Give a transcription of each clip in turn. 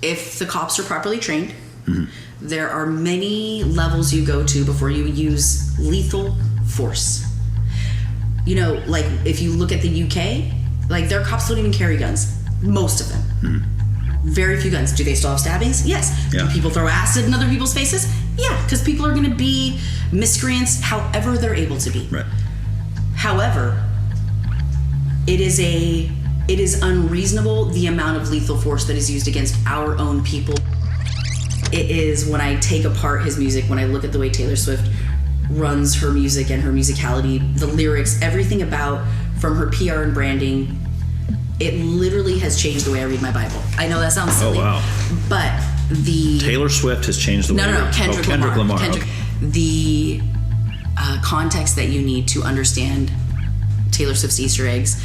if the cops are properly trained, there are many levels you go to before you use lethal force. You know, like if you look at the UK, like their cops don't even carry guns. Most of them. Very few guns. Do they still have stabbings? Yes. Yeah. Do people throw acid in other people's faces? Yeah, because people are going to be miscreants however they're able to be. Right. However, it is unreasonable the amount of lethal force that is used against our own people. It is when I take apart his music, when I look at the way Taylor Swift runs her music and her musicality, the lyrics, everything about from her PR and branding, it literally has changed the way I read my Bible. I know that sounds silly. Oh, wow. But the... Taylor Swift has changed the way... No, Kendrick Lamar. Okay. The context that you need to understand Taylor Swift's Easter eggs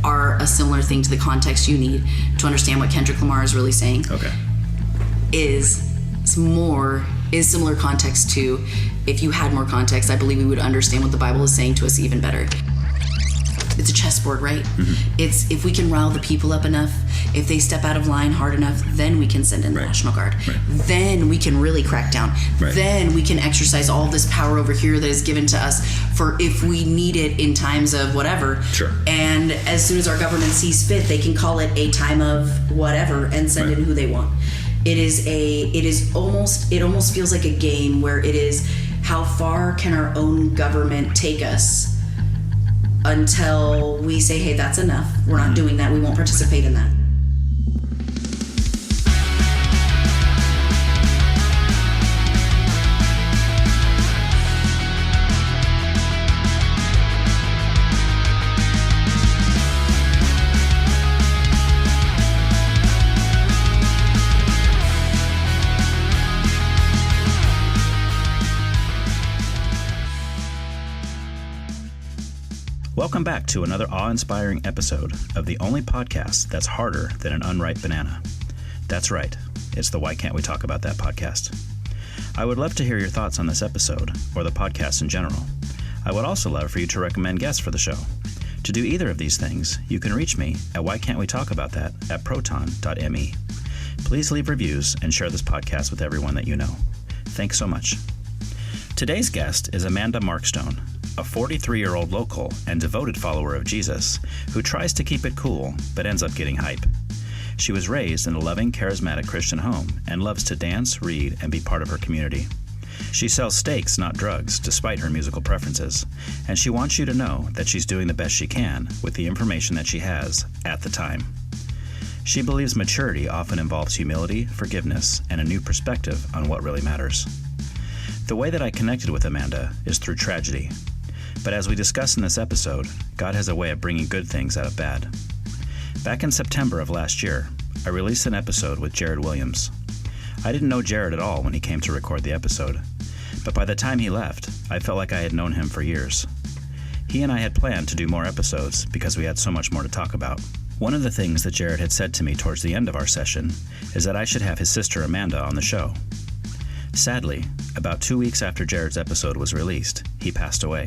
are a similar thing to the context you need to understand what Kendrick Lamar is really saying. Okay. Is similar context to, if you had more context, I believe we would understand what the Bible is saying to us even better. It's a chessboard, right? It's if we can rile the people up enough, if they step out of line hard enough, then we can send in the National Guard. Then we can really crack down. Then we can exercise all this power over here that is given to us for if we need it in times of whatever. Sure. And as soon as our government sees fit, they can call it a time of whatever and send in who they want. It almost feels like a game where it is, how far can our own government take us until we say, hey, that's enough. We're not doing that. We won't participate in that. Welcome back to another awe-inspiring episode of the only podcast that's harder than an unripe banana. That's right, it's the Why Can't We Talk About That podcast. I would love to hear your thoughts on this episode, or the podcast in general. I would also love for you to recommend guests for the show. To do either of these things, you can reach me at whycan'twetallkaboutthat at proton.me. Please leave reviews and share this podcast with everyone that you know. Thanks so much. Today's guest is Amanda Markstone, a 43-year-old local and devoted follower of Jesus who tries to keep it cool but ends up getting hype. She was raised in a loving, charismatic Christian home and loves to dance, read, and be part of her community. She sells steaks, not drugs, despite her musical preferences, and she wants you to know that she's doing the best she can with the information that she has at the time. She believes maturity often involves humility, forgiveness, and a new perspective on what really matters. The way that I connected with Amanda is through tragedy. But as we discuss in this episode, God has a way of bringing good things out of bad. Back in September of last year, I released an episode with Jared Williams. I didn't know Jared at all when he came to record the episode, but by the time he left, I felt like I had known him for years. He and I had planned to do more episodes because we had so much more to talk about. One of the things that Jared had said to me towards the end of our session is that I should have his sister Amanda on the show. Sadly, about 2 weeks after Jared's episode was released, he passed away.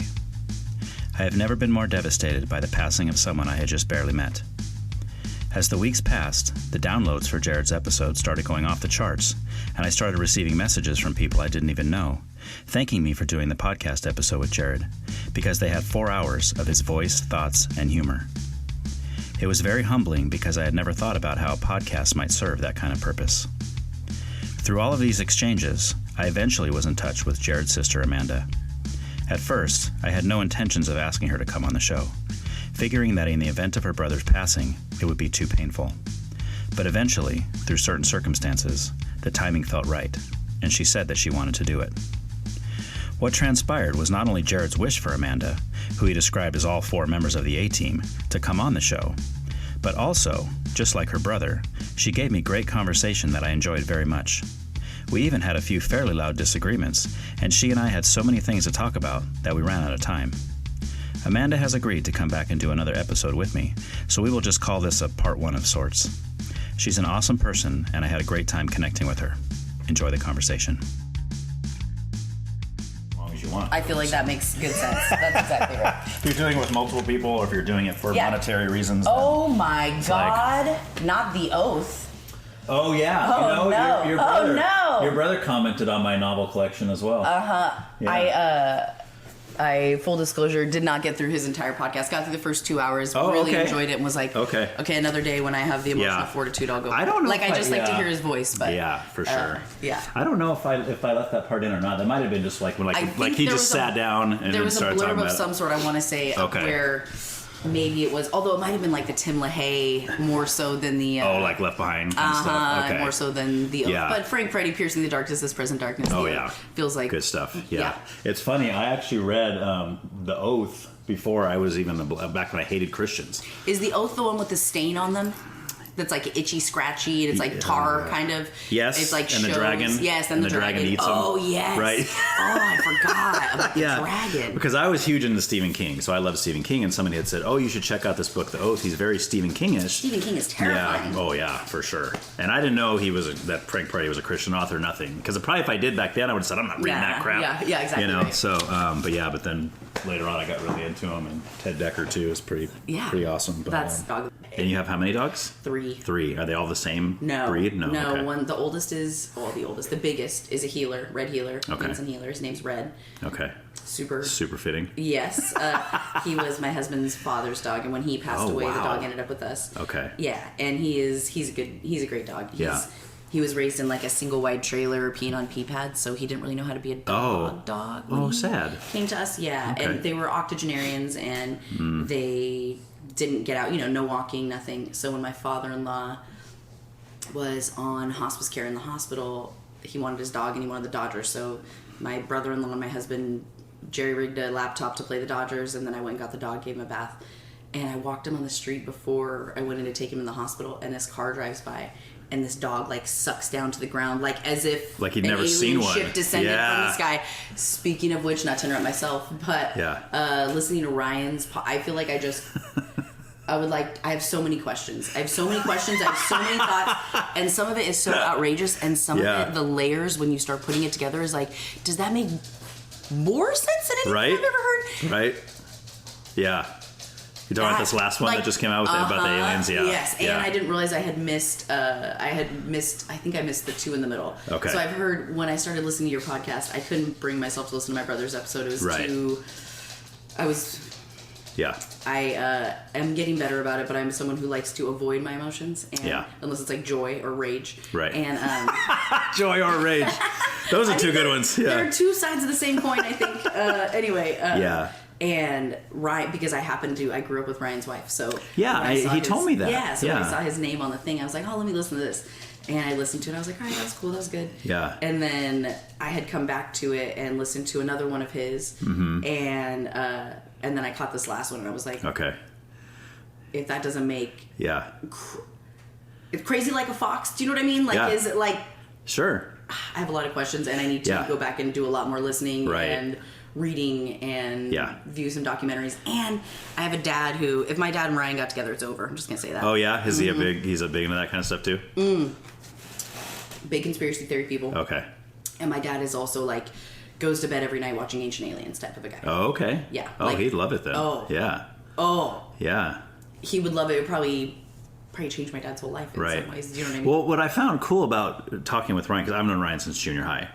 I have never been more devastated by the passing of someone I had just barely met. As the weeks passed, the downloads for Jared's episode started going off the charts, and I started receiving messages from people I didn't even know, thanking me for doing the podcast episode with Jared, because they had 4 hours of his voice, thoughts, and humor. It was very humbling because I had never thought about how a podcast might serve that kind of purpose. Through all of these exchanges, I eventually was in touch with Jared's sister Amanda. At first, I had no intentions of asking her to come on the show, figuring that in the event of her brother's passing, it would be too painful. But eventually, through certain circumstances, the timing felt right, and she said that she wanted to do it. What transpired was not only Jared's wish for Amanda, who he described as all 4 members of the A-Team, to come on the show, but also, just like her brother, she gave me great conversation that I enjoyed very much. We even had a few fairly loud disagreements, and she and I had so many things to talk about that we ran out of time. Amanda has agreed to come back and do another episode with me, so we will just call this a part 1 of sorts. She's an awesome person, and I had a great time connecting with her. Enjoy the conversation. As long as you want. I feel like that makes good sense. That's exactly right. If you're doing it with multiple people, or if you're doing it for monetary reasons. Oh my God. Not the oath. Oh yeah. Oh, no. Your brother. Oh, no. Your brother commented on my novel collection as well. Yeah. I full disclosure, did not get through his entire podcast. Got through the first 2 hours, really enjoyed it, and was like, okay, another day when I have the emotional fortitude, I'll go. I don't know. Like, I just like to hear his voice, but yeah, for sure. Yeah. I don't know if I left that part in or not. That might have been just like when he just sat down and there was a started talking blurb about of some sort. I want to say where. Maybe it was, although it might have been like the Tim LaHaye more so than the... like Left Behind kind of stuff. Okay. More so than the... Yeah. But Frank Freddy Piercing the Darkness is Present Darkness. Feels like... Good stuff. Yeah. It's funny. I actually read The Oath before I was even... back when I hated Christians. Is The Oath the one with the stain on them? That's like itchy, scratchy, and it's like tar kind of. Yes. It's like and the dragon. Yes, and the dragon eats them. Oh, yes. Right. I forgot about the dragon. Because I was huge into Stephen King, so I love Stephen King, and somebody had said, "Oh, you should check out this book, The Oath. He's very Stephen King-ish." Stephen King is terrifying. Yeah. Oh yeah, for sure. And I didn't know that Frank Freddy was a Christian author. Nothing. Because probably if I did back then, I would have said, "I'm not reading that crap." Yeah, exactly. You know. Right. So, but then later on, I got really into him, and Ted Decker too is pretty awesome. But, that's dog. And you have how many dogs? 3. 3. Are they all the same breed? No. Okay. One. The oldest is the biggest is a healer, red healer. Okay. Hanson healer. His name's Red. Okay. Super fitting. Yes. He was my husband's father's dog, and when he passed away, the dog ended up with us. Okay. Yeah, and he's a great dog. He was raised in like a single wide trailer, peeing on pee pads, so he didn't really know how to be a dog. Oh, sad. Came to us, and they were octogenarians, and they didn't get out, no walking, nothing. So when my father-in-law was on hospice care in the hospital, he wanted his dog and he wanted the Dodgers. So my brother-in-law and my husband jerry-rigged a laptop to play the Dodgers, and then I went and got the dog, gave him a bath. And I walked him on the street before I went in to take him in the hospital, and this car drives by, and this dog sucks down to the ground, like as if he'd never seen one. Ship descended from the sky. Speaking of which, not to interrupt myself, but listening to Ryan's, I feel like I have so many questions. I have so many thoughts, and some of it is so outrageous, and some of it, the layers when you start putting it together is like, does that make more sense than anything I've ever heard? Right. Yeah. You're talking about this last one that just came out with about the aliens, Yes, and I didn't realize I missed I think I missed the 2 in the middle. Okay. So I've heard, when I started listening to your podcast, I couldn't bring myself to listen to my brother's episode. It was I am getting better about it, but I'm someone who likes to avoid my emotions, and unless it's like joy or rage. Right. And joy or rage. Those are 2 good ones. Yeah. There are 2 sides of the same coin, I think. Anyway. And Ryan, because I grew up with Ryan's wife, so he told me that. Yeah, so when I saw his name on the thing, I was like, oh, let me listen to this. And I listened to it, and I was like, all right, that was cool, that was good. Yeah. And then I had come back to it and listened to another one of his, and then I caught this last one, and I was like, okay, if that doesn't make it's crazy like a fox. Do you know what I mean? Like, is it like? Sure. I have a lot of questions, and I need to go back and do a lot more listening and reading and view some documentaries. And I have a dad who, if my dad and Ryan got together, it's over. I'm just gonna say that. Oh yeah, is he he's a big into that kind of stuff too? Big conspiracy theory people. Okay. And my dad is also goes to bed every night watching Ancient Aliens type of a guy. Oh, okay. Yeah. Oh, he'd love it then. Oh. Yeah. Oh. Yeah. He would love it. It would probably change my dad's whole life in some ways. Do you know what I mean? Well, what I found cool about talking with Ryan, because I've known Ryan since junior high,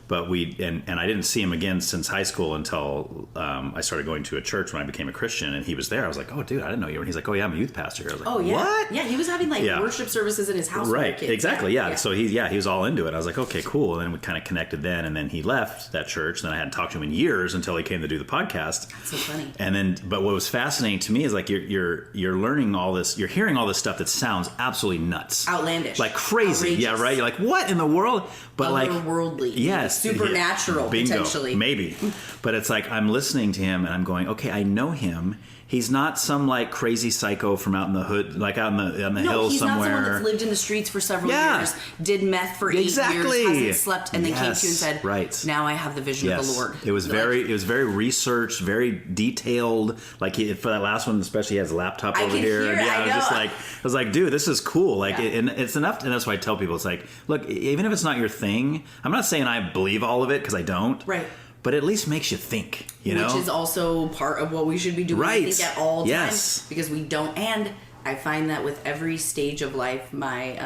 but and I didn't see him again since high school until I started going to a church when I became a Christian, and he was there. I was like, oh, dude, I didn't know you were. And he's like, oh, yeah, I'm a youth pastor. I was like, oh, yeah. What? Yeah, he was having worship services in his house. Right, kids. Exactly, yeah. So he was all into it. I was like, okay, cool. And then we kind of connected then, and then he left that church. Then I hadn't talked to him in years until he came to do the podcast. That's so funny. And then, but what was fascinating to me is you're learning all this, you're hearing all this stuff that sounds absolutely nuts, outlandish, crazy. Outrageous. Yeah, right. You're like, what in the world? But otherworldly, yes, supernatural, bingo, potentially, maybe. But it's like I'm listening to him and I'm going, okay, I know him. He's not some crazy psycho from out in the hood, out on the hills somewhere. No, he's not someone that's lived in the streets for several years, did meth for 8 years, hasn't slept, and then came to you and said, right. Now I have the vision of the Lord. It was very researched, very detailed. For that last one, especially, he has a laptop over here. I was like, dude, this is cool. And it's enough. And that's why I tell people, it's like, look, even if it's not your thing, I'm not saying I believe all of it because I don't. Right. But at least makes you think, know? Which is also part of what we should be doing, right. I think, at all times. Because we don't. And I find that with every stage of life, my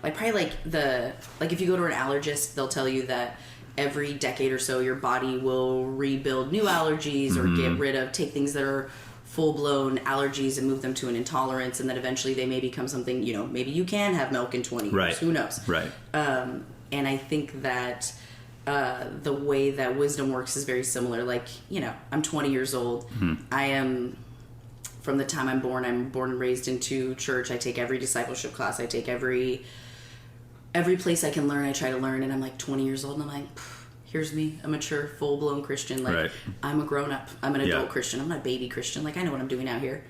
like probably like if you go to an allergist, they'll tell you that every decade or so your body will rebuild new allergies or get rid of, take things that are full-blown allergies and move them to an intolerance, and then eventually they may become something, you know, maybe you can have milk in 20 years, who knows. And I think that the way that wisdom works is very similar. Like, you know, I'm 20 years old. I am, from the time I'm born and raised into church. I take every discipleship class. I take every place I can learn, I try to learn. And I'm like 20 years old and I'm like, here's me, a mature, full-blown Christian. Like, I'm a grown-up. I'm an adult Christian. I'm not a baby Christian. Like, I know what I'm doing out here.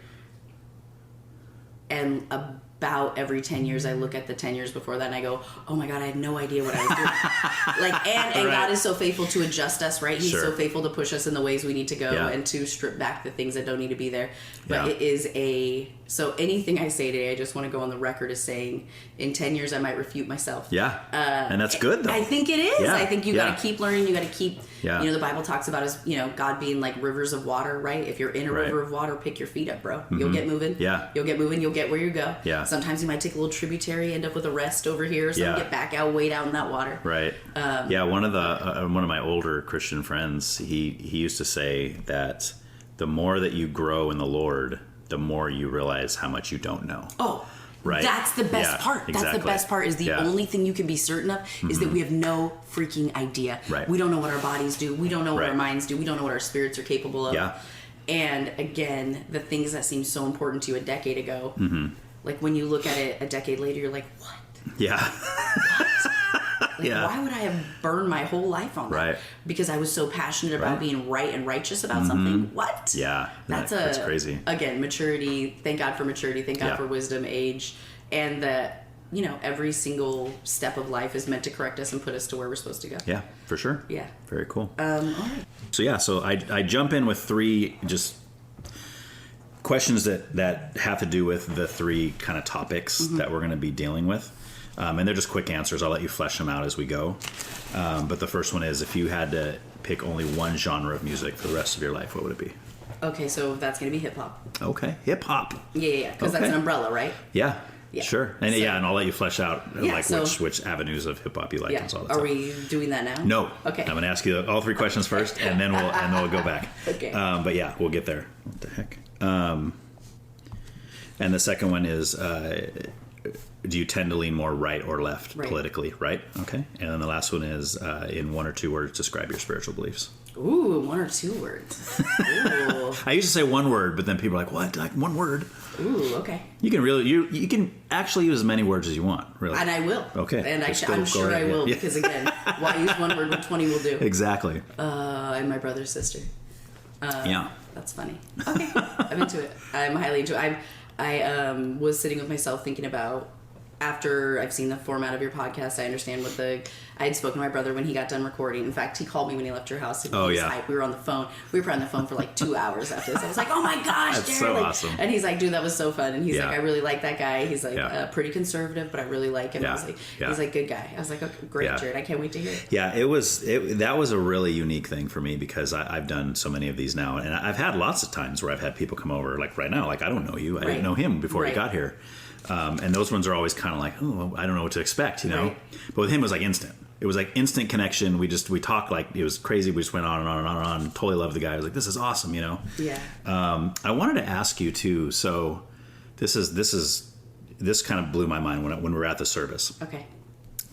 And about every 10 years, I look at the 10 years before that and I go, oh my God, I had no idea what I was doing. Like, and God is so faithful to adjust us, right? He's so faithful to push us in the ways we need to go and to strip back the things that don't need to be there. But it is so anything I say today, I just want to go on the record as saying, in 10 years, I might refute myself. And that's good, though. I think it is. I think you got to keep learning. You got to keep, you know, the Bible talks about as, you know, God being like rivers of water, right? If you're in a river of water, pick your feet up, bro. You'll get moving. You'll get moving. You'll get where you go. Sometimes you might take a little tributary, end up with a rest over here, so get back out, wade out in that water. One of my older Christian friends, he used to say that the more that you grow in the Lord, the more you realize how much you don't know. That's the best part. Exactly. That's the best part, is the only thing you can be certain of is that we have no freaking idea. We don't know what our bodies do. We don't know what our minds do. We don't know what our spirits are capable of. And again, the things that seemed so important to you a decade ago, like when you look at it a decade later, you're like, what? What? Like, why would I have burned my whole life on that? Because I was so passionate about being right and righteous about something. What? That's crazy. Again, maturity. Thank God for maturity. Thank God for wisdom, age, and that, you know, every single step of life is meant to correct us and put us to where we're supposed to go. Yeah, for sure. Very cool. All right. So I jump in with 3 just questions that have to do with the 3 kind of topics that we're going to be dealing with. And they're just quick answers. I'll let you flesh them out as we go. But the first one is, if you had to pick only one genre of music for the rest of your life, what would it be? Okay, so that's going to be hip-hop. Okay, hip-hop. Yeah, because that's an umbrella, right? Yeah, sure. And and I'll let you flesh out which avenues of hip-hop you like and all that. Are we doing that now? No. Okay. I'm going to ask you all 3 questions first, and then we'll go back. Okay. But yeah, we'll get there. What the heck? And the second one is... do you tend to lean more right or left politically, right? Okay. And then the last one is, in 1 or 2 words, describe your spiritual beliefs. Ooh, 1 or 2 words. Ooh. I used to say 1 word, but then people are like, what? Like 1 word? Ooh, okay. You can really, you can actually use as many words as you want, really. And I will. Okay. And I'm sure I will, because again, why use 1 word when 20 will do? Exactly. And my brother's sister. That's funny. Okay. I'm into it. I'm highly into it. I was sitting with myself thinking about, after I've seen the format of your podcast, I understand I had spoken to my brother when he got done recording. In fact, he called me when he left your house. And hyped. We were on the phone. We were on the phone for like 2 hours after this. I was like, oh my gosh, that's Jared. so awesome. And he's like, dude, that was so fun. And he's like, I really like that guy. He's like, pretty conservative, but I really like him. I was like, he's like, good guy. I was like, okay, great, Jared. I can't wait to hear it. Yeah, that was a really unique thing for me, because I've done so many of these now. And I've had lots of times where I've had people come over, like right now, like, I don't know you. I didn't know him before he got here. And those ones are always kind of like, oh, I don't know what to expect, you know? But with him, it was like instant. It was like instant connection. We talked like, it was crazy. We just went on and on and on and on. Totally loved the guy. I was like, this is awesome, you know? Yeah. I wanted to ask you too. So this kind of blew my mind when we were at the service. Okay.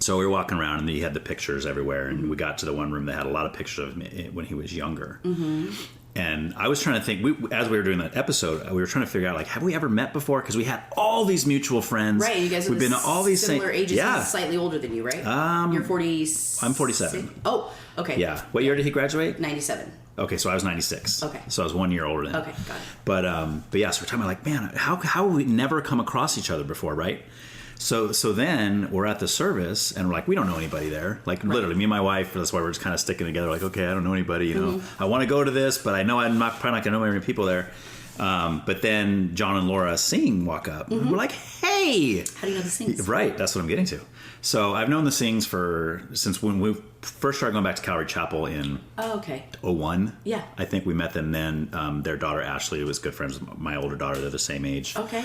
So we were walking around and he had the pictures everywhere. And we got to the one room that had a lot of pictures of him when he was younger. And I was trying to think, as we were doing that episode, we were trying to figure out, like, have we ever met before? Because we had all these mutual friends. Right, you guys are been all these similar ages. He's slightly older than you, right? You're 40. I'm 47. Oh, okay. Yeah. What year did he graduate? 97. Okay, so I was 96. Okay. So I was 1 year older than him. Okay, got it. But yeah, so we're talking about, like, man, how have we never come across each other before, right? So then we're at the service and we're like, we don't know anybody there. Like literally, me and my wife, that's why we're just kind of sticking together. Like, okay, I don't know anybody, you know. I want to go to this, but I know I'm probably not going to know many people there. But then John and Laura Singh walk up. And we're like, hey, Hey! How do you know the Sings? Right, that's what I'm getting to. So I've known the Sings since when we first started going back to Calvary Chapel in 01. Yeah. I think we met them then. Their daughter Ashley was good friends with my older daughter. They're the same age. Okay.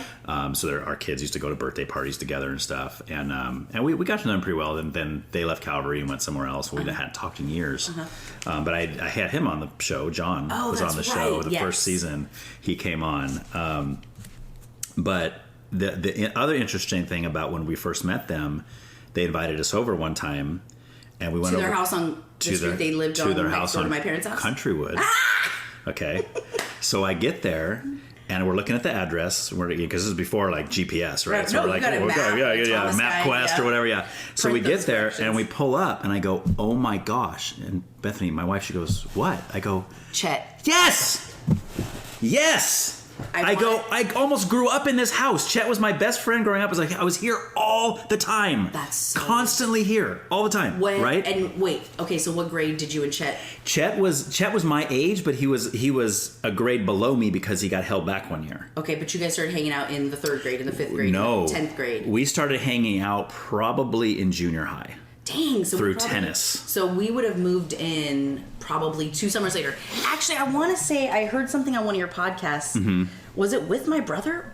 So our kids used to go to birthday parties together and stuff. And we got to know them pretty well. And then they left Calvary and went somewhere else. We hadn't talked in years. But I had him on the show. John was on the show the first season. He came on. But the other interesting thing about when we first met them, they invited us over one time, and we went to over their house on the street they lived on, to their house on my parents' house, Countrywood. Okay, so I get there, and we're looking at the address because this is before like GPS, right? So we're like, MapQuest or whatever, yeah. So we get there and we pull up, and I go, "Oh my gosh!" And Bethany, my wife, she goes, "What?" I go, "Chet." Yes. I almost grew up in this house. Chet was my best friend growing up. I was here all the time. That's so constantly here all the time. Right? And wait, okay, so what grade did you and Chet? Chet was my age, but he was a grade below me because he got held back one year. Okay, but you guys started hanging out in the 3rd grade, in the 5th grade, no, 10th grade. We started hanging out probably in junior high. Dang, so through tennis. So we would have moved in probably 2 summers later. Actually, I want to say I heard something on one of your podcasts. Mm-hmm. Was it with my brother?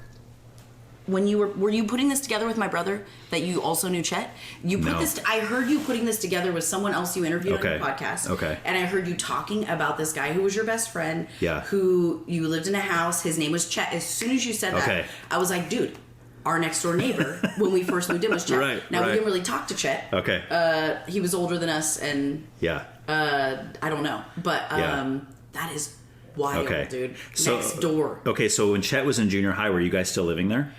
When you were you putting this together with my brother that you also knew Chet? I heard you putting this together with someone else you interviewed on your podcast. Okay. And I heard you talking about this guy who was your best friend. Yeah. Who you lived in a house. His name was Chet. As soon as you said that, I was like, dude, our next door neighbor when we first moved in was Chet. We didn't really talk to Chet. Okay. He was older than us, and I don't know, but that is wild, dude. So, next door. Okay, so when Chet was in junior high, were you guys still living there?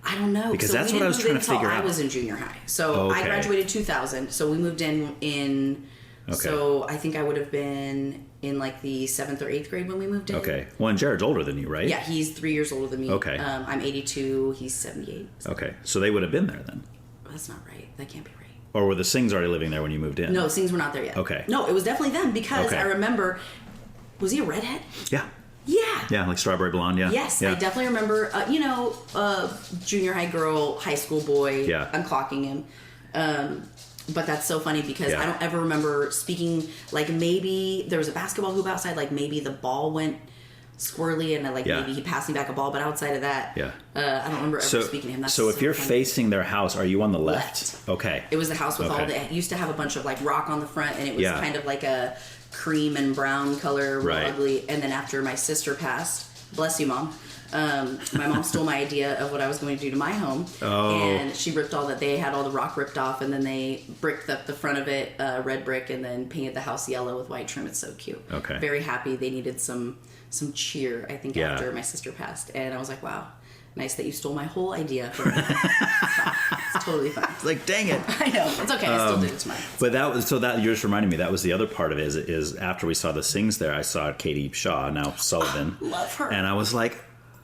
I don't know, because that's what I was trying to figure out. I was in junior high, so I graduated 2000. So we moved in. So I think I would have been in like the 7th or 8th grade when we moved in. Okay. Well, and Jared's older than you, right? Yeah, he's 3 years older than me. Okay. I'm 82. He's 78. So. Okay. So they would have been there then. That's not right. That can't be right. Or were the Sings already living there when you moved in? No, Sings were not there yet. Okay. No, it was definitely them because I remember. Was he a redhead? Yeah. Yeah. Yeah, like strawberry blonde. Yeah. Yes, yeah. I definitely remember. Junior high girl, high school boy. Yeah. I'm clocking him. But that's so funny because I don't ever remember speaking. Like maybe there was a basketball hoop outside. Like maybe the ball went squirrely and maybe he passed me back a ball. But outside of that, I don't remember ever speaking to him. That's so if you're funny. Facing their house, are you on the left? Okay. It was the house with all the. It used to have a bunch of like rock on the front, and it was kind of like a cream and brown color, real ugly. And then after my sister passed, bless you, Mom. My mom stole my idea of what I was going to do to my home, and she ripped they had all the rock ripped off, and then they bricked up the front of it, red brick, and then painted the house yellow with white trim. It's so cute. Okay. Very happy. They needed some cheer, I think, after my sister passed, and I was like, wow, nice that you stole my whole idea. From me. It's totally fine. It's like, dang it. I know. It's okay. I still did it to mine. But that you just reminded me. That was the other part of it. Is after we saw the Sings there, I saw Katie Shaw, now Sullivan. Love her. And I was like.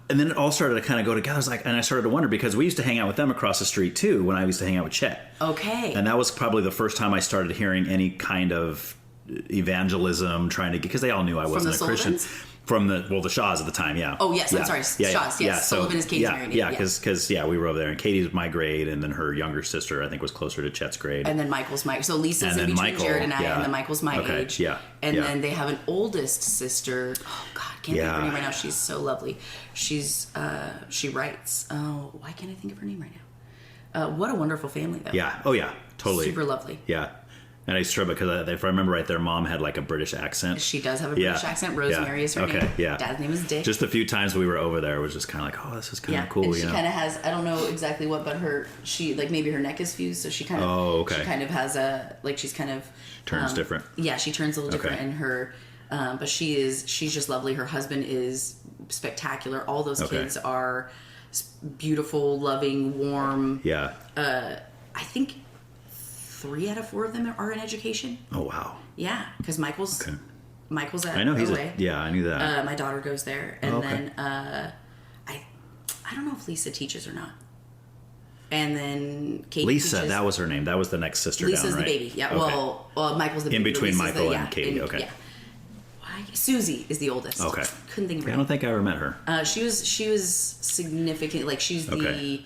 And then it all started to kind of go together. And I started to wonder because we used to hang out with them across the street too when I used to hang out with Chet. Okay. And that was probably the first time I started hearing any kind of evangelism because they all knew I wasn't a Christian. From the Shaws at the time, yeah. Oh, yes, I'm sorry, Shaws, yes. Sullivan is Katie's married name. Yeah, because we were over there, and Katie's my grade, and then her younger sister, I think, was closer to Chet's grade. And then Michael's Mike. So Lisa's in between Jared and I, and then Michael's my age. Yeah. And then they have an oldest sister. Oh, God, can't think of her name right now. She's so lovely. She writes. Oh, why can't I think of her name right now? What a wonderful family, though. Yeah. Oh, yeah. Totally. Super lovely. Yeah. And I used to because if I remember right, their mom had like a British accent. She does have a British accent. Rosemary is her name. Yeah. Dad's name is Dick. Just a few times we were over there, it was just kind of like, oh, this is kind of cool. And she kind of has, I don't know exactly what, but maybe her neck is fused, so she kind of, she kind of has she's kind of turns different. Yeah, she turns a little different in her, but she's just lovely. Her husband is spectacular. All those kids are beautiful, loving, warm. Yeah. I think 3 out of 4 of them are in education. Oh, wow. Yeah, because Michael's at I know he's OA. I knew that. My daughter goes there, and then I don't know if Lisa teaches or not. And then Katie Lisa, teaches. That was her name. That was the next sister Lisa's down, right? the baby. Yeah. Okay. Well, Michael's the baby. In between Michael and Katie. Yeah. Susie is the oldest. Okay. Couldn't think of her. I don't think I ever met her. She was significant. Like she's the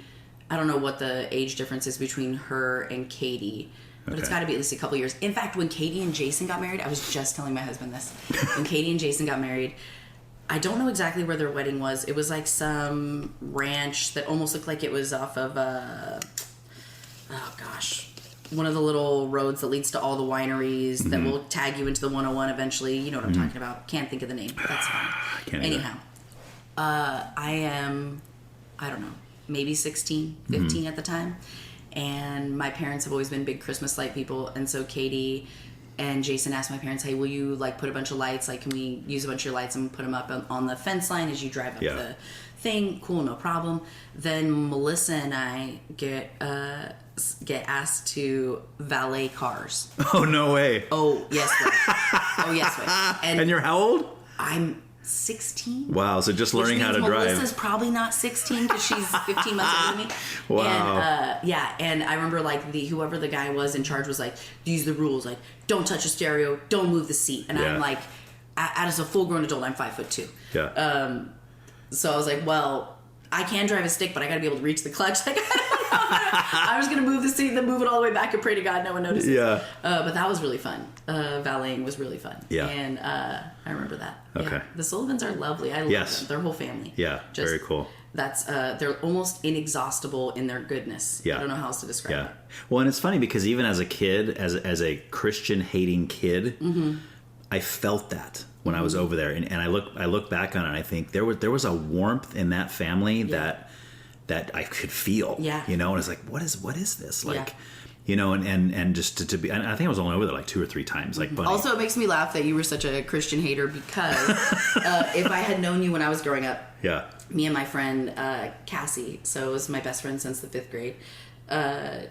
I don't know what the age difference is between her and Katie, but it's got to be at least a couple years. In fact, when Katie and Jason got married, I was just telling my husband this. When Katie and Jason got married, I don't know exactly where their wedding was. It was like some ranch that almost looked like it was off of one of the little roads that leads to all the wineries that will tag you into the 101 eventually. You know what I'm talking about. Can't think of the name, but that's fine. Anyhow, I am, I don't know, maybe 16, 15 at the time. And my parents have always been big Christmas light people. And so Katie and Jason asked my parents, hey, will you like put a bunch of lights? Like, can we use a bunch of your lights and put them up on the fence line as you drive up the thing? Cool, no problem. Then Melissa and I get asked to valet cars. Oh, no way. Oh, yes, way. Oh, yes, way. And you're how old? I'm 16. Wow, so just learning how to drive. Melissa's probably not 16 because she's 15 months older than me. Wow. And, and I remember like whoever the guy was in charge was like, these are the rules. Like, don't touch a stereo, don't move the seat. And I'm like, as a full-grown adult, I'm 5'2". Yeah. So I was like, well, I can drive a stick, but I got to be able to reach the clutch. Like, I was going to move the seat, then move it all the way back and pray to God no one notices. Yeah. But that was really fun. Valeting was really fun. Yeah. And I remember that. Okay. Yeah. The Sullivans are lovely. I love them. Their whole family. Yeah. Very cool. That's they're almost inexhaustible in their goodness. Yeah. I don't know how else to describe it. Well, and it's funny because even as a kid, as a Christian hating kid, I felt that when I was over there, and I look back on it, and I think there was a warmth in that family that I could feel. Yeah. You know, and it's like, what is this like? Yeah. You know, and just to be, and I think I was only over there like 2 or 3 times. Like, bunny. Also, it makes me laugh that you were such a Christian hater because if I had known you when I was growing up, me and my friend Cassie, so it was my best friend since the 5th grade.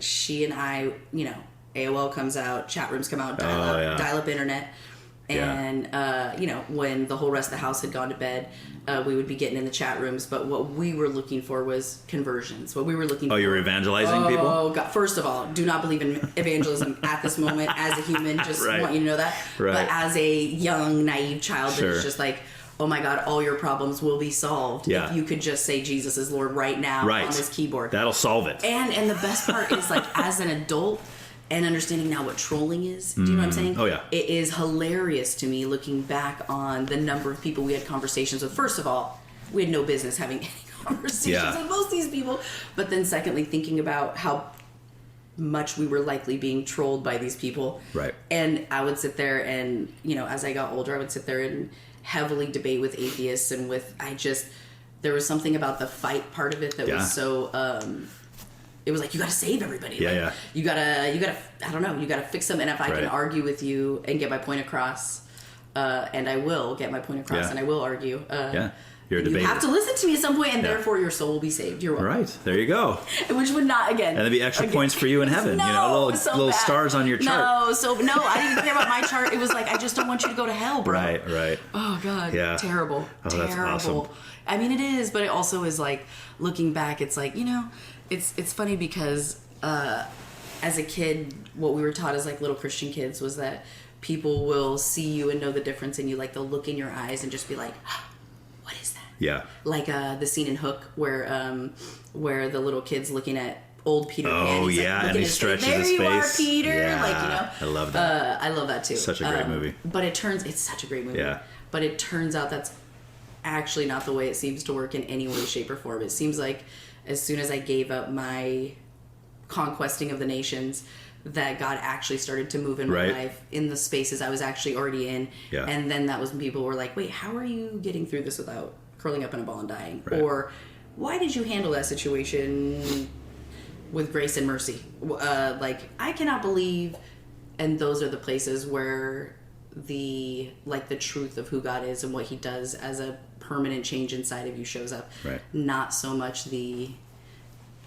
She and I, you know, AOL comes out, chat rooms come out, dial up internet. And, you know, when the whole rest of the house had gone to bed, we would be getting in the chat rooms. But what we were looking for was conversions. What we were looking for. Oh, you were evangelizing people? Oh, God. First of all, do not believe in evangelism at this moment as a human. Just want you to know that. Right. But as a young, naive child, that is just like, oh my God, all your problems will be solved if you could just say Jesus is Lord right now on this keyboard. That'll solve it. And the best part is, like, as an adult, and understanding now what trolling is. Do you know what I'm saying? Oh, yeah. It is hilarious to me looking back on the number of people we had conversations with. First of all, we had no business having any conversations with most of these people. But then secondly, thinking about how much we were likely being trolled by these people. Right. And I would sit there and, you know, as I got older, I would sit there and heavily debate with atheists and there was something about the fight part of it that was so... it was like, you got to save everybody. You got to, I don't know, you got to fix them. And if I can argue with you and get my point across, and I will get my point across and I will argue. You're a debater. You have to listen to me at some point, and therefore your soul will be saved. You're welcome. Right. There you go. Which would not, again. And there'd be extra points for you in heaven. No, you know, little stars on your chart. No, I didn't even care about my chart. It was like, I just don't want you to go to hell, bro. Right. Oh, God. Yeah. Terrible. Oh, that's awesome. I mean, it is, but it also is like, looking back, it's like, you know, it's funny because as a kid, what we were taught as like little Christian kids was that people will see you and know the difference in you. Like, they'll look in your eyes and just be like, what is that? Yeah. Like the scene in Hook where the little kid's looking at old Peter Pan. Oh, yeah, and he stretches his face. There you are, Peter. Yeah, like, you know. I love that. I love that too. Such a great movie. But it's such a great movie. Yeah. But it turns out that's actually not the way it seems to work in any way, shape, or form. It seems like as soon as I gave up my conquesting of the nations, that God actually started to move in my life in the spaces I was actually already in. Yeah. And then that was when people were like, wait, how are you getting through this without curling up in a ball and dying? Right. Or why did you handle that situation with grace and mercy? Like, I cannot believe, and those are the places where the truth of who God is and what he does as a permanent change inside of you shows up. Right. Not so much the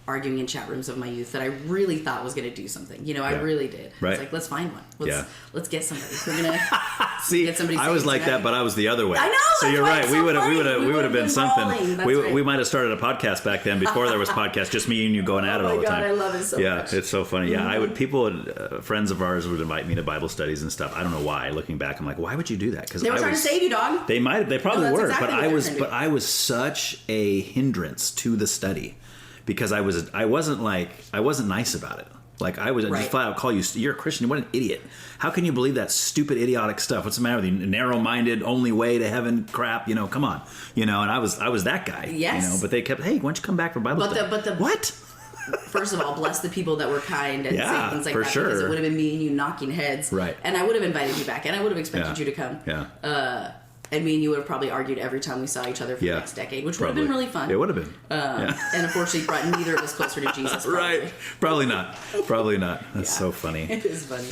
arguing in chat rooms of my youth that I really thought was going to do something. You know, I really did. Right. It's like, let's find one. Let's get somebody. We're going to get somebody. I was like that, but I was the other way. I know. So you're right. We would have been something. We might have started a podcast back then before there was podcast. Just me and you going at it all the time. I love it so much. Yeah, it's so funny. Yeah, friends of ours would invite me to Bible studies and stuff. I don't know why. Looking back, I'm like, why would you do that? Because they were trying to save you, dog. They probably were. Exactly, but I was such a hindrance to the study. because I wasn't nice about it. Like, I was just flat out call you, you're a Christian, what an idiot. How can you believe that stupid, idiotic stuff? What's the matter with you? Narrow-minded, only way to heaven crap, come on. And I was that guy. Yes. But they kept, hey, why don't you come back for Bible study? What? First of all, bless the people that were kind and say things like that. Sure. Because it would have been me and you knocking heads. Right. And I would have invited you back, and I would have expected you to come. Yeah. And me and you would have probably argued every time we saw each other for the next decade, which would have been really fun. It would have been. And unfortunately brought neither of us closer to Jesus. Probably. Right. Probably not. That's so funny. It is funny.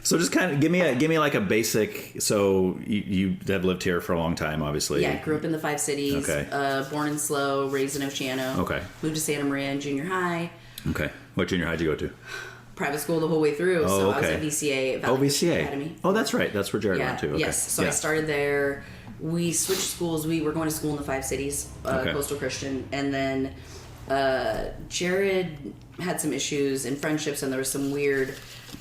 So just kind of give me like a basic. So you have lived here for a long time, obviously. Yeah, grew up in the 5 cities. Okay. Born in SLO, raised in Oceano. Okay. Moved to Santa Maria in junior high. Okay. What junior high did you go to? Private school the whole way through. So I was at VCA. VCA. Academy. Oh, that's right. That's where Jared went to. Okay. Yes. So I started there. We switched schools. We were going to school in the 5 cities, Coastal Christian. And then Jared had some issues in friendships, and there was some weird...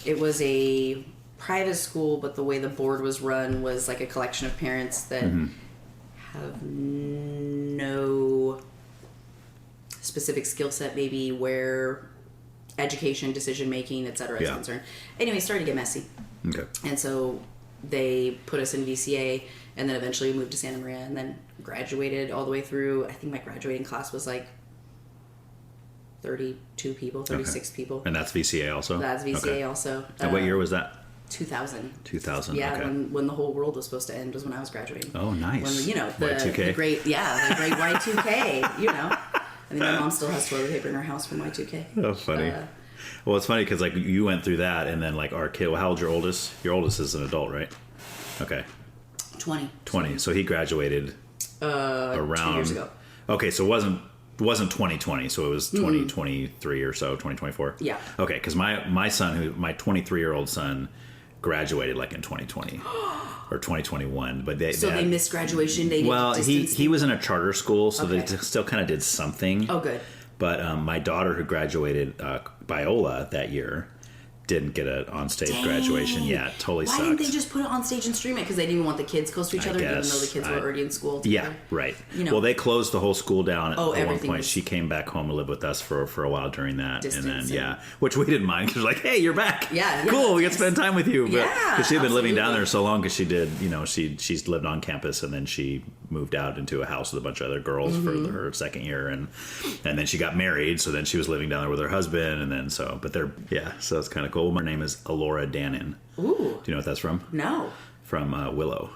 It was a private school, but the way the board was run was like a collection of parents that have no specific skill set, maybe, where education, decision-making, etc. is concerned. Anyway, it started to get messy. Okay. And so they put us in VCA, and then eventually we moved to Santa Maria, and then graduated all the way through. I think my graduating class was like 32 people, 36 people. And that's VCA also? That's VCA also. And what year was that? 2000. 2000, yeah, okay. when the whole world was supposed to end was when I was graduating. Oh, nice. When, Y2K. the great Y2K, I mean, my mom still has toilet paper in her house from Y2K. Oh, funny. Well, it's funny because, like, you went through that, and then, like, our kid, how old's your oldest? Your oldest is an adult, right? Okay. 20. So he graduated around 2 years ago. Okay, so it wasn't 2020, so it was 2023 or so, 2024. Yeah. Okay, because my son, my 23-year-old son, graduated like in 2020 or 2021, but they missed graduation. They he was in a charter school, so they still kind of did something. Oh, good. But my daughter, who graduated Biola that year, didn't get an on-stage graduation yet. Totally sucked. Why didn't they just put it on stage and stream it? Because they didn't want the kids close to each other, even though the kids were already in school together. Yeah, right. Well, they closed the whole school down at one point. She came back home to live with us for a while during that. And then, which we didn't mind because we're like, hey, you're back. Yeah. Cool, we get to spend time with you. But, yeah, because she had been living down there so long because she did, she's lived on campus, and then she moved out into a house with a bunch of other girls for her second year. And then she got married, so then she was living down there with her husband. And then so it's kind of cool. Her name is Alora Dannon. Ooh. Do you know what that's from? No. From Willow.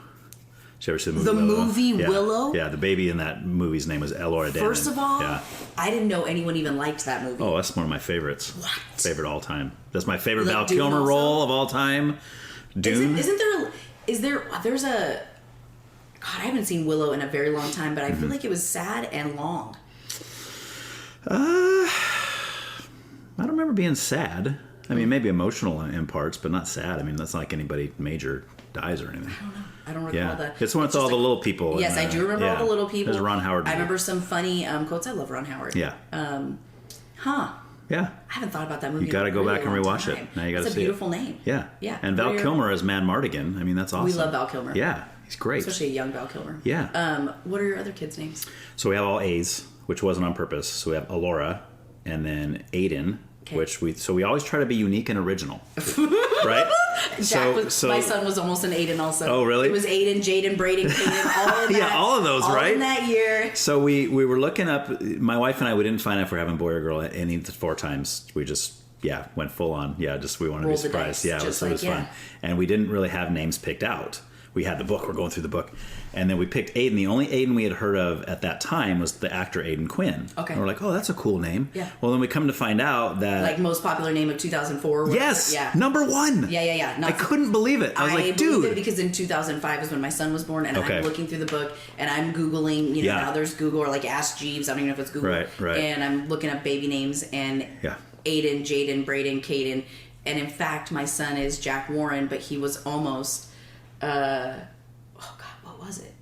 Did you ever see the movie The Willow? movie Willow? Yeah, the baby in that movie's name was Elora Dannon. First of all, I didn't know anyone even liked that movie. Oh, that's one of my favorites. What? Favorite all time. That's my favorite Val Kilmer role of all time. Dune. There's a... God, I haven't seen Willow in a very long time, but I feel like it was sad and long. I don't remember being sad. I mean, maybe emotional in parts, but not sad. I mean, that's not like anybody major dies or anything. I don't know. I don't recall that. It's when it's all the little people. Yes, I do remember all the little people. There's Ron Howard. I remember some funny quotes. I love Ron Howard. Yeah. Yeah. I haven't thought about that movie. You got to go back and rewatch it. Now you got to see it. It's a beautiful name. Yeah. Yeah. And Val Kilmer as Man Mardigan. I mean, that's awesome. We love Val Kilmer. Yeah. He's great. Especially a young Val Kilmer. Yeah. What are your other kids' names? So we have all A's, which wasn't on purpose. So we have Alora, and then Aiden, which we always try to be unique and original, right? My son was almost an Aiden also. Oh, really? It was Aiden, Jaden, Braden, Caden, all in that. Yeah, all of those, all right? in that year. So we were looking up, my wife and I, we didn't find out if we're having boy or girl any of the 4 times. We just, went full on. Yeah, we wanted to be surprised. Yeah, it was fun. And we didn't really have names picked out. We had the book. We're going through the book. And then we picked Aiden. The only Aiden we had heard of at that time was the actor Aiden Quinn. Okay. And we're like, oh, that's a cool name. Yeah. Well, then we come to find out that... Like most popular name of 2004. Yes. Yeah. Number 1. Yeah. I couldn't believe it. I was like, dude. It because in 2005 is when my son was born, and I'm looking through the book, and I'm Googling, now there's Google, or like Ask Jeeves. I don't even know if it's Google. Right. And I'm looking up baby names, and Aiden, Jaden, Braden, Caden. And in fact, my son is Jack Warren, but he was almost... what was it?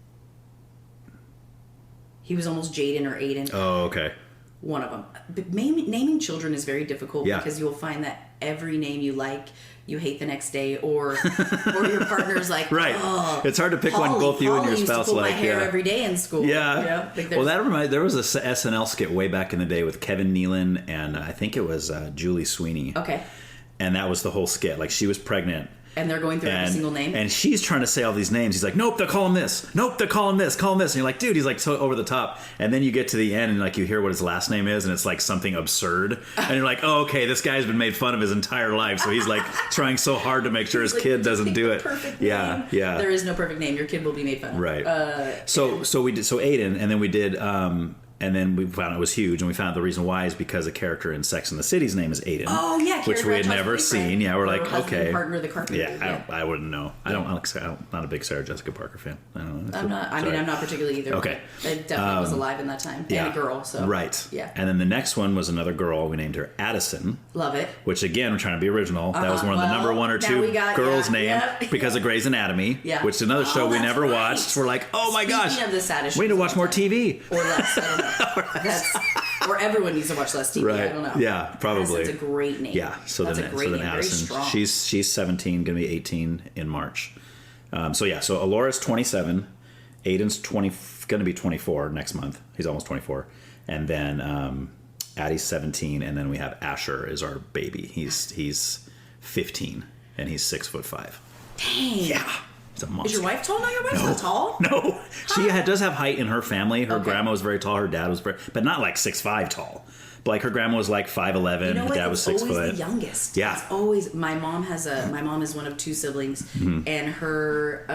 He was almost Jaden or Aiden. Oh, okay. One of them. But naming children is very difficult because you'll find that every name you like, you hate the next day, or your partner's like, right. Oh, it's hard to pick one both you and your spouse used to pull like. my hair every day in school. Yeah. Like well, that reminds. There was a SNL skit way back in the day with Kevin Nealon and I think it was Julie Sweeney. Okay. And that was the whole skit. Like she was pregnant. And they're going through every single name. And she's trying to say all these names. He's like, nope, they'll call him this. Nope, they'll call him this. Call him this. And you're like, dude, he's like so over the top. And then you get to the end and like you hear what his last name is and it's like something absurd. And you're like, oh, okay, this guy's been made fun of his entire life. So he's like trying so hard to make sure his kid doesn't do it. Yeah. There is no perfect name. Your kid will be made fun of. Right. So we did Aiden, and then we did and then we found it was huge, and we found out the reason why is because a character in Sex and the City's name is Aiden. Oh yeah, which we had never seen. Yeah, we're like, okay, partner, the carpenter. Yeah, I wouldn't know. I'm not a big Sarah Jessica Parker fan. I don't know. I'm not particularly either. Okay, it definitely was alive in that time, and a girl. So right, yeah. And then the next one was another girl. We named her Addison. Love it. Which again, we're trying to be original. That was one of the number 1 or 2 girls' name because of Grey's Anatomy. Yeah. Which is another show we never watched. We're like, oh my gosh, Speaking of the saddest we need to watch more TV or less. I don't know. Or everyone needs to watch less TV. Right. I don't know. Yeah, probably. It's a great name. Yeah. So that's then Addison, she's 17, going to be 18 in March. So Alora's 27, Aiden's going to be 24 next month. He's almost 24, and then Addie's 17, and then we have Asher is our baby. He's 15, and he's 6'5". Dang. Yeah. Is your wife tall? No, your wife's not tall. No, she does have height in her family. Her grandma was very tall. Her dad was but not like 6'5" tall. But like her grandma was like 5'11". Her dad was 6 foot. Always the youngest. Yeah, it's always my mom is one of 2 siblings, and her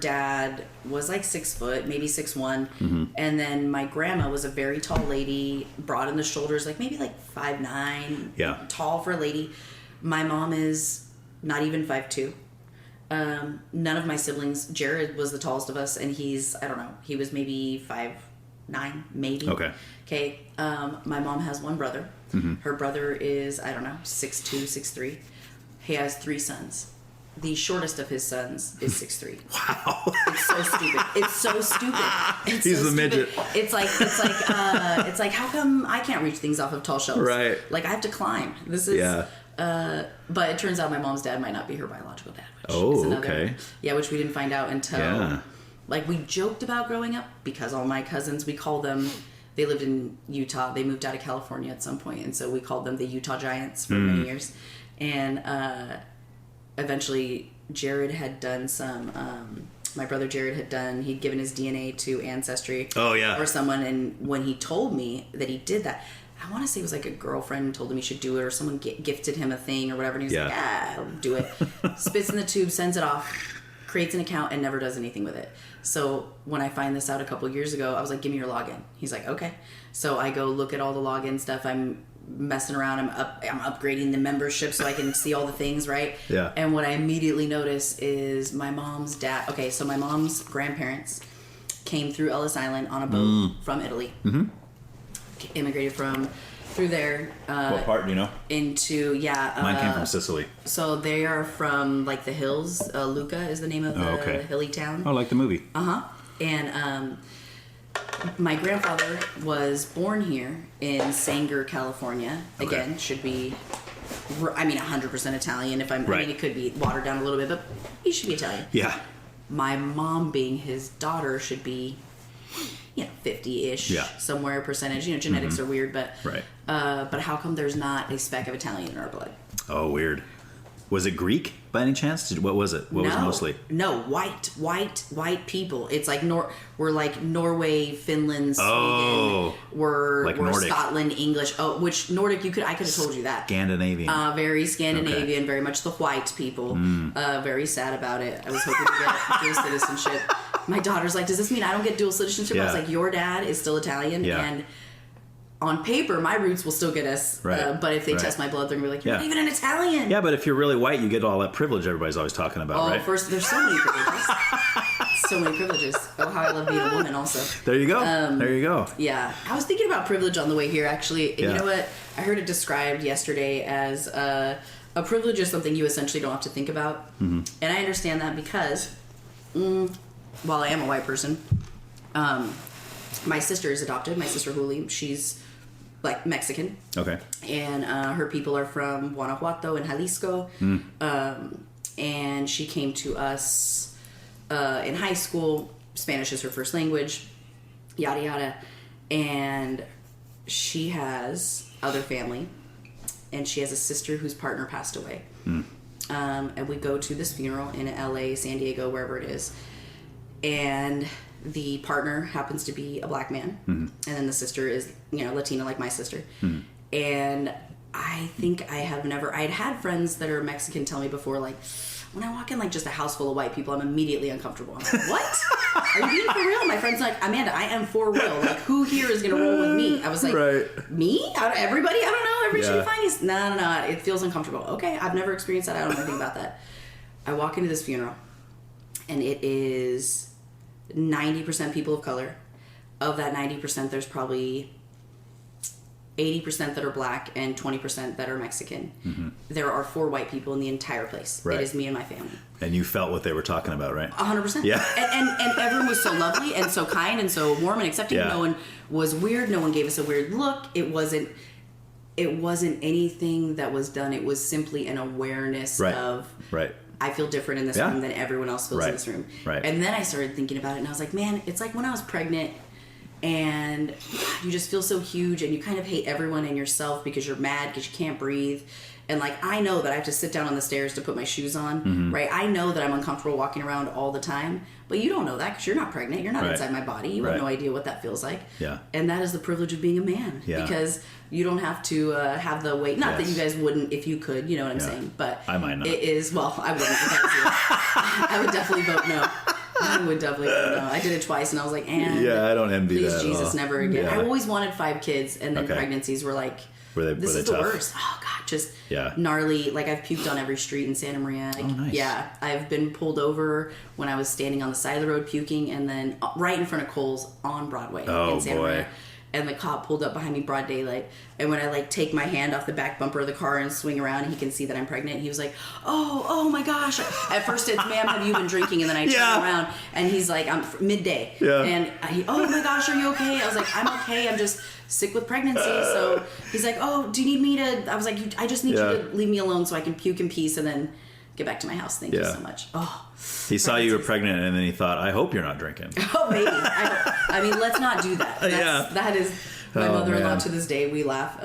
dad was like 6 foot, maybe 6'1", and then my grandma was a very tall lady, broad in the shoulders, like maybe like 5'9". Yeah, tall for a lady. My mom is not even 5'2". None of my siblings. Jared was the tallest of us, and he was maybe 5'9", maybe. Okay. My mom has one brother. Her brother is 6'2", 6'3". He has 3 sons. The shortest of his sons is 6'3". Wow. It's so stupid. He's the midget. It's like how come I can't reach things off of tall shelves? Right. Like I have to climb. This is but it turns out my mom's dad might not be her biological dad. Okay. Yeah, which we didn't find out until like we joked about growing up because all my cousins, we call them, they lived in Utah. They moved out of California at some point, and so we called them the Utah Giants for many years. And eventually Jared had done some my brother Jared he'd given his DNA to Ancestry or someone, and when he told me that he did that, I want to say it was like a girlfriend told him he should do it, or someone gifted him a thing or whatever, and he was like, I'll do it. Spits in the tube, sends it off, creates an account, and never does anything with it. So when I find this out a couple of years ago, I was like, give me your login. He's like, okay. So I go look at all the login stuff. I'm messing around. I'm upgrading the membership so I can see all the things, right? Yeah. And what I immediately notice is my mom's dad. Okay, so my mom's grandparents came through Ellis Island on a boat from Italy. Immigrated through there. What part do you know? Into mine came from Sicily. So they are from like the hills. Lucca is the name of the hilly town. Oh, like the movie. And my grandfather was born here in Sanger, California. Again, should be, 100% Italian. I mean, it could be watered down a little bit, but he should be Italian. Yeah. My mom, being his daughter, should be 50-ish, somewhere percentage. Genetics are weird, but but how come there's not a speck of Italian in our blood? Oh, weird. Was it Greek by any chance? What was it? What was it mostly? No, white people. It's like we're like Norway, Finland, Sweden. We're Scotland, English. Oh, which Nordic I could have told you that. Scandinavian. Very Scandinavian, very much the white people. Very sad about it. I was hoping to get dual citizenship. My daughter's like, does this mean I don't get dual citizenship? I was like, your dad is still Italian, and on paper, my roots will still get us. But if they test my blood, they're going to be like, you're not even an Italian. Yeah, but if you're really white, you get all that privilege everybody's always talking about, right? First, there's so many privileges. So many privileges. Oh, how I love being a woman also. There you go. There you go. Yeah. I was thinking about privilege on the way here, actually. You know what? I heard it described yesterday as a privilege is something you essentially don't have to think about. And I understand that because while I am a white person, my sister is adopted. My sister Huli, she's like Mexican. Okay. And her people are from Guanajuato and Jalisco. And she came to us in high school. Spanish is her first language, yada yada. And she has other family, and she has a sister whose partner passed away. And we go to this funeral in LA, San Diego, wherever it is. And the partner happens to be a black man. And then the sister is, Latina like my sister. And I think I'd had friends that are Mexican tell me before, like, when I walk in like just a house full of white people, I'm immediately uncomfortable. I'm like, what? Are you being for real? My friend's like, Amanda, I am for real. Like, who here is going to roll with me? I was like, me? Everybody? I don't know. Everybody should be fine. No. It feels uncomfortable. Okay, I've never experienced that. I don't know anything about that. I walk into this funeral, and it is 90% people of color. Of that 90%, there's probably 80% that are black and 20% that are Mexican. There are 4 white people in the entire place. It is me and my family. And you felt what they were talking about, right? 100%. Yeah. And everyone was so lovely and so kind and so warm and accepting. Yeah. No one was weird. No one gave us a weird look. It wasn't anything that was done. It was simply an awareness of I feel different in this room than everyone else feels in this room. And then I started thinking about it, and I was like, man, it's like when I was pregnant. And you just feel so huge, and you kind of hate everyone and yourself because you're mad because you can't breathe. And like, I know that I have to sit down on the stairs to put my shoes on, right? I know that I'm uncomfortable walking around all the time, but you don't know that because you're not pregnant. You're not inside my body. You have no idea what that feels like. And that is the privilege of being a man because you don't have to have the weight. Not that you guys wouldn't if you could, you know what I'm saying? But I might not. It is, well, I wouldn't if I was you. I would definitely vote no. I would definitely vote no. I did it twice, and I was like, I don't envy please, that. Jesus, never again. I always wanted 5 kids, and then pregnancies were like, this is the worst. Oh God, just gnarly. Like, I've puked on every street in Santa Maria. Like, nice. Yeah, I've been pulled over when I was standing on the side of the road puking, and then right in front of Kohl's on Broadway in Santa Maria. And the cop pulled up behind me broad daylight. And when I like take my hand off the back bumper of the car and swing around, and he can see that I'm pregnant, he was like, oh my gosh. At first it's, ma'am, have you been drinking? And then I turn around, and he's like, I'm midday. And oh my gosh, are you okay? I was like, I'm okay. I'm just sick with pregnancy. So he's like, oh, do you need me to? I was like, I just need you to leave me alone so I can puke in peace and then get back to my house. Thank you so much. Oh, he saw you were pregnant, and then he thought, I hope you're not drinking. Oh, maybe. I mean, let's not do that. That is my mother-in-law. To this day, we laugh.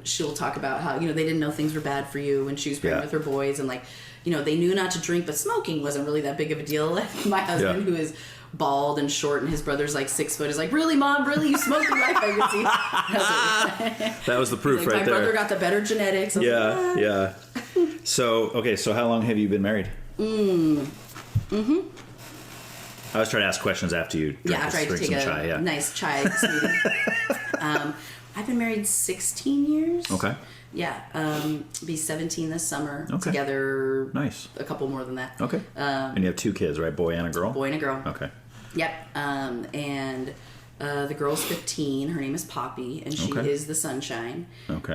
She'll talk about how, they didn't know things were bad for you when she was pregnant with her boys, and like, they knew not to drink, but smoking wasn't really that big of a deal. My husband, who is bald and short, and his brother's like 6 foot, is like, really, Mom? Really? You smoked through my pregnancy? That was the proof right there. My brother got the better genetics. Yeah. So how long have you been married? I was trying to ask questions after you drink after I take some a chai. Nice chai smoothie. I've been married 16 years. Okay. Yeah. Be 17 this summer. Okay. Together. Nice. A couple more than that. Okay. And you have 2 kids, right? Boy and a girl? Boy and a girl. Okay. Yep. And the girl's 15. Her name is Poppy, and she is the sunshine. Okay.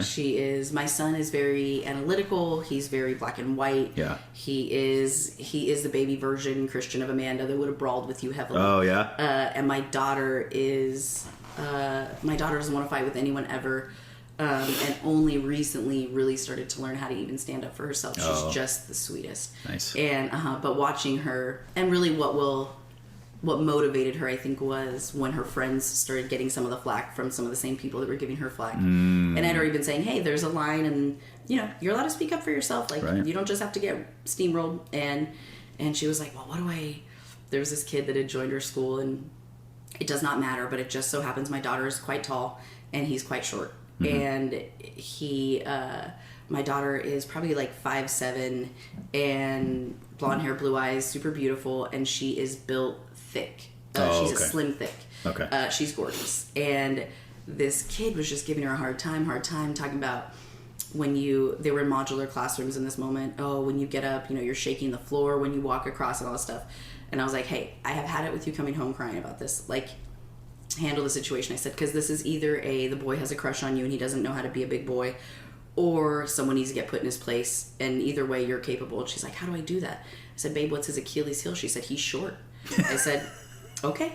My son is very analytical. He's very black and white. Yeah. He is the baby version Christian of Amanda that would have brawled with you heavily. Oh, yeah? And my daughter doesn't want to fight with anyone ever. And only recently really started to learn how to even stand up for herself. She's just the sweetest. Nice. And, but watching her, and really what motivated her, I think, was when her friends started getting some of the flack from some of the same people that were giving her flack. And I'd already been saying, hey, there's a line, and you're allowed to speak up for yourself. Like, you don't just have to get steamrolled. And she was like, well, there was this kid that had joined her school, and it does not matter, but it just so happens my daughter is quite tall and he's quite short. And my daughter is probably like 5'7", and blonde hair, blue eyes, super beautiful, and she is built thick. She's a slim thick. Okay. She's gorgeous. And this kid was just giving her a hard time talking about they were in modular classrooms in this moment. Oh, when you get up, you're shaking the floor when you walk across and all this stuff. And I was like, hey, I have had it with you coming home crying about this. Like, handle the situation. I said, because this is either the boy has a crush on you and he doesn't know how to be a big boy, or someone needs to get put in his place, and either way you're capable. And she's like, how do I do that? I said, babe, what's his Achilles heel? She said, he's short. I said, okay.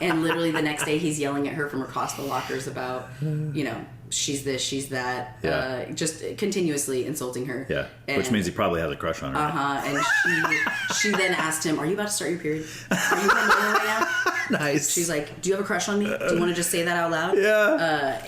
And literally the next day he's yelling at her from across the lockers about, she's this, she's that, Yeah. just continuously insulting her. Yeah, and, which means he probably has a crush on her. And she then asked him, "Are you about to start your period? Are you coming over right now?" Nice. She's like, "Do you have a crush on me? Do you want to just say that out loud?" Yeah.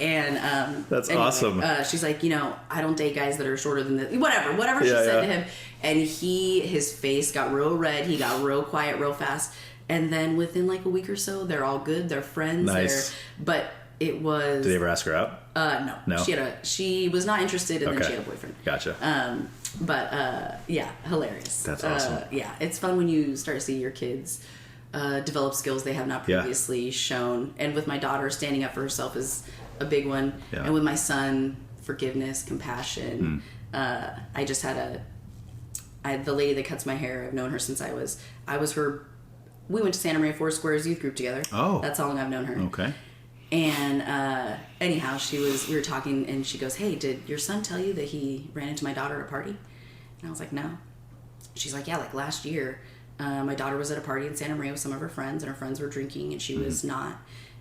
That's anyway, awesome. She's like, I don't date guys that are shorter than this. Whatever she said to him. And his face got real red. He got real quiet real fast. And then within like a week or so, they're all good. They're friends. Nice. But it was... Did they ever ask her out? No. She was not interested, and then she had a boyfriend. Gotcha. Yeah, hilarious. That's awesome. Yeah, it's fun when you start to see your kids develop skills they have not previously shown. And with my daughter, standing up for herself is a big one. Yeah. And with my son, forgiveness, compassion. I just had the lady that cuts my hair. I've known her since I was her. We went to Santa Maria Four Squares youth group together. Oh, that's how long I've known her. Okay. And anyhow, we were talking, and she goes, "Hey, did your son tell you that he ran into my daughter at a party?" And I was like, "No." She's like, "Yeah, like last year, my daughter was at a party in Santa Maria with some of her friends, and her friends were drinking, and she was not.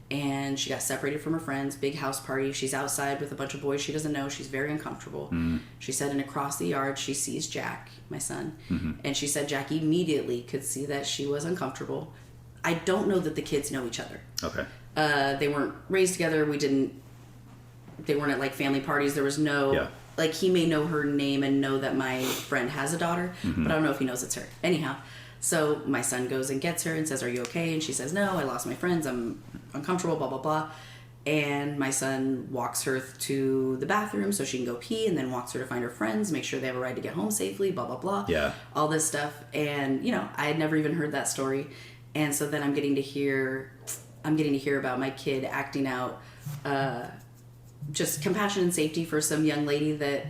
And she got separated from her friends, big house party. She's outside with a bunch of boys she doesn't know. She's very uncomfortable." She said, and across the yard, she sees Jack, my son. And she said Jack immediately could see that she was uncomfortable. I don't know that the kids know each other. Okay. They weren't raised together. They weren't at like family parties. There was no, like he may know her name and know that my friend has a daughter, but I don't know if he knows it's her. Anyhow. So my son goes and gets her and says, "Are you okay?" And she says, "No, I lost my friends. I'm uncomfortable, blah, blah, blah." And my son walks her to the bathroom so she can go pee, and then walks her to find her friends, make sure they have a ride to get home safely, blah, blah, blah. Yeah. All this stuff. And, I had never even heard that story. And so then I'm getting to hear about my kid acting out just compassion and safety for some young lady that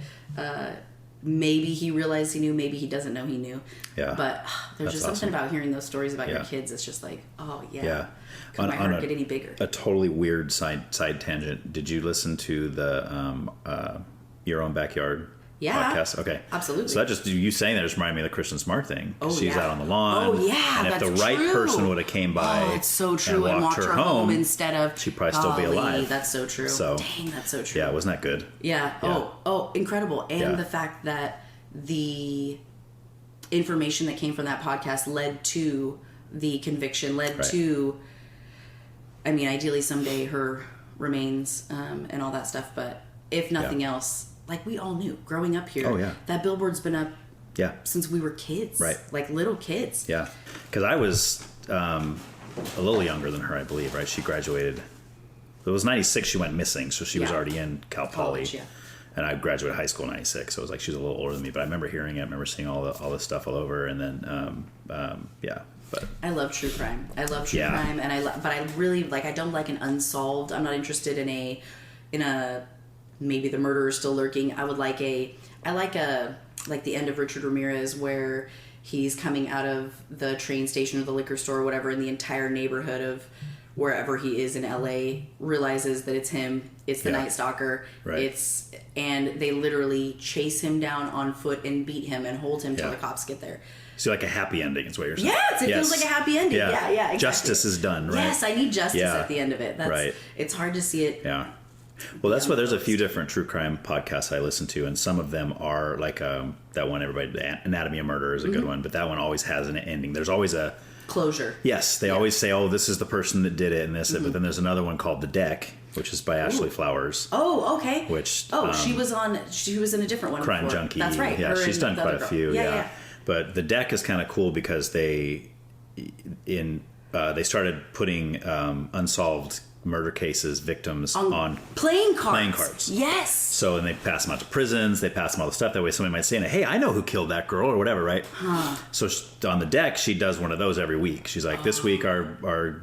maybe he realized he knew, maybe he doesn't know he knew. Yeah. But there's just something about hearing those stories about your kids. It's just like, oh yeah. Yeah. Could my heart get any bigger? A totally weird side tangent. Did you listen to the Your Own Backyard podcast? Okay. Absolutely. So that just, you saying that just reminded me of the Kristen Smart thing. Oh, she's out on the lawn. Oh yeah. And if the right person would have came by it's so true, and walked her home instead of, she'd probably still be alive. That's so true. Dang, that's so true. Yeah, wasn't that good? Yeah. Oh, incredible. And the fact that the information that came from that podcast led to the conviction, to, I mean, ideally someday her remains and all that stuff, but if nothing else, like we all knew growing up here, that billboard's been up since we were kids, right? Like little kids. Yeah, because I was a little younger than her, I believe, right? She graduated, it was 96, she went missing, so she was already in Cal Poly. And I graduated high school in 96, so it was like she was a little older than me, but I remember hearing it, I remember seeing all this stuff all over, and then, but I love true crime. I love true crime, and but I really, like, I don't like an unsolved, I'm not interested in a maybe the murderer is still lurking. I like the end of Richard Ramirez, where he's coming out of the train station or the liquor store or whatever, and the entire neighborhood of wherever he is in LA realizes that it's him, it's the Night Stalker, and they literally chase him down on foot and beat him and hold him till the cops get there. So like a happy ending is what you're saying. Yes, it feels like a happy ending. Yeah, exactly. Justice is done, right? Yes, I need justice at the end of it. That's, it's hard to see it. Yeah. Well, that's why there's a few different true crime podcasts I listen to, and some of them are like that one, Anatomy of Murder is a good one, but that one always has an ending. There's always a closure. Yes, they always say, "Oh, this is the person that did it," and this, but then there's another one called The Deck, which is by Ashley Flowers. Oh, okay. Which she was in a different one. Crime before. Junkie. That's right. Yeah, she's done quite a few. Yeah. But The Deck is kind of cool because they started putting unsolved murder cases, victims on playing cards. Yes. So, and they pass them out to prisons. They pass them all the stuff. That way somebody might say, "Hey, I know who killed that girl," or whatever, right? So on The Deck, she does one of those every week. She's like, "This week our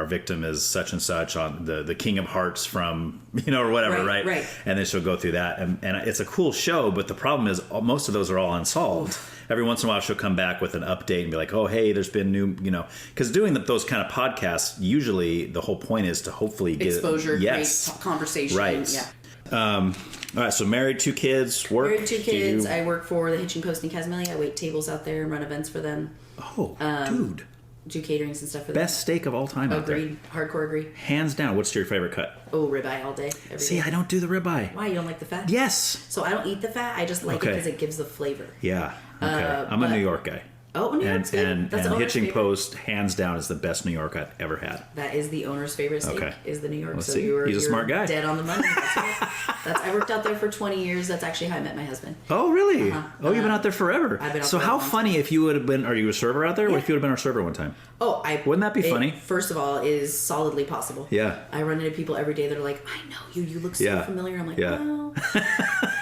victim is such and such on the King of Hearts from, or whatever, right? Right. And then she'll go through that. And it's a cool show, but the problem is most of those are all unsolved. Every once in a while she'll come back with an update and be like, "Oh, hey, there's been new," because doing those kind of podcasts, usually the whole point is to hopefully get exposure, great conversation. Right. Yeah. All right. So married, 2 kids, work. Married, 2 kids. I work for the Hitching Post in Casamalia. I wait tables out there and run events for them. Oh, dude. do caterings and stuff for them. Best steak of all time out there. Agreed. Hardcore agree. Hands down. What's your favorite cut? Oh, ribeye all day. See, I don't do the ribeye. Why? You don't like the fat? Yes. So I don't eat the fat. I just like it because it gives the flavor. Yeah. Okay. I'm a New York guy. Oh, New York's good. And Hitching Post, hands down, is the best New York I've ever had. That is the owner's favorite steak, is the New York. Let's so see. He's a smart guy. Dead on the money. I worked out there for 20 years. That's actually how I met my husband. Oh, really? Oh, you've been out there forever. I've been out so there how funny if you would have been, are you a server out there? What if you would have been our server one time? Oh, wouldn't that be funny? First of all, it is solidly possible. Yeah. I run into people every day that are like, I know you. You look so familiar. I'm like, well,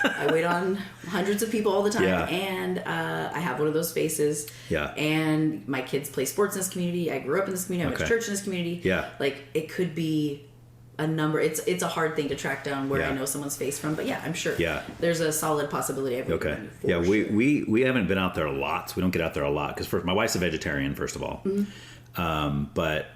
I wait on hundreds of people all the time, and I have one of those faces. Yeah. And my kids play sports in this community. I grew up in this community. I went to church in this community. Yeah. Like, it could be a number. It's a hard thing to track down where I know someone's face from, but I'm sure. Yeah. There's a solid possibility. We haven't been out there a lot. So we don't get out there a lot because first, my wife's a vegetarian. First of all, but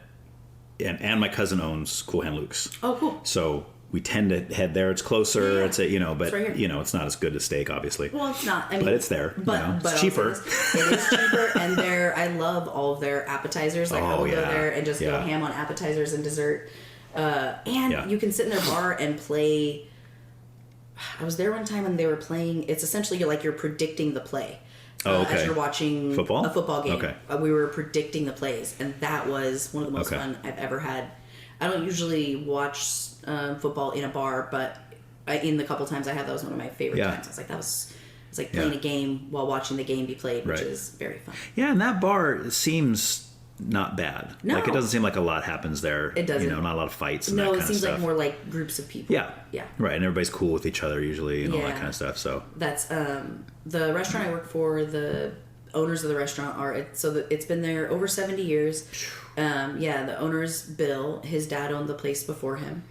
my cousin owns Cool Hand Luke's. Oh, cool. So we tend to head there. It's closer. It's but right it's not as good as steak, obviously. Well, it's not. I mean, but it's there. But it's cheaper. It is cheaper, and I love all of their appetizers. Like I will go there and just go ham on appetizers and dessert. And you can sit in their bar and play. I was there one time and they were playing. It's essentially you're predicting the play. As you're watching a football game. Okay. We were predicting the plays, and that was one of the most fun I've ever had. I don't usually watch football in a bar, but in the couple times I had, that was one of my favorite times. I was like, it's like playing a game while watching the game be played, which is very fun. Yeah, and that bar seems not bad. No. Like, it doesn't seem like a lot happens there. It doesn't. Not a lot of fights and that kind of stuff. No, it seems like more like groups of people. Yeah. Yeah. Right, and everybody's cool with each other usually and all that kind of stuff. So that's the restaurant I work for. The owners of the restaurant it's been there over 70 years. The owner's Bill. His dad owned the place before him,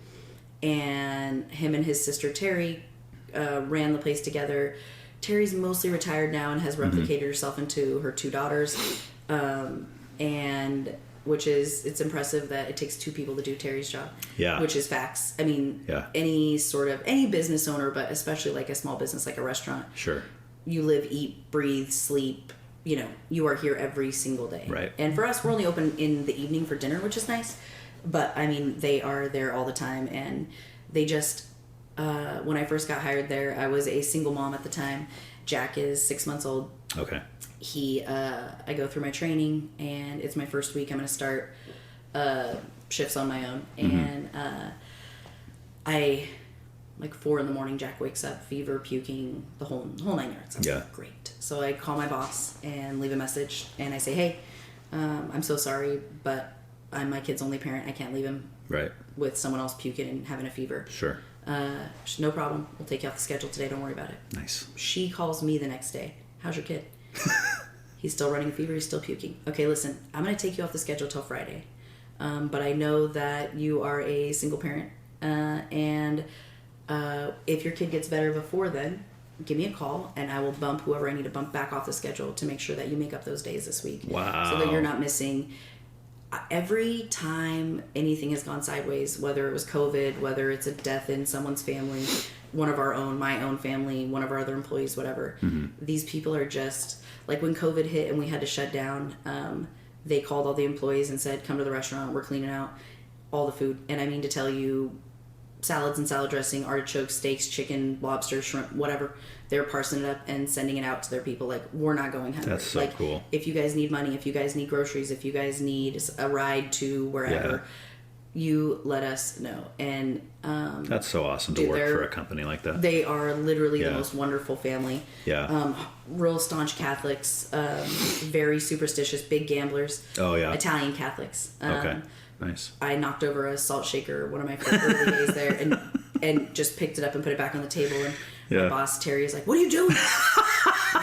and him and his sister Terry ran the place together. Terry's mostly retired now and has replicated herself into her two daughters. And it's impressive that it takes two people to do Terry's job. Yeah. Which is facts. I mean, any business owner, but especially like a small business like a restaurant. Sure. You live, eat, breathe, sleep. You are here every single day. Right. And for us, we're only open in the evening for dinner, which is nice. But I mean, they are there all the time, and they just. When I first got hired there, I was a single mom at the time. Jack is 6 months old. Okay. I go through my training, and it's my first week. I'm going to start shifts on my own, and I 4 a.m, Jack wakes up, fever, puking, the whole 9 yards. I'm like, great. So I call my boss and leave a message, and I say, hey, I'm so sorry, but I'm my kid's only parent. I can't leave him with someone else puking and having a fever. Sure. No problem. We'll take you off the schedule today. Don't worry about it. Nice. She calls me the next day. How's your kid? He's still running a fever. He's still puking. Okay, listen, I'm going to take you off the schedule till Friday. But I know that you are a single parent. And if your kid gets better before then, give me a call and I will bump whoever I need to bump back off the schedule to make sure that you make up those days this week. Wow. So that you're not missing. Every time anything has gone sideways, whether it was COVID, whether it's a death in someone's family, one of our own, my own family, one of our other employees, whatever, these people are just, like when COVID hit and we had to shut down, they called all the employees and said, come to the restaurant, we're cleaning out all the food. And I mean to tell you, salads and salad dressing, artichokes, steaks, chicken, lobster, shrimp, whatever. They're parsing it up and sending it out to their people. Like, we're not going hungry. That's so cool. If you guys need money, if you guys need groceries, if you guys need a ride to wherever, you let us know. And that's so awesome to work for a company like that. They are literally the most wonderful family. Yeah. Real staunch Catholics, very superstitious, big gamblers. Oh, yeah. Italian Catholics. Okay. Nice. I knocked over a salt shaker one of my early days there and just picked it up and put it back on the table. And my boss, Terry, is like, what are you doing? And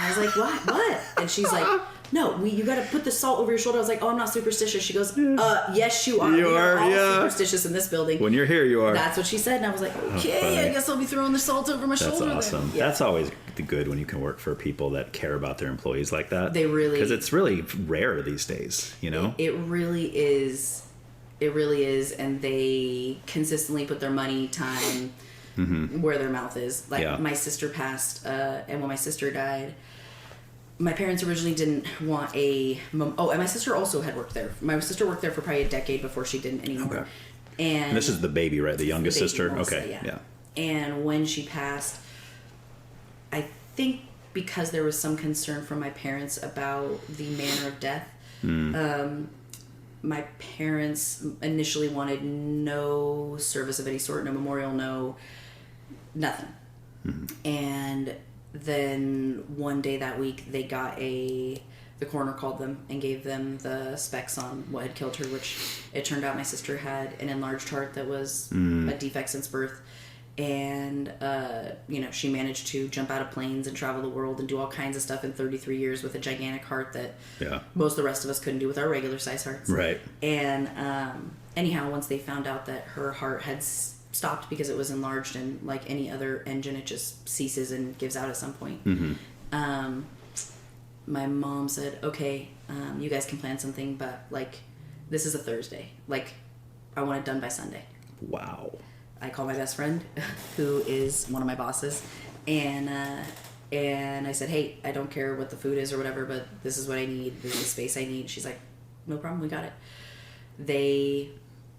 I was like, what? And she's like, no, you got to put the salt over your shoulder. I was like, oh, I'm not superstitious. She goes, yes, you are. You are all superstitious in this building. When you're here, you are. That's what she said. And I was like, okay, I guess I'll be throwing the salt over my shoulder. That's awesome. Yeah. That's always good when you can work for people that care about their employees like that. They really... Because it's really rare these days, you know? It really is. It really is. And they consistently put their money, time... where their mouth is. Like my sister passed, and when my sister died, my parents originally didn't want and my sister also had worked there. My sister worked there for probably a decade before she didn't anymore. Okay. And this is the baby, right? The youngest sister? Mostly, okay. Yeah. And when she passed, I think because there was some concern from my parents about the manner of death, my parents initially wanted no service of any sort, no memorial, no nothing. And then one day that week, they got the coroner called them and gave them the specs on what had killed her, which it turned out my sister had an enlarged heart that was a defect since birth. And, she managed to jump out of planes and travel the world and do all kinds of stuff in 33 years with a gigantic heart that most of the rest of us couldn't do with our regular size hearts. Right. And anyhow, once they found out that her heart had stopped because it was enlarged, and like any other engine, it just ceases and gives out at some point. My mom said, okay, you guys can plan something, but like, this is a Thursday. Like, I want it done by Sunday. Wow. I called my best friend, who is one of my bosses, and I said, hey, I don't care what the food is or whatever, but this is what I need. This is the space I need. She's like, no problem, we got it. They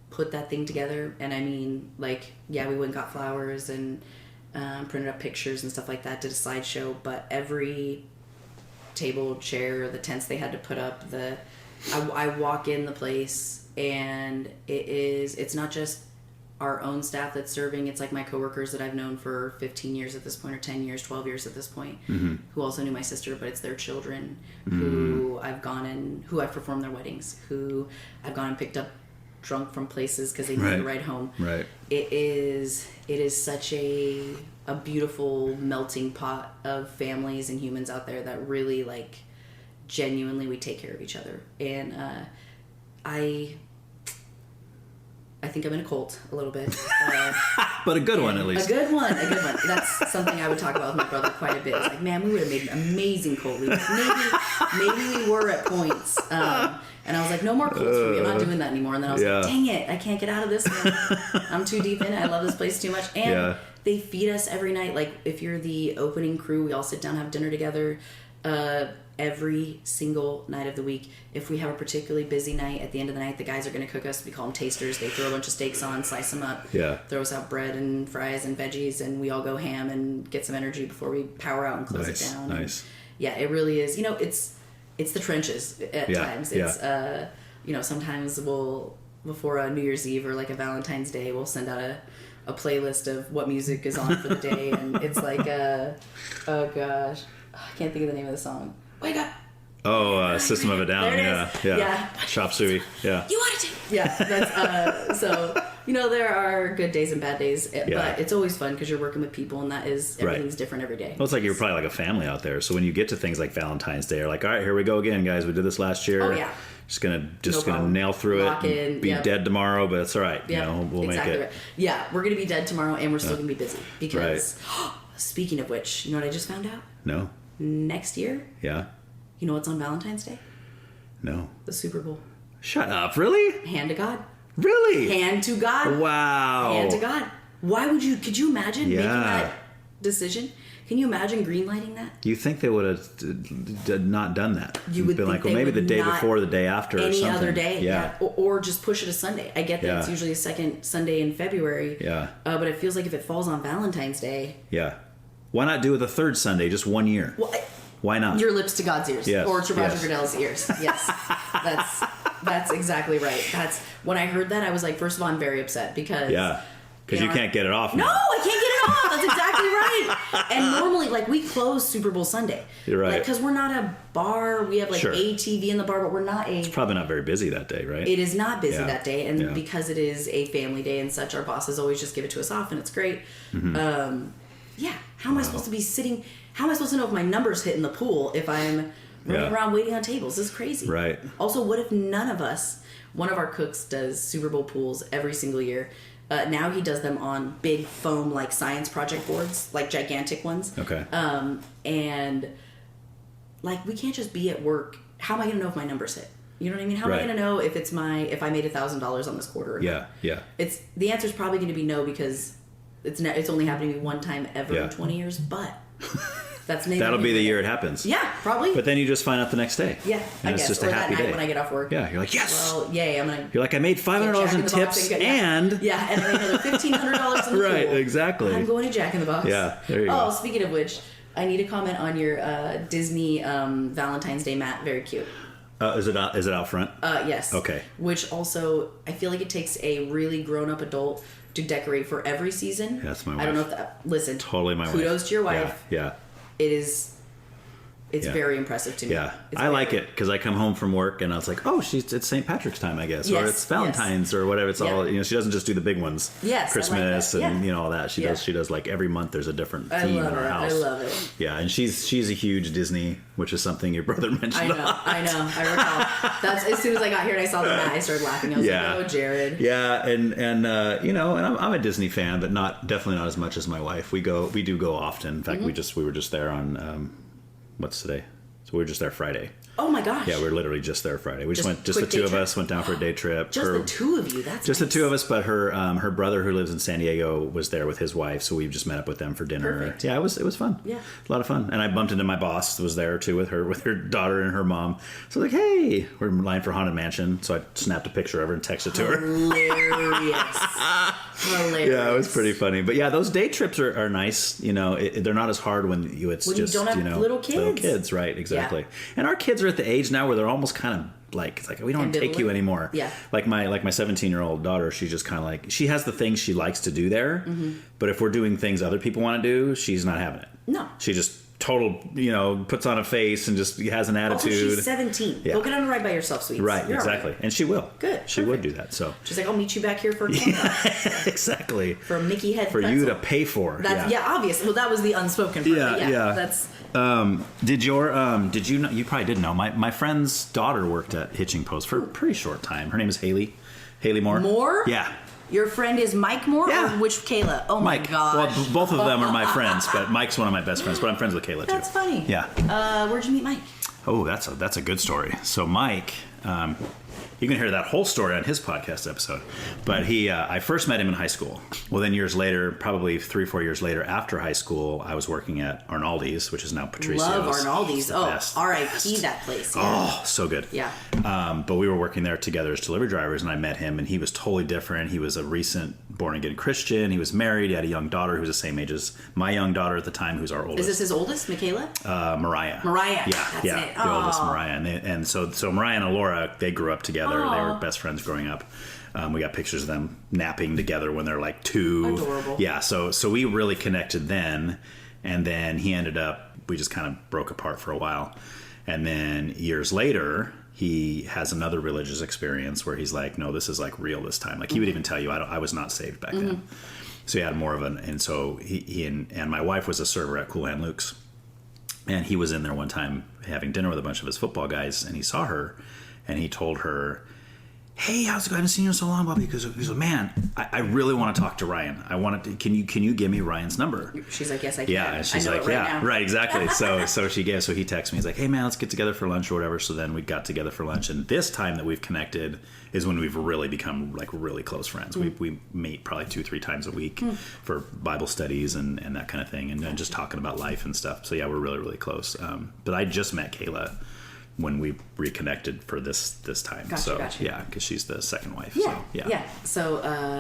put that thing together, and I mean, like, yeah, we went and got flowers and printed up pictures and stuff like that, did a slideshow, but every table, chair, the tents they had to put up, I walk in the place, and it's not just our own staff that's serving, it's like my coworkers that I've known for 15 years at this point, or 10 years, 12 years at this point, who also knew my sister, but it's their children, who I've performed their weddings, who I've gone and picked up drunk from places because they needed a ride home. Right. It is such a beautiful melting pot of families and humans out there that really, like, genuinely we take care of each other. And I think I'm in a cult a little bit. But a good one, at least. A good one. That's something I would talk about with my brother quite a bit. It's like, man, we would have made amazing cult leaders. Maybe we were at points. And I was like, no more cults for me. I'm not doing that anymore. And then I was like, dang it, I can't get out of this one. I'm too deep in it. I love this place too much. And they feed us every night. Like, if you're the opening crew, we all sit down, have dinner together. Every single night of the week. If we have a particularly busy night, at the end of the night, the guys are going to cook us. We call them tasters. They throw a bunch of steaks on, slice them up, throw us out bread and fries and veggies, and we all go ham and get some energy before we power out and close it down. Nice. And yeah, it really is. It's the trenches at times. It's sometimes we'll, before a New Year's Eve or like a Valentine's Day, we'll send out a playlist of what music is on for the day, and it's like oh gosh, I can't think of the name of the song. Wake up! Oh, System of a Down. There it is. Yeah. Chop Suey. Yeah. You wanted to. Yeah. That's so. There are good days and bad days, but it's always fun because you're working with people, and that is everything's different every day. Well, it's like you're probably like a family out there. So when you get to things like Valentine's Day, you're like, all right, here we go again, guys. We did this last year. Oh yeah. Just gonna nail through Lock it. In, be dead tomorrow, but it's all right. We'll make it. Right. Yeah, we're gonna be dead tomorrow, and we're still gonna be busy because. Speaking of which, you know what I just found out? No. Next year. Yeah. You know what's on Valentine's Day? No. The Super Bowl. Shut up! Really? Hand to God. Really? Hand to God. Wow. Hand to God. Why would you? Could you imagine making that decision? Can you imagine greenlighting that? You think they would have not done that? You would been think like, well, maybe the day before, the day after, or something. Any other day, yeah. Or just push it a Sunday. I get that it's usually a second Sunday in February. Yeah. But it feels like if it falls on Valentine's Day. Yeah. Why not do it the third Sunday, just 1 year? Well, why not? Your lips to God's ears. Yes. Or to Roger Goodell's ears. Yes. That's exactly right. When I heard that, I was like, first of all, I'm very upset because... Yeah. Because you can't get it off now. No, I can't get it off. That's exactly right. And normally, like, we close Super Bowl Sunday. You're right. Because we're not a bar. We have, like, a TV in the bar, but we're not a... It's probably not very busy that day, right? It is not busy that day. And because it is a family day and such, our bosses always just give it to us off, and it's great. Mm-hmm. How am I supposed to be sitting... How am I supposed to know if my number's hit in the pool if I'm running around waiting on tables? This is crazy. Right. Also, what if none of us... One of our cooks does Super Bowl pools every single year. Now he does them on big foam, like, science project boards, like gigantic ones. Okay. And, like, we can't just be at work. How am I going to know if my number's hit? You know what I mean? How am I going to know if if I made $1,000 on this quarter? Or not? Yeah. The answer is probably going to be no because it's only happening to me one time ever in 20 years. But That'll be the year it happens. Yeah, probably. But then you just find out the next day. Yeah, and I it's guess. just or a happy that night day when I get off work. Yeah, you're like, yes. Well, yay! You're like, I made $500 in tips and yeah, and another $1,500 in the right, pool. Exactly. I'm going to Jack in the Box. Yeah, there you go. Oh, speaking of which, I need to comment on your Disney Valentine's Day mat. Very cute. Is it out front? Yes. Okay. Which also, I feel like it takes a really grown-up adult to decorate for every season. Yeah, that's my wife. I don't know if that... Listen. Totally my wife. Kudos to your wife. Yeah. It is... It's very impressive to me. Yeah, I like it because I come home from work and I was like, oh, it's St. Patrick's time, I guess, or it's Valentine's or whatever. It's all, she doesn't just do the big ones. Yes, Christmas I like that. and all that. She does like every month there's a different theme in her house. I love it. Yeah, and she's a huge Disney, which is something your brother mentioned. I know. I recall. That's as soon as I got here and I saw the mat, I started laughing. I was like, oh, Jared. Yeah, and I'm a Disney fan, but definitely not as much as my wife. We do go often. In fact, we were just there on what's today? So we were just there Friday. Oh my gosh. Yeah, we were literally just there Friday. We just the two of us went down for a day trip. Just the two of you. That's just nice. The two of us. But her brother who lives in San Diego was there with his wife, so we just met up with them for dinner. Perfect. Yeah, it was fun. Yeah, a lot of fun. And I bumped into my boss was there too with her daughter and her mom. So like, hey, we're in line for Haunted Mansion. So I snapped a picture of her and texted to her. Hilarious. Yeah, it was pretty funny. But yeah, those day trips are nice. They're not as hard when you don't have little kids. Little kids, right? Exactly. Yeah. And our kids are at the age now where they're almost kind of like, it's like, we don't take you anymore. Yeah. Like my 17-year-old daughter, she's just kind of like, she has the things she likes to do there, but if we're doing things other people want to do, she's not having it. No. She just puts on a face and just has an attitude. Also, she's 17. Yeah. Go get on a ride by yourself, sweetie. Right, exactly. Right. And she will. Good. She would do that. So she's like, I'll meet you back here for a exactly. For a Mickey head for pretzel. you to pay for. That's obvious. Well, that was the unspoken part. Yeah. That's did you know, you probably didn't know, my friend's daughter worked at Hitching Post for a pretty short time. Her name is Haley Moore. Moore? Yeah. Your friend is Mike Moore? Yeah. Or which Kayla? Oh my gosh. Well, both of them are my friends, but Mike's one of my best friends, but I'm friends with Kayla too. That's funny. Yeah. Where'd you meet Mike? Oh, that's a good story. So Mike, you can hear that whole story on his podcast episode. But I first met him in high school. Well, then years later, probably 3-4 years later after high school, I was working at Arnaldi's, which is now Patricio's. Love Arnaldi's. Oh, R.I.P. that place. Yeah. Oh, so good. Yeah. But we were working there together as delivery drivers, and I met him, and he was totally different. He was a recent born-again Christian. He was married. He had a young daughter who was the same age as my young daughter at the time, who's our oldest. Is this his oldest, Michaela? Mariah. Mariah. Yeah, that's it. The oldest Mariah. And so Mariah and Alora, they grew up together. Aww. They were best friends growing up. We got pictures of them napping together when they're like 2. Adorable. Yeah, so we really connected then. And then we just kind of broke apart for a while. And then years later, he has another religious experience where he's like, no, this is like real this time. Like he would even tell you, I was not saved back then. So he had more of and so he and my wife was a server at Cool Hand Luke's. And he was in there one time having dinner with a bunch of his football guys, and he saw her, and he told her, hey, how's it going? I haven't seen you in so long, Bobby. Because he goes, man, I really want to talk to Ryan. Can you give me Ryan's number? She's like, yes, I can. Yeah, and she's like, right, exactly. So he texts me. He's like, hey, man, let's get together for lunch or whatever. So then we got together for lunch, and this time that we've connected is when we've really become like really close friends. We meet probably 2-3 times a week for Bible studies and that kind of thing, and just talking about life and stuff. So yeah, we're really, really close. But I just met Kayla when we reconnected for this time. Gotcha. Yeah, because she's the second wife. Yeah. So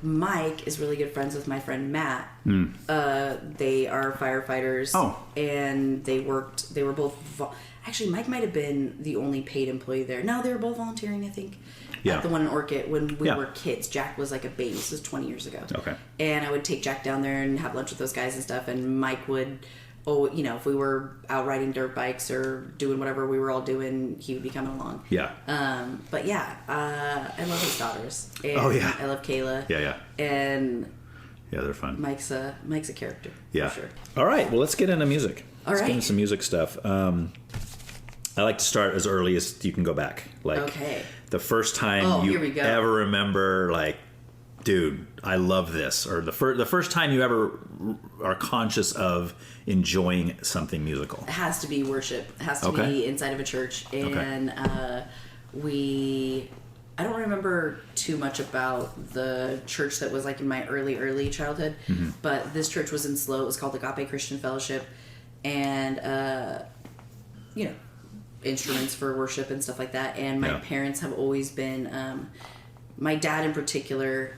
Mike is really good friends with my friend Matt. They are firefighters. Oh. And they were both actually, Mike might have been the only paid employee there. No, they were both volunteering, I think. At the one in Orchid when we were kids. Jack was like a baby. This was 20 years ago. Okay. And I would take Jack down there and have lunch with those guys and stuff, and Mike would if we were out riding dirt bikes or doing whatever we were all doing, he would be coming along. Yeah. But yeah, I love his daughters. And I love Kayla. Yeah. And yeah, they're fun. Mike's a character. Yeah. For sure. All right. Well, let's get into music. Let's get into some music stuff. I like to start as early as you can go back. Like the first time you ever remember, like, dude, I love this, or the first time you ever are conscious of enjoying something musical. It has to be worship. It has to be inside of a church, and I don't remember too much about the church that was like in my early childhood, but this church was in Slow. It was called Agape Christian Fellowship, and instruments for worship and stuff like that. And my parents have always been, my dad in particular,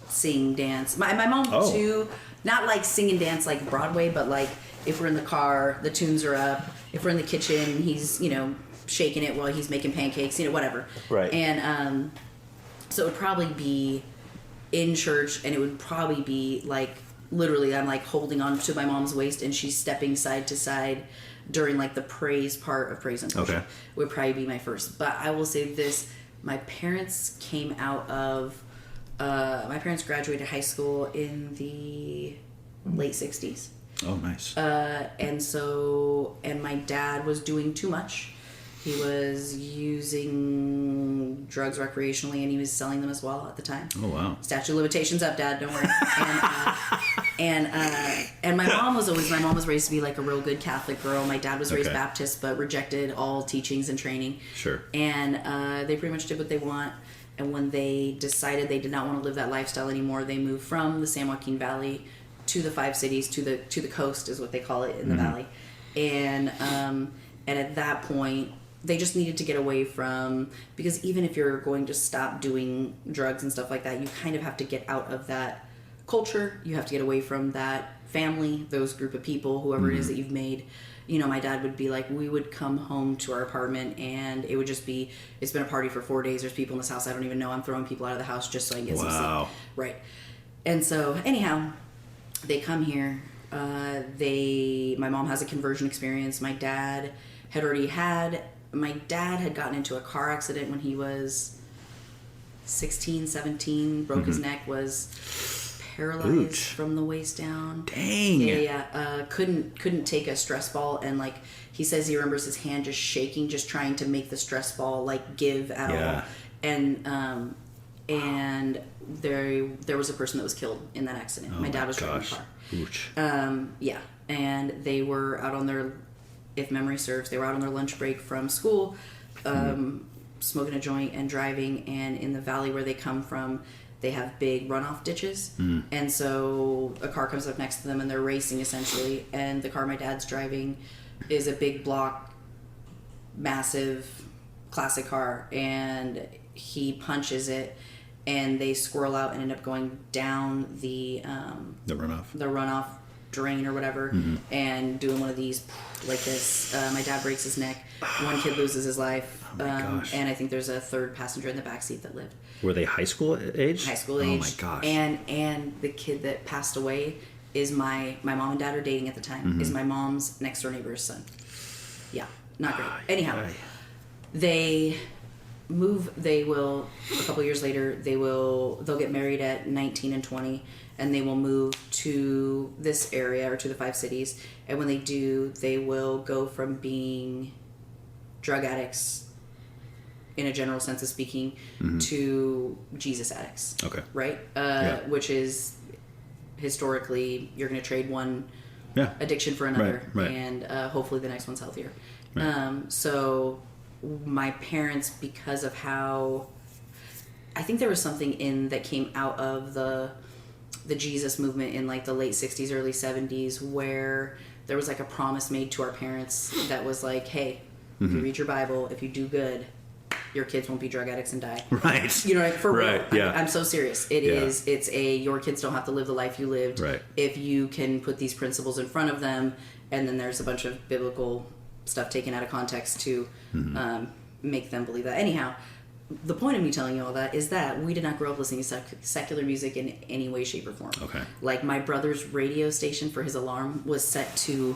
sing, dance. My mom too, not like sing and dance like Broadway, but like if we're in the car, the tunes are up. If we're in the kitchen, he's, shaking it while he's making pancakes, whatever. Right. And so it would probably be in church, and it would probably be like literally I'm like holding on to my mom's waist and she's stepping side to side during like the praise part of praise and worship. Would probably be my first. But I will say this, my parents came out of my parents graduated high school in the late 60s. Oh, nice. And my dad was doing too much. He was using drugs recreationally, and he was selling them as well at the time. Oh, wow. Statute of limitations up, Dad. Don't worry. And my mom was raised to be like a real good Catholic girl. My dad was raised Baptist, but rejected all teachings and training. Sure. And they pretty much did what they want. And when they decided they did not want to live that lifestyle anymore, they moved from the San Joaquin Valley to the 5 cities, to the coast is what they call it in the valley. And at that point, they just needed to get away from, because even if you're going to stop doing drugs and stuff like that, you kind of have to get out of that culture. You have to get away from that family, those group of people, whoever it is that you've made. My dad would be like, we would come home to our apartment and it would just be, it's been a party for 4 days. There's people in this house I don't even know. I'm throwing people out of the house just so I can get some sleep. Right. And so anyhow, they come here. My mom has a conversion experience. My dad had gotten into a car accident when he was 16, 17, broke his neck, was paralyzed from the waist down. Dang. Yeah. Couldn't take a stress ball, and like he says he remembers his hand just shaking, just trying to make the stress ball like give at all. And there was a person that was killed in that accident. My dad was driving the car. Ooch. And they were out on their, if memory serves, they were out on their lunch break from school, smoking a joint and driving. And in the valley where they come from, they have big runoff ditches. And so a car comes up next to them and they're racing essentially. And the car my dad's driving is a big block, massive classic car. And he punches it and they squirrel out and end up going down the runoff drain or whatever, and doing one of these like this. My dad breaks his neck. One kid loses his life. And I think there's a third passenger in the backseat that lived. Were they high school age? High school age. Oh my gosh. And the kid that passed away is my mom and dad are dating at the time, is my mom's next door neighbor's son. Yeah, not great. Anyhow, they'll a couple years later they'll get married at 19 and 20, and they will move to this area or to the 5 cities. And when they do, they will go from being drug addicts in a general sense of speaking to Jesus addicts. Okay. Right? Which is historically you're going to trade one addiction for another, and hopefully the next one's healthier. So my parents, because of how I think there was something that came out of the Jesus movement in like the late 60s, early 70s, where there was like a promise made to our parents that was like, hey, if you read your Bible, if you do good, your kids won't be drug addicts and die. Right. You know, like, for real. Yeah. I'm so serious. It's your kids don't have to live the life you lived. Right. If you can put these principles in front of them, and then there's a bunch of biblical stuff taken out of context to make them believe that. Anyhow, the point of me telling you all that is that we did not grow up listening to secular music in any way, shape, or form. Okay. Like my brother's radio station for his alarm was set to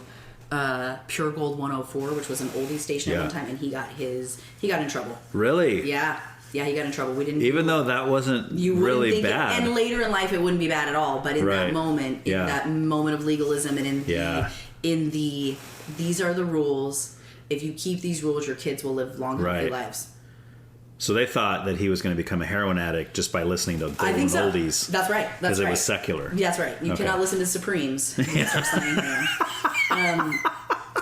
Pure Gold 104, which was an oldie station at one time, and he got in trouble. Really? Yeah, he got in trouble. We didn't, even though that wasn't really bad. And later in life, it wouldn't be bad at all. But in that moment, in that moment of legalism, and in the these are the rules. If you keep these rules, your kids will live long, healthy lives. So they thought that he was going to become a heroin addict just by listening to golden oldies. That's right. Because it was secular. That's right. You cannot listen to Supremes.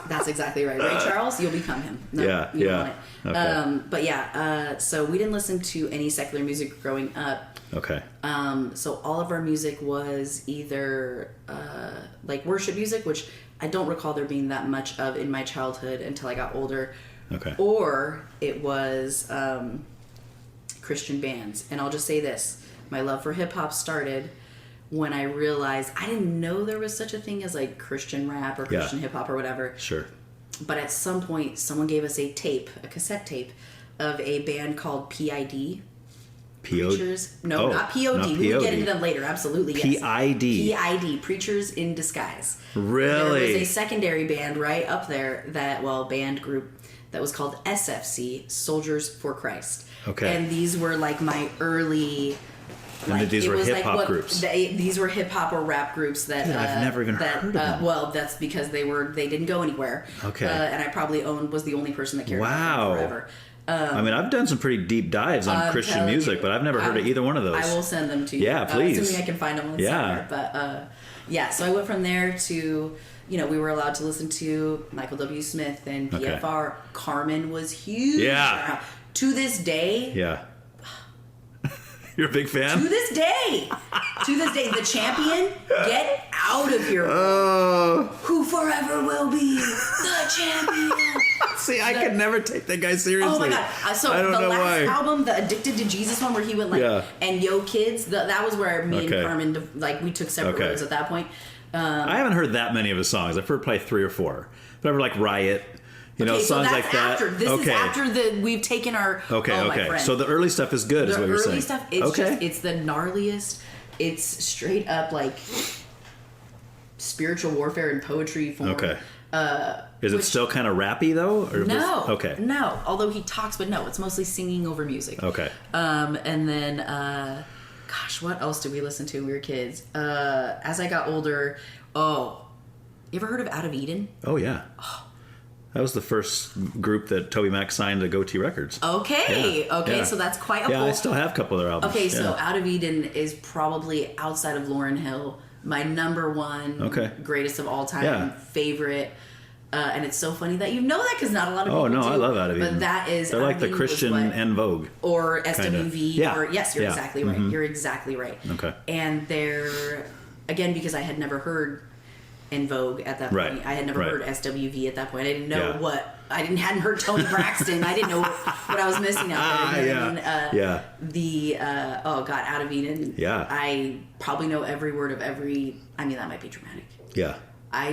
That's exactly right. Ray Charles, you'll become him. No, yeah, you yeah. Don't want it. But yeah, so we didn't listen to any secular music growing up. Okay. So all of our music was either like worship music, which I don't recall there being that much of in my childhood until I got older. Okay. Or it was Christian bands. And I'll just say this. My love for hip-hop started when I realized I didn't know there was such a thing as like Christian rap or Christian hip-hop or whatever. Sure. But at some point, someone gave us a cassette tape of a band called PID. Preachers. No, not POD. Not We would get into them later. Absolutely, yes. PID. Preachers in Disguise. Really? There was a secondary band right up there band group that was called SFC, Soldiers for Christ. Okay. And these were like my early... And these were hip-hop groups. These were hip-hop or rap groups that... Dude, I've never even heard of them. Well, that's because they didn't go anywhere. Okay. And I probably was the only person that cared about them forever. I mean, I've done some pretty deep dives on Christian music, but I've never heard of either one of those. I will send them to you. Yeah, please. Assuming I can find them on somewhere. But so I went from there to, we were allowed to listen to Michael W. Smith and PFR. Okay. Carmen was huge. Yeah. To this day. Yeah. You're a big fan? To this day, the champion, get out of here. Who forever will be the champion. See, I could never take that guy seriously. Oh my God. So I don't know why. Album, the Addicted to Jesus one, where he went and Yo Kids, that was where me and Carmen, we took separate roads at that point. I haven't heard that many of his songs. I've heard probably 3 or 4. But I ever like Riot. Songs like that. This is after we've taken our... Okay. So the early stuff is good, is what you're saying. The early stuff, it's the gnarliest. It's straight up like spiritual warfare and poetry form. Okay. Is it still kind of rappy though? Or no. Okay. No. Although he talks, but no, it's mostly singing over music. Okay. And then, what else did we listen to when we were kids? As I got older, you ever heard of Out of Eden? Oh yeah. That was the first group that Toby Mac signed to Goatee Records. Okay. So that's quite a pull. Yeah, I still have a couple of their albums. Okay, so Out of Eden is probably, outside of Lauryn Hill, my number one greatest of all time favorite. And it's so funny that you know that, because not a lot of people do. I love Out of Eden. But that is... They're like the Christian En Vogue. Or SWV. Yeah. Or, yes, you're exactly right. You're exactly right. Okay. And they're... Again, because I had never heard En Vogue at that point. I had never heard SWV at that point. I didn't know what... I hadn't heard Toni Braxton. I didn't know what I was missing out there. Out of Eden. Yeah. I probably know every word of every... I mean, that might be dramatic. Yeah.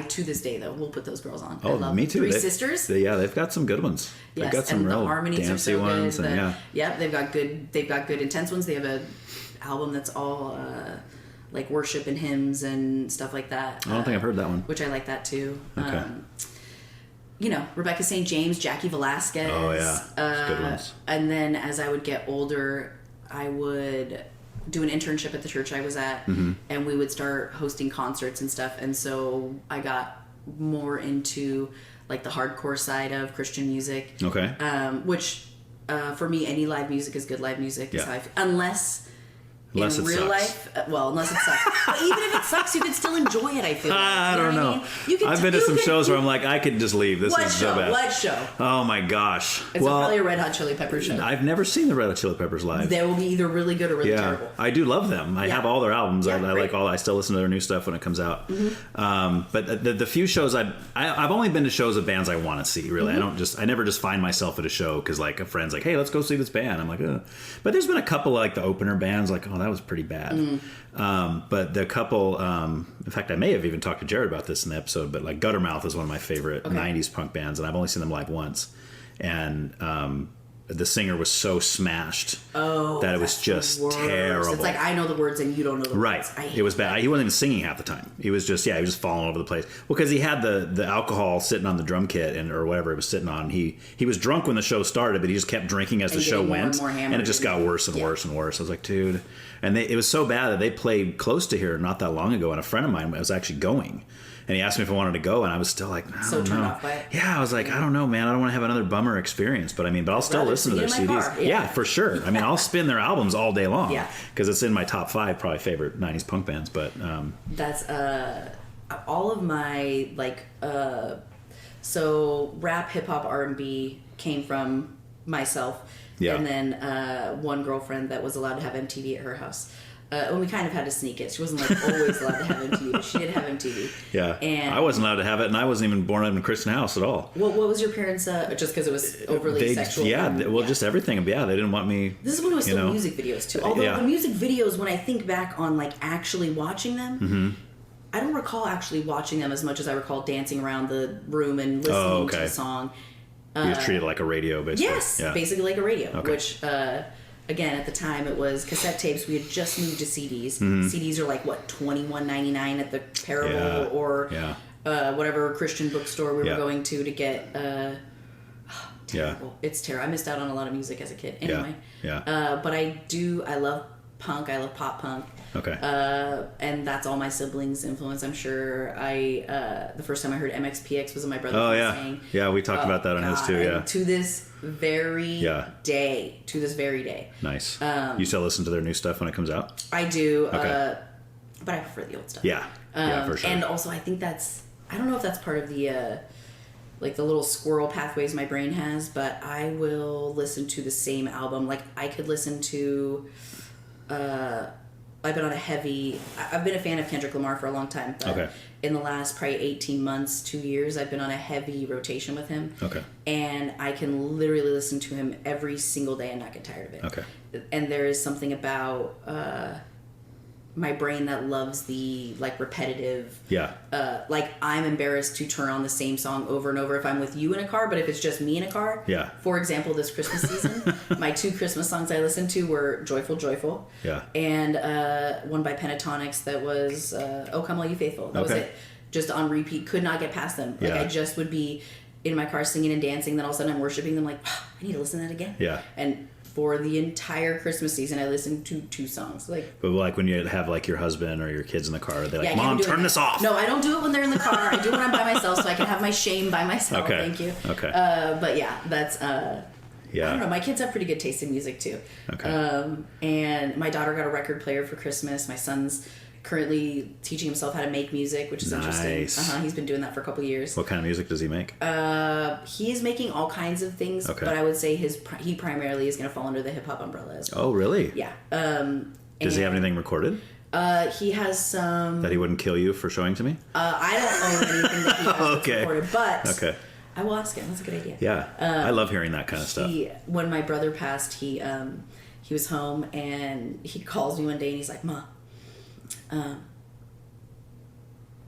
To this day, though, we'll put those girls on. Oh, I love me too. Three Sisters. They've got some good ones. They've got some real harmonies dancey are so ones. Good. They've got good intense ones. They have a album that's all like worship and hymns and stuff like that. I don't think I've heard that one. Which I like that too. Okay. Rebecca St. James, Jackie Velasquez. Oh yeah, good ones. And then as I would get older, I would do an internship at the church I was at, and we would start hosting concerts and stuff. And so I got more into like the hardcore side of Christian music. Okay. Which for me, any live music is good live music. Yeah. Unless in real life, unless it sucks. But even if it sucks, you can still enjoy it, I feel like. I don't know. I've been to some shows where I'm like, I could just leave. This is so bad. What show? Oh my gosh. It's probably a Red Hot Chili Peppers show. I've never seen the Red Hot Chili Peppers live. They will be either really good or really terrible. I do love them. I have all their albums. I like I still listen to their new stuff when it comes out. But the few shows I've only been to shows of bands I want to see, really. I never just find myself at a show because like a friend's like, hey, let's go see this band. I'm like, ugh. But there's been a couple like the opener bands like, oh, that was pretty bad. But the couple, in fact, I may have even talked to Jared about this in the episode, but like Guttermouth is one of my favorite 90s punk bands, and I've only seen them live once. And the singer was so smashed that it was just terrible. It's like I know the words and you don't know the words. Right. It was bad. He wasn't even singing half the time. He was just falling over the place. Well, because he had the alcohol sitting on the drum kit or whatever it was sitting on. He was drunk when the show started, but he just kept drinking as the show went, and it just got worse and worse and worse. I was like, dude. And it was so bad that they played close to here not that long ago, and a friend of mine was actually going. And he asked me if I wanted to go, and I was still like, I don't know. Turned off by it. Yeah, I was like, I don't know, man. I don't want to have another bummer experience. But I'll still listen to their CDs. Yeah, for sure. I mean, I'll spin their albums all day long. Yeah. Because it's in my top 5 probably favorite 90s punk bands. But that's all of my So rap, hip hop, R&B came from myself, and then one girlfriend that was allowed to have MTV at her house. And we kind of had to sneak it. She wasn't like always allowed to have MTV, but she did have MTV. Yeah, and I wasn't allowed to have it, and I wasn't even born in a Christian house at all. What was your parents? Just because it was overly sexual? Just everything. Yeah, they didn't want me. This is when it was still music videos too. Although the music videos, when I think back on like actually watching them, I don't recall actually watching them as much as I recall dancing around the room and listening to the song. You just treat it like a radio, basically. Yes, basically like a radio, which. Again, at the time, it was cassette tapes. We had just moved to CDs. CDs are like, what, $21.99 at the Parable or whatever Christian bookstore we were going to get. Terrible. It's terrible. I missed out on a lot of music as a kid. Anyway. But I love punk. I love pop punk. Okay. And that's all my siblings' influence. I'm sure the first time I heard MXPX was when my brother sang. Yeah, we talked about that on his too, And to this very day. Nice. You still listen to their new stuff when it comes out? I do, but I prefer the old stuff. Yeah, for sure. And also, I think I don't know if that's part of the, like the little squirrel pathways my brain has, but I will listen to the same album. Like, I could listen to, I've been a fan of Kendrick Lamar for a long time, but in the last probably 18 months, 2 years, I've been on a heavy rotation with him. Okay. And I can literally listen to him every single day and not get tired of it. Okay. And there is something about my brain that loves the like repetitive. Yeah. Like I'm embarrassed to turn on the same song over and over if I'm with you in a car, but if it's just me in a car. Yeah. For example, this Christmas season, my 2 Christmas songs I listened to were Joyful, Joyful. Yeah. And one by Pentatonics that was Oh Come All You Faithful. That was it. Just on repeat. Could not get past them. Like I just would be in my car singing and dancing, then all of a sudden I'm worshiping them like, oh, I need to listen to that again. Yeah. And for the entire Christmas season, I listened to 2 songs. But like when you have like your husband or your kids in the car, they're like, Mom, turn this off. No, I don't do it when they're in the car. I do it when I'm by myself so I can have my shame by myself. Okay. Thank you. Okay. But yeah, that's, I don't know. My kids have pretty good taste in music too. Okay. And my daughter got a record player for Christmas. My son's currently teaching himself how to make music, which is interesting. He's been doing that for a couple years. What kind of music does he make? He is making all kinds of things, but I would say he primarily is going to fall under the hip hop umbrella as well. Oh, really? Yeah. Does he have anything recorded? He has some that he wouldn't kill you for showing to me. I don't own anything that he has recorded, but I will ask him. That's a good idea. Yeah, I love hearing that kind of stuff. When my brother passed, he was home and he calls me one day and he's like, "Ma, I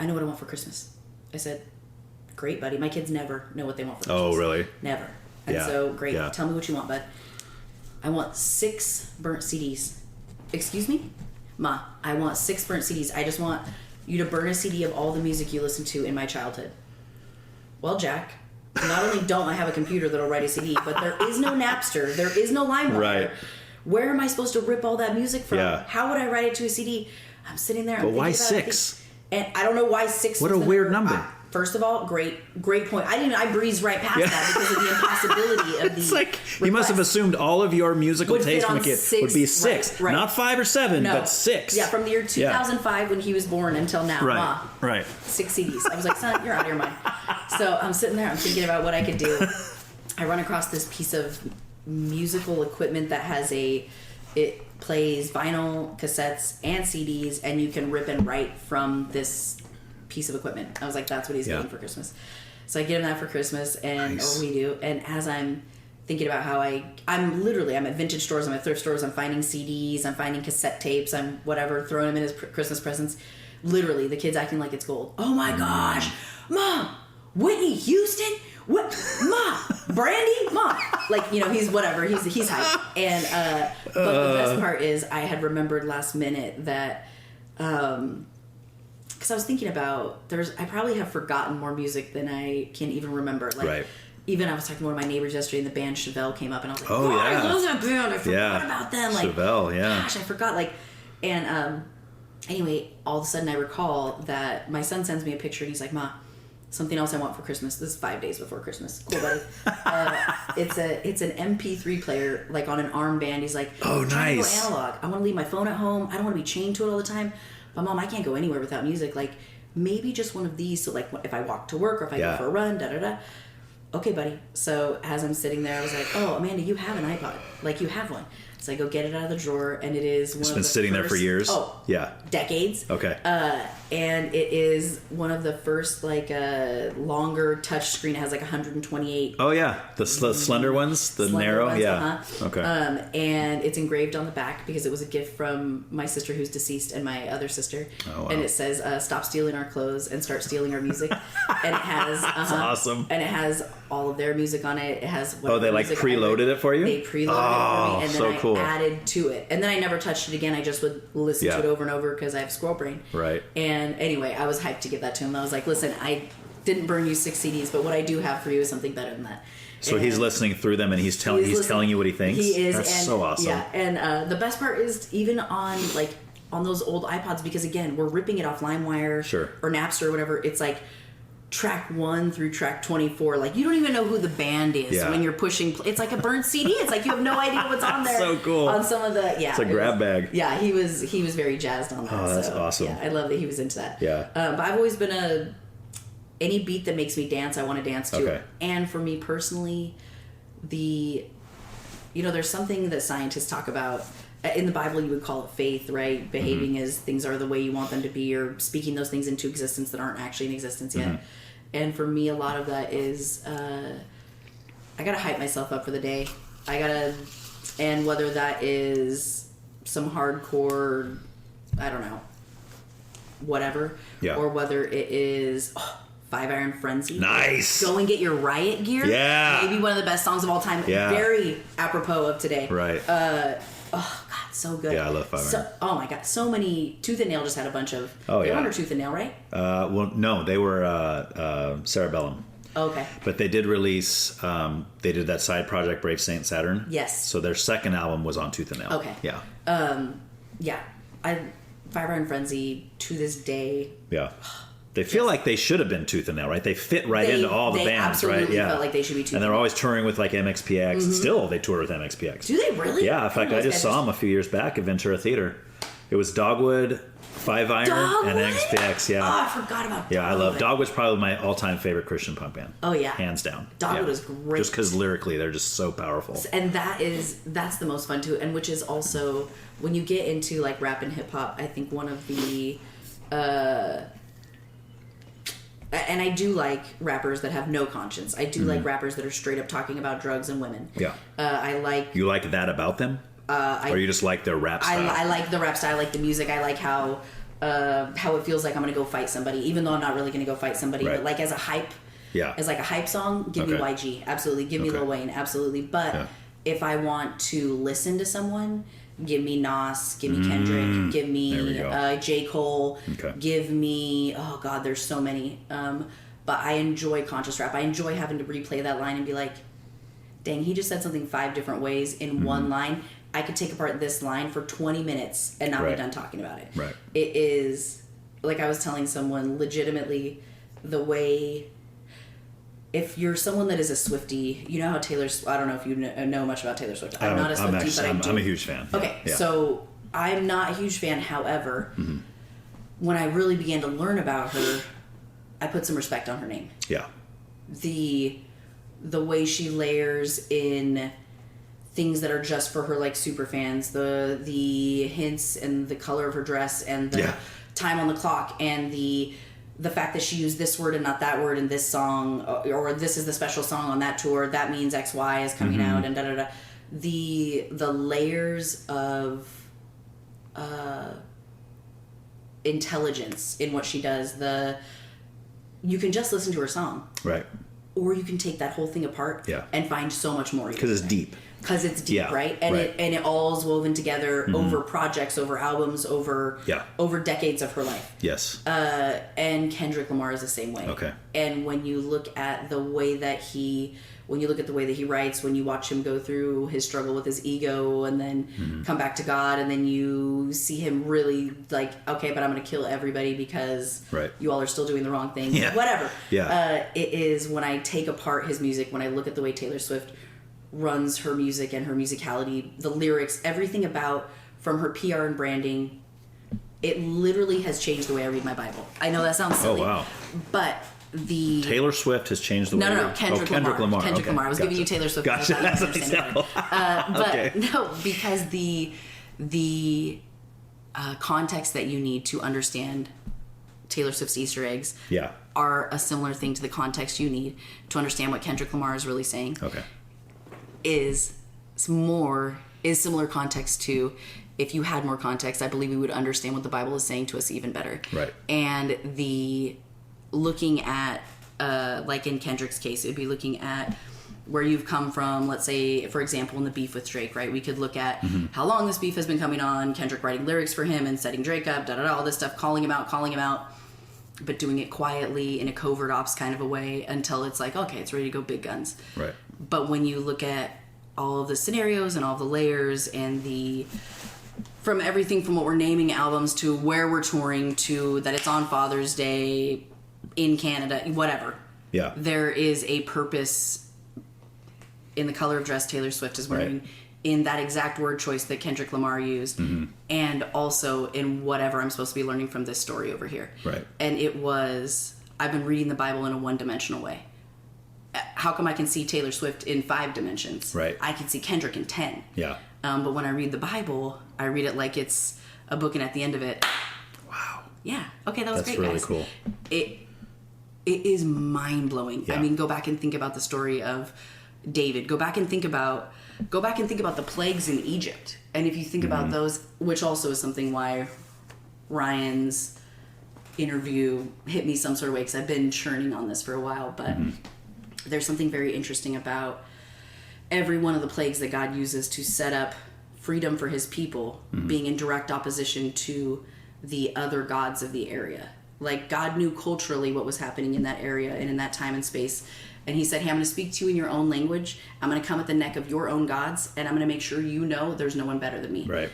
know what I want for Christmas." I said, "Great, buddy. My kids never know what they want for Christmas." Oh, really? Never. And so, great. Yeah. Tell me what you want, bud. I want 6 burnt CDs. Excuse me? Ma, I want 6 burnt CDs. I just want you to burn a CD of all the music you listened to in my childhood. Well, Jack, not only don't I have a computer that'll write a CD, but there is no Napster. There is no LimeWire. Right. Where am I supposed to rip all that music from? Yeah. How would I write it to a CD? I'm sitting there. But why 6? And I don't know why 6. What a weird number. First of all, great point. I breezed right past that because of the impossibility of the. It's like you must have assumed all of your musical taste from a kid would be 6, right. Not 5 or 7, but 6. Yeah, from the year 2005 when he was born until now. Right. Ma, right. 6 CDs. I was like, son, you're out of your mind. So I'm sitting there. I'm thinking about what I could do. I run across this piece of musical equipment that has it plays vinyl, cassettes, and CDs, and you can rip and write from this piece of equipment. I was like, that's what he's getting for Christmas. So I get him that for Christmas, and or we do. And as I'm thinking about how I'm at vintage stores, I'm at thrift stores, I'm finding CDs, I'm finding cassette tapes, I'm whatever, throwing them in as Christmas presents. Literally, the kid's acting like it's gold. Oh my gosh, Mom, Whitney Houston? What? Ma, Brandy? Ma. Like, he's whatever. He's hype. And, but the best part is I had remembered last minute that, because I was thinking about, I probably have forgotten more music than I can even remember. Like, even I was talking to one of my neighbors yesterday and the band Chevelle came up and I was like, oh, yeah. I love that band. I forgot about them. Like, Chevelle, yeah. Gosh, I forgot. Like, and anyway, all of a sudden I recall that my son sends me a picture and he's like, Ma, something else I want for Christmas. This is 5 days before Christmas. Cool, buddy. It's an MP3 player, like on an armband. He's like, oh, nice. Go analog. I want to leave my phone at home. I don't want to be chained to it all the time. But Mom, I can't go anywhere without music. Like, maybe just one of these. So like if I walk to work or if I go for a run, Okay, buddy. So as I'm sitting there, I was like, oh, Amanda, you have an iPod. Like, you have one. So I go get it out of the drawer, and it is one of the It's been sitting there for years? Oh, yeah. Decades. Okay. And it is one of the first, like, longer touch screen. It has, like, 128. Oh, yeah. The slender ones? The narrow? Ones, yeah. Okay. And it's engraved on the back because it was a gift from my sister who's deceased and my other sister. Oh, wow. And it says, stop stealing our clothes and start stealing our music. And it has... That's awesome. And it has all of their music on it. It has... Oh, they, like, preloaded it for you? They preloaded it for me. And then so cool. added to it, and then I never touched it again. I just would listen to it over and over because I have squirrel brain. Right. And anyway, I was hyped to give that to him. I was like, listen, I didn't burn you 6 CDs, but what I do have for you is something better than that. So he's listening through them, and he's telling you what he thinks. He is. That's so awesome. Yeah, and the best part is even on those old iPods, because again, we're ripping it off LimeWire or Napster or whatever. It's like track 1 through track 24. Like, you don't even know who the band is when you're pushing. It's like a burnt CD. It's like you have no idea what's on there. So cool. On some of the it's a grab bag. Yeah, he was very jazzed on that. Oh, that's awesome. Yeah, I love that he was into that. Yeah. But I've always been any beat that makes me dance, I want to dance to. Okay. And for me personally, there's something that scientists talk about. In the Bible, you would call it faith, right? Behaving as things are the way you want them to be, or speaking those things into existence that aren't actually in existence yet. And for me, a lot of that is I gotta hype myself up for the day. And whether that is some hardcore, I don't know, whatever, or whether it is 5-Iron Frenzy. Nice. Go and get your riot gear. Yeah. Maybe one of the best songs of all time. Yeah. Very apropos of today. Right. Oh God, so good. Yeah, I love 5-Iron. Oh my God, so many. Tooth and Nail just had a bunch of. Oh they yeah. were under Tooth and Nail, right? Well, no, they were Cerebellum. Okay. But they did release. They did that side project, Brave Saint Saturn. Yes. So their second album was on Tooth and Nail. Okay. Yeah. Yeah. 5-Iron Frenzy to this day. Yeah. They feel like they should have been Tooth and Nail, right? They fit into all the bands, right? Absolutely felt like they should be Tooth and Nail. And they're always touring with like MXPX. Still, they tour with MXPX. Do they really? Yeah. In fact, I just saw them a few years back at Ventura Theater. It was Dogwood, 5-Iron, and MXPX. Yeah. Oh, I forgot about Dogwood. Yeah, I love Dogwood's probably my all-time favorite Christian punk band. Oh yeah, hands down. Dogwood is great. Just because lyrically they're just so powerful. And that's the most fun too. And which is also when you get into like rap and hip hop, I think one of the and I do like rappers that have no conscience. I do like rappers that are straight up talking about drugs and women. Yeah. You like that about them? Or you just like their rap style? I like the rap style. I like the music. I like how it feels like I'm going to go fight somebody, even though I'm not really going to go fight somebody. Right. But like as a hype, as like a hype song, give me YG. Absolutely. Give me Lil Wayne. Absolutely. But if I want to listen to someone, give me Nas, give me Kendrick, give me J. Cole, give me, oh God, there's so many. But I enjoy conscious rap. I enjoy having to replay that line and be like, dang, he just said something 5 different ways in one line. I could take apart this line for 20 minutes and not be done talking about it. Right. It is, like I was telling someone, legitimately the way... If you're someone that is a Swiftie, you know how I don't know if you know much about Taylor Swift. I'm not a Swiftie, but I do. I'm a huge fan. Okay, so I'm not a huge fan. However, when I really began to learn about her, I put some respect on her name. Yeah. The way she layers in things that are just for her, like super fans, the hints and the color of her dress and the time on the clock and the fact that she used this word and not that word in this song, or this is the special song on that tour, that means XY is coming out, and da-da-da. The layers of intelligence in what she does, you can just listen to her song. Right. Or you can take that whole thing apart and find so much more. Because it's deep. Because it's deep, right? And it all is woven together over projects, over albums, over decades of her life. Yes. And Kendrick Lamar is the same way. Okay. And when you look at the way that he writes, when you watch him go through his struggle with his ego and then come back to God, and then you see him really like, okay, but I'm going to kill everybody because you all are still doing the wrong thing. Yeah. Whatever. Yeah. It is when I take apart his music, when I look at the way Taylor Swift runs her music and her musicality, the lyrics, everything about, from her PR and branding It literally has changed the way I read my Bible. I know that sounds silly. Oh, wow. But Taylor Swift has changed the way. No, Kendrick Lamar. Kendrick Lamar. I was giving you Taylor Swift. Gotcha. That's an example. But no, because the context that you need to understand Taylor Swift's Easter eggs are a similar thing to the context you need to understand what Kendrick Lamar is really saying. Okay. Is similar context to, if you had more context, I believe we would understand what the Bible is saying to us even better. Right. And looking at, like in Kendrick's case, it would be looking at where you've come from. Let's say, for example, in the beef with Drake, right? We could look at how long this beef has been coming on, Kendrick writing lyrics for him and setting Drake up, all this stuff, calling him out, but doing it quietly in a covert ops kind of a way until it's like, okay, it's ready to go big guns. Right. But when you look at all of the scenarios and all the layers and from everything from what we're naming albums to where we're touring to that it's on Father's Day in Canada, whatever. Yeah. There is a purpose in the color of dress Taylor Swift is wearing, in that exact word choice that Kendrick Lamar used, and also in whatever I'm supposed to be learning from this story over here. Right. And I've been reading the Bible in a one-dimensional way. How come I can see Taylor Swift in 5 dimensions? Right. I can see Kendrick in 10. Yeah. But when I read the Bible, I read it like it's a book, and at the end of it, wow. Yeah. Okay, that was That's great, really guys. cool. It is mind-blowing. Yeah. I mean, go back and think about the story of David. Go back and think about the plagues in Egypt. And if you think about those, which also is something why Ryan's interview hit me some sort of way, because I've been churning on this for a while, but there's something very interesting about every one of the plagues that God uses to set up freedom for his people being in direct opposition to the other gods of the area. Like, God knew culturally what was happening in that area and in that time and space. And he said, hey, I'm going to speak to you in your own language. I'm going to come at the neck of your own gods, and I'm going to make sure you know there's no one better than me. Right.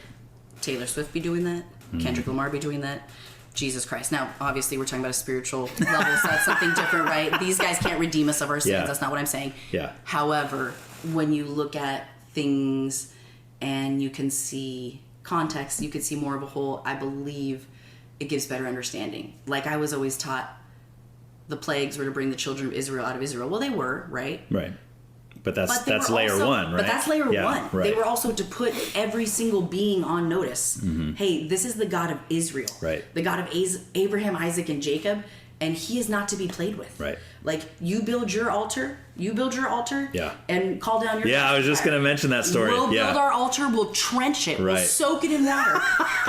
Taylor Swift be doing that. Kendrick Lamar be doing that. Jesus Christ. Now, obviously, we're talking about a spiritual level, so that's something different, right? These guys can't redeem us of our sins. Yeah. That's not what I'm saying. Yeah. However, when you look at things and you can see context, you can see more of a whole, I believe it gives better understanding. Like, I was always taught the plagues were to bring the children of Israel out of Israel. Well, they were, right? Right. But that's were layer also, 1, right? But that's layer 1. Right. They were also to put every single being on notice. Hey, this is the God of Israel. Right. The God of Abraham, Isaac, and Jacob, and he is not to be played with. Right. Like, you build your altar, and call down your I was just going to mention that story. We'll build our altar, we'll trench it, we'll soak it in water,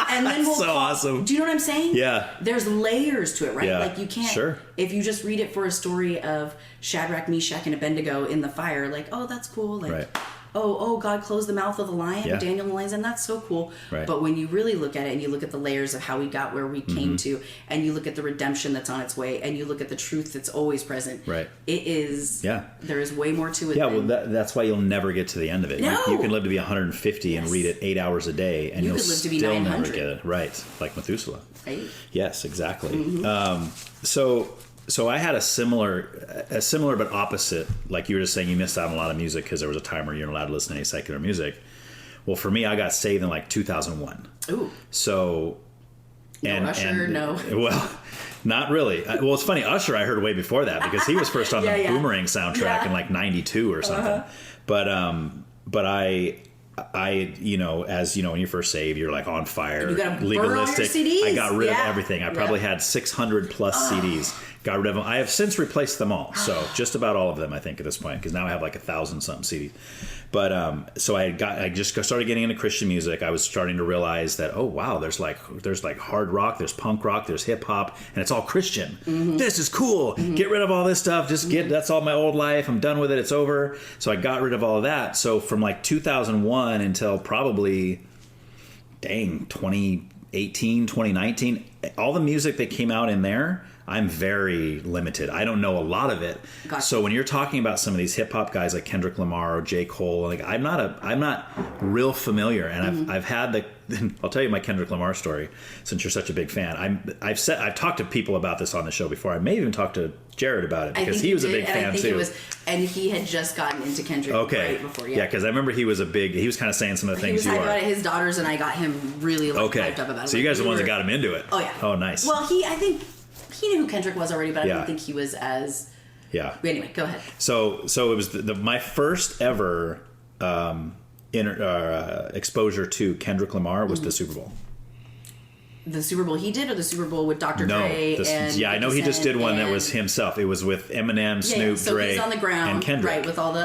and then we'll awesome. Do you know what I'm saying? Yeah. There's layers to it, right? Yeah. Like, you can't, if you just read it for a story of Shadrach, Meshach, and Abednego in the fire, like, oh, that's cool. Like, oh, God closed the mouth of the lion, Daniel and the lions, and that's so cool. Right. But when you really look at it and you look at the layers of how we got where we came to, and you look at the redemption that's on its way, and you look at the truth that's always present, it is, there is way more to it. Yeah, well, that's why you'll never get to the end of it. No. You can live to be 150 and read it 8 hours a day, and you'll live to be still 900. never get it. Right, like Methuselah. Right? Yes, exactly. So I had a similar but opposite, like you were just saying, you missed out on a lot of music because there was a time where you're not allowed to listen to any secular music. Well, for me, I got saved in like 2001. Ooh. So, Usher, no. Well, not really. Well, it's funny. Usher, I heard way before that because he was first on the Boomerang soundtrack in like 92 or something. But I, you know, as you know, when you're first saved, you're like on fire, you gotta legalistic. burn all your CDs. I got rid of everything. I probably had 600 plus CDs. Got rid of them. I have since replaced them all. So just about all of them, I think, at this point, because now I have like 1,000 something CDs. But so I just started getting into Christian music. I was starting to realize that, oh wow, there's like hard rock, there's punk rock, there's hip hop, and it's all Christian. This is cool. Get rid of all this stuff. Just that's all my old life. I'm done with it. It's over. So I got rid of all of that. So from like 2001 until probably 2018, 2019, all the music that came out in there, I'm very limited. I don't know a lot of it. Gotcha. So when you're talking about some of these hip hop guys like Kendrick Lamar or J. Cole, like I'm not real familiar. And I've had I'll tell you my Kendrick Lamar story since you're such a big fan. I've talked to people about this on the show before. I may even talk to Jared about it because he was a big fan too. And he had just gotten into Kendrick right before. Yeah, because I remember he was kind of saying some of the things he was talking about his daughters, and I got him really hyped up about it. So you guys are the ones that got him into it. Oh, yeah. Oh, nice. Well, I think he knew who Kendrick was already, but I don't think he was as... Yeah. Anyway, go ahead. So it was my first ever exposure to Kendrick Lamar was the Super Bowl. The Super Bowl he did, or the Super Bowl with Dr. Dre? I know he just did one that was himself. It was with Eminem, Snoop, so Dre, he's on the ground, and Kendrick. right? With all the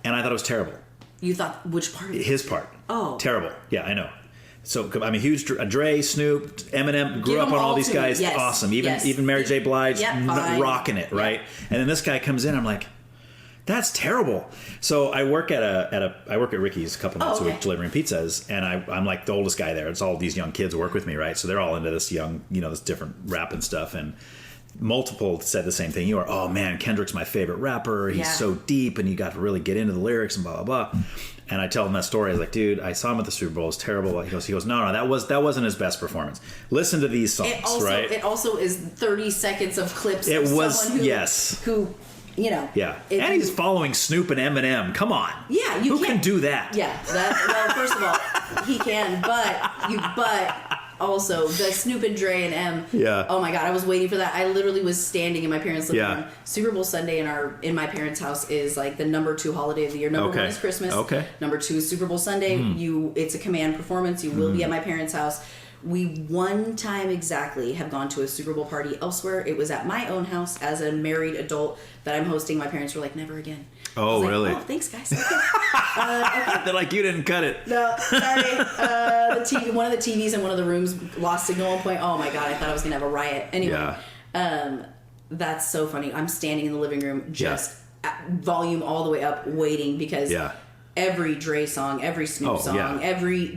and I thought it was terrible. You thought which part? His part. Oh, terrible. Yeah, I know. So I'm a huge Dre, Snoop, Eminem. Grew up on all these guys. Yes. Awesome. Even Mary J. Blige, rocking it, right? Yep. And then this guy comes in. I'm like, that's terrible. So I work at Ricky's a couple months a week delivering pizzas, and I'm like the oldest guy there. It's all these young kids who work with me, right? So they're all into this young, this different rap and stuff. And multiple said the same thing. Oh man, Kendrick's my favorite rapper. He's so deep, and you got to really get into the lyrics and blah blah blah. And I tell him that story. I was like, dude, I saw him at the Super Bowl. It was terrible. He goes, no, that wasn't his best performance. Listen to these songs, right? It also is 30 seconds of clips. It of was someone who. Yeah. And he's following Snoop and Eminem. Come on. Yeah, who can do that? Yeah. Well, first of all, he can, but also the Snoop and Dre and M. Yeah. Oh my God, I was waiting for that. I literally was standing in my parents' living room. Super Bowl Sunday in my parents' house is like the number 2 holiday of the year. Number 1 is Christmas. Okay. Number 2 is Super Bowl Sunday. It's a command performance. You will be at my parents' house. We one time exactly have gone to a Super Bowl party elsewhere. It was at my own house as a married adult that I'm hosting. My parents were like, never again. Oh, really? Oh, thanks, guys. Okay. They're like, you didn't cut it. No, sorry. One of the TVs in one of the rooms lost signal at one point. Oh, my God. I thought I was going to have a riot. Anyway, that's so funny. I'm standing in the living room, just volume all the way up, waiting because... every Dre song, every Snoop song,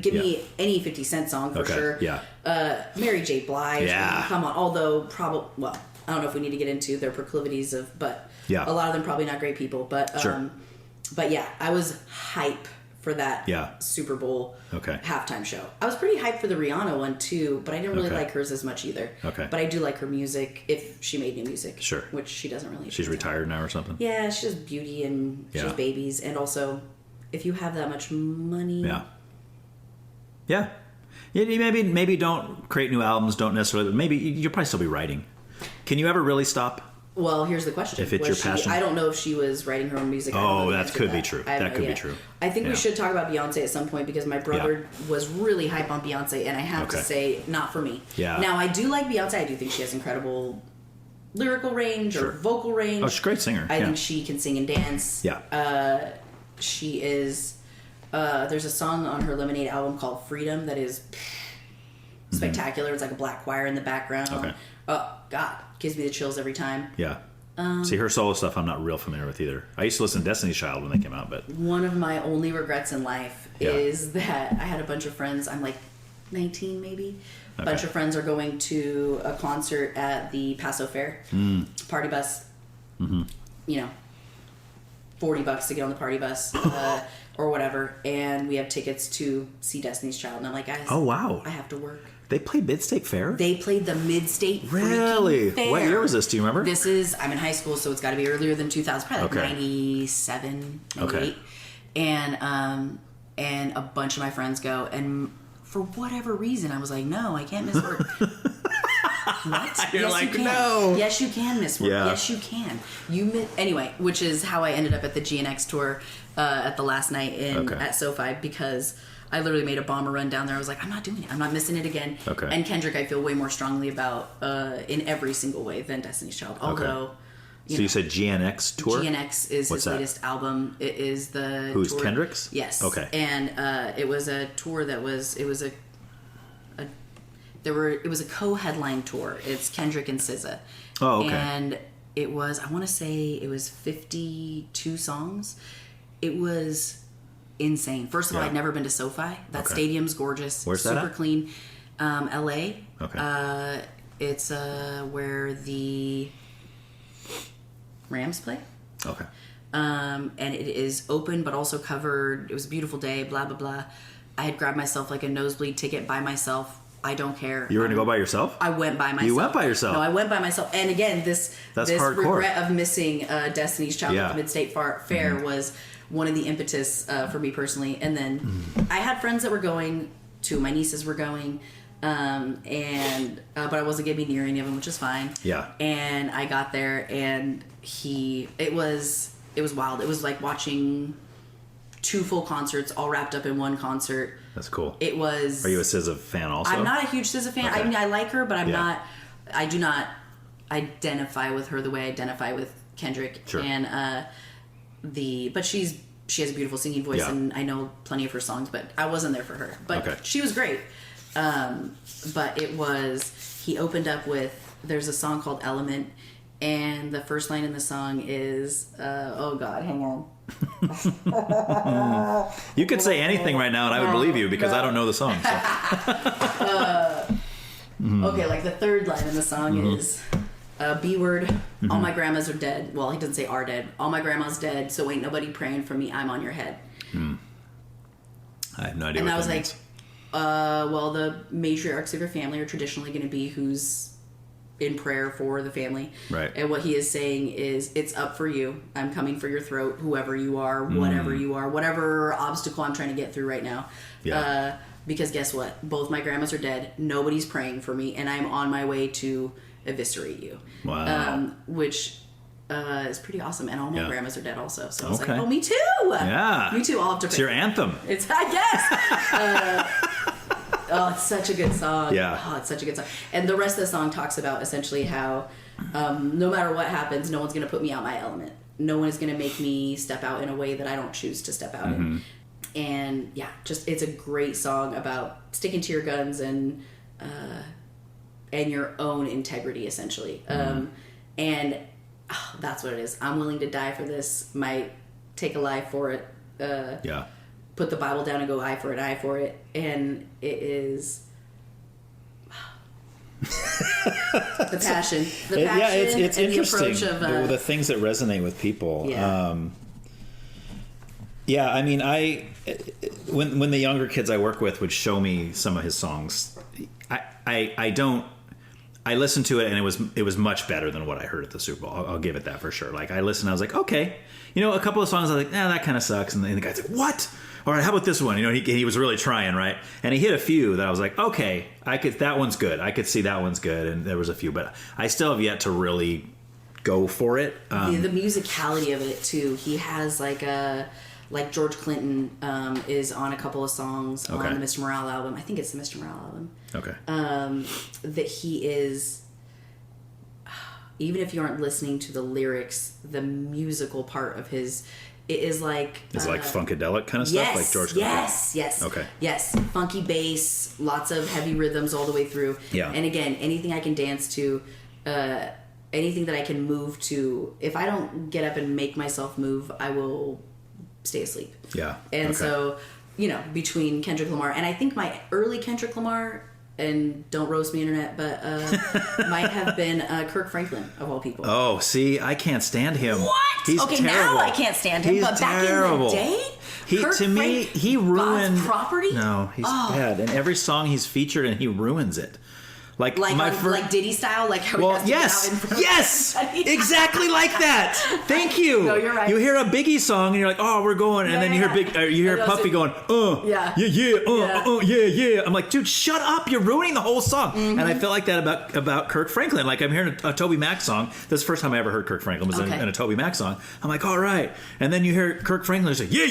give me any 50 Cent song for sure. Yeah. Mary J. Blige. Yeah. Come on. Although I don't know if we need to get into their proclivities but a lot of them probably not great people. But but yeah, I was hype for that Super Bowl halftime show. I was pretty hyped for the Rihanna one too, but I didn't really like hers as much either. Okay. But I do like her music if she made new music. Sure. Which she doesn't really. She's retired now or something. Yeah, she does beauty and she has babies, and also. If you have that much money. Yeah. Maybe don't create new albums, don't necessarily, but maybe you'll probably still be writing. Can you ever really stop? Well, here's the question. If it's your passion? I don't know if she was writing her own music. Oh, that could be true. That could be true. I think we should talk about Beyonce at some point because my brother was really hype on Beyonce, and I have to say, not for me. Yeah. Now, I do like Beyonce. I do think she has incredible lyrical range or vocal range. Oh, she's a great singer. I think she can sing and dance. Yeah. She is there's a song on her Lemonade album called Freedom that is spectacular. It's like a black choir in the background. Okay. Oh God, gives me the chills every time. Yeah. See, her solo stuff I'm not real familiar with either. I used to listen to Destiny's Child when they came out, but one of my only regrets in life is that I had a bunch of friends. I'm like 19 maybe. A bunch of friends are going to a concert at the Paso Fair. Party bus. $40 to get on the party bus or whatever, and we have tickets to see Destiny's Child, and I'm like, guys, oh wow, I have to work. They played Mid-State Fair? They played the Mid-State Really? Fair. What year was this? Do you remember? I'm in high school, so it's got to be earlier than 2000, probably like 97, 98. And a bunch of my friends go, and for whatever reason, I was like, no, I can't miss work. What? You're like, no. Yes, you can miss work. Yeah. Yes, you can. Anyway, which is how I ended up at the GNX tour at the last night at SoFi, because I literally made a bomber run down there. I was like, I'm not doing it. I'm not missing it again. Okay. And Kendrick, I feel way more strongly about in every single way than Destiny's Child. Although, you said GNX tour? GNX is his latest album. It is the Who's tour. Kendrick's? Yes. Okay. And it was a tour that was it was a co-headline tour. It's Kendrick and SZA. Oh, okay. And it was, I want to say it was 52 songs. It was insane. First of all, I'd never been to SoFi. That stadium's gorgeous. Where's that? Super clean. LA. Okay. It's where the Rams play. Okay. And it is open but also covered. It was a beautiful day, blah, blah, blah. I had grabbed myself like a nosebleed ticket by myself I don't care. You were going to go by yourself? I went by myself. You went by yourself? No, I went by myself. And again, this regret of missing Destiny's Child at the Mid-State Fair was one of the impetus for me personally. And then I had friends that were going. 2 of my nieces were going. But I wasn't going to be near any of them, which is fine. Yeah. And I got there, and it was wild. It was like watching 2 full concerts all wrapped up in one concert. That's cool. It was. Are you a SZA fan also? I'm not a huge SZA fan. Okay. I mean, I like her, but I'm not. I do not identify with her the way I identify with Kendrick. Sure. And but she has a beautiful singing voice, and I know plenty of her songs, but I wasn't there for her. But she was great. But he opened up with, there's a song called Element, and the first line in the song is, oh God, hang on. You could say anything right now and I would believe you because I don't know the song. So. Okay, like the third line in the song is, B word, all my grandmas are dead. Well, he doesn't say are dead. All my grandma's dead, so ain't nobody praying for me. I'm on your head. I have no idea and what I was that like, means. Well, the matriarchs of your family are traditionally going to be who's in prayer for the family. Right. And what he is saying is, it's up for you. I'm coming for your throat, whoever you are, whatever you are, whatever obstacle I'm trying to get through right now. Yeah. Because guess what? Both my grandmas are dead. Nobody's praying for me, and I'm on my way to eviscerate you. Wow. Which is pretty awesome. And all my grandmas are dead also. So I was like, Okay. oh, me too. Yeah. Me too. I'll have to pray. It's your anthem. It's, I guess. Oh, it's such a good song. Yeah. Oh, it's such a good song. And the rest of the song talks about essentially how no matter what happens, no one's going to put me out my element. No one is going to make me step out in a way that I don't choose to step out in. And yeah, just it's a great song about sticking to your guns and your own integrity, essentially. And that's what it is. I'm willing to die for this. Might take a life for it. Put the Bible down and go eye for it. And it is the passion. It's and interesting. The approach of the things that resonate with people. Yeah. I mean, when the younger kids I work with would show me some of his songs, I listened to it and it was much better than what I heard at the Super Bowl. I'll give it that for sure. Like I listened, I was like, okay, a couple of songs I was like, that kind of sucks, and then the guy's like, what? All right, how about this one? He was really trying, right? And he hit a few that I was like, okay, that one's good. I could see that one's good, and there was a few, but I still have yet to really go for it. The musicality of it too. He has like George Clinton is on a couple of songs on the Mr. Morale album. I think it's the Mr. Morale album. Okay. That he is, even if you aren't listening to the lyrics, the musical part of his, it is like... It's like funkadelic kind of stuff? Like George Clinton? Yes. Okay. Yes. Funky bass, lots of heavy rhythms all the way through. Yeah. And again, anything I can dance to, anything that I can move to, if I don't get up and make myself move, I will stay asleep. Yeah. And so, between Kendrick Lamar, and I think my early Kendrick Lamar, and don't roast me, internet, but might have been Kirk Franklin, of all people. Oh, see, I can't stand him. What? He's okay, terrible. now I can't stand him, but terrible. back in the day, he ruined God's Property. No, he's bad. And every song he's featured in, he ruins it. Like Diddy style, like how well, he has to get out in front yes, of everybody. Exactly like that. Thank you. No, you're right. You hear a Biggie song and you're like, oh, we're going, and then you hear Puffy going, yeah. I'm like, dude, shut up! You're ruining the whole song. And I feel like that about Kirk Franklin. Like I'm hearing a Toby Mac song. That's the first time I ever heard Kirk Franklin was in a Toby Mac song. I'm like, all right. And then you hear Kirk Franklin say, yeah.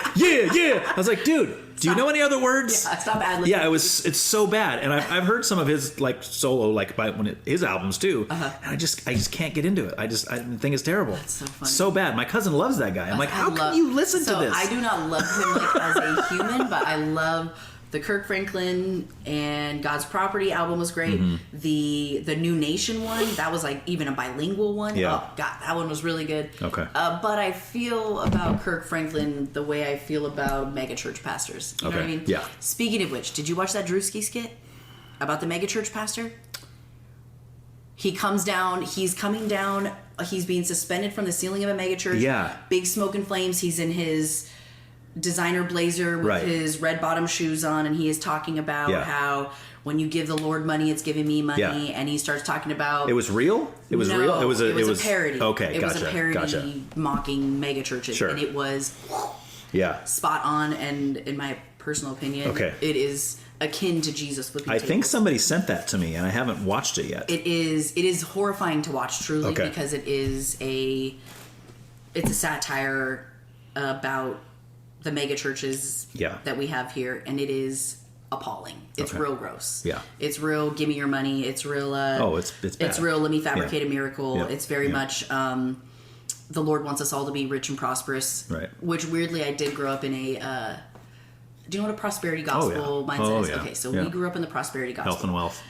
I was like, dude. Do you know any other words? Yeah, stop ad-libbing. Yeah, it's so bad, and I've heard some of his like solo his albums too, and I just can't get into it. I think it's terrible. That's so funny. So bad. My cousin loves that guy. I'm like, how can you listen to this? I do not love him like as a human, but I love the Kirk Franklin and God's Property album was great. The New Nation one, that was like even a bilingual one. Yeah. Oh God, that one was really good. Okay. But I feel about Kirk Franklin the way I feel about megachurch pastors. You know what I mean? Yeah. Speaking of which, did you watch that Drewski skit about the megachurch pastor? He comes down, he's coming down, he's being suspended from the ceiling of a megachurch. Yeah. Big smoke and flames. He's in his designer blazer with his red bottom shoes on, and he is talking about how when you give the Lord money, it's giving me money, and he starts talking about... It was real? It was real? It was a parody. Okay, it gotcha. was a parody mocking mega churches, and it was spot on, and in my personal opinion, it is akin to Jesus flipping tables. I think somebody sent that to me, and I haven't watched it yet. It is horrifying to watch, truly, because it's a satire about the mega churches that we have here, and it is appalling. It's real gross. Yeah. It's real, give me your money. It's real, it's bad. It's real, let me fabricate a miracle. Yeah. It's very much, the Lord wants us all to be rich and prosperous. Right. Which, weirdly, I did grow up in a, do you know what a prosperity gospel mindset is? Okay, so we grew up in the prosperity gospel. Health and wealth.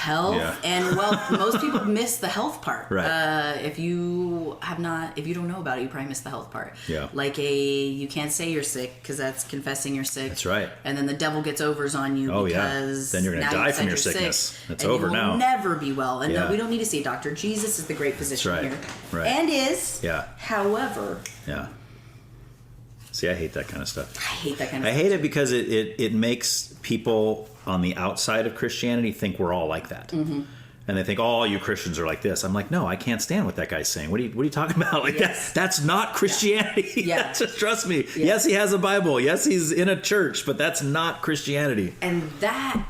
And wealth. Most people miss the health part. Right. If you don't know about it, you probably miss the health part. Yeah. Like you can't say you're sick because that's confessing you're sick. That's right. And then the devil gets overs on you because then you're going to die from your sickness. It's over now. You'll never be well. And no, we don't need to see a doctor. Jesus is the great physician here. Right. And is. Yeah. However. Yeah. See, I hate that kind of stuff. I hate that kind of stuff. I hate it because it makes people on the outside of Christianity think we're all like that. Mm-hmm. And they think, all you Christians are like this. I'm like, no, I can't stand what that guy's saying. What are you talking about? Like that's not Christianity. Yeah. Just trust me. Yeah. Yes, he has a Bible. Yes, he's in a church, but that's not Christianity. And that,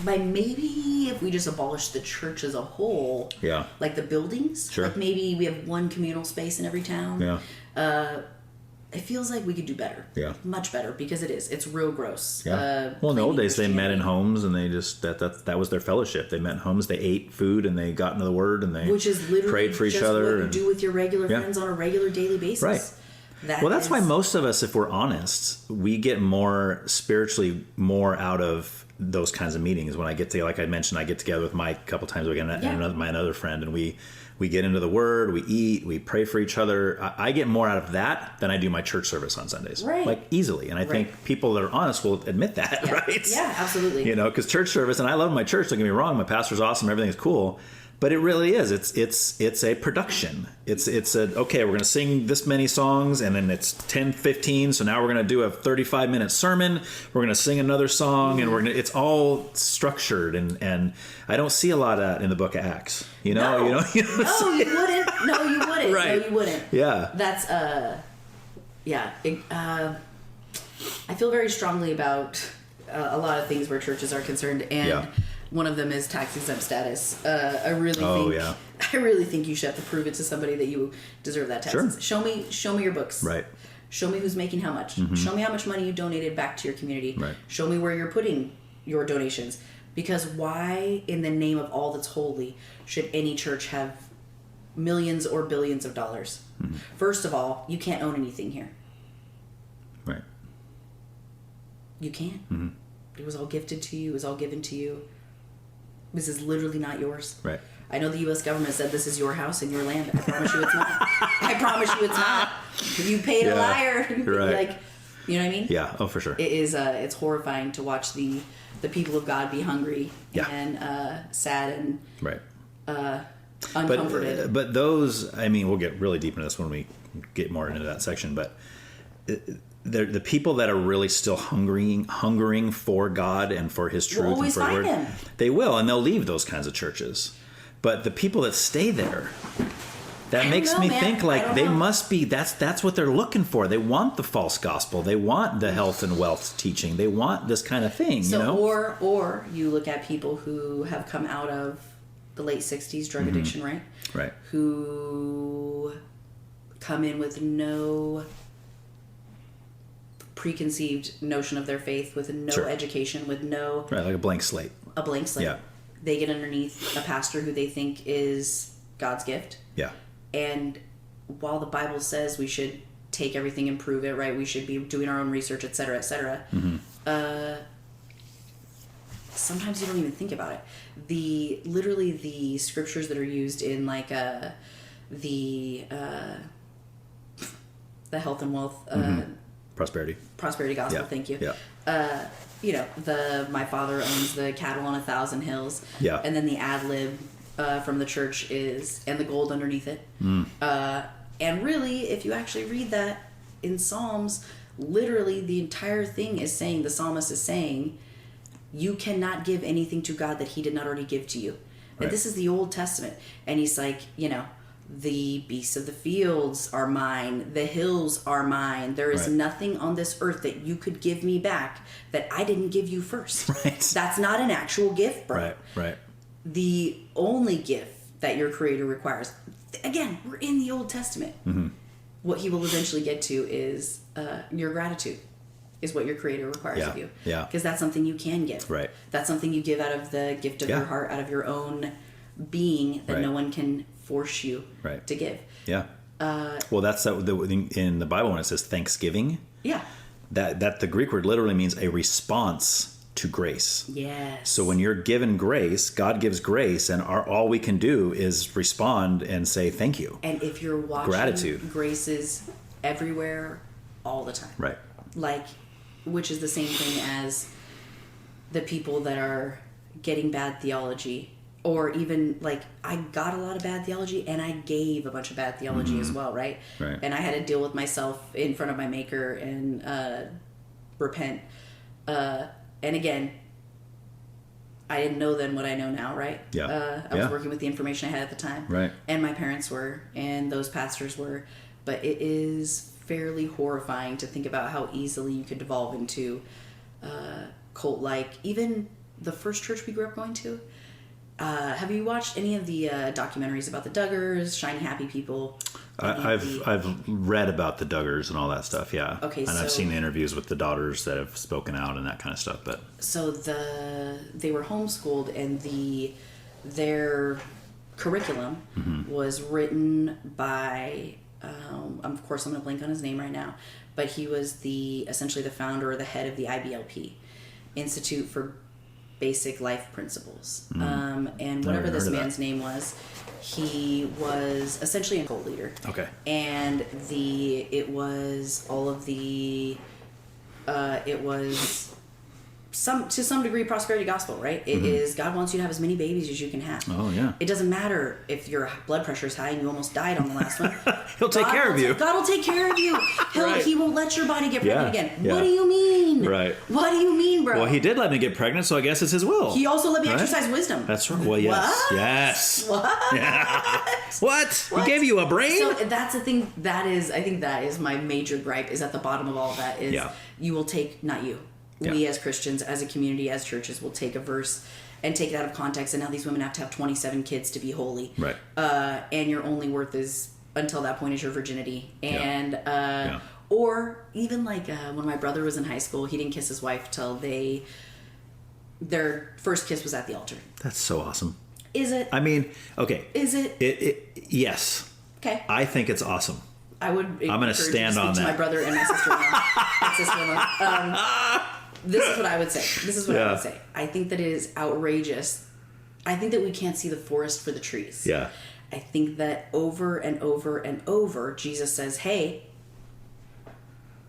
by maybe if we just abolish the church as a whole, like the buildings, like maybe we have one communal space in every town. It feels like we could do better. Yeah. Much better, because it's real gross. Yeah. Well, in the old days, they met in homes, and they just, that was their fellowship. They met in homes, they ate food, and they got into the Word, and they prayed for each other. What you do with your regular friends on a regular daily basis. Right. That's why most of us, if we're honest, we get more spiritually more out of those kinds of meetings. When I get to, like I mentioned, I get together with Mike a couple times a week, and my another friend, and we get into the Word, we eat, we pray for each other. I get more out of that than I do my church service on Sundays. Right. Like, easily. And I think people that are honest will admit that, right? Yeah, absolutely. You know, because church service, and I love my church, don't get me wrong, my pastor's awesome, everything's cool. But it really is. It's a production. It's okay, we're going to sing this many songs, and then it's 10:15, so now we're going to do a 35-minute sermon. We're going to sing another song, and it's all structured, and I don't see a lot of that in the book of Acts. You know? No, you wouldn't. No, you wouldn't. Right. No, you wouldn't. Yeah. That's I feel very strongly about a lot of things where churches are concerned, and one of them is tax exempt status. I really think you should have to prove it to somebody that you deserve that tax. Sure. Show me your books. Right. Show me who's making how much. Mm-hmm. Show me how much money you donated back to your community. Right. Show me where you're putting your donations. Because why, in the name of all that's holy, should any church have millions or billions of dollars? Mm-hmm. First of all, you can't own anything here. Right. You can't. Mm-hmm. It was all gifted to you. It was all given to you. This is literally not yours. Right. I know the U.S. government said this is your house and your land. I promise you it's not. I promise you it's not. You paid a liar. Right. Like, you know what I mean? Yeah. Oh, for sure. It is. It's horrifying to watch the people of God be hungry and sad and uncomforted. But those, I mean, we'll get really deep into this when we get more into that section. But the people that are really still hungering for God and for His truth and for Word, they will, and they'll leave those kinds of churches. But the people that stay there, that makes me think like they must be. That's what they're looking for. They want the false gospel. They want the health and wealth teaching. They want this kind of thing. So, you know? or you look at people who have come out of the late '60s drug addiction, right? Right. Who come in with no preconceived notion of their faith, with no education, with no... Right, like a blank slate. A blank slate. Yeah. They get underneath a pastor who they think is God's gift. Yeah. And while the Bible says we should take everything and prove it, right? We should be doing our own research, et cetera, et cetera. Mm-hmm. Sometimes you don't even think about it. Literally the scriptures that are used in like the health and wealth... Prosperity gospel. Thank you. Yeah. You know, my father owns the cattle on 1,000 hills. Yeah. And then the ad lib from the church is, and the gold underneath it. And really, if you actually read that in Psalms, literally the entire thing is saying, the psalmist is saying, you cannot give anything to God that he did not already give to you. Right. And this is the Old Testament. And he's like, the beasts of the fields are mine. The hills are mine. There is nothing on this earth that you could give me back that I didn't give you first. Right. That's not an actual gift, bro. Right. The only gift that your Creator requires, again, we're in the Old Testament. Mm-hmm. What he will eventually get to is your gratitude is what your Creator requires of you. Yeah. Because that's something you can give. Right. That's something you give out of the gift of your heart, out of your own being that no one can force you to give. Yeah. Well, that's in the Bible when it says thanksgiving. Yeah. That the Greek word literally means a response to grace. Yes. So when you're given grace, God gives grace, and all we can do is respond and say thank you. And if you're watching, gratitude, grace is everywhere, all the time. Right. Like, which is the same thing as the people that are getting bad theology, or even like I got a lot of bad theology and I gave a bunch of bad theology as well, right? Right. And I had to deal with myself in front of my Maker and repent. And again, I didn't know then what I know now, right? Yeah. I was working with the information I had at the time. Right. And my parents were, and those pastors were. But it is fairly horrifying to think about how easily you could devolve into cult-like. Even the first church we grew up going to. Have you watched any of the documentaries about the Duggars, Shiny Happy People? I've read about the Duggars and all that stuff, yeah. Okay, and I've seen the interviews with the daughters that have spoken out and that kind of stuff. But so they were homeschooled, and their curriculum was written by of course I'm going to blank on his name right now, but he was essentially the founder or the head of the IBLP, Institute for Basic Life Principles. And whatever this man's name was, he was essentially a cult leader. Okay. And it was to some degree prosperity gospel, right? It is God wants you to have as many babies as you can have. Oh yeah. It doesn't matter if your blood pressure is high and you almost died on the last one. He'll take care of you. God will take care of you. He won't let your body get pregnant again. Yeah. What do you mean? Right. What do you mean, bro? Well, he did let me get pregnant, so I guess it's his will. He also let me exercise wisdom. That's right. Well, yes. What? Yes. What? Yeah. What? He gave you a brain? So that's the thing. I think that is my major gripe, is at the bottom of all of that is you will take, not you. Yeah. We as Christians, as a community, as churches, will take a verse and take it out of context, and now these women have to have 27 kids to be holy. Right. And your only worth is, until that point, is your virginity. And or even like when my brother was in high school, he didn't kiss his wife till their first kiss was at the altar. That's so awesome. Is it? I mean, okay. Is it? Yes. Okay. I think it's awesome. I'm going to stand on that. To my brother and my sister-in-law. This is what I would say. I would say. I think that it is outrageous. I think that we can't see the forest for the trees. Yeah. I think that over and over and over, Jesus says, hey,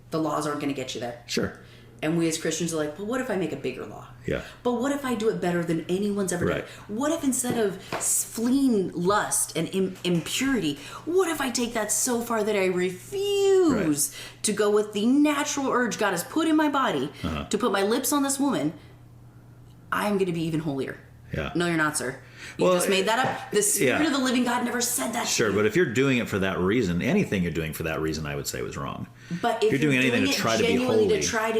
the laws aren't going to get you there. Sure. And we as Christians are like, but what if I make a bigger law? Yeah. But what if I do it better than anyone's ever done? What if instead of fleeing lust and impurity, what if I take that so far that I refuse to go with the natural urge God has put in my body to put my lips on this woman? I'm going to be even holier. Yeah. No, you're not, sir. You just made that up. The Spirit of the living God never said that. Sure, but if you're doing it for that reason, anything you're doing for that reason, I would say was wrong. But if you're doing anything to try to be holy, to try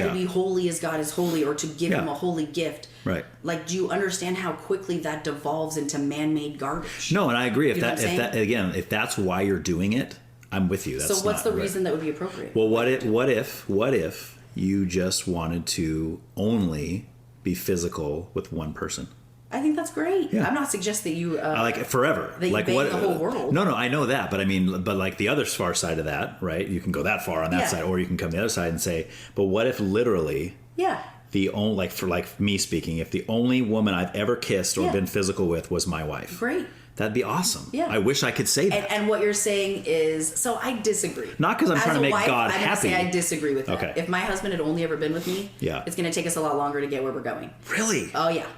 to be holy as God is holy, or to give Him a holy gift, right? Like, do you understand how quickly that devolves into man-made garbage? No, and I agree. If that's why you're doing it, I'm with you. That's so what's the reason that would be appropriate? Well, what if you just wanted to only be physical with one person? I think that's great. Yeah. I'm not suggesting that you like forever. That you like bang what? The whole world. No, I know that, but I mean, like the other far side of that, right? You can go that far on that side, or you can come the other side and say, but what if literally? Yeah. The only for me speaking, if the only woman I've ever kissed or been physical with was my wife. Great. That'd be awesome. Yeah. I wish I could say that. And what you're saying is, so I disagree. Not because I'm trying to make God happy. I'm say I disagree with that. Okay. If my husband had only ever been with me, it's going to take us a lot longer to get where we're going. Really? Oh yeah.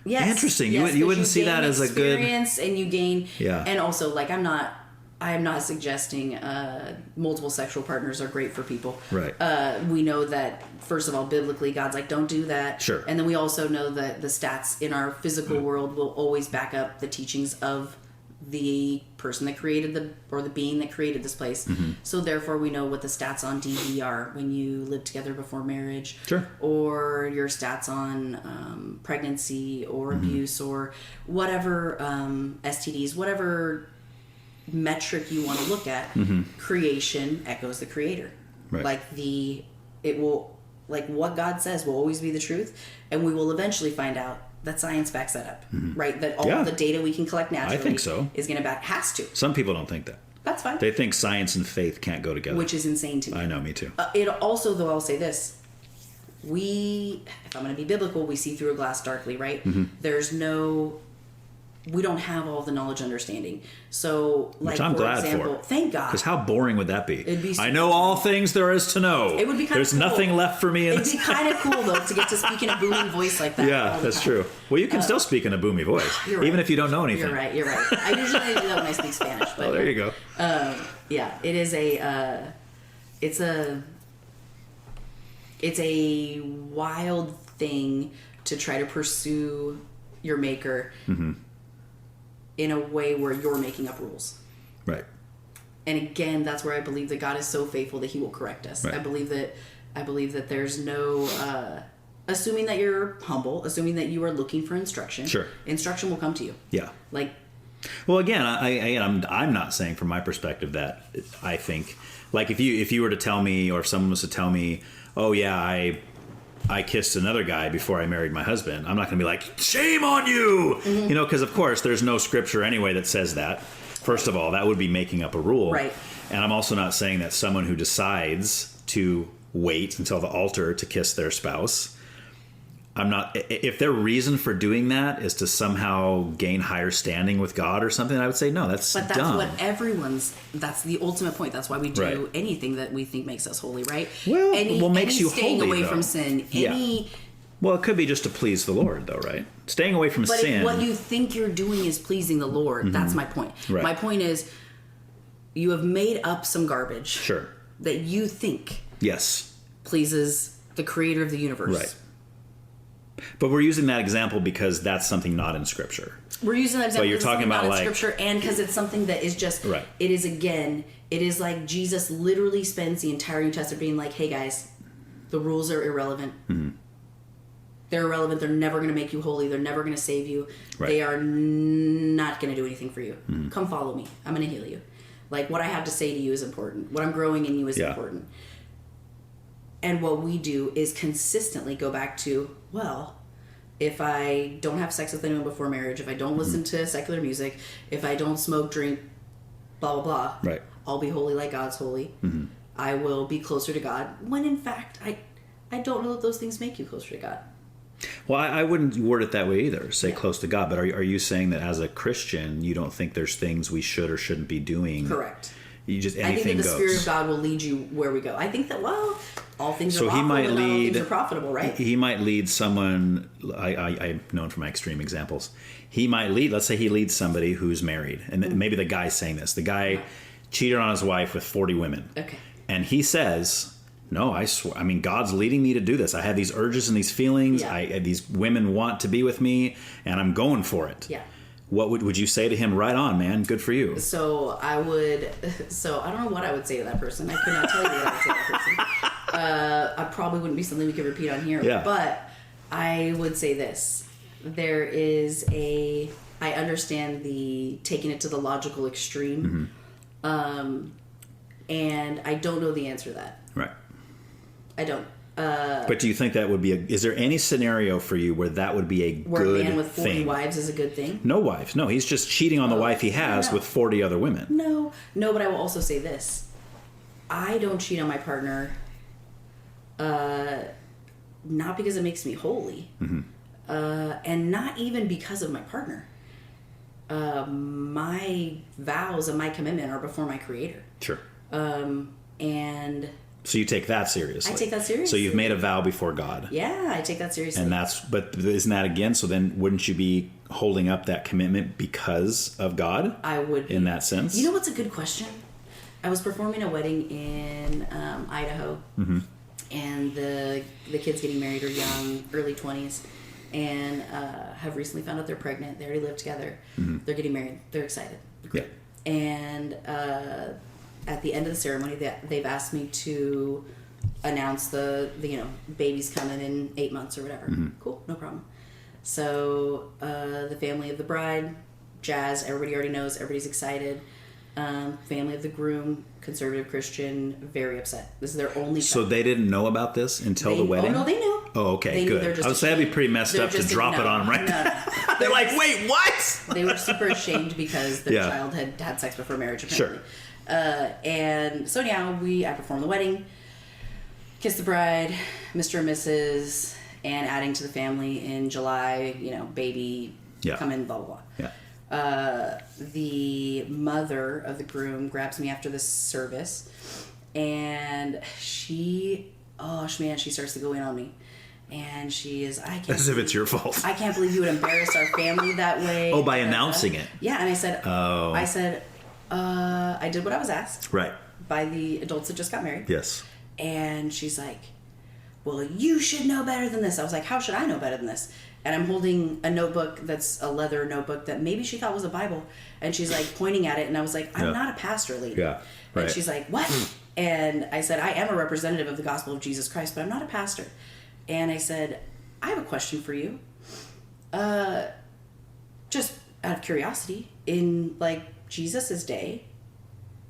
Yes. Interesting. Yes, you wouldn't see that as a good experience, and you gain. Yeah. And also, like, I'm not I am not suggesting multiple sexual partners are great for people. Right. We know that, first of all, biblically, God's like, don't do that. Sure. And then we also know that the stats in our physical world will always back up the teachings of the person that created the being that created this place. So therefore we know what the stats on DV are when you live together before marriage. Sure. Or your stats on pregnancy or abuse or whatever, STDs, whatever metric you want to look at. Creation echoes the creator. Right. Like what God says will always be the truth, and we will eventually find out that science backs that up, right? That all the data we can collect naturally, I think so, is going to back, has to. Some people don't think that. That's fine. They think science and faith can't go together, which is insane to me. I know, me too. It also, though, I'll say this: if I'm going to be biblical, we see through a glass darkly, right? We don't have all the knowledge, understanding. So, like, which I'm glad example, for. Thank God. Because how boring would that be? It'd be I know all things there is to know. It would be kind There's of cool. nothing left for me. It'd be kind of cool, though, to get to speak in a booming voice like that. Yeah, that's true. Well, you can still speak in a boomy voice, even if you don't know anything. You're right. I usually do that when I speak Spanish. But, oh, there you go. Yeah, it is it's a wild thing to try to pursue your maker in a way where you're making up rules. Right. And again, that's where I believe that God is so faithful that he will correct us. Right. I believe that there's no assuming that you're humble, assuming that you are looking for instruction. Sure. Instruction will come to you. Yeah. Like, well, again, I'm not saying from my perspective that I think, like, if you were to tell me, or if someone was to tell me, oh yeah, I kissed another guy before I married my husband, I'm not going to be like, shame on you, because of course there's no scripture anyway that says that. First of all, that would be making up a rule. Right. And I'm also not saying that someone who decides to wait until the altar to kiss their spouse, if their reason for doing that is to somehow gain higher standing with God or something, I would say, no, that's dumb. But that's that's the ultimate point. That's why we do anything that we think makes us holy, right? Well, makes you staying holy, away though. from sin. Well, it could be just to please the Lord, though, right? Staying away from sin. But what you think you're doing is pleasing the Lord. That's my point. Right. My point is, you have made up some garbage. Sure. That you think yes pleases the creator of the universe. Right. But we're using that example because that's something not in Scripture. We're using that example you're because talking it's about, not in like, Scripture, and because it's something that is just, right. It is like Jesus literally spends the entire New Testament being like, hey guys, the rules are irrelevant. They're irrelevant. They're never going to make you holy. They're never going to save you. Right. They are not going to do anything for you. Come follow me. I'm going to heal you. Like, what I have to say to you is important. What I'm growing in you is important. And what we do is consistently go back to, well, if I don't have sex with anyone before marriage, if I don't listen to secular music, if I don't smoke, drink, blah, blah, blah, right. I'll be holy like God's holy. I will be closer to God, when in fact, I don't know that those things make you closer to God. Well, I wouldn't word it that way either, say close to God, but are you saying that as a Christian, you don't think there's things we should or shouldn't be doing? Correct. You just, I think that the goes. Spirit of God will lead you where we go. I think that, all things are lawful, but not all things are profitable, right? He might lead someone, I'm known for my extreme examples. He might lead, let's say he leads somebody who's married, and maybe the guy's saying this. The guy cheated on his wife with 40 women. Okay. And he says, no, I swear, God's leading me to do this. I have these urges and these feelings. These women want to be with me, and I'm going for it. Yeah. What would you say to him? Right on, man. Good for you. So I don't know what I would say to that person. I could not tell you what I would say to that person. I probably wouldn't be something we could repeat on here. Yeah. But I would say this. I understand the taking it to the logical extreme. And I don't know the answer to that. Right. I don't. But do you think that would be is there any scenario for you where that would be a good thing? Where a man with 40 wives is a good thing? No wives. No, he's just cheating on the wife he has with 40 other women. No, but I will also say this. I don't cheat on my partner not because it makes me holy, and not even because of my partner. My vows and my commitment are before my Creator. Sure. And So you take that seriously. I take that seriously. So you've made a vow before God. Yeah, I take that seriously. And but isn't that again? So then wouldn't you be holding up that commitment because of God? I would be. In that sense. You know what's a good question? I was performing a wedding in Idaho, and the kids getting married are young, early 20s, and have recently found out they're pregnant. They already live together. They're getting married. They're excited. Yeah. And at the end of the ceremony, they've asked me to announce the baby's coming in 8 months or whatever. Cool, no problem. So the family of the bride, jazz, everybody already knows, everybody's excited. Family of the groom, conservative Christian, very upset. This is their only child. So they didn't know about this until the wedding? Oh, no, they knew. Oh, okay, they good. Knew I would say that'd be pretty messed up to drop it on them right now. They're like, wait, what? They were super ashamed because their child had sex before marriage, apparently. Sure. And so now I perform the wedding, kiss the bride, Mr. and Mrs., and adding to the family in July, baby coming, blah, blah, blah. Yeah. The mother of the groom grabs me after the service, and she starts to go in on me. And she is, as if it's your fault. I can't believe you would embarrass our family that way. Oh, by announcing it. Yeah, and I said, I did what I was asked. Right. By the adults that just got married. Yes. And she's like, well, you should know better than this. I was like, how should I know better than this? And I'm holding a notebook that's a leather notebook that maybe she thought was a Bible. And she's like pointing at it. And I was like, I'm not a pastor, lady. Yeah. Right. And she's like, what? And I said, I am a representative of the gospel of Jesus Christ, but I'm not a pastor. And I said, I have a question for you. Just out of curiosity, in Jesus' day,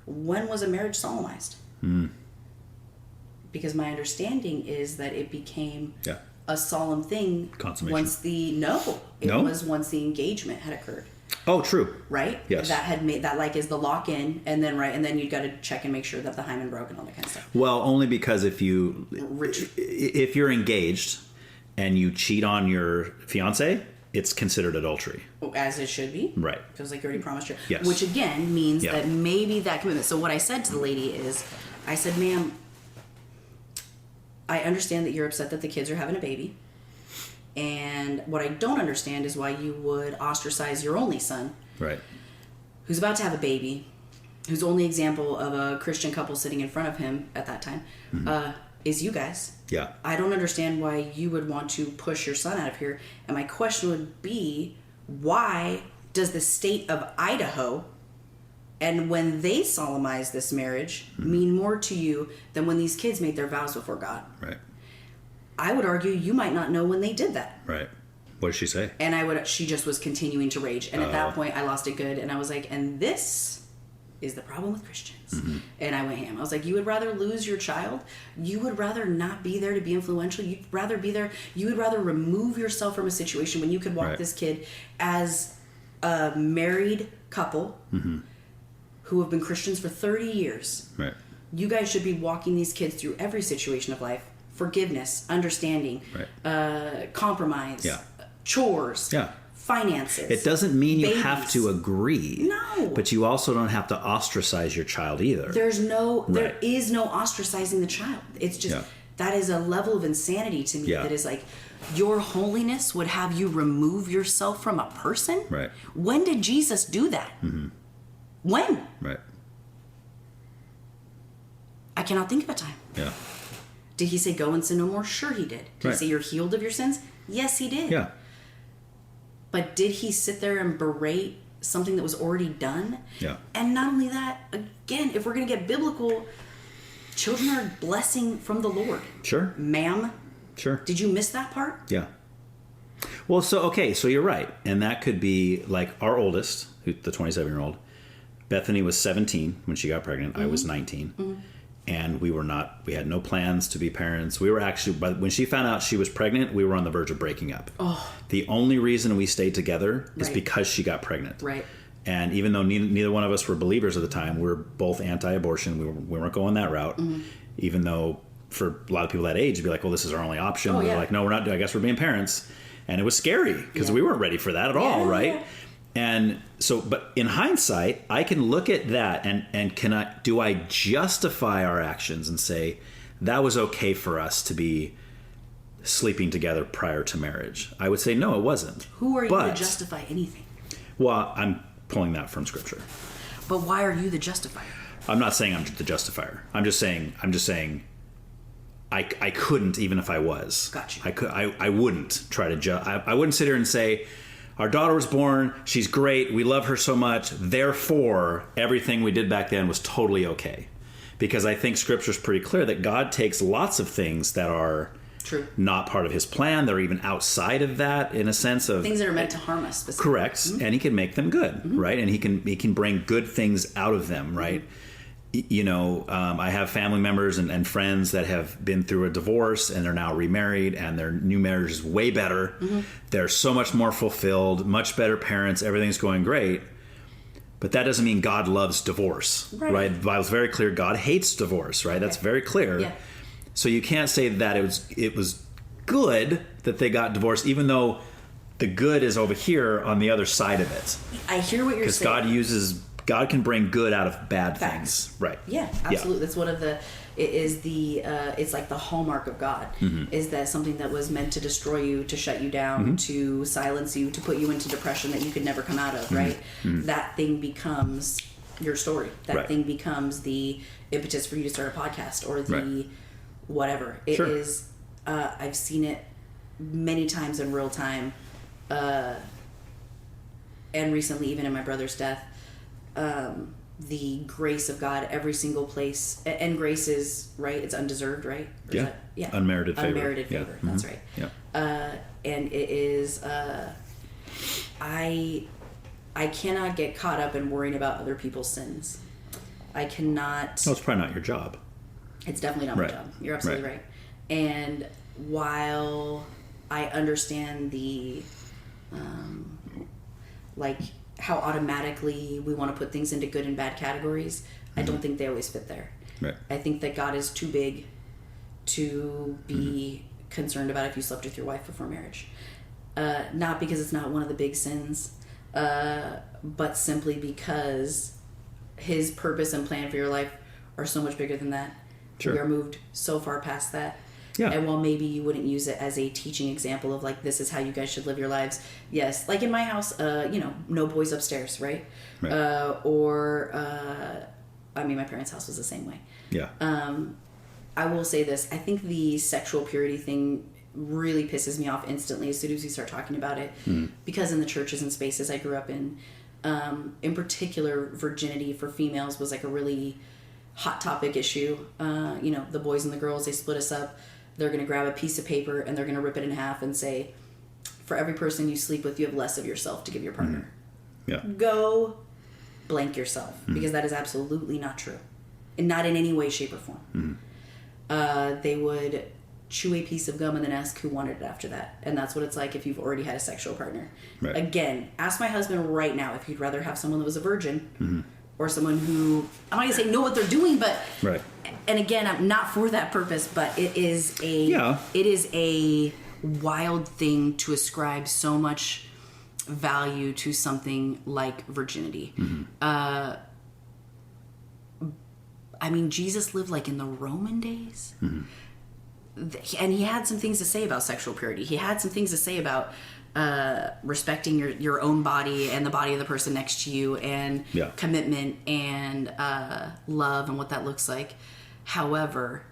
when was a marriage solemnized? Because my understanding is that it became a solemn thing once the once the engagement had occurred. Oh, true. Right? Yes. That had made that is the lock-in, and then you've got to check and make sure that the hymen broke and all that kind of stuff. Well, only because if you're engaged and you cheat on your fiance, it's considered adultery. As it should be. Right. Because you already promised her. Yes. Which again means that maybe that commitment. So what I said to the lady is, I said, ma'am, I understand that you're upset that the kids are having a baby. And what I don't understand is why you would ostracize your only son. Right. Who's about to have a baby, whose only example of a Christian couple sitting in front of him at that time is you guys. Yeah. I don't understand why you would want to push your son out of here. And my question would be, why does the state of Idaho, and when they solemnize this marriage, mean more to you than when these kids made their vows before God? Right. I would argue you might not know when they did that. Right. What did she say? And she just was continuing to rage. And at that point, I lost it good. And I was like, and this is the problem with Christians. And I went ham. I was like, you would rather lose your child? You would rather not be there to be influential? You'd rather be there? You would rather remove yourself from a situation when you could walk this kid as a married couple who have been Christians for 30 years. Right. You guys should be walking these kids through every situation of life. Forgiveness, understanding, compromise, chores, finances. It doesn't mean you babies. have to agree. No. But you also don't have to ostracize your child either. There is no ostracizing the child. It's just, that is a level of insanity to me that is like, your holiness would have you remove yourself from a person? Right. When did Jesus do that? When? Right. I cannot think of a time. Yeah. Did he say go and sin no more? Sure he did. Did he say you're healed of your sins? Yes, he did. Yeah. But did he sit there and berate something that was already done? Yeah. And not only that, again, if we're going to get biblical, children are a blessing from the Lord. Sure. Ma'am. Sure. Did you miss that part? Yeah. Well, so you're right. And that could be like our oldest, the 27-year-old. Bethany was 17 when she got pregnant. I was 19. And we had no plans to be parents. We were actually, but when she found out she was pregnant, we were on the verge of breaking up. Oh. The only reason we stayed together is because she got pregnant. Right. And even though neither one of us were believers at the time, we were both anti-abortion. We weren't going that route. Even though for a lot of people that age, it'd be like, well, this is our only option. We were like, no, we're not. I guess we're being parents. And it was scary because we weren't ready for that at all, right? Yeah. And so, but in hindsight, I can look at that and do I justify our actions and say, that was okay for us to be sleeping together prior to marriage. I would say, no, it wasn't. Who are you to justify anything? Well, I'm pulling that from Scripture. But why are you the justifier? I'm not saying I'm the justifier. I'm just saying I couldn't, even if I was. Gotcha. I wouldn't try to I wouldn't sit here and say, our daughter was born, she's great, we love her so much, therefore everything we did back then was totally okay. Because I think Scripture's pretty clear that God takes lots of things that are true, not part of his plan, they're even outside of that, in a sense of things that are meant to harm us specifically. Correct. Mm-hmm. And he can make them good, mm-hmm. right? And he can bring good things out of them, right? Mm-hmm. You know, I have family members and friends that have been through a divorce and they're now remarried, and their new marriage is way better. Mm-hmm. They're so much more fulfilled, much better parents, everything's going great. But that doesn't mean God loves divorce, right? The Bible's very clear. God hates divorce, right? Okay. That's very clear. Yeah. So you can't say that it was good that they got divorced, even though the good is over here on the other side of it. I hear what you're saying. Because God can bring good out of bad things, right? Yeah, absolutely. Yeah. That's one of it's like the hallmark of God, mm-hmm. is that something that was meant to destroy you, to shut you down, mm-hmm. to silence you, to put you into depression that you could never come out of, mm-hmm. right? Mm-hmm. That thing becomes your story. That thing becomes the impetus for you to start a podcast or the whatever. It is, I've seen it many times in real time, and recently even in my brother's death. The grace of God every single place, and grace is it's undeserved, right? Unmerited favor. Unmerited favor. Mm-hmm. That's right. And it is I cannot get caught up in worrying about other people's sins. I cannot. No, it's probably not your job. It's definitely not my job. You're absolutely right. And while I understand the how automatically we want to put things into good and bad categories, mm-hmm. I don't think they always fit there. Right. I think that God is too big to be mm-hmm. concerned about if you slept with your wife before marriage. Not because it's not one of the big sins, but simply because his purpose and plan for your life are so much bigger than that. Sure. We are moved so far past that. Yeah. And while maybe you wouldn't use it as a teaching example of this is how you guys should live your lives. Yes. Like in my house, no boys upstairs, right? My parents' house was the same way. Yeah. I will say this. I think the sexual purity thing really pisses me off instantly as soon as we start talking about it. Because in the churches and spaces I grew up in particular, virginity for females was a really hot topic issue. The boys and the girls, they split us up. They're going to grab a piece of paper and they're going to rip it in half and say, for every person you sleep with, you have less of yourself to give your partner. Yeah. Go blank yourself, because that is absolutely not true. And not in any way, shape, or form. They would chew a piece of gum and then ask who wanted it after that. And that's what it's like if you've already had a sexual partner. Right. Again, ask my husband right now if he'd rather have someone that was a virgin or someone who, I'm not going to say know what they're doing, but... Right. And again, I'm not for that purpose, but it is a wild thing to ascribe so much value to something like virginity. Jesus lived in the Roman days, and he had some things to say about sexual purity. He had some things to say about respecting your own body and the body of the person next to you, and commitment and love and what that looks like. However,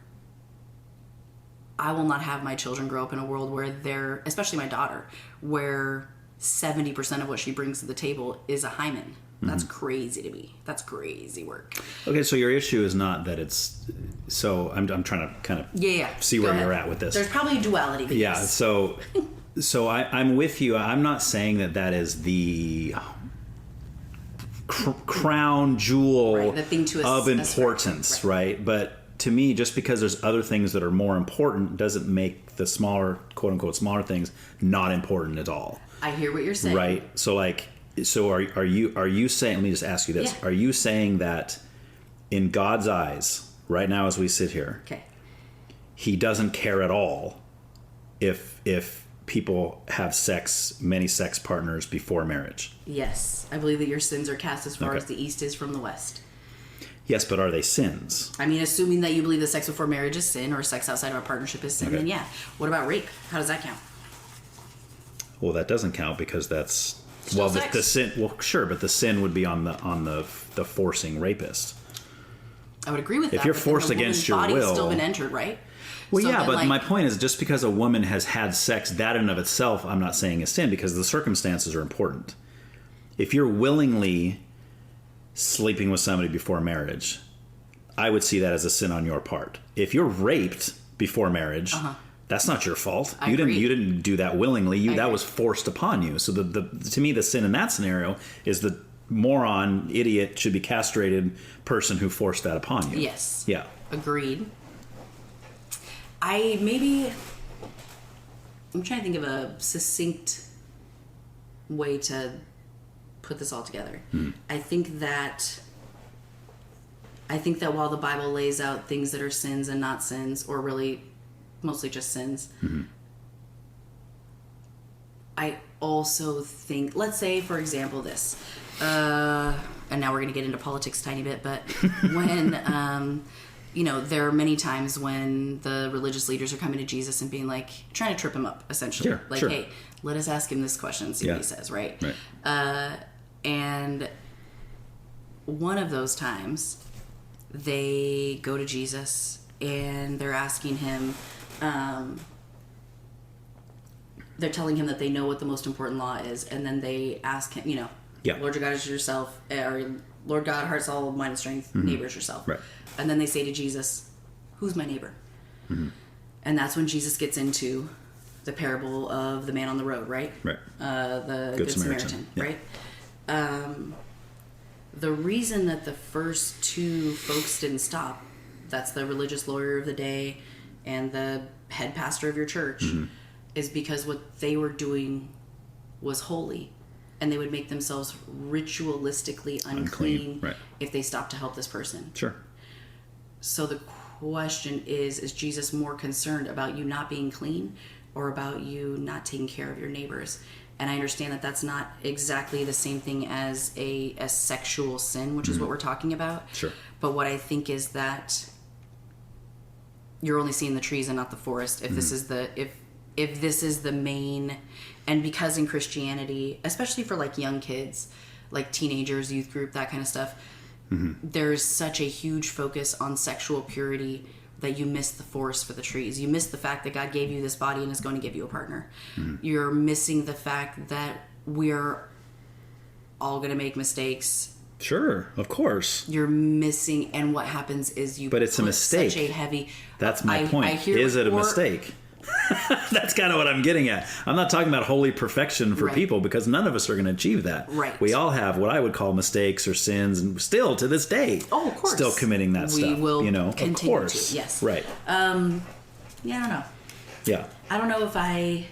I will not have my children grow up in a world where especially my daughter, where 70% of what she brings to the table is a hymen. That's crazy to me. That's crazy work. Okay, so your issue is not that it's... So I'm trying to kind of see where you're at with this. There's probably a duality. Yeah, so I'm with you. I'm not saying that is the crown jewel the thing to of importance, right? But to me, just because there's other things that are more important doesn't make the smaller, quote unquote, smaller things not important at all. I hear what you're saying. Right. So are you saying, let me just ask you this. Yeah. Are you saying that in God's eyes, right now as we sit here, he doesn't care at all if people have many sex partners before marriage? Yes. I believe that your sins are cast as far as the east is from the west. Yes, but are they sins? I mean, assuming that you believe that sex before marriage is sin or sex outside of a partnership is sin, then yeah. What about rape? How does that count? Well, that doesn't count because that's still the sin. Well, sure, but the sin would be on the forcing rapist. I would agree with that. If you're forced against your will, body's still been entered, right? Well, so yeah, but like, my point is just because a woman has had sex, that in and of itself, I'm not saying is sin because the circumstances are important. If you're willingly sleeping with somebody before marriage, I would see that as a sin on your part. If you're raped before marriage, that's not your fault. You didn't do that willingly. That was forced upon you. So to me, the sin in that scenario is the moron, idiot, should be castrated person who forced that upon you. Yes. Yeah. Agreed. I'm trying to think of a succinct way to put this all together. I think that while the Bible lays out things that are sins and not sins, or really mostly just sins, I also think, let's say, for example, this, and now we're going to get into politics a tiny bit, but when, there are many times when the religious leaders are coming to Jesus and being like, trying to trip him up, essentially. Sure. Hey, let us ask him this question, see what he says, right? And one of those times, they go to Jesus and they're asking him, they're telling him that they know what the most important law is, and then they ask him, Lord your God is yourself, or Lord God, heart, soul, mind, and strength, neighbor is yourself. Right. And then they say to Jesus, who's my neighbor? And that's when Jesus gets into the parable of the man on the road, right? Right. The Good Samaritan right? The reason that the first two folks didn't stop, that's the religious lawyer of the day and the head pastor of your church, is because what they were doing was holy, and they would make themselves ritualistically unclean if they stopped to help this person. Sure. So the question is Jesus more concerned about you not being clean or about you not taking care of your neighbors? And I understand that that's not exactly the same thing as a sexual sin, which is what we're talking about. Sure. But what I think is that you're only seeing the trees and not the forest. If this is if this is the main, and because in Christianity, especially for like young kids, like teenagers, youth group, that kind of stuff, there's such a huge focus on sexual purity that you miss the forest for the trees. You miss the fact that God gave you this body and is going to give you a partner. You're missing the fact that we're all going to make mistakes. Sure, of course. You're missing, and what happens is you. But it's a mistake. Such a heavy. That's my point. Is it a mistake? That's kind of what I'm getting at. I'm not talking about holy perfection for people, because none of us are going to achieve that. Right. We all have what I would call mistakes or sins, and still to this day, of course, still committing that stuff. We will continue of course. To. Yes. Right. Yeah, I don't know. Yeah. I don't know if I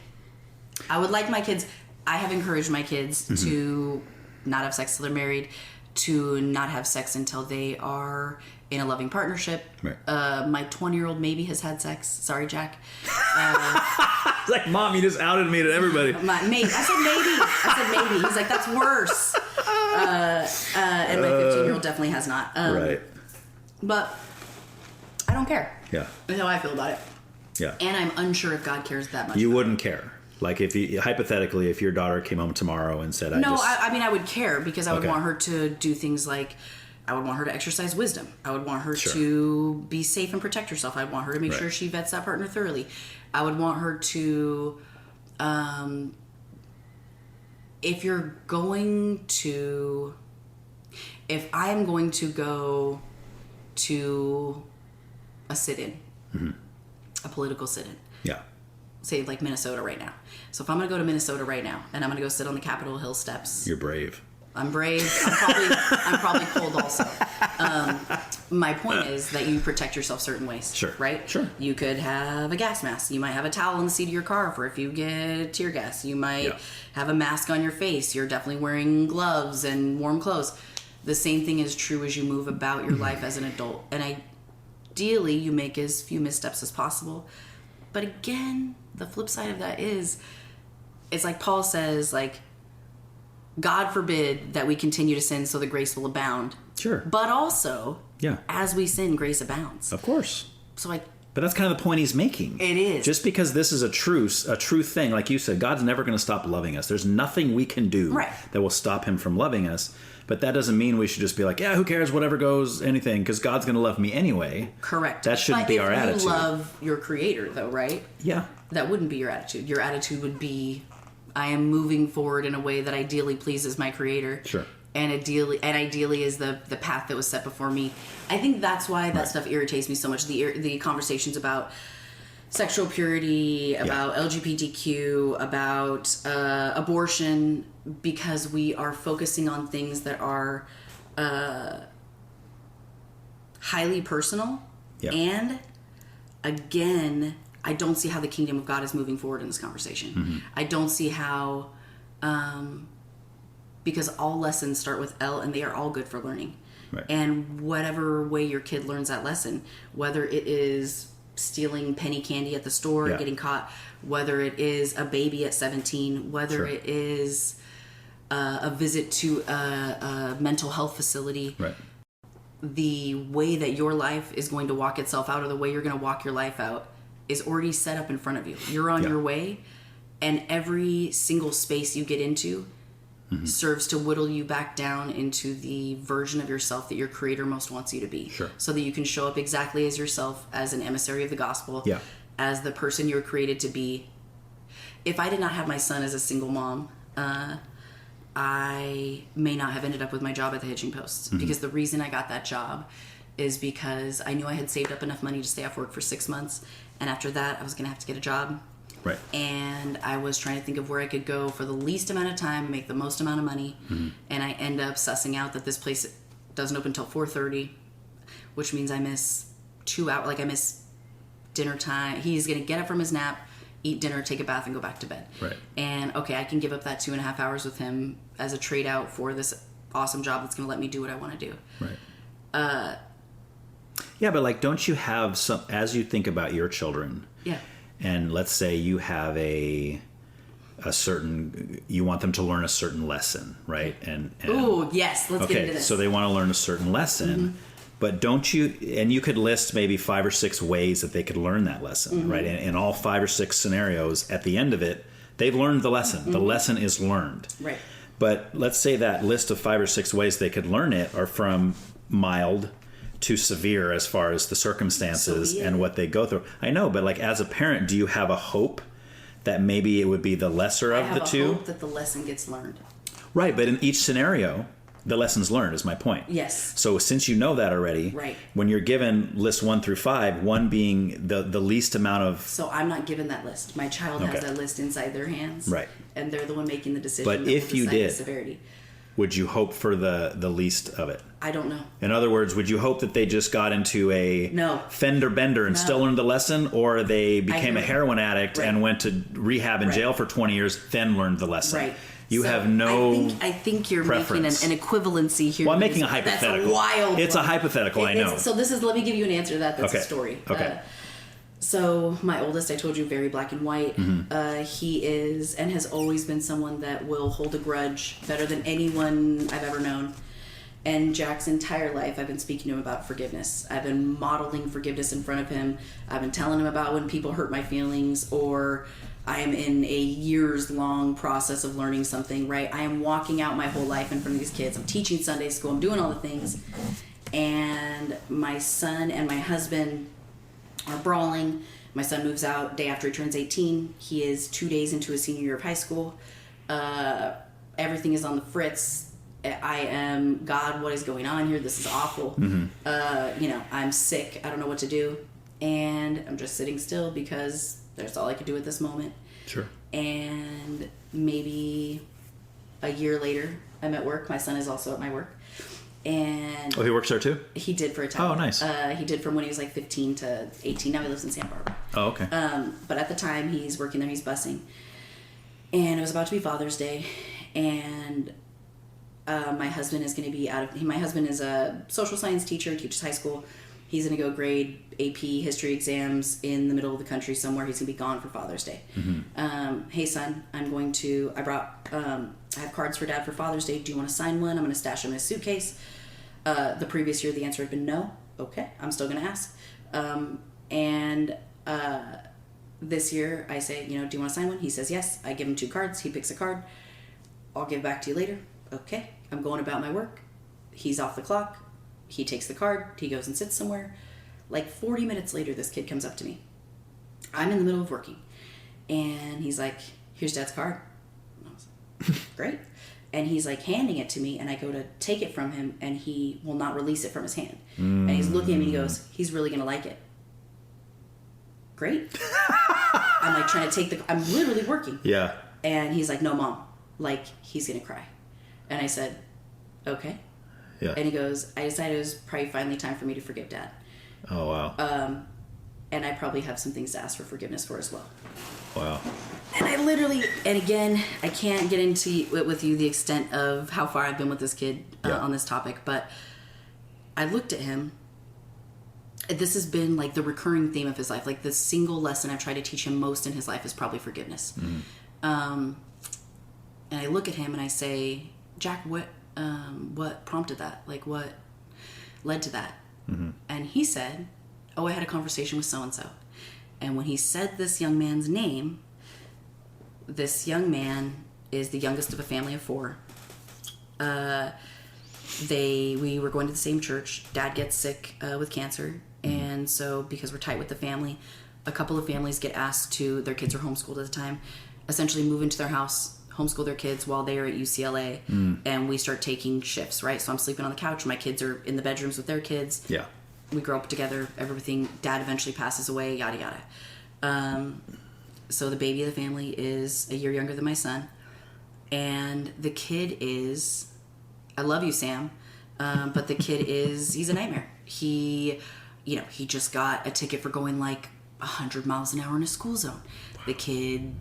would like my kids. I have encouraged my kids to not have sex till they're married, to not have sex until they are in a loving partnership. Right. My 20-year-old maybe has had sex. Sorry, Jack. It's like, Mom, you just outed me to everybody. Maybe. I said maybe. He's like, that's worse. And my 15-year-old definitely has not. Right. But I don't care. Yeah. That's how I feel about it. Yeah. And I'm unsure if God cares that much. You wouldn't care. Like, if you, hypothetically, if your daughter came home tomorrow and said, I mean, I would care, because I would want her to do things like, I would want her to exercise wisdom. I would want her to be safe and protect herself. I'd want her to make sure she vets that partner thoroughly. I would want her to, if I'm going to go to a sit-in, a political sit-in. Yeah. Say like Minnesota right now. So if I'm going to go to Minnesota right now and I'm going to go sit on the Capitol Hill steps. You're brave. I'm brave. I'm probably cold also. My point is that you protect yourself certain ways. Sure. Right? Sure. You could have a gas mask. You might have a towel in the seat of your car for if you get tear gas. You might have a mask on your face. You're definitely wearing gloves and warm clothes. The same thing is true as you move about your life as an adult. And ideally, you make as few missteps as possible. But again, the flip side of that is, it's like Paul says, like, God forbid that we continue to sin so the grace will abound. Sure. But also, Yeah. As we sin, grace abounds. Of course. So but that's kind of the point he's making. It is. Just because this is a true thing, like you said, God's never going to stop loving us. There's nothing we can do that will stop him from loving us. But that doesn't mean we should just be like, yeah, who cares, whatever goes, anything, because God's going to love me anyway. Correct. That shouldn't be our attitude. You love your creator, though, right? Yeah. That wouldn't be your attitude. Your attitude would be, I am moving forward in a way that ideally pleases my creator. Sure. And ideally is the path that was set before me. I think that's why that stuff irritates me so much. The conversations about sexual purity, about LGBTQ, about abortion, because we are focusing on things that are highly personal. Yeah. And again, I don't see how the kingdom of God is moving forward in this conversation. Mm-hmm. I don't see how... because all lessons start with L and they are all good for learning. Right. And whatever way your kid learns that lesson, whether it is stealing penny candy at the store and getting caught, whether it is a baby at 17, whether it is a visit to a mental health facility, the way that your life is going to walk itself out, or the way you're going to walk your life out, is already set up in front of you. You're on your way, and every single space you get into serves to whittle you back down into the version of yourself that your creator most wants you to be. Sure. So that you can show up exactly as yourself, as an emissary of the gospel, as the person you're created to be. If I did not have my son as a single mom, I may not have ended up with my job at the Hitching Post. Because the reason I got that job is because I knew I had saved up enough money to stay off work for 6 months. And after that, I was going to have to get a job. Right. And I was trying to think of where I could go for the least amount of time, make the most amount of money. And I end up sussing out that this place doesn't open until 4:30, which means I miss 2 hours. Like, I miss dinner time. He's going to get up from his nap, eat dinner, take a bath, and go back to bed. Right. And, okay, I can give up that 2.5 hours with him as a trade out for this awesome job that's going to let me do what I want to do. Right. Yeah, but, like, don't you have some, as you think about your children... Yeah. And let's say you have a certain, you want them to learn a certain lesson, right? And ooh, yes, let's get into this. So they want to learn a certain lesson, but don't you, and you could list maybe 5 or 6 ways that they could learn that lesson, right? And in all 5 or 6 scenarios, at the end of it, they've learned the lesson. The lesson is learned. Right. But let's say that list of 5 or 6 ways they could learn it are from mild to severe as far as the circumstances and what they go through. I know, but like, as a parent, do you have a hope that maybe it would be the lesser of the two? I have a hope that the lesson gets learned. Right, but in each scenario, the lesson's learned is my point. Yes. So since you know that already, when you're given list 1 through 5, 1 being the least amount of... So I'm not given that list. My child has that list inside their hands. Right. And they're the one making the decision. But if you did, severity. Would you hope for the least of it? I don't know. In other words, would you hope that they just got into a fender bender and still learned the lesson, or they became a heroin addict and went to rehab and jail for 20 years, then learned the lesson? Right. You have no I think you're preference. Making an equivalency here. Well, I'm making a hypothetical. That's a wild It's a hypothetical, I know. So let me give you an answer to that. That's a story. Okay. So my oldest, I told you, very black and white. He is and has always been someone that will hold a grudge better than anyone I've ever known. And Jack's entire life, I've been speaking to him about forgiveness. I've been modeling forgiveness in front of him. I've been telling him about when people hurt my feelings, or I am in a years-long process of learning something, right? I am walking out my whole life in front of these kids. I'm teaching Sunday school. I'm doing all the things. And my son and my husband are brawling. My son moves out day after he turns 18. He is 2 days into his senior year of high school. Everything is on the fritz. I am, God, what is going on here? This is awful. I'm sick. I don't know what to do. And I'm just sitting still because that's all I could do at this moment. Sure. And maybe a year later, I'm at work. My son is also at my work. And he works there too? He did for a time. Oh, nice. He did from when he was like 15 to 18. Now he lives in Santa Barbara. Oh, okay. But at the time, he's working there. He's busing. And it was about to be Father's Day. And my husband is going to be my husband is a social science teacher, teaches high school. He's going to go grade AP history exams in the middle of the country somewhere. He's going to be gone for Father's Day. Hey, son, I have cards for Dad for Father's Day. Do you want to sign one? I'm going to stash them in a suitcase. The previous year, the answer had been no. Okay, I'm still going to ask. This year, I say, do you want to sign one? He says yes. I give him 2 cards. He picks a card. I'll give it back to you later. Okay, I'm going about my work. He's off the clock. He takes the card. He goes and sits somewhere. Like 40 minutes later, this kid comes up to me. I'm in the middle of working. And he's like, here's Dad's card. And I was like, great. And he's like handing it to me, and I go to take it from him, and he will not release it from his hand. And he's looking at me and he goes, he's really going to like it. Great. I'm like trying to I'm literally working. Yeah. And he's like, no, Mom, like he's going to cry. And I said, okay. Yeah. And he goes, I decided it was probably finally time for me to forgive Dad. Oh, wow. And I probably have some things to ask for forgiveness for as well. Wow. And I literally, and again, I can't get into it with you the extent of how far I've been with this kid on this topic, but I looked at him. This has been like the recurring theme of his life. Like the single lesson I've tried to teach him most in his life is probably forgiveness. And I look at him and I say, Jack, what prompted that? Like what led to that? And he said, oh, I had a conversation with so-and-so. And when he said this young man's name, this young man is the youngest of a family of 4. We were going to the same church. Dad gets sick with cancer. And so because we're tight with the family, a couple of families get asked to, their kids are homeschooled at the time, essentially move into their house, homeschool their kids while they are at UCLA. And we start taking shifts, right? So I'm sleeping on the couch. My kids are in the bedrooms with their kids. Yeah. We grow up together, everything. Dad eventually passes away, yada, yada. So the baby of the family is a year younger than my son. And the kid is, I love you, Sam, but the kid he's a nightmare. He just got a ticket for going like 100 miles an hour in a school zone. The kid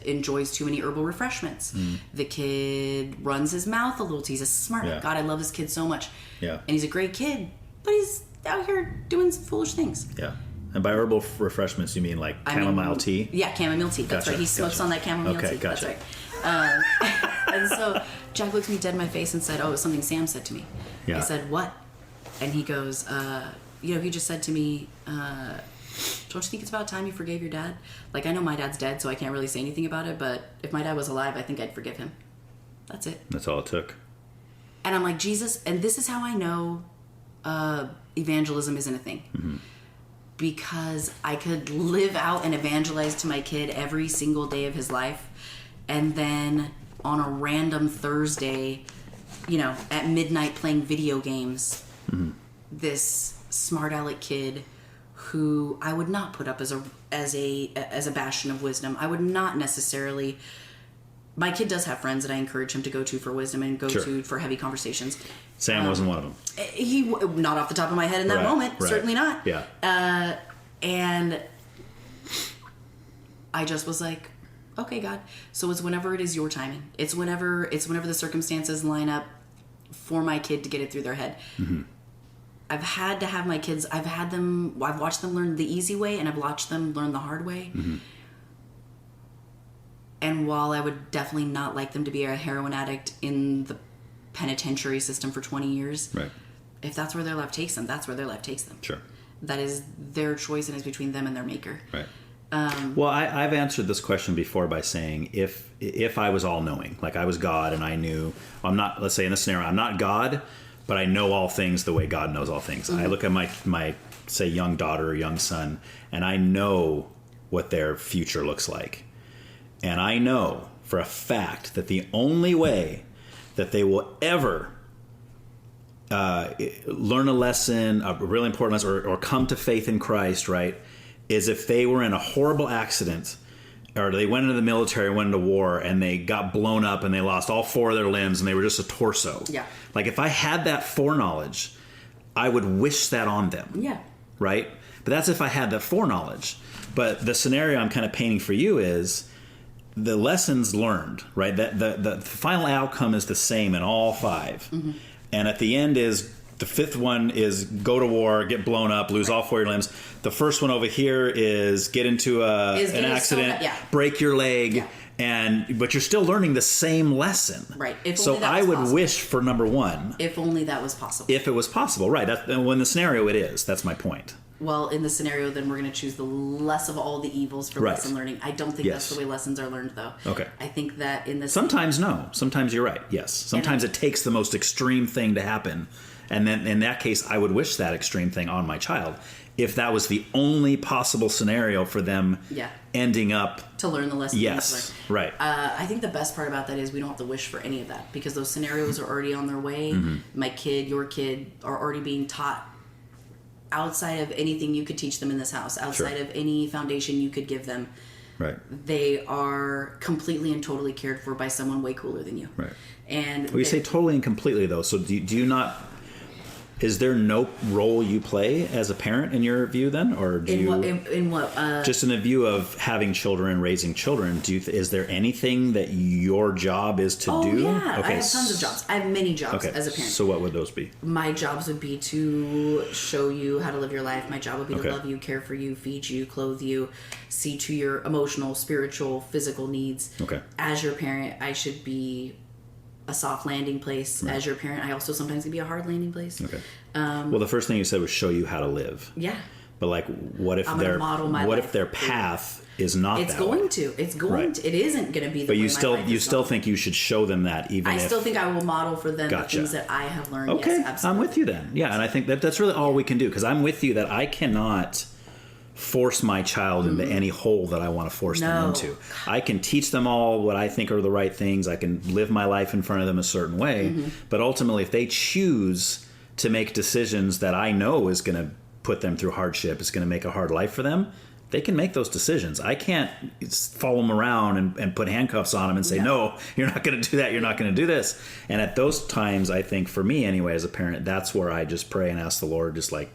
enjoys too many herbal refreshments. The kid runs his mouth a little. He's a smart. Yeah. God, I love this kid so much. Yeah. And he's a great kid, but he's out here doing some foolish things. Yeah. And by herbal refreshments, you mean like chamomile tea? Yeah, chamomile tea. That's right. He smokes on that chamomile tea. Gotcha. That's right. And so Jack looked me dead in my face and said, oh, it was something Sam said to me. Yeah. I said, what? And he goes, he just said to me, don't you think it's about time you forgave your dad? Like, I know my dad's dead, so I can't really say anything about it, but if my dad was alive, I think I'd forgive him. That's it. That's all it took. And I'm like, Jesus, and this is how I know evangelism isn't a thing. Because I could live out and evangelize to my kid every single day of his life, and then on a random Thursday, at midnight playing video games, this smart aleck kid who I would not put up as a bastion of wisdom. I would not necessarily. My kid does have friends that I encourage him to go to for wisdom and go to for heavy conversations. Sam wasn't one of them. He not off the top of my head in that moment, certainly not. Yeah. And I just was like, okay, God. So it's whenever it is your timing. It's whenever the circumstances line up for my kid to get it through their head. I've had to have my kids. I've watched them learn the easy way, and I've watched them learn the hard way. And while I would definitely not like them to be a heroin addict in the penitentiary system for 20 years, right? If that's where their life takes them, that's where their life takes them. Sure. That is their choice, and it's between them and their maker. Right. Well, I've answered this question before by saying if I was all knowing, like I was God and I knew, I'm not, let's say in this scenario, I'm not God, but I know all things the way God knows all things. I look at my say young daughter or young son, and I know what their future looks like. And I know for a fact that the only way that they will ever learn a lesson, a really important lesson, or come to faith in Christ, right, is if they were in a horrible accident, or they went into the military, went into war, and they got blown up and they lost all 4 of their limbs and they were just a torso. Yeah. Like if I had that foreknowledge, I would wish that on them. Yeah. Right? But that's if I had that foreknowledge. But the scenario I'm kind of painting for you is the lessons learned, right? That the final outcome is the same in all 5. And at the end is The fifth one is go to war, get blown up, lose all 4 of your limbs. The first one over here is get into an accident, break your leg, but you're still learning the same lesson. Right. So I would wish for number 1. If only that was possible. If it was possible, right. When the scenario it is. That's my point. Well, in the scenario, then we're going to choose the less of all the evils for lesson learning. I don't think that's the way lessons are learned, though. Okay. I think that in this... Sometimes no. Sometimes you're right, yes. Sometimes it takes the most extreme thing to happen. And then in that case, I would wish that extreme thing on my child. If that was the only possible scenario for them ending up... To learn the lesson. Yes, right. I think the best part about that is we don't have to wish for any of that because those scenarios are already on their way. Mm-hmm. My kid, your kid are already being taught outside of anything you could teach them in this house, outside of any foundation you could give them. Right. They are completely and totally cared for by someone way cooler than you. Right. And you say totally and completely, though. So do you not... Is there no role you play as a parent in your view then, or do in what? Just in the view of having children, raising children, is there anything that your job is to do? Yeah, okay. I have tons of jobs. I have many jobs as a parent. So what would those be? My jobs would be to show you how to live your life. My job would be to love you, care for you, feed you, clothe you, see to your emotional, spiritual, physical needs. Okay. As your parent, I should be a soft landing place. As your parent, I also sometimes can be a hard landing place. Okay. Well, the first thing you said was show you how to live. Yeah. But like, what if their path is not? It's going to. It's going to. It isn't going to be. But you still think you should show them that even. I still think I will model for them the things that I have learned. Okay, yes, absolutely. I'm with you then. Yeah, and I think that's really all we can do because I'm with you that I cannot force my child into any hole that I want to force them into. I can teach them all what I think are the right things. I can live my life in front of them a certain way. But ultimately, if they choose to make decisions that I know is going to put them through hardship, it's going to make a hard life for them, they can make those decisions. I can't follow them around and put handcuffs on them and say, no, you're not going to do that. You're not going to do this. And at those times, I think for me anyway, as a parent, that's where I just pray and ask the Lord, just like,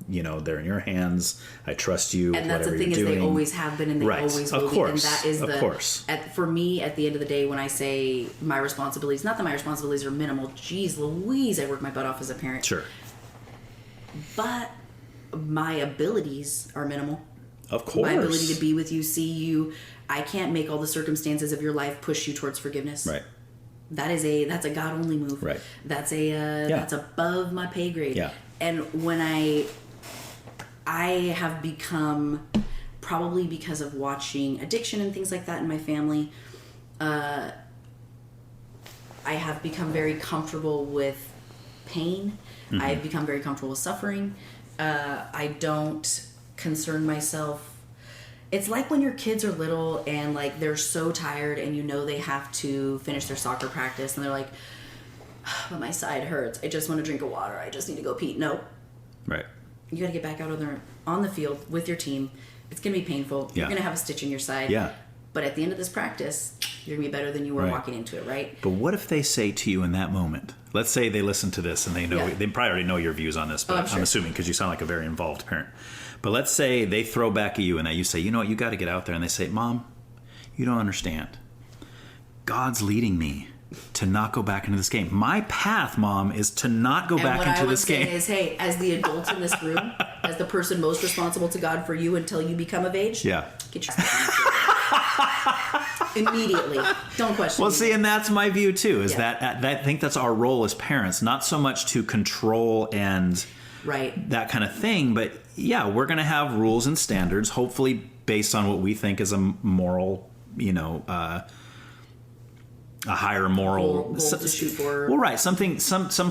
they're in your hands. I trust you. And that's the thing is they always have been and they always will be. And that is for me, at the end of the day, when I say my responsibilities, not that my responsibilities are minimal. Geez Louise, I work my butt off as a parent. Sure. But my abilities are minimal. Of course. My ability to be with you, see you. I can't make all the circumstances of your life push you towards forgiveness. Right. That's a God only move. Right. That's that's above my pay grade. Yeah. And when I have become, probably because of watching addiction and things like that in my family, I have become very comfortable with pain. Mm-hmm. I've become very comfortable with suffering. I don't concern myself. It's like when your kids are little and like they're so tired and they have to finish their soccer practice and they're like, but my side hurts. I just want to drink a water. I just need to go pee. No. Right. You got to get back out on the field with your team. It's going to be painful. You're going to have a stitch in your side. Yeah. But at the end of this practice, you're going to be better than you were walking into it, right? But what if they say to you in that moment, let's say they listen to this and they know, they probably already know your views on this, but I'm assuming because you sound like a very involved parent. But let's say they throw back at you and you say, you know what, you got to get out there. And they say, Mom, you don't understand. God's leading me to not go back into this game. My path, Mom, is to not go back into this game. And what I would say is, hey, as the adult in this room, as the person most responsible to God for you until you become of age, get your immediately. Don't question. Well, see, and that's my view too. Is that I think that's our role as parents, not so much to control and that kind of thing, but we're going to have rules and standards, hopefully based on what we think is a moral, a higher moral goal to shoot for. Well, right, some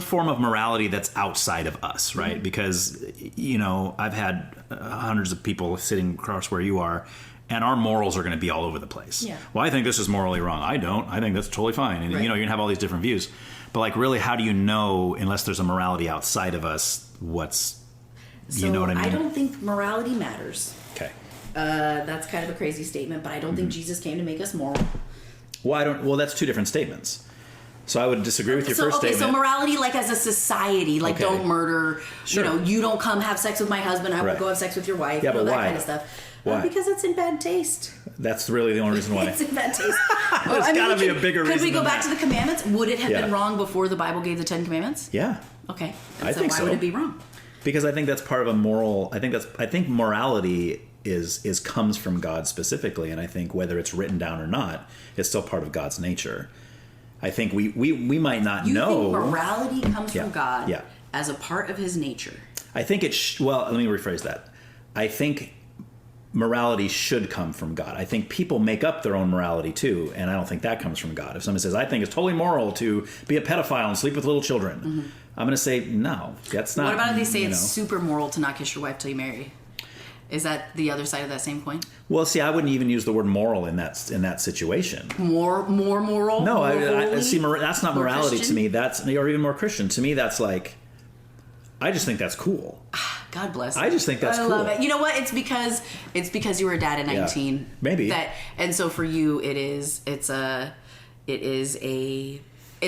form of morality that's outside of us, right? Mm-hmm. Because I've had hundreds of people sitting across where you are, and our morals are going to be all over the place. Yeah. Well, I think this is morally wrong. I don't. I think that's totally fine. And you're going to have all these different views. But like, really, how do you know, unless there's a morality outside of us, what's you know what I mean? I don't think morality matters. Okay. That's kind of a crazy statement, but I don't think Jesus came to make us moral. Well, that's two different statements. So I would disagree with your first statement. So morality, like as a society, like don't murder. Sure. You don't come have sex with my husband. I won't go have sex with your wife. Yeah, but that why? Kind of stuff. Why? Because it's in bad taste. That's really the only reason why. It's in bad taste. There's got to be a bigger reason. Could we go back to the commandments? Would it have been wrong before the Bible gave the 10 Commandments? Yeah. Okay. I think so. Why would it be wrong? Because I think that's part of a moral. I think morality is comes from God specifically, and I think whether it's written down or not, it's still part of God's nature. I think we might not know. You think morality comes from God Yeah. as a part of His nature? I think well, let me rephrase that. I think morality should come from God. I think people make up their own morality too, and I don't think that comes from God. If someone says, I think it's totally moral to be a pedophile and sleep with little children, I'm going to say, no, that's not. What about if they say it's super moral to not kiss your wife till you marry? Is that the other side of that same coin? Well, see, I wouldn't even use the word moral in that situation. More moral? No, I see, that's not morality Christian? to me. That's, or even more Christian. To me, that's like, I just think that's cool. God bless. I just think that's cool. I love it. You know what? It's because you were a dad at 19. Yeah, maybe. And so for you, it's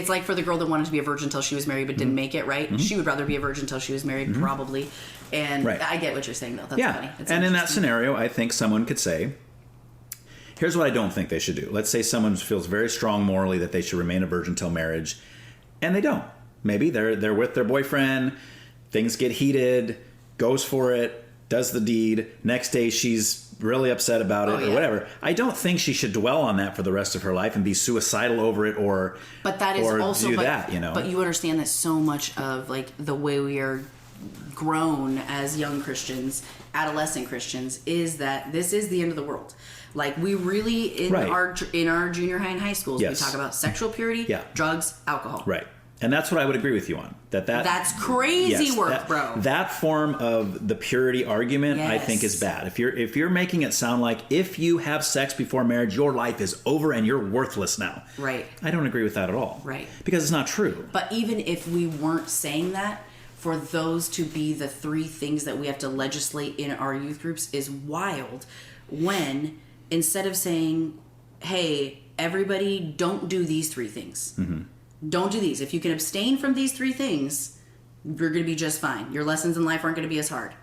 like for the girl that wanted to be a virgin until she was married but didn't make it, right? Mm-hmm. She would rather be a virgin until she was married, probably. And I get what you're saying, though. That's funny. And in that scenario, I think someone could say, here's what I don't think they should do. Let's say someone feels very strong morally that they should remain a virgin until marriage, and they don't. Maybe they're with their boyfriend, things get heated, goes for it, does the deed. Next day, she's really upset about it or whatever. I don't think she should dwell on that for the rest of her life and be suicidal over it or do that, you know. But you understand that so much of like the way we are grown as young Christians, adolescent Christians, is that this is the end of the world. Like we really in our junior high and high schools, we talk about sexual purity, drugs, alcohol. Right. And that's what I would agree with you on. That's crazy work, bro. That form of the purity argument, I think, is bad. If you're making it sound like if you have sex before marriage, your life is over and you're worthless now. Right. I don't agree with that at all. Right. Because it's not true. But even if we weren't saying that, for those to be the three things that we have to legislate in our youth groups is wild. When instead of saying, "Hey, everybody, don't do these three things." Mm-hmm. Don't do these. If you can abstain from these three things, you're going to be just fine. Your lessons in life aren't going to be as hard.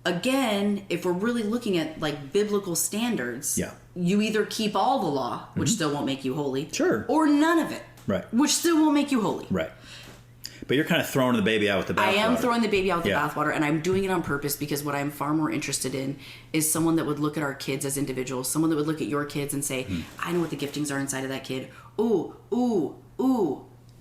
Again, if we're really looking at like biblical standards, you either keep all the law, which still won't make you holy, or none of it, which still won't make you holy. Right. But you're kind of throwing the baby out with the bathwater. I am throwing the baby out with the bathwater, and I'm doing it on purpose because what I'm far more interested in is someone that would look at our kids as individuals, someone that would look at your kids and say, I know what the giftings are inside of that kid. Ooh,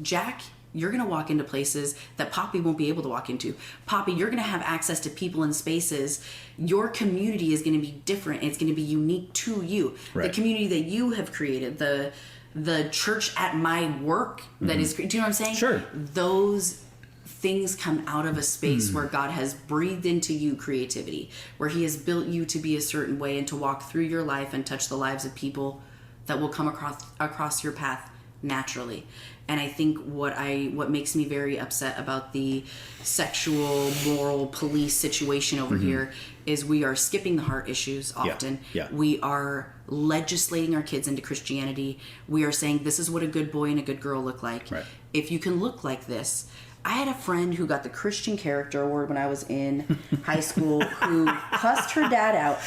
Jack, you're going to walk into places that Poppy won't be able to walk into. Poppy, you're going to have access to people and spaces. Your community is going to be different. And it's going to be unique to you. Right. The community that you have created, the church at my work that is, do you know what I'm saying? Sure. Those things come out of a space where God has breathed into you creativity, where He has built you to be a certain way and to walk through your life and touch the lives of people that will come across your path naturally. And I think what makes me very upset about the sexual moral police situation over here is we are skipping the heart issues often. Yeah. We are legislating our kids into Christianity. We are saying this is what a good boy and a good girl look like. Right. If you can look like this. I had a friend who got the Christian Character Award when I was in high school who cussed her dad out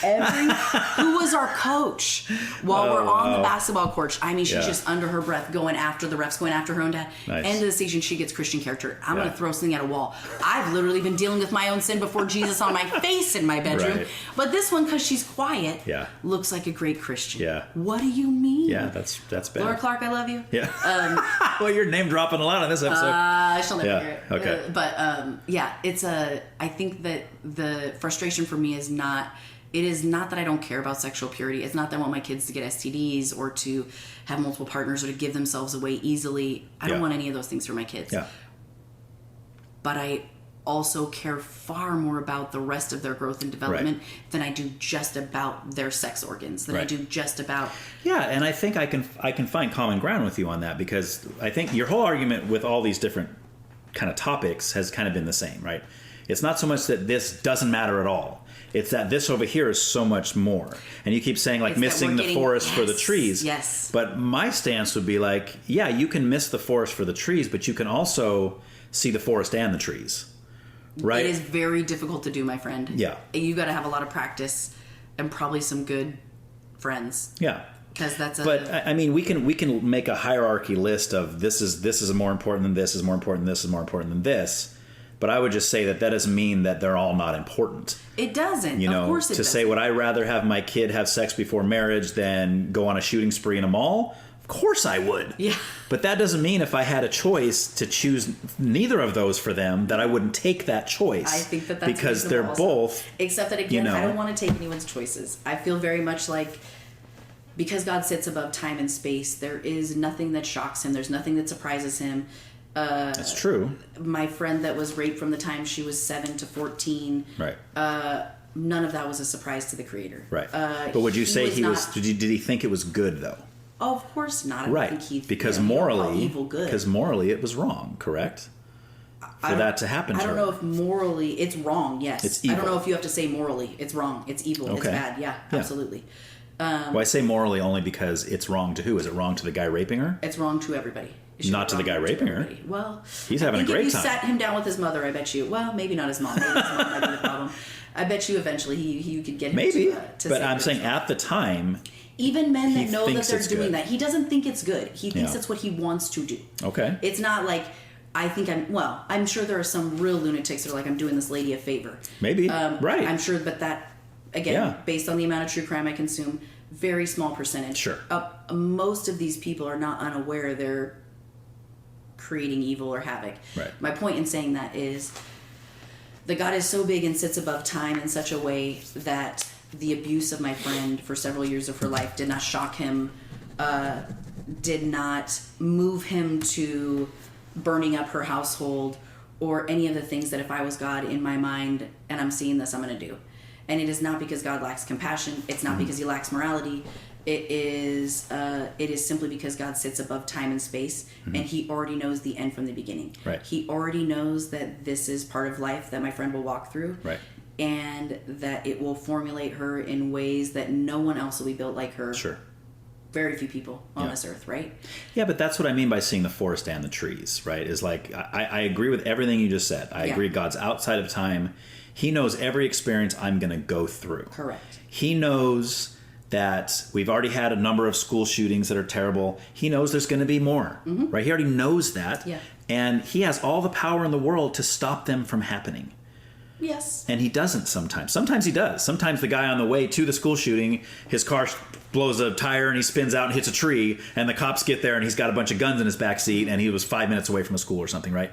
who was our coach while we're on the basketball court. I mean, she's just under her breath going after the refs, going after her own dad. Nice. End of the season, she gets Christian Character. I'm going to throw something at a wall. I've literally been dealing with my own sin before Jesus on my face in my bedroom. Right. But this one, because she's quiet, looks like a great Christian. Yeah. What do you mean? Yeah, that's bad. Laura Clark, I love you. Yeah. Well, you're name dropping a lot on this episode. She'll never hear it. Okay. But I think that the frustration for me is not that I don't care about sexual purity. It's not that I want my kids to get STDs or to have multiple partners or to give themselves away easily. I don't want any of those things for my kids. Yeah. But I also care far more about the rest of their growth and development than I do just about their sex organs, than I do just about... Yeah, and I think I can find common ground with you on that, because I think your whole argument with all these different kind of topics has kind of been the same, right? It's not so much that this doesn't matter at all. It's that this over here is so much more. And you keep saying, like, it's missing the forest for the trees. Yes. But my stance would be like, yeah, you can miss the forest for the trees, but you can also see the forest and the trees, right? It is very difficult to do, my friend. Yeah. You got to have a lot of practice and probably some good friends. Yeah. Because that's But I mean, we can make a hierarchy list of this is more important than this, is more important than this, is more important than this. But I would just say that doesn't mean that they're all not important. It doesn't. You know, of course it to doesn't. say, would I rather have my kid have sex before marriage than go on a shooting spree in a mall? Of course I would. Yeah. But that doesn't mean if I had a choice to choose neither of those for them that I wouldn't take that choice. I think that's because they're also. both. Except that again, I don't want to take anyone's choices. I feel very much like because God sits above time and space, there is nothing that shocks him. There's nothing that surprises him. That's true. My friend that was raped from the time she was 7 to 14. Right. None of that was a surprise to the Creator. Right. But would you say he was? Did he think it was good though? Oh, of course not. I right. don't think because morally, it was wrong. Correct. For that to happen. I don't know if morally it's wrong. Yes. It's evil. I don't know if you have to say morally it's wrong. It's evil. Okay. It's bad. Yeah. Absolutely. Well, I say morally only because it's wrong to who? Is it wrong to the guy raping her? It's wrong to everybody. Not to the guy raping her. Well, he's having a great time. If you sat him down with his mother, I bet you. Well, maybe not his mom. Maybe his mom might be the problem. I bet you eventually you could get him maybe. to but I'm saying at the time, even men that know that they're doing good. that, he doesn't think it's good. He thinks it's what he wants to do. Okay. It's not like I'm sure there are some real lunatics that are like, I'm doing this lady a favor. Maybe. Right. I'm sure, but that again, based on the amount of true crime I consume, very small percentage. Sure. Most of these people are not unaware they're creating evil or havoc. Right. My point in saying that is that God is so big and sits above time in such a way that the abuse of my friend for several years of her life did not shock him, did not move him to burning up her household or any of the things that if I was God in my mind and I'm seeing this, I'm going to do. And it is not because God lacks compassion. It's not because he lacks morality. It is simply because God sits above time and space, and he already knows the end from the beginning. Right. He already knows that this is part of life that my friend will walk through. Right. And that it will formulate her in ways that no one else will be built like her. Sure. Very few people on this earth, right? Yeah, but that's what I mean by seeing the forest and the trees, right? Is like, I agree with everything you just said. I agree God's outside of time. He knows every experience I'm going to go through. Correct. He knows that we've already had a number of school shootings that are terrible. He knows there's going to be more, right? He already knows that. Yeah. And he has all the power in the world to stop them from happening. Yes. And he doesn't sometimes. Sometimes he does. Sometimes the guy on the way to the school shooting, his car blows a tire and he spins out and hits a tree, and the cops get there and he's got a bunch of guns in his backseat and he was 5 minutes away from a school or something, right?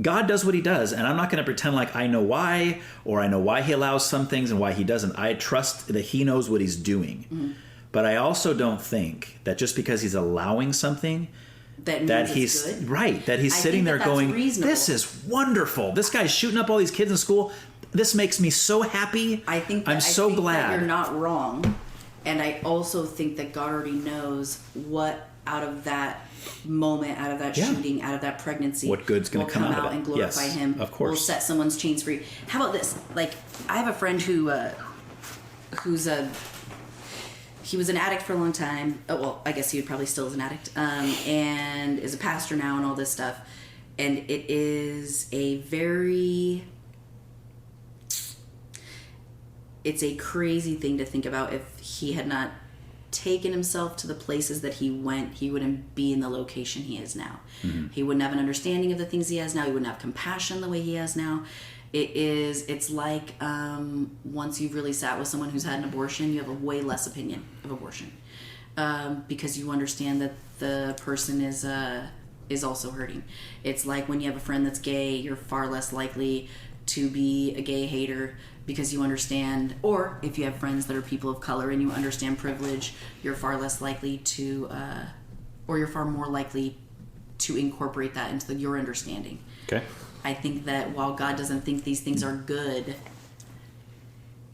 God does what he does, and I'm not going to pretend like I know why, or I know why he allows some things and why he doesn't. I trust that he knows what he's doing. But I also don't think that just because he's allowing something that he's good. Right, that he's sitting there going, reasonable. This is wonderful. This guy's shooting up all these kids in school. This makes me so happy. I'm so glad. That you're not wrong. And I also think that God already knows what out of that moment, out of that shooting, out of that pregnancy, what good's going to come out of it and glorify him. Of course. Will set someone's chains free. How about this? Like, I have a friend he was an addict for a long time. Oh, well, I guess he would probably still is an addict, and is a pastor now and all this stuff. And it is it's a crazy thing to think about. If he had not taken himself to the places that he went, he wouldn't be in the location he is now. He wouldn't have an understanding of the things he has now. He wouldn't have compassion the way he has now. It's like once you've really sat with someone who's had an abortion, you have a way less opinion of abortion because you understand that the person is also hurting. It's like when you have a friend that's gay, you're far less likely to be a gay hater because you understand, or if you have friends that are people of color and you understand privilege, you're far less likely to, or you're far more likely to incorporate that into your understanding. Okay. I think that while God doesn't think these things are good,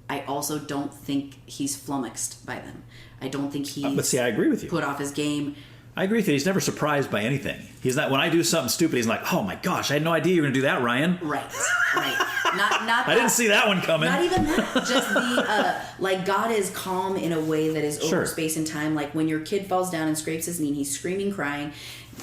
I also don't think he's flummoxed by them. I don't think he's but see, I agree with you. Put off his game. I agree with you. He's never surprised by anything. He's not. When I do something stupid, he's like, "Oh my gosh, I had no idea you were going to do that, Ryan." Right. Not. I didn't see that one coming. Not even that. Just the like God is calm in a way that is over space and time. Like when your kid falls down and scrapes his knee, he's screaming, crying.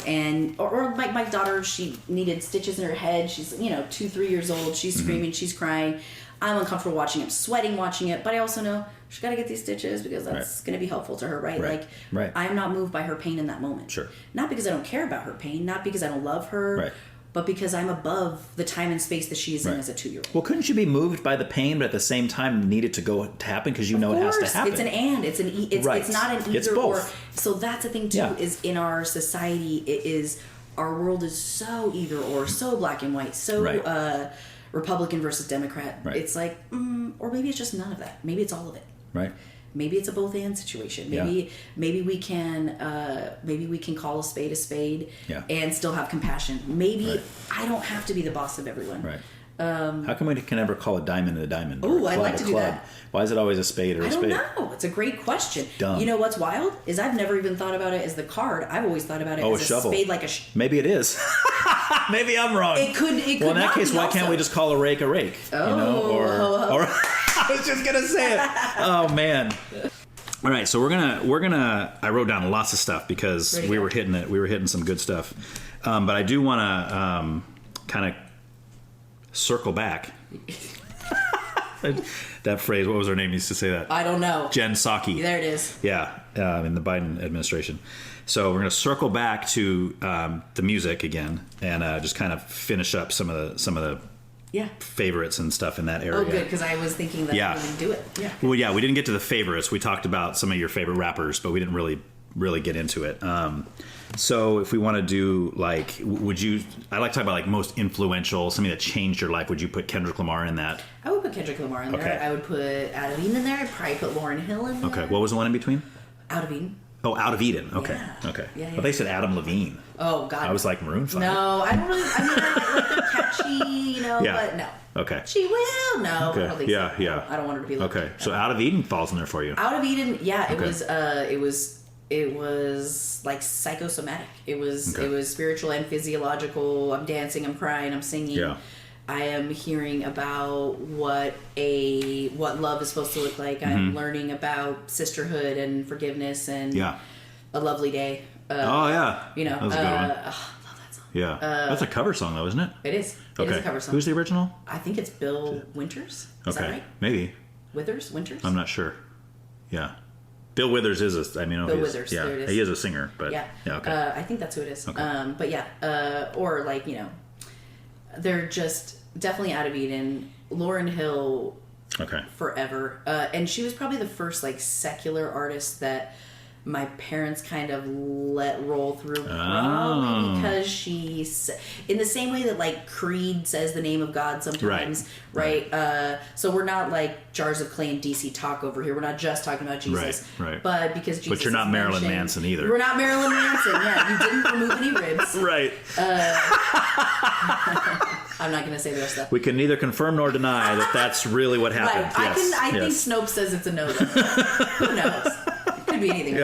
And or like my daughter, she needed stitches in her head. She's 2-3 years old. She's screaming, she's crying. I'm uncomfortable watching it. I'm sweating watching it, but I also know she's got to get these stitches because that's going to be helpful to her, right? Like, I'm not moved by her pain in that moment. Sure. Not because I don't care about her pain, not because I don't love her, but because I'm above the time and space that she is in as a 2-year-old. Well, couldn't you be moved by the pain, but at the same time need it to happen because you know it has to happen? It's an and. It's an it's not an either it's both. or. So that's the thing too. Is in our society, it is our world is so either or, so black and white, so Republican versus Democrat. Right. It's like, or maybe it's just none of that. Maybe it's all of it. Right. Maybe it's a both and situation. Maybe we can call a spade and still have compassion. Maybe I don't have to be the boss of everyone. Right. How come we can never call a diamond a diamond? Oh, I'd like to do that. Why is it always a spade or a spade? I don't know. It's a great question. Dumb. You know what's wild is I've never even thought about it as the card. I've always thought about it as a shovel. spade, like a. Maybe it is. Maybe I'm wrong. It could. Well, in that case, why can't we just call a rake a rake? Oh. Or I was just gonna say it. Oh man. All right, so we're gonna. I wrote down lots of stuff because we were hitting it. We were hitting some good stuff, but I do want to kind of circle back. That phrase. What was her name? Used to say that. I don't know. Jen Psaki. There it is. Yeah, in the Biden administration. So we're gonna circle back to the music again and just kind of finish up some of the. Yeah. Favorites and stuff in that area. Oh, good, because I was thinking that we didn't do it. Yeah. Well, yeah, we didn't get to the favorites. We talked about some of your favorite rappers, but we didn't really get into it. So if we want to do like, I'd like to talk about like most influential, something that changed your life. Would you put Kendrick Lamar in that? I would put Kendrick Lamar in there. I would put Out of Eden in there. I'd probably put Lauryn Hill in there. Okay. What was the one in between? Out of Eden. Oh, Out of Eden. Okay. Yeah. Okay. Yeah, But they said Adam Levine. Oh, God. I was like Maroon 5. No, I don't really. I mean, they're catchy, but no. Okay. She will. No. Okay. I don't think so. Yeah. I don't want her to be like. Okay. So Out of Eden falls in there for you. Out of Eden. Yeah. It was like psychosomatic. It was spiritual and physiological. I'm dancing. I'm crying. I'm singing. Yeah. I am hearing about what love is supposed to look like. I'm learning about sisterhood and forgiveness and A Lovely Day. Oh yeah, that was a good one. Love that song. Yeah, that's a cover song though, isn't it? It is. It is a cover song. Who's the original? I think it's Bill Winters. Is that right? Maybe. Winters. I'm not sure. Yeah. Bill Withers is Bill Withers. Yeah, there it is. He is a singer, but okay. I think that's who it is. Okay. But yeah, or like they're just definitely Out of Eden. Lauryn Hill. Okay. Forever, and she was probably the first like secular artist that my parents kind of let roll through, probably because she's in the same way that like Creed says the name of God sometimes, right? So we're not like jars of clay and DC talk over here. We're not just talking about Jesus, right? But because Jesus, but you're not Marilyn Manson either. We're not Marilyn Manson. Yeah, you didn't remove any ribs, right? I'm not going to say the rest of that. We can neither confirm nor deny that that's really what happened. Right. Yes. I think Snopes says it's a no. Who knows? It could be anything.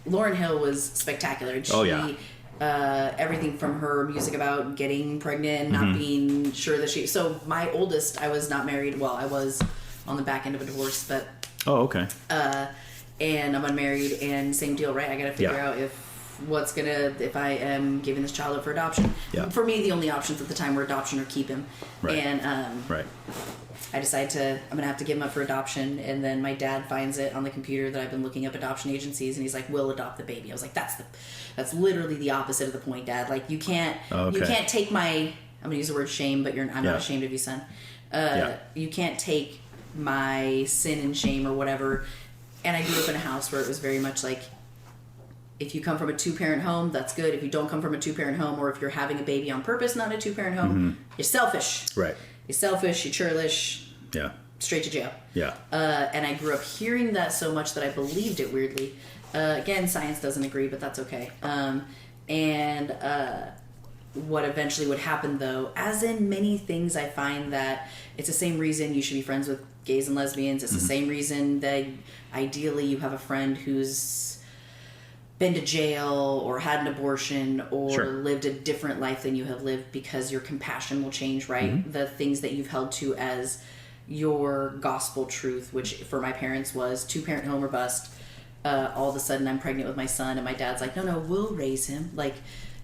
Lauryn Hill was spectacular. She, everything from her music about getting pregnant, not being sure that she. So my oldest, I was not married. Well, I was on the back end of a divorce, but. Oh, okay. And I'm unmarried, and same deal, right? I got to figure out if I am giving this child up for adoption. Yeah. For me, the only options at the time were adoption or keep him. Right. And I decided I'm going to have to give him up for adoption. And then my dad finds it on the computer that I've been looking up adoption agencies, and he's like, "We'll adopt the baby." I was like, that's literally the opposite of the point, Dad. Like you can't take my, I'm going to use the word shame, but I'm not ashamed of you, son. You can't take my sin and shame or whatever. And I grew up in a house where it was very much like, if you come from a 2-parent home, that's good. If you don't come from a 2-parent home, or if you're having a baby on purpose, not a 2-parent home, you're selfish. Right. You're selfish, you're churlish. Yeah. Straight to jail. Yeah. And I grew up hearing that so much that I believed it weirdly. Again, science doesn't agree, but that's okay. What eventually would happen, though, as in many things, I find that it's the same reason you should be friends with gays and lesbians. It's the same reason that ideally you have a friend who's been to jail or had an abortion or lived a different life than you have lived, because your compassion will change, right? The things that you've held to as your gospel truth, which for my parents was 2-parent home or bust. all of a sudden I'm pregnant with my son, and my dad's like, no, we'll raise him. Like,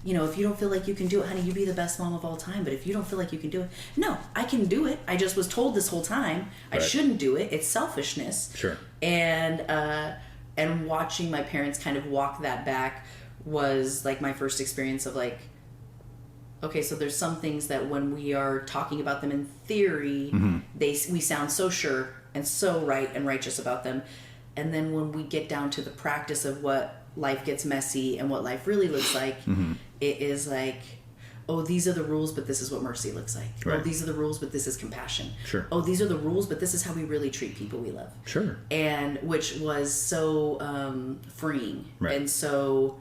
you know, if you don't feel like you can do it, honey, you be the best mom of all time. But if you don't feel like you can do it, no, I can do it. I just was told this whole time I shouldn't do it. It's selfishness. Sure. And watching my parents kind of walk that back was like my first experience of like, okay, so there's some things that when we are talking about them in theory, we sound so sure and so right and righteous about them. And then when we get down to the practice of what life gets messy and what life really looks like, it is like, oh, these are the rules, but this is what mercy looks like. Right. Oh, these are the rules, but this is compassion. Sure. Oh, these are the rules, but this is how we really treat people we love. Sure. And which was so freeing and so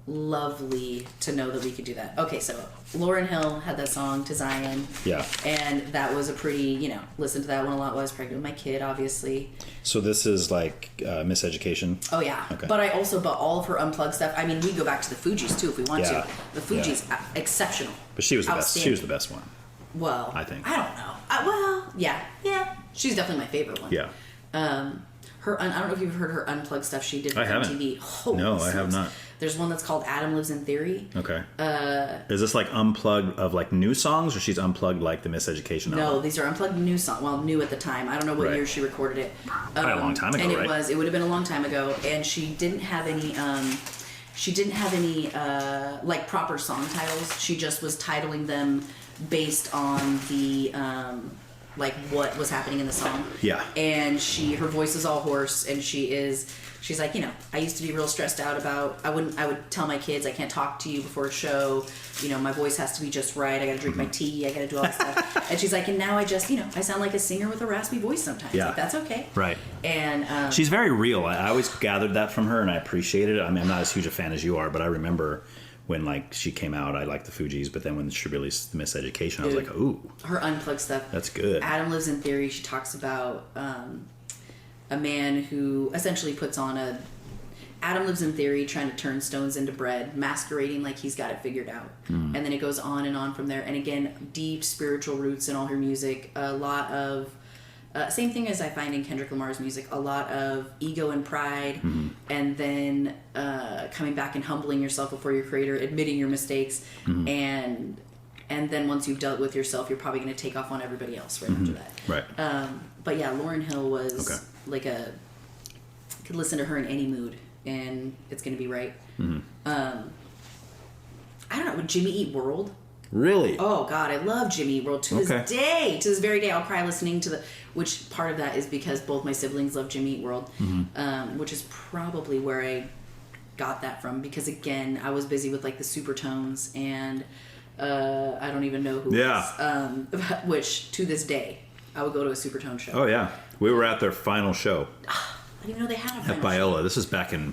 lovely to know that we could do that. Okay, so Lauryn Hill had that song To Zion. Yeah. And that was a pretty, listened to that one a lot while I was pregnant with my kid, obviously. So this is like Miseducation? Oh, yeah. Okay. But all of her unplugged stuff. I mean, we go back to the Fugees, too, if we want to. The Fugees, exceptional. But she was the best. She was the best one. Well, I think. I don't know. Yeah. She's definitely my favorite one. Yeah. I don't know if you've heard her unplugged stuff she did for MTV. No, I have not. There's one that's called Adam Lives in Theory. Okay. Is this like unplugged of like new songs, or she's unplugged like the Miseducation album? No, these are unplugged new songs. Well, new at the time. I don't know what year she recorded it. Probably a long time ago, and right? it would have been a long time ago. And she didn't have any like proper song titles. She just was titling them based on the like what was happening in the song. Yeah. And her voice is all hoarse, and she's like, I used to be real stressed out about, I would tell my kids, I can't talk to you before a show, my voice has to be just right, I gotta drink my tea, I gotta do all this stuff. And she's like, and now I just, I sound like a singer with a raspy voice sometimes. Yeah. Like, that's okay. Right. And she's very real. I always gathered that from her, and I appreciated it. I mean, I'm not as huge a fan as you are, but I remember when like she came out, I liked the Fugees, but then when she released the Miseducation, I was like, ooh, her unplugged stuff. That's good. Adam Lives in Theory. She talks about a man who essentially puts on Adam lives in theory, trying to turn stones into bread, masquerading like he's got it figured out. And then it goes on and on from there. And again, deep spiritual roots in all her music. A lot of same thing as I find in Kendrick Lamar's music, a lot of ego and pride, and then coming back and humbling yourself before your creator, admitting your mistakes, and then once you've dealt with yourself, you're probably going to take off on everybody else right after that. Right. But yeah, Lauryn Hill was like could listen to her in any mood, and it's going to be right. I don't know, would Jimmy Eat World? Really? Oh God, I love Jimmy Eat World to this very day. I'll cry listening to which part of that is because both my siblings love Jimmy Eat World, which is probably where I got that from, because again, I was busy with like the Supertones, and I don't even know who was, which to this day I would go to a Supertone show. Oh yeah, we were at their final show. I didn't even know they had a final at Biola. show. This is back in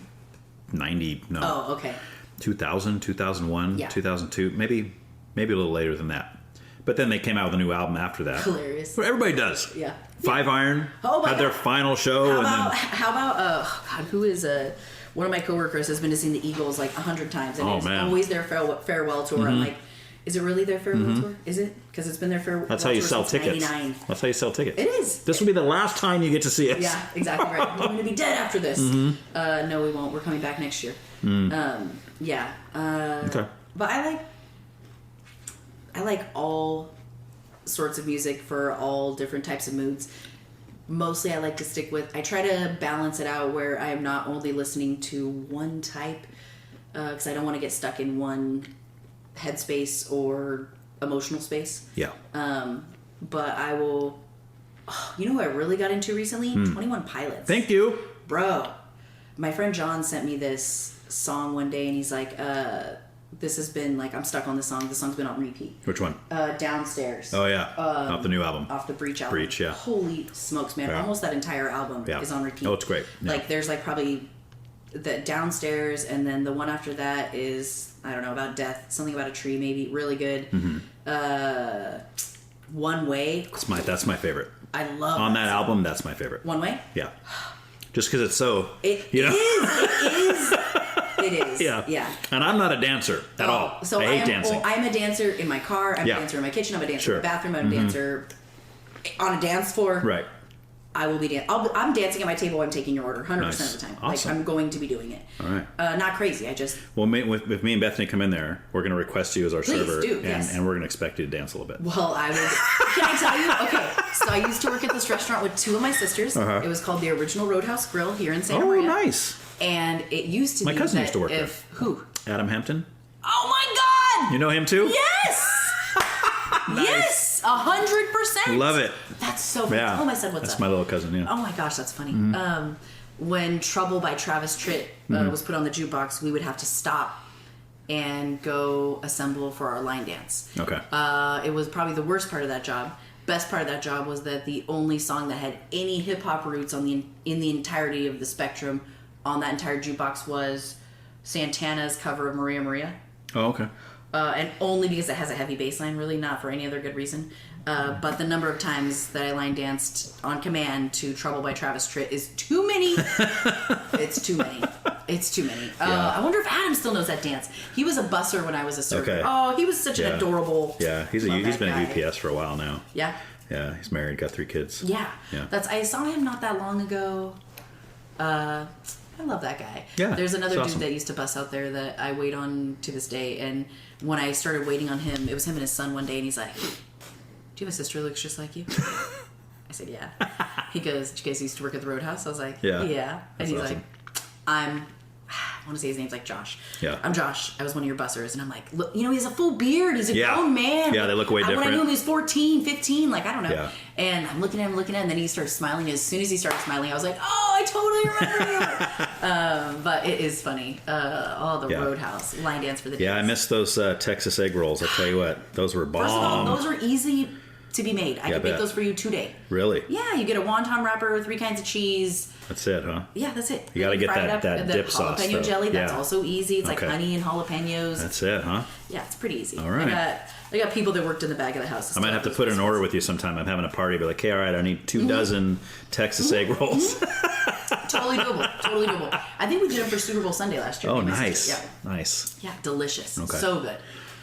2000, 2001, 2002, maybe a little later than that. But then they came out with a new album after that. Hilarious. Well, everybody does. Yeah. Five Iron had their final show. How about who is one of my coworkers has been to see the Eagles like 100 times, and it's always their farewell tour. I'm like, is it really their farewell tour? Is it? Because it's been their farewell tour. That's how you sell tickets. 99. That's how you sell tickets. It is. This will be the last time you get to see us. Yeah, exactly right. We're going to be dead after this. No, we won't. We're coming back next year. Yeah. Okay. But I like all sorts of music for all different types of moods. Mostly I like to stick with, I try to balance it out where I am not only listening to one type, because I don't want to get stuck in one headspace or emotional space. Yeah. But I will, you know who I really got into recently? 21 Pilots. Thank you. Bro, my friend John sent me this song one day, and he's like, this has been like, I'm stuck on this song. This song's been on repeat. Which one? Downstairs. Oh yeah, off the new album. Off the Breach album. Breach, yeah. Holy smokes, man! Yeah. Almost that entire album is on repeat. Oh, it's great. Yeah. Like there's like probably the Downstairs, and then the one after that is, I don't know, about death, something about a tree, maybe. Really good. One Way. That's my favorite. I love on that album. That's my favorite. One Way. Yeah. Just because it's so. It is. It is. Yeah. Yeah. And I'm not a dancer at all. So I hate dancing. Well, I'm a dancer in my car. I'm a dancer in my kitchen. I'm a dancer in the bathroom. I'm a dancer on a dance floor. Right. I will be I'm dancing at my table. I'm taking your order 100% of the time. Awesome. Like, I'm going to be doing it. All right. Not crazy. I just... Well, if me and Bethany come in there, we're going to request you as our server. Do, yes. And we're going to expect you to dance a little bit. Well, I will... Can I tell you? Okay. So I used to work at this restaurant with 2 of my sisters. It was called the Original Roadhouse Grill here in Santa Maria. Oh, nice. And it used to be... My cousin used to work there. Who? Adam Hampton. Oh, my God! You know him, too? Yes! Nice. Yes! 100%! Love it. That's so funny. Yeah. Tell him I said what's That's up. my little cousin, yeah. Oh my gosh, that's funny. When Trouble by Travis Tritt was put on the jukebox, we would have to stop and go assemble for our line dance. Okay. It was probably the worst part of that job. Best part of that job was that the only song that had any hip-hop roots in the entirety of the spectrum on that entire jukebox was Santana's cover of Maria Maria. Oh, okay. And only because it has a heavy bass line, really, not for any other good reason. But the number of times that I line danced on command to Trouble by Travis Tritt is too many. It's too many. It's too many. I wonder if Adam still knows that dance. He was a busser when I was a server. Okay. Oh, he was such an adorable... Yeah, he's been at UPS for a while now. Yeah? Yeah, he's married, got 3 kids. Yeah. Yeah. I saw him not that long ago. I love that guy. Yeah, There's another awesome. dude that used to bus out there that I wait on to this day, and when I started waiting on him, it was him and his son one day, and he's like, "Do you have a sister who looks just like you?" I said, "Yeah." He goes, "Did you guys used to work at the Roadhouse?" I was like, "Yeah." And That's he's awesome. like, I want to say his name's like Josh. Yeah. I'm Josh. I was one of your bussers. And I'm like, look, he has a full beard. He's a grown man. Yeah, they look way different. When I knew him, he was 14, 15. Like, I don't know. Yeah. And I'm looking at him, and then he starts smiling. As soon as he started smiling, I was like, oh, I totally remember you. But it is funny. The Roadhouse. Line dance for the Yeah, days. I miss those Texas egg rolls. I'll tell you what. Those were bomb. First of all, those are easy to be made. I could make those for you today. Really? Yeah, you get a wonton wrapper, 3 kinds of cheese. That's it, huh? Yeah, that's it. You got to get fry it up, that dip sauce. Jalapeno though. jelly, that's yeah. also easy. It's like Okay. honey and jalapenos. That's it, huh? Yeah, it's pretty easy. All right. I got people that worked in the back of the house. I might have to put an order with you sometime. I'm having a party. Be like, hey, all right, I need 2 dozen Texas egg rolls. Totally doable. I think we did them for Super Bowl Sunday last year. Oh, We missed it. nice. Yeah. Nice. Yeah, delicious. Okay. So good.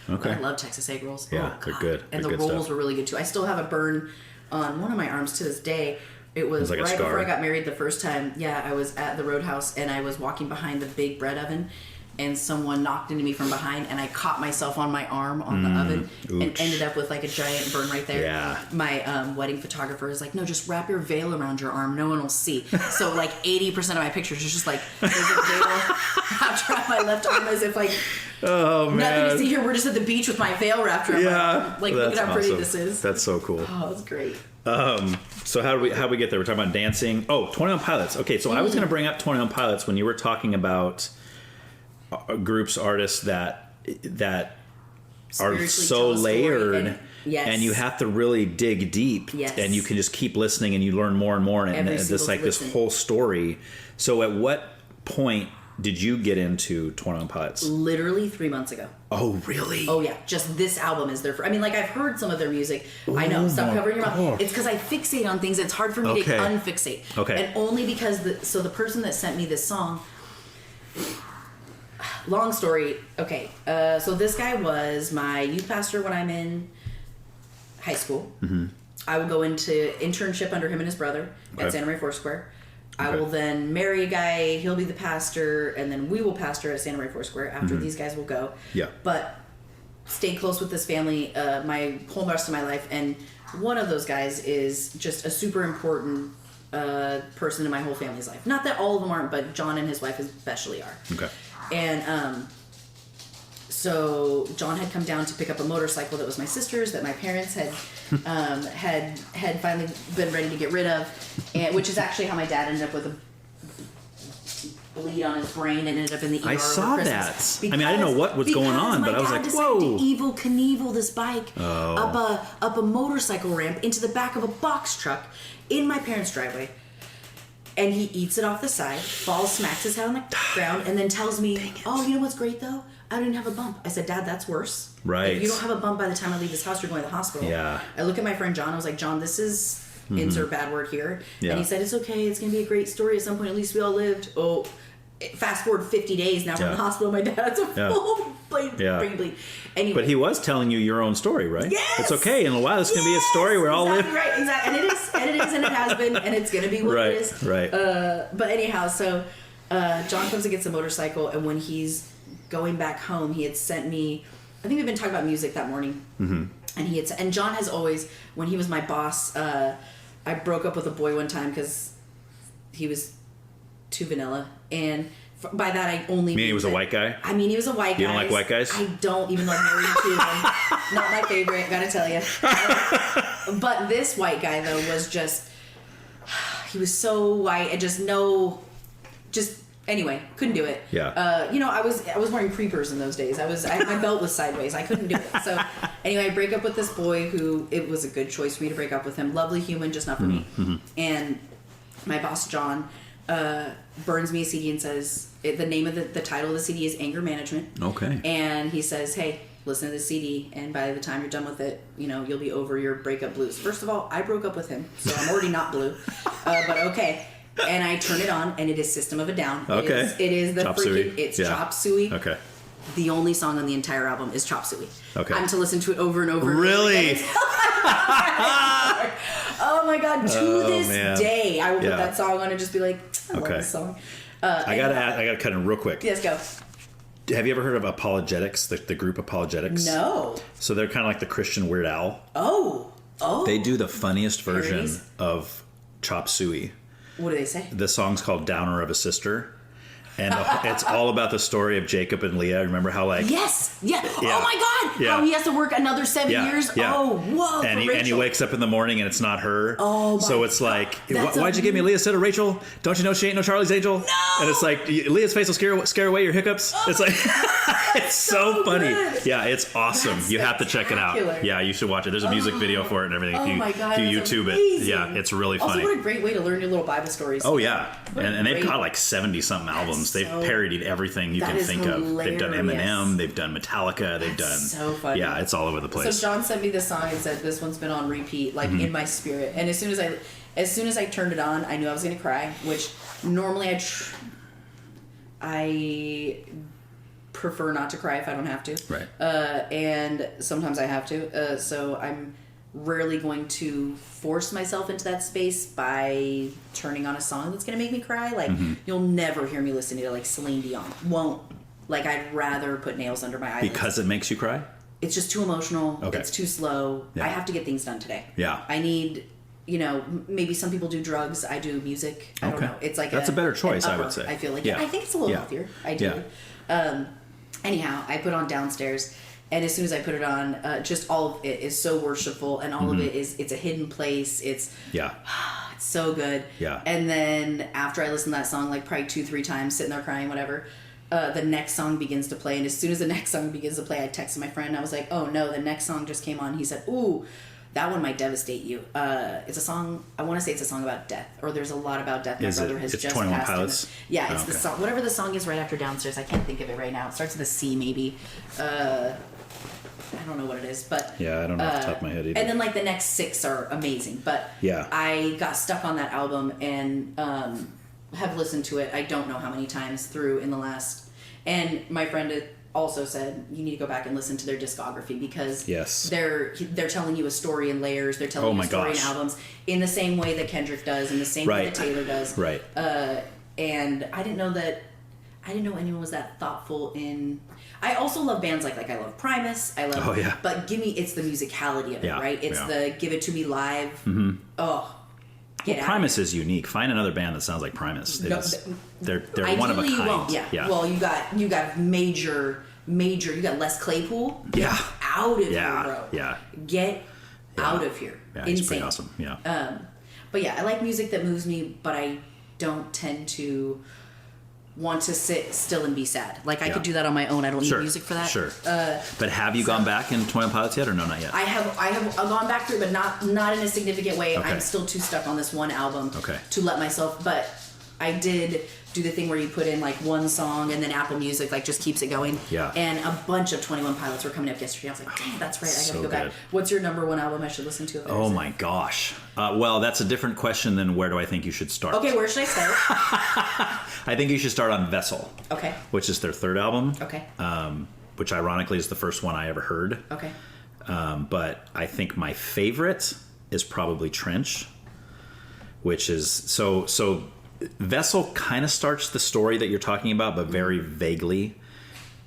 Okay. I love Texas egg rolls. Yeah, Oh, they're God. good. And They're the good rolls stuff. were really good too. I still have a burn on one of my arms to this day. It was like a right scar. before I got married the first time. Yeah, I was at the Roadhouse and I was walking behind the big bread oven and someone knocked into me from behind and I caught myself on my arm on the oven and Ooch. ended up with like a giant burn right there. Yeah. My wedding photographer is like, no, just wrap your veil around your arm. No one will see. So like 80% of my pictures is just like there's a veil wrapped around my left arm as if like Oh, man. nothing to see here. We're just at the beach with my veil wrapped around my arm. Like, look That's at how pretty awesome. this is. That's so cool. Oh, it's great. So how we get there? We're talking about dancing. Oh, 21 Pilots. Okay, so I was going to bring up 21 Pilots when you were talking about groups, artists that are so layered, yes. and you have to really dig deep, Yes. and you can just keep listening, and you learn more and more, and Every it's single like this listen. whole story. So at what point did you get into 21 Pilots? Literally 3 months ago. Oh, really? Oh yeah, just this album is I mean, like I've heard some of their music. I know. Stop covering your mouth. It's because I fixate on things. It's hard for me to Okay. unfixate. Okay. And only because the person that sent me this song. Long story. Okay. So this guy was my youth pastor when I'm in high school. Mm-hmm. I would go into internship under him and his brother Okay. at Santa Maria Foursquare. I Okay. will then marry a guy. He'll be the pastor, and then we will pastor at Santa Maria Foursquare after these guys will go. Yeah. But stayed close with this family my whole rest of my life, and one of those guys is just a super important person in my whole family's life. Not that all of them aren't, but John and his wife especially are. Okay. And so John had come down to pick up a motorcycle that was my sister's that my parents had had finally been ready to get rid of, and which is actually how my dad ended up with a bleed on his brain and ended up in the ER I over saw Christmas. that. I mean, I didn't know what was going on, but I was like, Because whoa. my dad decided to Evel Knievel this bike up a motorcycle ramp into the back of a box truck in my parents' driveway. And he eats it off the side, falls, smacks his head on the ground, and then tells me, oh, you know what's great, though? I didn't have a bump. I said, Dad, that's worse. Right. If you don't have a bump by the time I leave this house, you're going to the hospital. Yeah. I look at my friend John. I was like, John, this is insert bad word here. Yeah. And he said, it's okay. It's going to be a great story. At some point, at least we all lived. Oh, fast forward 50 days. Now we're in the hospital. My dad's a bleed. Anyway. But he was telling you your own story, right? Yes! It's okay. In a while, it's going to be a story where all live. Right, exactly. And it has been, and it's going to be what it is. Right. But anyhow, so John comes and gets the motorcycle, and when he's going back home, he had sent me, I think we've been talking about music that morning. Mm-hmm. And John has always, when he was my boss, I broke up with a boy one time because he was too vanilla. And by that, I only mean he was a white guy? I mean, he was a white guy. You don't like white guys? I don't, even though I'm married to him. Not my favorite, gotta tell you. But this white guy, though, was just, he was so white and anyway, couldn't do it. Yeah. I was wearing creepers in those days. My belt was sideways. I couldn't do it. So anyway, I break up with this boy who, it was a good choice for me to break up with him. Lovely human, just not for me. Mm-hmm. And my boss, John, burns me a CD and says, the name of the title of the CD is Anger Management. Okay. And he says, hey, listen to the CD, and by the time you're done with it, you'll be over your breakup blues. First of all, I broke up with him, so I'm already not blue. But okay. And I turn it on, and it is System of a Down. Okay. It is the Chop freaking... Suey. It's Yeah. Chop Suey. Okay. The only song on the entire album is Chop Suey. Okay. I'm to listen to it over and over. Really? And oh my God! To this day, I will put that song on and just be like, I love this song. I gotta cut in real quick. Yes, go. Have you ever heard of Apologetics, the group Apologetics? No. So they're kind of like the Christian Weird Al. Oh. They do the funniest version of Chop Suey. What do they say? The song's called Downer of a Sister. And it's all about the story of Jacob and Leah. Remember how Yes! Yeah. Yeah. Oh my God! Yeah. How he has to work another 7 years? Yeah. Oh, whoa! And he wakes up in the morning and it's not her. Oh my So it's like, That's why'd you give me Leah instead of Rachel? Don't you know she ain't no Charlie's Angel? No! And it's like, Leah's face will scare away your hiccups. It's like, it's so funny. Good. Yeah, it's awesome. That's you have to check it out. Yeah, you should watch it. There's a music video for it and everything. Oh my God! If you That's YouTube amazing. it. Yeah, it's really funny. Also, what a great way to learn your little Bible stories. Oh yeah, and they've got like 70-something albums. They've parodied everything you can think of. They've done Eminem, they've done Metallica, they've done. So funny. Yeah, it's all over the place. So John sent me this song and said this one's been on repeat, like in my spirit. And as soon as I turned it on, I knew I was gonna cry. Which normally I prefer not to cry if I don't have to. Right. And sometimes I have to. So I'm rarely going to force myself into that space by turning on a song that's going to make me cry. Like, you'll never hear me listening to, like, Celine Dion. Won't. Like, I'd rather put nails under my eyelids. Because it makes you cry? It's just too emotional. Okay. It's too slow. Yeah. I have to get things done today. Yeah. I need, maybe some people do drugs. I do music. I don't know. It's like that's a better choice, I would say. I feel like. Yeah. I think it's a little healthier. I do. Yeah. Anyhow, I put on Downstairs. And as soon as I put it on, just all of it is so worshipful, and all of it it's a hidden place. It's so good. Yeah. And then after I listen to that song, like probably 2-3 times, sitting there crying, whatever, the next song begins to play. And as soon as the next song begins to play, I texted my friend. I was like, "Oh no, the next song just came on." He said, "Ooh, that one might devastate you." It's a song. I want to say it's a song about death, or there's a lot about death. My brother has just 21 passed. Pilots? Yeah, it's the song. Whatever the song is right after Downstairs. I can't think of it right now. It starts with a C, maybe. I don't know what it is, but yeah, I don't know off the top of my head either. And then like the next 6 are amazing, but yeah, I got stuck on that album and have listened to it. I don't know how many times through in the last. And my friend also said you need to go back and listen to their discography because they're telling you a story in layers. They're telling you a story in albums in the same way that Kendrick does, in the same way that Taylor does. Right. And I didn't know anyone was that thoughtful in. I also love bands like I love Primus. I love, but it's the musicality of it, right? It's the Give It To Me Live. Mm-hmm. Oh, Primus is unique. Find another band that sounds like Primus. They're one of a kind. You won't. Yeah. Well, you got major. You got Les Claypool. Get out of here, bro. Yeah. Get out of here. Yeah, it's pretty awesome. Yeah. But yeah, I like music that moves me, but I don't tend to want to sit still and be sad. Like I could do that on my own. I don't need music for that. Sure. But have you gone back in 21 Pilots yet, or no, not yet? I have gone back through, but not in a significant way. Okay. I'm still too stuck on this one album to let myself. But I did do the thing where you put in like one song and then Apple Music like just keeps it going. Yeah. And a bunch of 21 Pilots were coming up yesterday. I was like, dang, that's right. I gotta go back. What's your number one album I should listen to? Oh my gosh. Well, that's a different question than where do I think you should start. Okay, where should I start? I think you should start on Vessel. Okay. Which is their third album. Okay. which ironically is the first one I ever heard. Okay. But I think my favorite is probably Trench, which is so Vessel kind of starts the story that you're talking about, but very vaguely.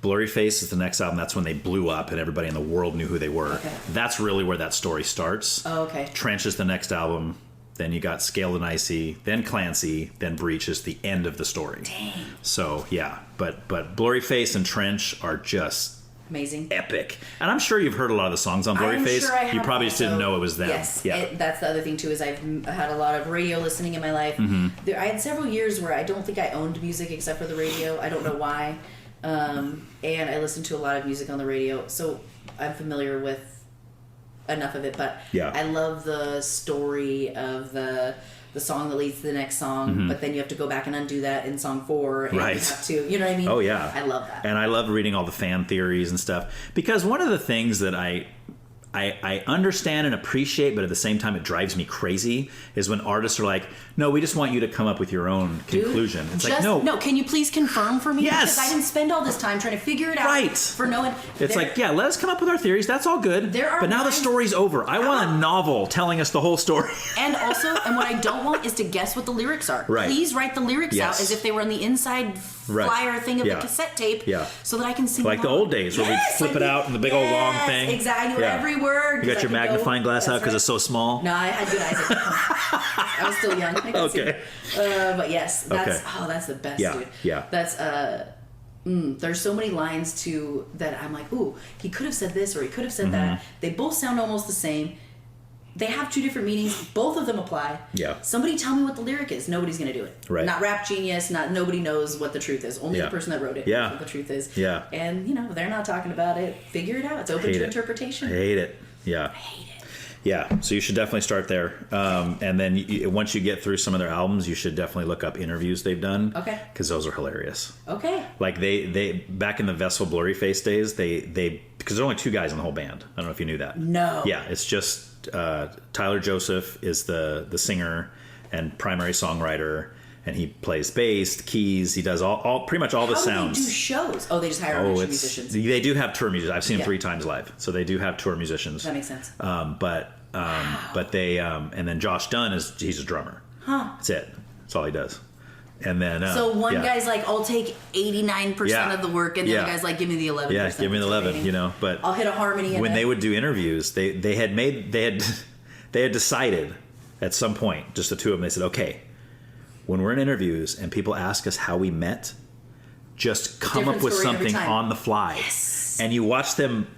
Blurry Face is the next album. That's when they blew up and everybody in the world knew who they were. Okay. That's really where that story starts. Oh, okay. Trench is the next album. Then you got Scaled and Icy, then Clancy, then Breach is the end of the story. Dang. So, yeah. But Blurry Face and Trench are just amazing, epic. And I'm sure you've heard a lot of the songs on Blurry Face. Sure I have. You probably just didn't know it was them. Yes. Yeah. That's the other thing, too, is I've had a lot of radio listening in my life. I had several years where I don't think I owned music except for the radio. I don't know why. And I listened to a lot of music on the radio, so I'm familiar with enough of it. But yeah. I love the story of the song that leads to the next song, but then you have to go back and undo that in song 4. And right. You have to, you know what I mean? Oh, yeah. I love that. And I love reading all the fan theories and stuff, because one of the things that I understand and appreciate, but at the same time it drives me crazy, is when artists are like, no, we just want you to come up with your own conclusion. It's like, no, can you please confirm for me? Yes. Because I didn't spend all this time trying to figure it out. Right. For no one. It's like, yeah, let us come up with our theories. That's all good. But now the story's over. I want a novel telling us the whole story. And what I don't want is to guess what the lyrics are. Right. Please write the lyrics out as if they were on the inside flyer thing of the cassette tape, so that I can sing like the old days where we'd flip it out in the big old long thing. Exactly. I knew every word. You got your magnifying glass out because it's so small? No, I had good eyes at the time. I was still young. Okay. But yes, that's the best, dude. Yeah. That's there's so many lines too that I'm like, ooh, he could have said this or he could have said that. They both sound almost the same. They have 2 different meanings. Both of them apply. Yeah. Somebody tell me what the lyric is. Nobody's going to do it. Right. Not Rap Genius. Nobody knows what the truth is. Only the person that wrote it knows what the truth is. Yeah. And, they're not talking about it. Figure it out. It's open to interpretation. I hate it. Yeah. I hate it. Yeah, so you should definitely start there. And then once you get through some of their albums, you should definitely look up interviews they've done. Okay. Because those are hilarious. Okay. Like they back in the Vessel Blurry Face days, they because there are only 2 guys in the whole band. I don't know if you knew that. No. Yeah, it's just Tyler Joseph is the singer and primary songwriter, and he plays bass, the keys. He does all pretty much all the sounds. How do they do shows? Oh, they just hire musicians. They do have tour musicians. I've seen them 3 times live, so they do have tour musicians. That makes sense. But they and then Josh Dunn he's a drummer. Huh. That's it. That's all he does. And then so one guy's like, I'll take 89% of the work, and the other guy's like, give me the 11%. Yeah, give me the 11. But I'll hit a harmony. When they would do interviews, they had decided at some point, just the 2 of them. They said, okay, when we're in interviews and people ask us how we met, just come up with something on the fly. Yes. And you watch them,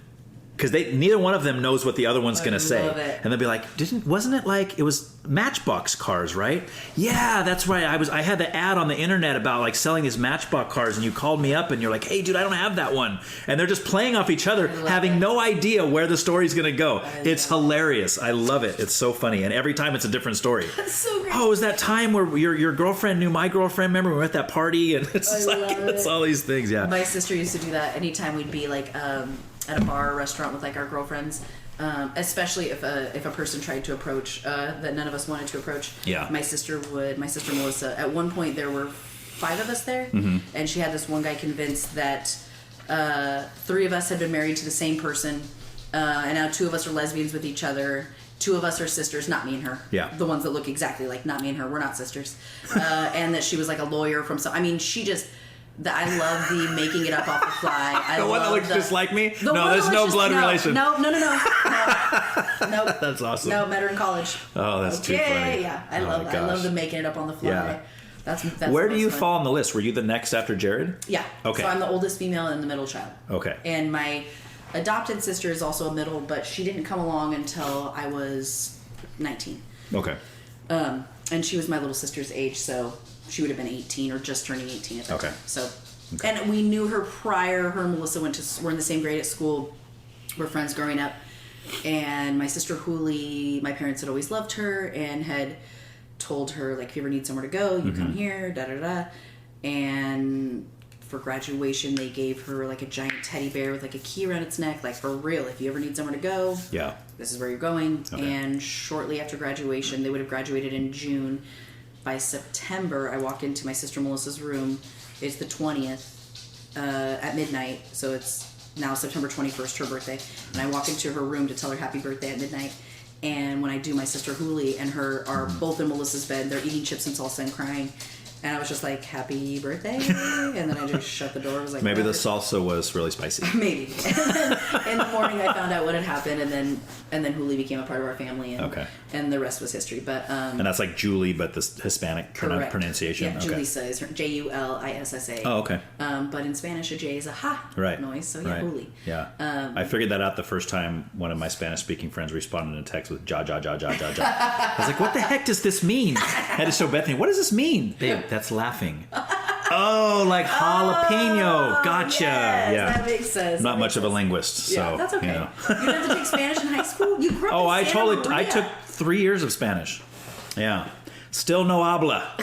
because neither one of them knows what the other one's going to say. It. And they'll be like, wasn't it like, it was Matchbox cars, right? Yeah, that's right. I had the ad on the internet about like selling these Matchbox cars, and you called me up and you're like, hey dude, I don't have that one. And they're just playing off each other, having no idea where the story's going to go. It's hilarious. I love it. It's so funny. And every time it's a different story. That's so great. Oh, it was that time where your girlfriend knew my girlfriend? Remember we were at that party? And it's all these things. Yeah. My sister used to do that anytime we'd be like, at a bar or restaurant with like our girlfriends, especially if a person tried to approach that none of us wanted to approach. Yeah. My sister Melissa. At one point there were 5 of us there, and she had this one guy convinced that 3 of us had been married to the same person, and now 2 of us are lesbians with each other. 2 of us are sisters, not me and her. Yeah. The ones that look exactly like, not me and her. We're not sisters. And that she was like a lawyer from she just. I love the making it up off the fly. The one that looks just like me? No, there's no blood relation. No. That's awesome. No, met her in college. Oh, that's too funny. Yeah, I love the making it up on the fly. Yeah. That's Where do you fall on the list? Were you the next after Jared? Yeah. Okay. So I'm the oldest female and the middle child. Okay. And my adopted sister is also a middle, but she didn't come along until I was 19. Okay. And she was my little sister's age, so she would have been 18 or just turning 18 at that time. So, and we knew her prior. Her and Melissa were in the same grade at school. We're friends growing up. And my sister Huli, my parents had always loved her and had told her, like, if you ever need somewhere to go, you come here, da-da-da. And for graduation, they gave her, like, a giant teddy bear with, like, a key around its neck. Like, for real, if you ever need somewhere to go, this is where you're going. Okay. And shortly after graduation, they would have graduated in June. By September, I walk into my sister Melissa's room. It's the 20th at midnight, so it's now September 21st, her birthday, and I walk into her room to tell her happy birthday at midnight. And when I do, my sister Huli and her are both in Melissa's bed. They're eating chips and salsa and crying. And I was just like, happy birthday. And then I just shut the door. I was like, maybe the salsa was really spicy. Maybe. And then in the morning I found out what had happened, and then Huli became a part of our family, and the rest was history. But and that's like Julie, but the Hispanic pronunciation. Yeah, Julissa is her, Julissa. Oh, okay. But in Spanish, a J is a ha noise. So yeah, Huli. Yeah. I figured that out the first time one of my Spanish-speaking friends responded in a text with ja. I was like, what the heck does this mean? I had to show Bethany, what does this mean? Babe, that's laughing. Oh, like jalapeno. Gotcha. Yes, yeah. That makes sense. Not much of a linguist, so. Yeah, that's okay. You know. You didn't have to take Spanish in high school? You grew up in Santa Maria. I took 3 years of Spanish. Yeah. Still no habla.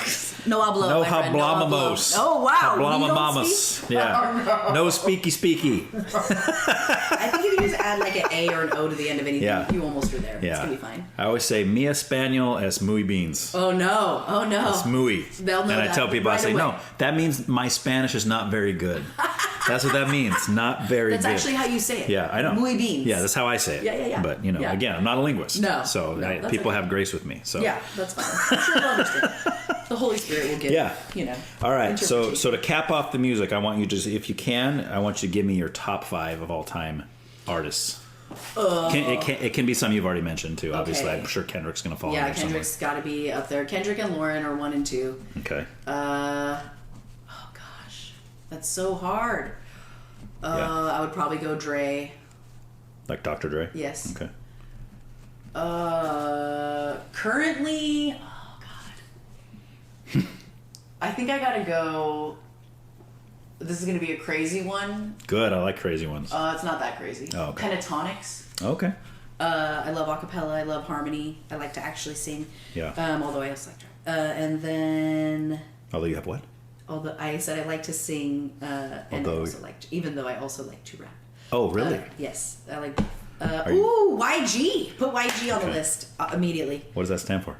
No hablo. No hablamamos. Oh, wow. Hablamamos. Yeah. No speaky. I think if you just add like an A or an O to the end of anything, you almost are there. Yeah. It's going to be fine. I always say, mi español es muy beans. Oh, no. It's muy. They'll know and I tell people, right I say, away. no, that means my Spanish is not very good. That's what that means. Not very good. That's actually how you say it. Yeah, I know. Muy beans. Yeah, that's how I say it. Yeah. But, again, I'm not a linguist. No. So people have grace with me. So. Yeah, that's fine. I'm sure they'll understand. The Holy Spirit will give, All right, so to cap off the music, I want you to, if you can, I want you to give me your top 5 of all time artists. It can be some you've already mentioned too. Obviously, I'm sure Kendrick's going to fall in there somewhere. Yeah, Kendrick's got to be up there. Kendrick and Lauren are 1 and 2. Okay. Oh gosh, that's so hard. I would probably go Dre. Like Dr. Dre? Yes. Okay. Currently, I think I gotta go. This is gonna be a crazy one. Good, I like crazy ones. It's not that crazy. Oh, okay. Pentatonics. Okay. I love acapella. I love harmony. I like to actually sing. Yeah. Although I also like to rap. And then. Although you have what? Although I said I like to sing, and I also even though I also like to rap. Oh, really? Yes, I like. YG. Put YG on the list immediately. What does that stand for?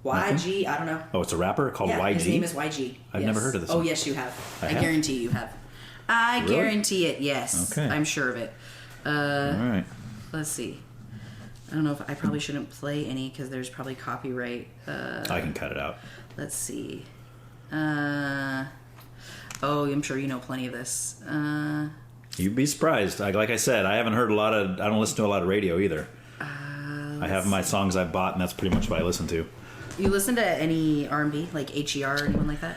YG, I don't know. Oh, it's a rapper called YG? His name is YG. I've never heard of this one. one. Oh, yes, you have. I guarantee you have. I guarantee it, yes. Okay. I'm sure of it. All right. Let's see. I don't know if I probably shouldn't play any because there's probably copyright. I can cut it out. Let's see. I'm sure you know plenty of this. You'd be surprised. Like I said, I haven't heard I don't listen to a lot of radio either. I have my songs I've bought, and that's pretty much what I listen to. You listen to any R&B, like HER or anyone like that?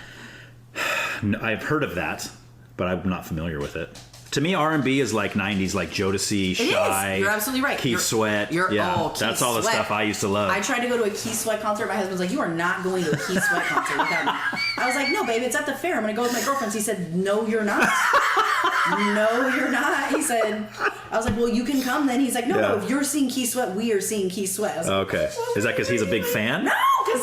I've heard of that, but I'm not familiar with it. To me, R&B is like 90s, like Jodeci, Shy. You're absolutely right. Keith Sweat. That's all the stuff I used to love. I tried to go to a Keith Sweat concert. My husband's like, you are not going to a Keith Sweat concert without me. I was like, no, babe, it's at the fair. I'm going to go with my girlfriends. He said, no, you're not. No, you're not. He said, I was like, well, you can come then. He's like, no, if you're seeing Keith Sweat, we are seeing Keith Sweat. I was like, okay. Is that because he's a big fan? No,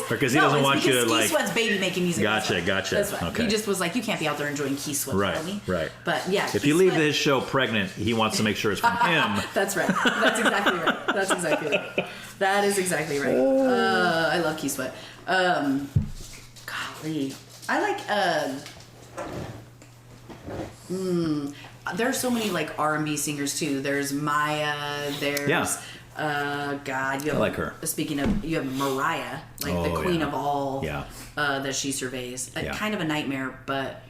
because he doesn't want you to Keith Sweat's baby making music. Gotcha. That's why. Okay. He just was like, you can't be out there enjoying Keith Sweat without me. Right. But yeah, if you leave his show pregnant, he wants to make sure it's from him. That's right. That's exactly right. That is exactly right. I love Keith Sweat. Golly. I like there's so many like R&B singers too. There's Maya. There's God. You have, I like her. Speaking of, you have Mariah, like the queen of all. Yeah. That she surveys. Kind of a nightmare, but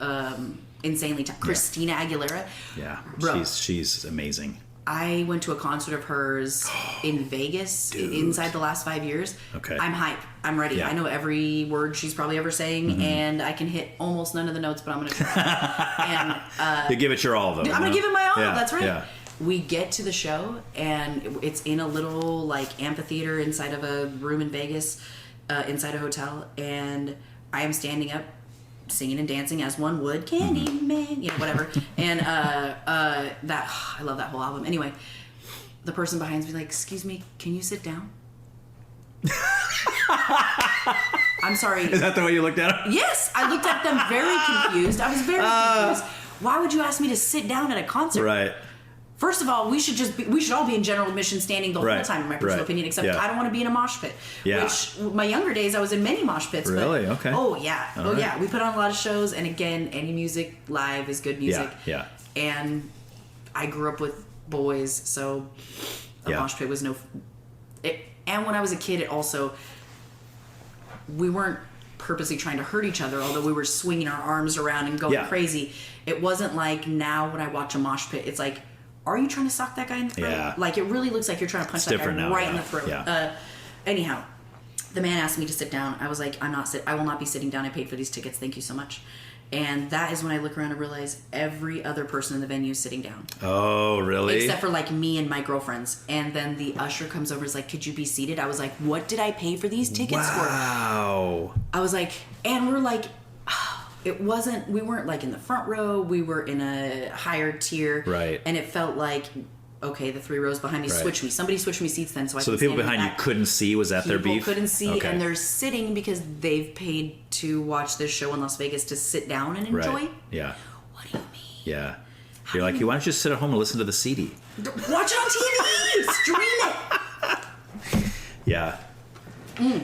insanely Christina Aguilera. Yeah. Bro. She's amazing. I went to a concert of hers in Vegas inside the last 5 years. Okay. I'm hype. I'm ready. Yeah. I know every word she's probably ever sang, and I can hit almost none of the notes, but I'm going to try. And you give it your all, though. I'm going to give it my all. Yeah. That's right. Yeah. We get to the show, and it's in a little like amphitheater inside of a room in Vegas, inside a hotel, and I am standing up, singing and dancing as one would, Candyman, whatever. And I love that whole album. Anyway, the person behind me like, excuse me, can you sit down? I'm sorry. Is that the way you looked at him? Yes, I looked at them very confused. I was very confused. Why would you ask me to sit down at a concert? Right. First of all, we should all be in general admission standing the whole time, in my personal opinion, except I don't want to be in a mosh pit. Yeah. Which, my younger days, I was in many mosh pits. Really? But, okay. Oh, yeah. All right. Yeah. We put on a lot of shows, and again, any music live is good music. Yeah. And I grew up with boys, so a mosh pit was no... and when I was a kid, it also... We weren't purposely trying to hurt each other, although we were swinging our arms around and going crazy. It wasn't like now when I watch a mosh pit, it's like, are you trying to sock that guy in the throat? Yeah. Like, it really looks like you're trying to punch that guy right in the throat. Yeah. Anyhow, the man asked me to sit down. I was like, I will not be sitting down. I paid for these tickets. Thank you so much. And that is when I look around and realize every other person in the venue is sitting down. Oh, really? Except for like me and my girlfriends. And then the usher comes over and is like, could you be seated? I was like, what did I pay for these tickets for? Wow. I was like, and we're like, we weren't like in the front row. We were in a higher tier. Right. And it felt like, okay, the 3 rows behind me switched me. Somebody switched me seats then, so the people behind you couldn't see. Was that their beef? People couldn't see, and they're sitting because they've paid to watch this show in Las Vegas to sit down and enjoy. Right. Yeah. What do you mean? Yeah. You're like, why don't you just sit at home and listen to the CD? Watch it on TV. Stream it. Yeah.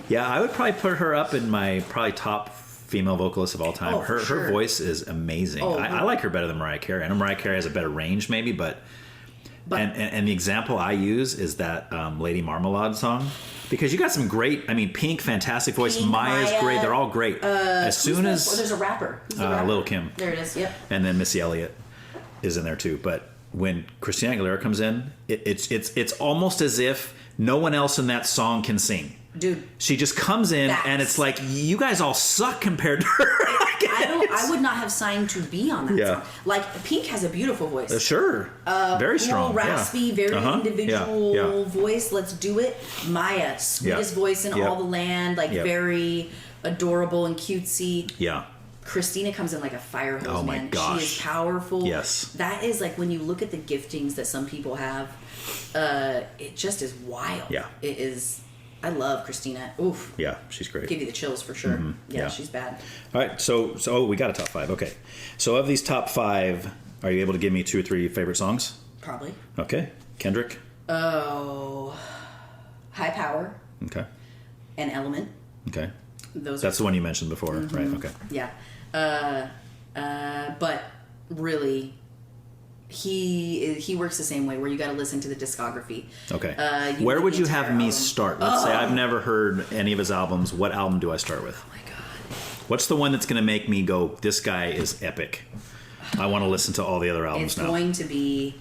Yeah, I would probably put her up in my probably top female vocalist of all time. Her voice is amazing. I like her better than Mariah Carey. I know Mariah Carey has a better range, maybe, but and the example I use is that Lady Marmalade song, because you got some great. I mean, Pink, fantastic voice. Maya's great. They're all great. As soon as there's a rapper, Lil' Kim. There it is. Yep. And then Missy Elliott is in there too. But when Christina Aguilera comes in, it's almost as if no one else in that song can sing. Dude, she just comes in and it's like, you guys all suck compared to her. I would not have signed to be on that song. Like, Pink has a beautiful voice. Sure. Very strong. Raspy, very individual voice. Let's do it. Maya, sweetest voice in all the land. Like, very adorable and cutesy. Yeah. Christina comes in like a fire hose, oh man. My gosh. She is powerful. Yes. That is like, when you look at the giftings that some people have, it just is wild. Yeah. It is... I love Christina. Oof. Yeah, she's great. Give you the chills for sure. Mm-hmm. Yeah, she's bad. All right, so we got a top 5. Okay. So of these top 5, are you able to give me 2 or 3 favorite songs? Probably. Okay. Kendrick? Oh, High Power. Okay. And Element. Okay. That's the one you mentioned before, right? Okay. Yeah. But really, he works the same way, where you got to listen to the discography. Okay. Where would you have me start? Let's say I've never heard any of his albums. What album do I start with? Oh my god. What's the one that's going to make me go, this guy is epic? I want to listen to all the other albums now. It's going to be,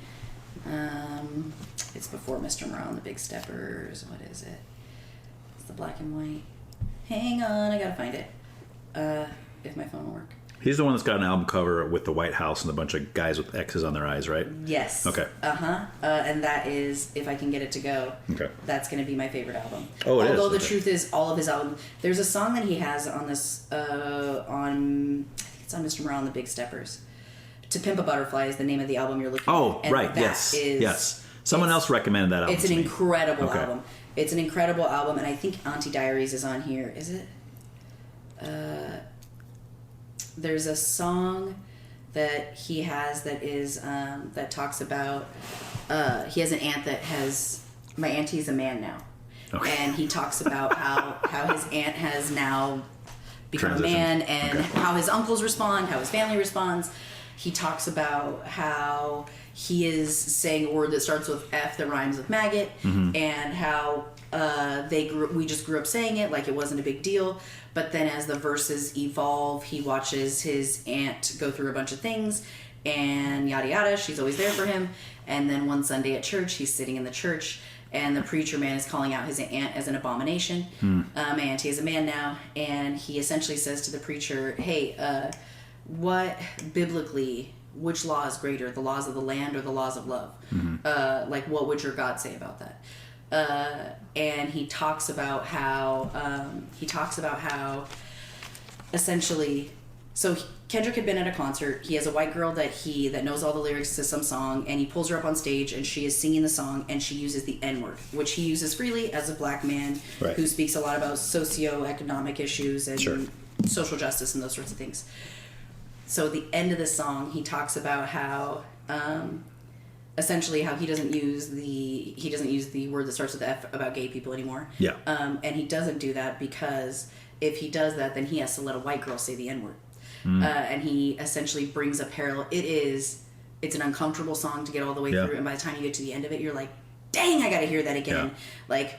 it's before Mr. Morale and the Big Steppers. What is it? It's the black and white. Hang on, I gotta find it. If my phone will work. He's the one that's got an album cover with the White House and a bunch of guys with X's on their eyes, right? Yes. Okay. And that is, if I can get it to go, that's going to be my favorite album. Oh, it is. Although the truth is, all of his albums, there's a song that he has on this, I think it's on Mr. Morale and the Big Steppers. To Pimp a Butterfly is the name of the album you're looking at. Oh, right. Yes. Someone else recommended that album. It's an incredible album. It's an incredible album, and I think Auntie Diaries is on here. Is it? There's a song that he has that is that talks about he has an aunt that has, my auntie's a man now, and he talks about how his aunt has now become a man, and how his uncles respond, how his family responds. He talks about how he is saying a word that starts with F that rhymes with maggot, and how we just grew up saying it like it wasn't a big deal. But then as the verses evolve, he watches his aunt go through a bunch of things, and yada yada, she's always there for him. And then one Sunday at church, he's sitting in the church, and the preacher man is calling out his aunt as an abomination. My auntie is a man now, and he essentially says to the preacher, hey, what biblically, which law is greater, the laws of the land or the laws of love? Like, what would your God say about that? And he talks about how essentially, so Kendrick had been at a concert. He has a white girl that knows all the lyrics to some song, and he pulls her up on stage, and she is singing the song, and she uses the N-word, which he uses freely as a black man who speaks a lot about socioeconomic issues and social justice and those sorts of things. So at the end of the song, he talks about how essentially how he doesn't use the word that starts with F about gay people anymore. Yeah. And he doesn't do that because if he does that, then he has to let a white girl say the N-word. And he essentially brings a parallel. It is it's an uncomfortable song to get all the way through, and by the time you get to the end of it, you're like, dang, I gotta hear that again. Yeah. Like,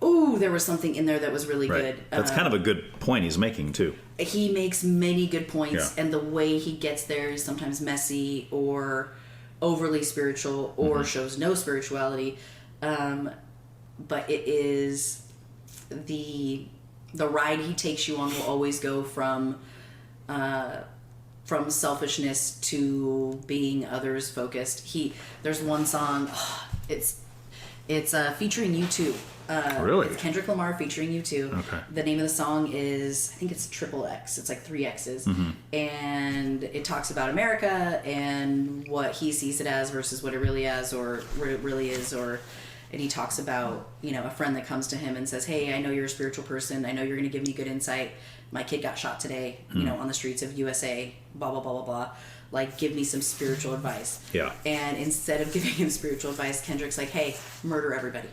ooh, there was something in there that was really good. That's kind of a good point he's making, too. He makes many good points, and the way he gets there is sometimes messy or overly spiritual or shows no spirituality. But it is the ride he takes you on will always go from selfishness to being others focused. There's one song, it's featuring U2. Really? It's Kendrick Lamar featuring U2. Okay. The name of the song is, I think it's XXX. It's like 3 X's. And it talks about America and what he sees it as versus what it really is, or what it really is, and he talks about, a friend that comes to him and says, hey, I know you're a spiritual person. I know you're going to give me good insight. My kid got shot today, on the streets of USA, blah, blah, blah, blah, blah. Like, give me some spiritual advice. Yeah. And instead of giving him spiritual advice, Kendrick's like, hey, murder everybody.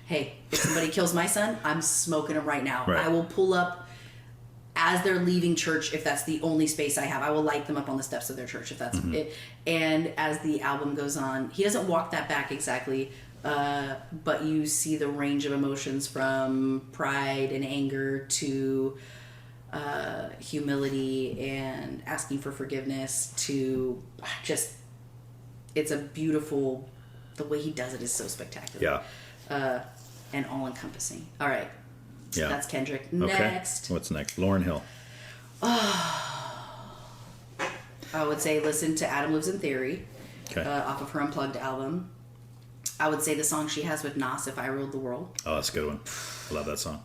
Hey, if somebody kills my son, I'm smoking him right now. Right. I will pull up as they're leaving church, if that's the only space I have. I will light them up on the steps of their church, if that's it. And as the album goes on, he doesn't walk that back exactly, but you see the range of emotions from pride and anger to humility and asking for forgiveness to just, it's a beautiful, the way he does it is so spectacular. Yeah. And all-encompassing. All right. Yeah. That's Kendrick. Okay. Next. What's next? Lauryn Hill. I would say listen to Adam Lives in Theory, off of her Unplugged album. I would say the song she has with Nas, If I Ruled the World. Oh, that's a good one. I love that song.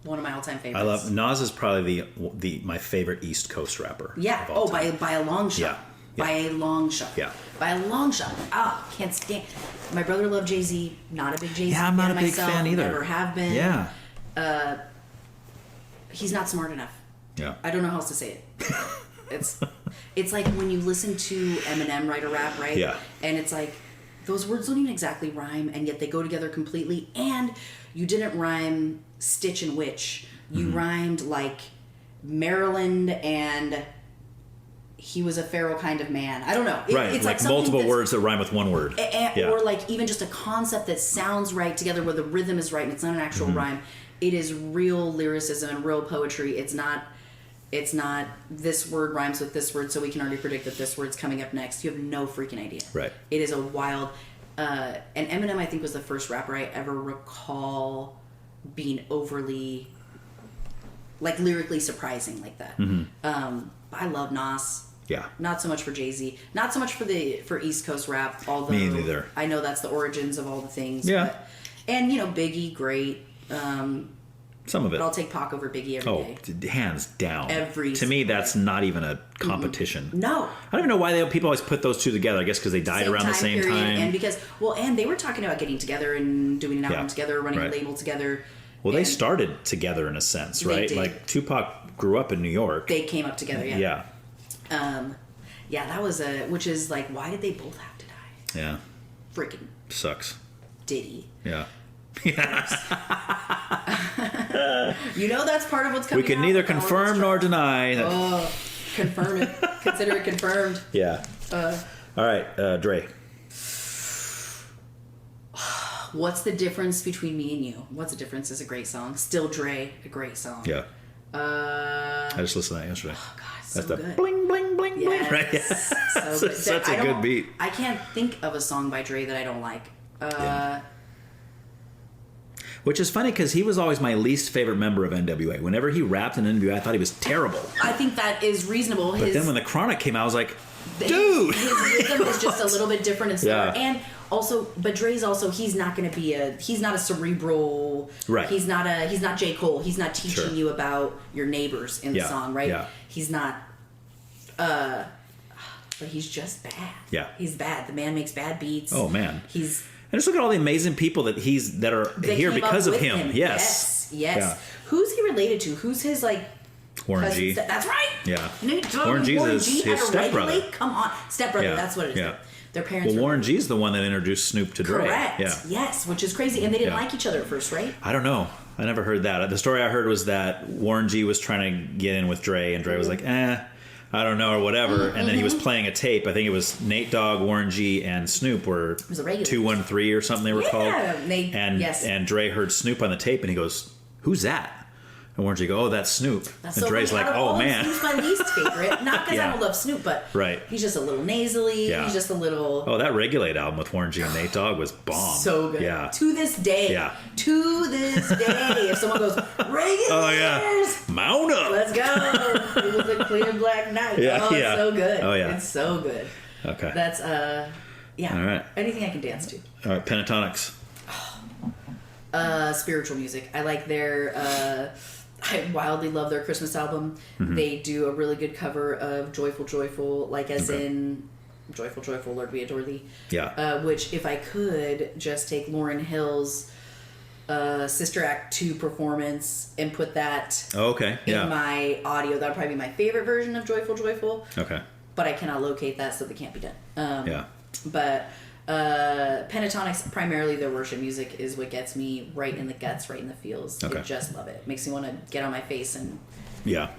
One of my all-time favorites. I love Nas is probably my favorite East Coast rapper. Yeah. Of all time. By a long shot. Yeah. By a long shot. Yeah. By a long shot. Can't stand. My brother loved Jay-Z. Not a big Jay-Z fan. Yeah, I'm not a big myself, fan either. Never have been. Yeah. He's not smart enough. Yeah. I don't know how else to say it. It's like when you listen to Eminem write a rap, right? Yeah. And it's like, those words don't even exactly rhyme, and yet they go together completely. And you didn't rhyme Stitch and Witch. You rhymed like Maryland and he was a feral kind of man. I don't know. Right. It's like multiple words that rhyme with one word. Yeah. Or like even just a concept that sounds right together where the rhythm is right and it's not an actual rhyme. It is real lyricism and real poetry. It's not this word rhymes with this word, so we can already predict that this word's coming up next. You have no freaking idea. Right. It is a wild... and Eminem, I think, was the first rapper I ever recall being overly... like lyrically surprising like that. I love Nas. Yeah. Not so much for Jay-Z. Not so much for East Coast rap, although Me neither. I know that's the origins of all the things. Yeah. But, and Biggie, great. Some of it. But I'll take Pac over Biggie every day. Hands down. To me, that's not even a competition. No. I don't even know why people always put those two together. I guess because they died around the same time. And because, and they were talking about getting together and doing an album together, running a label together. Well, they started together in a sense, right? Like Tupac grew up in New York. They came up together, yeah. Yeah. That was why did they both have to die? Yeah. Freaking sucks. Diddy. Yeah. That's part of what's coming. We can neither confirm nor deny that. Oh, confirm it. Consider it confirmed. Yeah. All right, Dre. What's the difference between me and you? What's the difference is a great song. Still Dre, a great song. Yeah. I just listened to that yesterday. Oh God, so that's the good. Bling bling bling bling. Right? Yeah. So good. Such a good beat. I can't think of a song by Dre that I don't like. Which is funny because he was always my least favorite member of NWA. Whenever he rapped in NWA, I thought he was terrible. I think that is reasonable. But then when the Chronic came out, I was like, dude! His rhythm is just a little bit different and slower. Yeah. And also, but Dre's also, he's not going to be he's not a cerebral... Right. He's not J. Cole. He's not teaching you about your neighbors in the song, right? Yeah. He's not... but he's just bad. Yeah. He's bad. The man makes bad beats. Oh, man. He's... And just look at all the amazing people that are here because of him. Yes. Yeah. Who's he related to? Who's his Warren G. That's right. Yeah. Warren G is his stepbrother. Come on, stepbrother. Yeah. That's what it is. Yeah. Their parents. Well, Warren G is the one that introduced Snoop to Dre. Correct. Yeah. Yes, which is crazy, and they didn't like each other at first, right? I don't know. I never heard that. The story I heard was that Warren G was trying to get in with Dre, and Dre was like, I don't know, or whatever. And then he was playing a tape. I think it was Nate Dogg, Warren G, and Snoop were 213 or something they were called. And Dre heard Snoop on the tape, and he goes, "Who's that?" And Warren G go, "Oh, that's Snoop." That's and Dre's like, "Oh, man." Snoop's my least favorite. Not because I don't love Snoop, but he's just a little nasally. Yeah. He's just a little... Oh, that Regulate album with Warren G and Nate Dogg was bomb. So good. Yeah. To this day. Yeah. To this day. If someone goes, "Regulators!" Oh, yeah. Mount up! Let's go. It was a clear black night. Yeah, it's so good. Oh, yeah. It's so good. Okay. That's, All right. anything I can dance to. All right, Pentatonics. Spiritual music. I like their... I wildly love their Christmas album. They do a really good cover of Joyful, Joyful, like as in Joyful, Joyful, Lord, we adore thee. Yeah. Which, if I could, just take Lauryn Hill's Sister Act 2 performance and put that in my audio. That would probably be my favorite version of Joyful, Joyful. Okay. But I cannot locate that, so that can't be done. But Pentatonics, primarily their worship music, is what gets me right in the guts, right in the feels. I just love it. Makes me want to get on my face and... Yeah.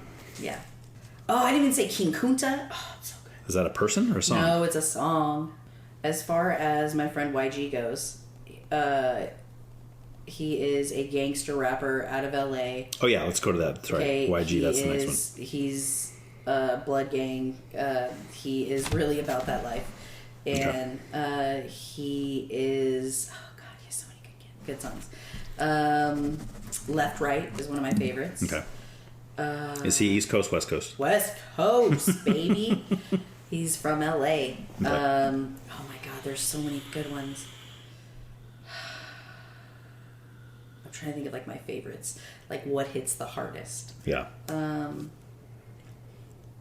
Oh, I didn't even say King Kunta. Oh, it's so good. Is that a person or a song? No, it's a song. As far as my friend YG goes, he is a gangster rapper out of LA. Oh, yeah, let's go to that. That's right. YG, that's the next one. He's Blood Gang. He is really about that life. And he is... Oh, God, he has so many good songs. Left Right is one of my favorites. Okay. Is he East Coast, West Coast? West Coast, baby. He's from LA. Okay. Oh, my God, there's so many good ones. I'm trying to think of, like, my favorites. Like, what hits the hardest. Yeah.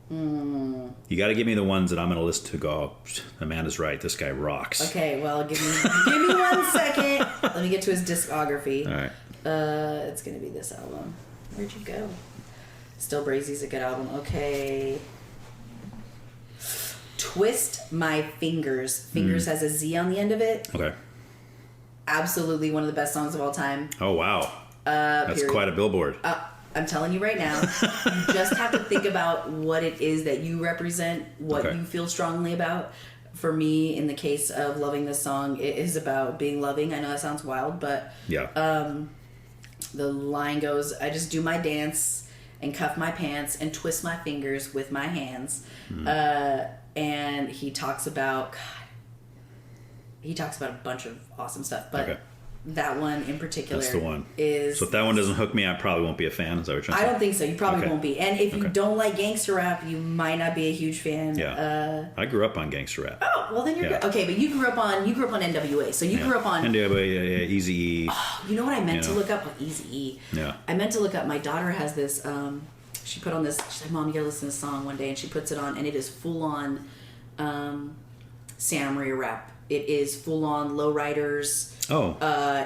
You got to give me the ones that I'm going to listen to. Go, Amanda's right. This guy rocks. Okay, well, give me 1 second. Let me get to his discography. All right. It's going to be this album. Where'd you go? Still Brazy's a good album. Okay. Twist My Fingers. Fingers has a Z on the end of it. Okay. Absolutely one of the best songs of all time. Oh, wow. That's quite a billboard. I'm telling you right now, you just have to think about what it is that you represent, what you feel strongly about. For me, in the case of loving this song, it is about being loving. I know that sounds wild, but the line goes, "I just do my dance and cuff my pants and twist my fingers with my hands." And he talks about, a bunch of awesome stuff, but that one in particular, that's the one. Is so if that one doesn't hook me, I probably won't be a fan. Is that what you're trying to say? I don't think so. You probably won't be. And if you don't like gangster rap, you might not be a huge fan. Yeah. I grew up on gangster rap. Oh, well then you're good. Okay, but you grew up on NWA. So you grew up on NWA, Eazy-E. Oh, you know what I meant to look up with Eazy-E? Yeah. I meant to look up. My daughter has this. She put on this. She's like, "Mom, you gotta listen to this song one day," and she puts it on, and it is full on Santa Maria rap. It is full on lowriders. Oh.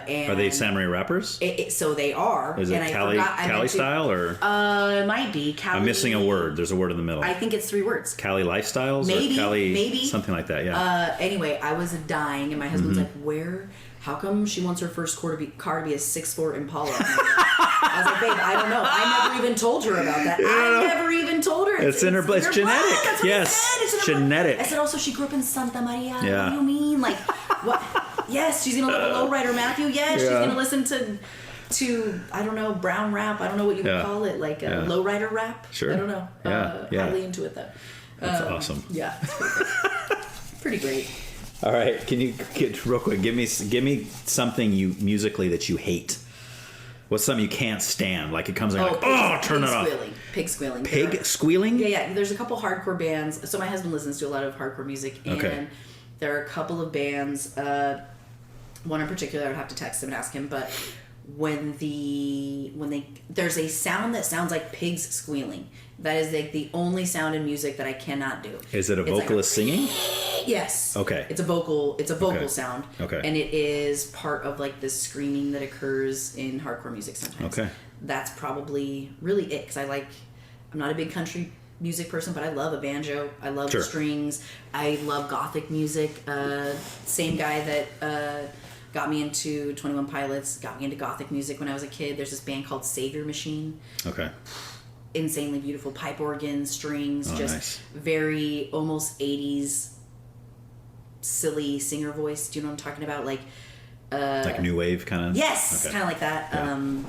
And are they Santa Maria rappers? So they are. Is it Cali style or? It might be Cali. I'm missing a word. There's a word in the middle. I think it's 3 words. Cali lifestyles. Maybe. Or Cali, maybe something like that. Yeah. Anyway, I was dying, and my husband's like, "Where? How come she wants her first car to be a 6'4" Impala?" I was like, "Babe, I don't know. I never even told her about that. I never even told her. It's in her blood. It's genetic. That's what yes, it's genetic. I said also she grew up in Santa Maria. Yeah. What do you mean? Like, what? Yes, she's gonna love a lowrider, Matthew. Yes, she's gonna listen to I don't know, brown rap. I don't know what you would call it, like lowrider rap. Sure. I don't know. Highly into it though. That's awesome. Yeah, it's pretty great. Pretty great. All right, can you real quick give me something musically that you hate? What's something you can't stand? Like it comes in turn it off. Pig squealing. Pig squealing? Yeah. There's a couple hardcore bands. So my husband listens to a lot of hardcore music, and there are a couple of bands. One in particular, I would have to text him and ask him, but when there's a sound that sounds like pigs squealing. That is like the only sound in music that I cannot do. Is it a vocalist singing? Yes. Okay. It's a vocal sound. Okay. And it is part of like this screaming that occurs in hardcore music sometimes. Okay. That's probably really it, because I'm not a big country music person, but I love a banjo. I love strings. I love gothic music. Same guy that got me into 21 Pilots, got me into gothic music when I was a kid. There's this band called Savior Machine. Okay. insanely beautiful pipe organs, strings, nice. Very almost 80s silly singer voice. Do you know what I'm talking about? Like new wave kind of? Yes, okay. kind of like that. Yeah.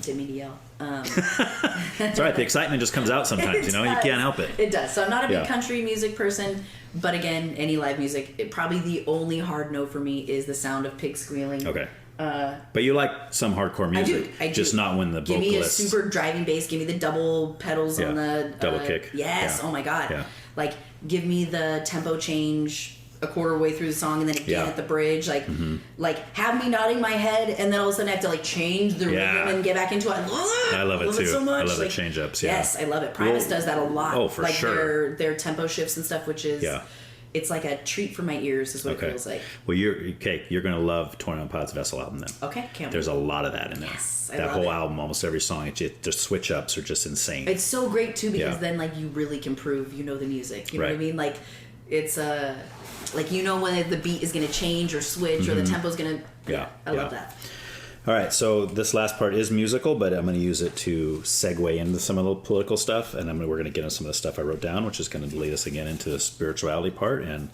Didn't mean to yell. It's all right. The excitement just comes out sometimes, you can't help it. It does. So I'm not a big country music person, but again, any live music, probably the only hard no for me is the sound of pigs squealing. Okay. But you like some hardcore music. I do. Just not when the vocalist... Give me a super driving bass. Give me the double pedals on the... double kick. Yes. Yeah. Oh my God. Yeah. Like, give me the tempo change a quarter way through the song and then again at the bridge. Like, like have me nodding my head and then all of a sudden I have to like change the rhythm and get back into it. I love it too. So much. I love like, the change ups. Yeah. Yes, I love it. Primus does that a lot. Oh, for like sure. Their tempo shifts and stuff, which is it's like a treat for my ears is what it feels like. Well, you're going to love 21 Pilots Vessel album then. Okay, can't There's a lot of that in there. Yes, that whole album, almost every song, the switch ups are just insane. It's so great too because then like you really can prove the music. You know what I mean? Like it's like when the beat is going to change or switch or the tempo is going to... I love that. All right, so this last part is musical, but I'm going to use it to segue into some of the political stuff, and we're going to get into some of the stuff I wrote down, which is going to lead us again into the spirituality part. And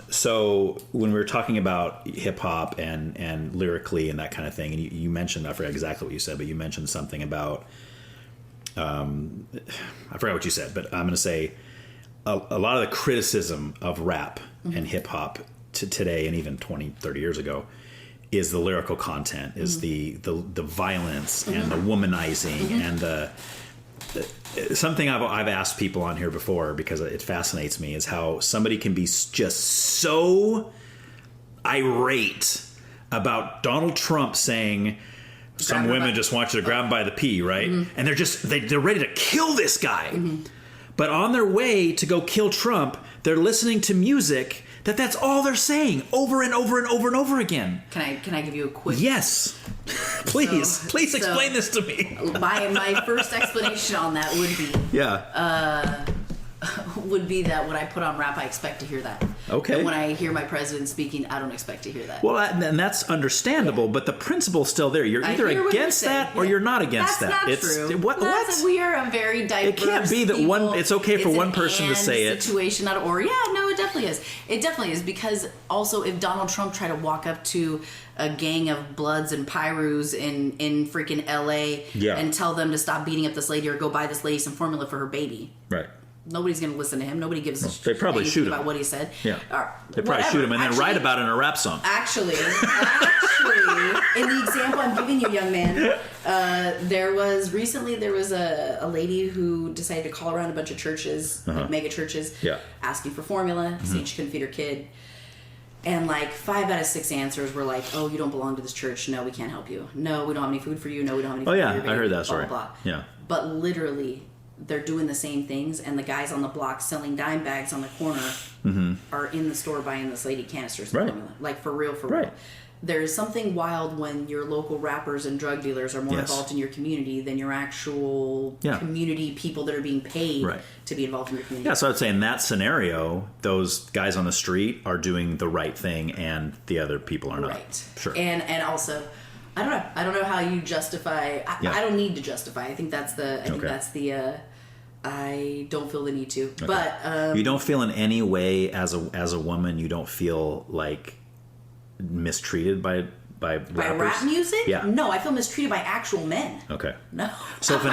so when we were talking about hip-hop and lyrically and that kind of thing, and you mentioned, I forgot exactly what you said, but you mentioned something about... I forgot what you said, but I'm going to say... A lot of the criticism of rap and hip-hop today and even 20, 30 years ago is the lyrical content, is the violence and the womanizing and the something I've asked people on here before because it fascinates me is how somebody can be just so irate about Donald Trump saying... Some women just want you to grab them by the pee, right? And they're ready to kill this guy. But on their way to go kill Trump, they're listening to music that's all they're saying over and over and over and over again. Can I give you a quick... Yes. Please explain this to me. my first explanation on that would be... would be that when I put on rap, I expect to hear that. Okay. And when I hear my president speaking, I don't expect to hear that. Well, and that's understandable, but the principle's still there. You're either against that or you're not against that. That's not true. What? We are a very diverse... It can't be that it's okay for one person to say it. Situation, not or. Yeah, no, it definitely is. It definitely is because also if Donald Trump tried to walk up to a gang of Bloods and Pyrus in freaking LA and tell them to stop beating up this lady or go buy this lady some formula for her baby. Right. Nobody's going to listen to him. Nobody gives a shit. They probably shoot him about what he said. Yeah. They probably shoot him and then write about it in a rap song. Actually, in the example I'm giving you, young man, there was a lady who decided to call around a bunch of churches, like mega churches, asking for formula, saying she couldn't feed her kid. And like 5 out of 6 answers were like, "Oh, you don't belong to this church. No, we can't help you. No, we don't have any food for you. No, we don't have any food for your baby." I heard that story. Blah, blah, blah. Yeah. But literally... they're doing the same things, and the guys on the block selling dime bags on the corner are in the store buying this lady canisters of formula. Like, for real. There's something wild when your local rappers and drug dealers are more involved in your community than your actual community people that are being paid to be involved in your community. Yeah, so I would say in that scenario, those guys on the street are doing the right thing, and the other people are not. Right. Sure. And also... I don't know how you justify... I don't need to justify. I think that's the... I don't feel the need to. Okay. But... you don't feel in any way as a woman, you don't feel like mistreated by rappers? By rap music? Yeah. No, I feel mistreated by actual men. Okay. No. So if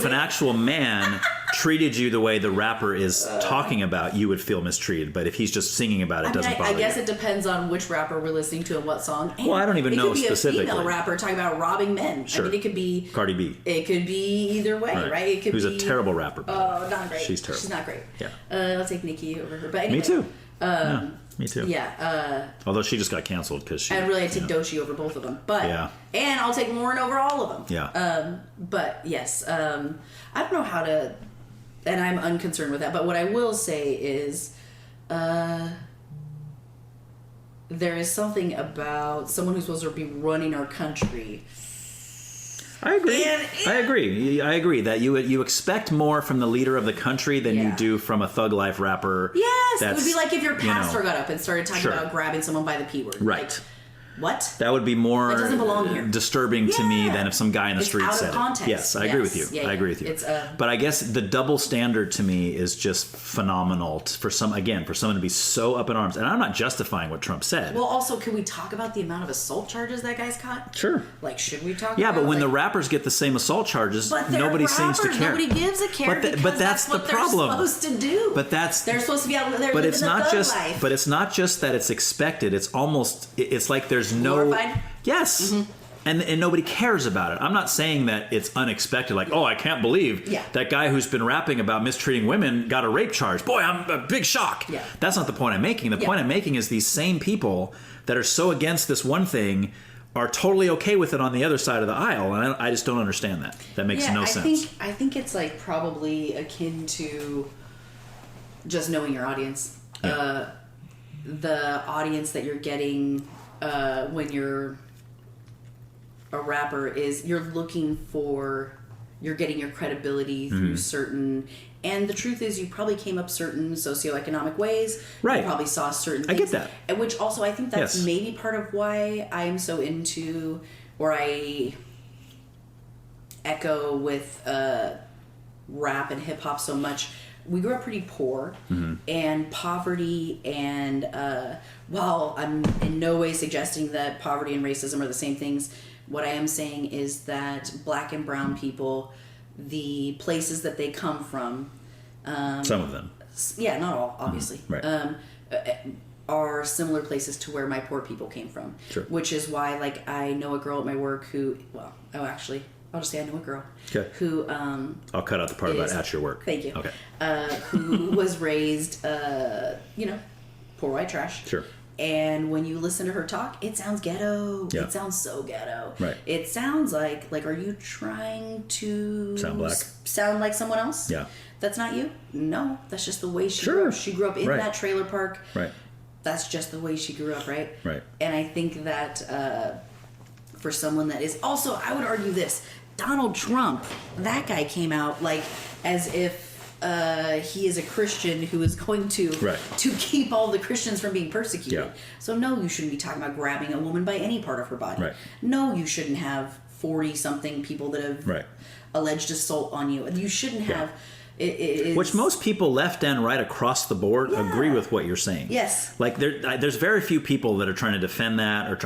an actual man treated you the way the rapper is talking about, you would feel mistreated. But if he's just singing about it, doesn't bother you. I guess it depends on which rapper we're listening to and what song. And well, I don't even know specifically. It could be a female rapper talking about robbing men. Sure. I mean, it could be... Cardi B. It could be either way, right? It could Who's a terrible rapper. Oh, not great. She's terrible. She's not great. Yeah. I'll take Nicki over her. But anyway, me too. Me too. Yeah. Although she just got canceled because she... I'd really take Doechii over both of them. But and I'll take Lauren over all of them. Yeah. But yes, I don't know how to... And I'm unconcerned with that. But what I will say is... there is something about someone who's supposed to be running our country... I agree. I agree that you expect more from the leader of the country than you do from a thug life rapper. Yes, it would be like if your pastor got up and started talking about grabbing someone by the P word. Right. what? That would be more that doesn't belong here. Disturbing to me than if some guy in the street said it. Yes, I agree with you. I agree with you. But I guess the double standard to me is just phenomenal for someone to be so up in arms. And I'm not justifying what Trump said. Well, also, can we talk about the amount of assault charges that guy's caught? Sure. Like, should we talk? Yeah, about but when the rappers get the same assault charges, nobody seems to care. Nobody gives a care. But that's the problem. They're supposed to do. They're supposed to be out there. But it's not life. But it's not just that it's expected. It's like there's no. Glorified? Yes. Mm-hmm. And nobody cares about it. I'm not saying that it's unexpected. Like, oh, I can't believe that guy who's been rapping about mistreating women got a rape charge. Boy, I'm a big shock. Yeah. That's not the point I'm making. The point I'm making is these same people that are so against this one thing are totally okay with it on the other side of the aisle, and I just don't understand that. That makes no sense. I think it's like probably akin to just knowing your audience. Yeah. The audience that you're getting when you're a rapper is you're getting your credibility through certain, and the truth is you probably came up certain socioeconomic ways. Right. You probably saw certain things. I get that. And which also I think that's maybe part of why I'm so into, or I echo with rap and hip hop so much. We grew up pretty poor, and poverty, and while I'm in no way suggesting that poverty and racism are the same things, what I am saying is that black and brown people, the places that they come from, some of them, yeah, not all, obviously, right. Are similar places to where my poor people came from. Sure. Which is why, like, I know a girl at my work who, I'll just say I know a girl who I'll cut out the part about at your work. Thank you. Okay. Who was raised, poor white trash. Sure. And when you listen to her talk, it sounds ghetto. Yeah. It sounds so ghetto. Right. It sounds like are you trying to sound black? Sound like someone else? Yeah. That's not you? No, that's just the way she grew up. She grew up in that trailer park. Right. That's just the way she grew up, right? Right. And I think that for someone that is also, I would argue this, Donald Trump, that guy came out like as if he is a Christian who is going to keep all the Christians from being persecuted. Yeah. So no, you shouldn't be talking about grabbing a woman by any part of her body. Right. No, you shouldn't have 40-something people that have alleged assault on you. You shouldn't have... Which most people left and right across the board agree with what you're saying. Yes. Like there's very few people that are trying to defend that or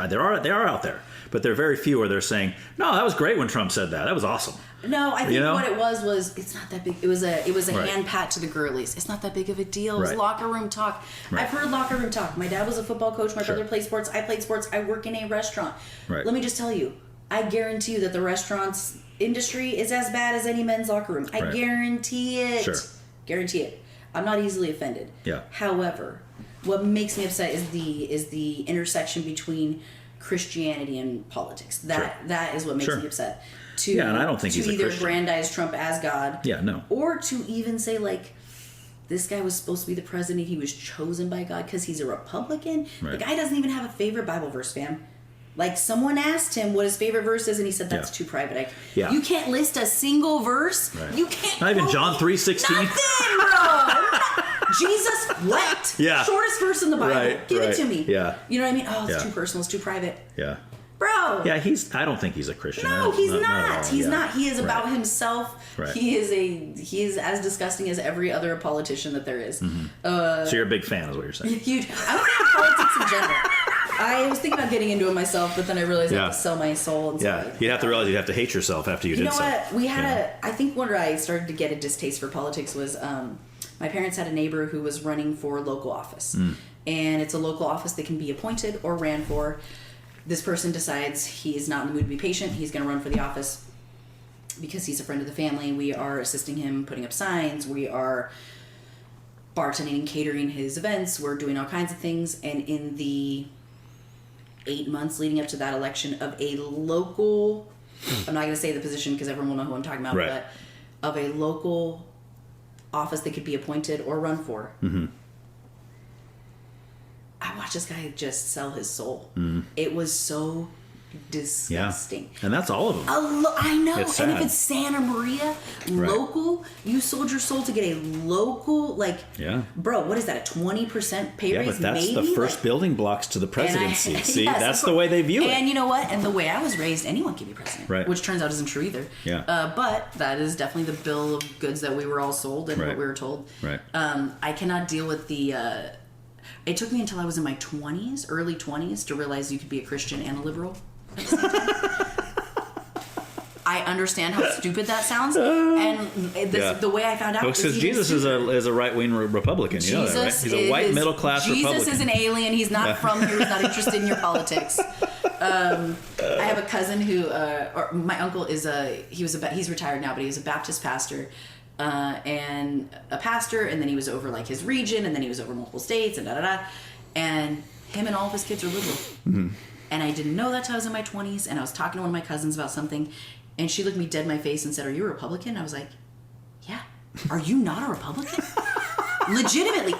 they are out there, but there are very few where they're saying, no, that was great when Trump said that. That was awesome. No, I think what it was it's not that big. It was a hand pat to the girlies. It's not that big of a deal. It was locker room talk. Right. I've heard locker room talk. My dad was a football coach. My brother played sports. I played sports. I work in a restaurant. Right. Let me just tell you, I guarantee you that the restaurants industry is as bad as any men's locker room. I guarantee it. Sure. Guarantee it. I'm not easily offended. Yeah. However, what makes me upset is the intersection between Christianity and politics. That is what makes me upset. And I don't think he's a Christian. To either brandize Trump as God. Yeah, no. Or to even say, like, this guy was supposed to be the president. He was chosen by God because he's a Republican. Right. The guy doesn't even have a favorite Bible verse, fam. Like, someone asked him what his favorite verse is, and he said, that's too private. You can't list a single verse. Right. You can't. Not even John 3:16. Nothing, bro. Jesus wept. Yeah. Shortest verse in the Bible. Give it to me. Yeah. You know what I mean? Oh, it's too personal. It's too private. Yeah. Bro. Yeah, I don't think he's a Christian. No, he's not. He's not. He is about himself. Right. He is as disgusting as every other politician that there is. Mm-hmm. So you're a big fan, is what you're saying. Huge. I don't think politics in general. I was thinking about getting into it myself, but then I realized I have to sell my soul. And you'd have to realize you'd have to hate yourself after you did so. You know what? We had I think where I started to get a distaste for politics was my parents had a neighbor who was running for local office. And it's a local office that can be appointed or ran for. This person decides he's not in the mood to be patient. He's going to run for the office because he's a friend of the family. We are assisting him putting up signs. We are bartending and catering his events. We're doing all kinds of things. And in the 8 months leading up to that election of a local, I'm not going to say the position because everyone will know who I'm talking about, but of a local office that could be appointed or run for. Mm-hmm. I watched this guy just sell his soul. Mm-hmm. It was so disgusting. Yeah. And that's all of them. I know. It's and sad. if it's Santa Maria, local, you sold your soul to get a local, bro, what is that, a 20% pay raise? Yeah, but that's maybe? the first building blocks to the presidency. See, yes, that's the way they view it. And you know what? And the way I was raised, anyone can be president. Right. Which turns out isn't true either. Yeah. But that is definitely the bill of goods that we were all sold and what we were told. Right. I cannot deal with the... it took me until I was in my 20s, early 20s, to realize you could be a Christian and a liberal at the same time. I understand how stupid that sounds, and the way I found out because Jesus is a right-wing Republican. You know that, right? He's a white middle-class Republican. Jesus is an alien. He's not from here. He's not interested in your politics. I have a cousin who, or my uncle is he's retired now, but he was a Baptist pastor, and then he was over like his region, and then he was over multiple states, and and him and all of his kids are liberal. Mm-hmm. And I didn't know that till I was in my 20s, and I was talking to one of my cousins about something. And she looked me dead in my face and said, "Are you a Republican?" I was like, "Yeah." "Are you not a Republican?" I legitimately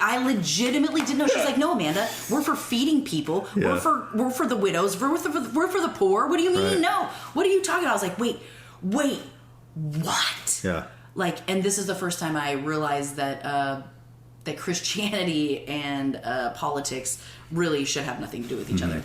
didn't know. She's like, "No, Amanda, we're for feeding people. Yeah. We're for the widows. We're for the poor. What do you mean? Right. No. What are you talking about?" I was like, wait, what? Yeah. And this is the first time I realized that Christianity and politics really should have nothing to do with each other.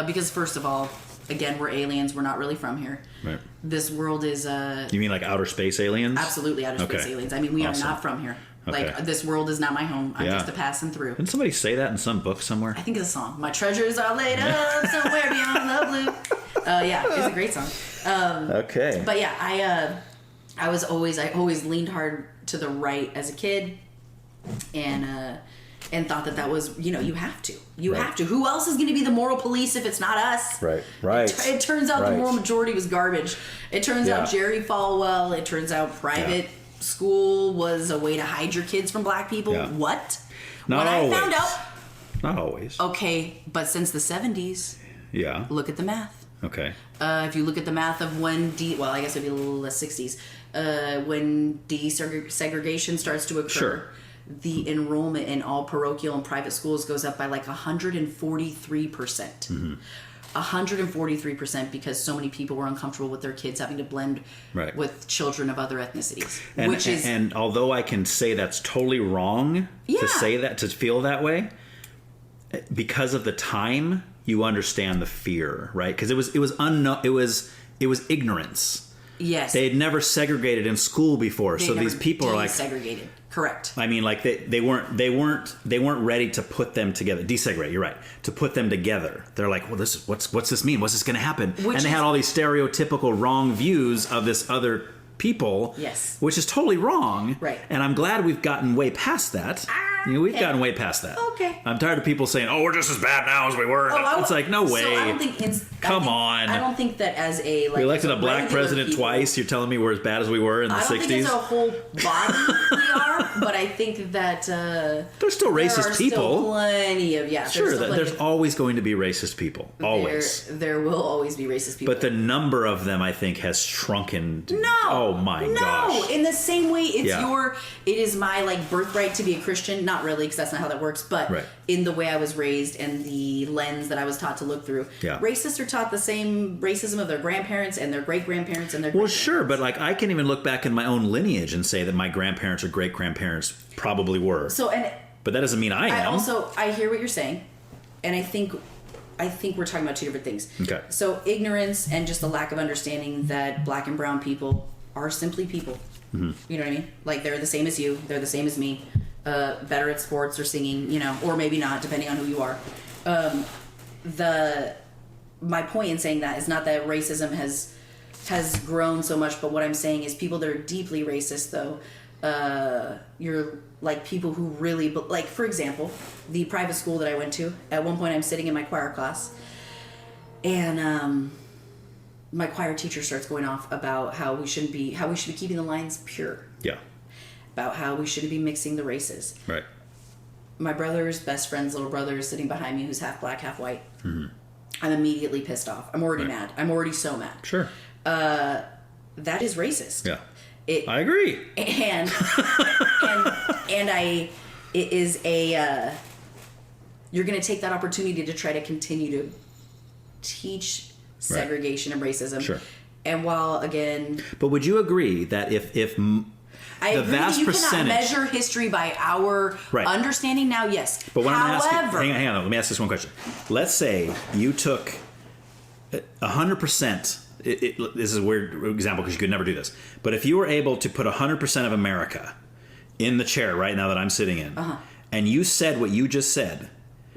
Because first of all, again, we're aliens. We're not really from here. Right. This world is... You mean like outer space aliens? Absolutely, outer space aliens. I mean, we are not from here. Okay. Like, this world is not my home. I'm just a passing through. Didn't somebody say that in some book somewhere? I think it's a song. My treasures are laid up somewhere beyond the blue. Yeah, it's a great song. Okay. But yeah, I always leaned hard to the right as a kid, and thought that was, you have to. You have to. Who else is going to be the moral police if it's not us? Right. It turns out the moral majority was garbage. It turns out Jerry Falwell. It turns out private school was a way to hide your kids from black people. Yeah. What? Not always. I found out... Not always. Okay, but since the 70s... Yeah. Look at the math. Okay. If you look at the math of when I guess it'd be a little less 60s, when desegregation starts to occur... Sure. The enrollment in all parochial and private schools goes up by like 143%. 143% because so many people were uncomfortable with their kids having to blend with children of other ethnicities. And although I can say that's totally wrong to say that, to feel that way, because of the time, you understand the fear, right? Because it was ignorance. Yes. They had never segregated in school before, so these people are like segregated. Correct. I mean, like they weren't ready to put them together. Desegregate. You're right. To put them together, they're like, well, what's this mean? What's this going to happen? And they had all these stereotypical wrong views of this other people. Yes. Which is totally wrong. Right. And I'm glad we've gotten way past that. We've gotten way past that. Okay. I'm tired of people saying, "Oh, we're just as bad now as we were." It's like, no way. So I don't think Come on. I don't think that as a we elected a black president twice. You're telling me we're as bad as we were in the 60s? I don't think as a whole body we are, but I think that there's still racist people. Still plenty of Sure, there's always going to be racist people. Always. There will always be racist people. But the number of them, I think, has shrunken. No. Oh my gosh. No. In the same way, it is my like birthright to be a Christian. Not really, because that's not how that works. But in the way I was raised and the lens that I was taught to look through, racists are taught the same racism of their grandparents and their great grandparents and their. Well, sure, but like I can even look back in my own lineage and say that my grandparents or great grandparents probably were. But that doesn't mean I am. I hear what you're saying, and I think we're talking about two different things. Okay. So ignorance and just the lack of understanding that black and brown people are simply people. Mm-hmm. You know what I mean? Like they're the same as you. They're the same as me. Better at sports or singing, or maybe not, depending on who you are. My point in saying that is not that racism has grown so much, but what I'm saying is people that are deeply racist, though, you're like people who really, like for example, the private school that I went to. At one point, I'm sitting in my choir class, and my choir teacher starts going off about how we should be keeping the lines pure. Yeah. About how we shouldn't be mixing the races. Right. My brother's best friend's little brother is sitting behind me, who's half black, half white. Mm-hmm. I'm immediately pissed off. I'm already mad. I'm already so mad. Sure. That is racist. Yeah. I agree. And it is a you're going to take that opportunity to try to continue to teach segregation and racism. Sure. And while, again... But would you agree that if I the agree vast that you percentage... cannot measure history by our understanding now, yes. But what I'm asking... Hang on, let me ask this one question. Let's say you took 100%... this is a weird example because you could never do this. But if you were able to put 100% of America in the chair right now that I'm sitting in, and you said what you just said...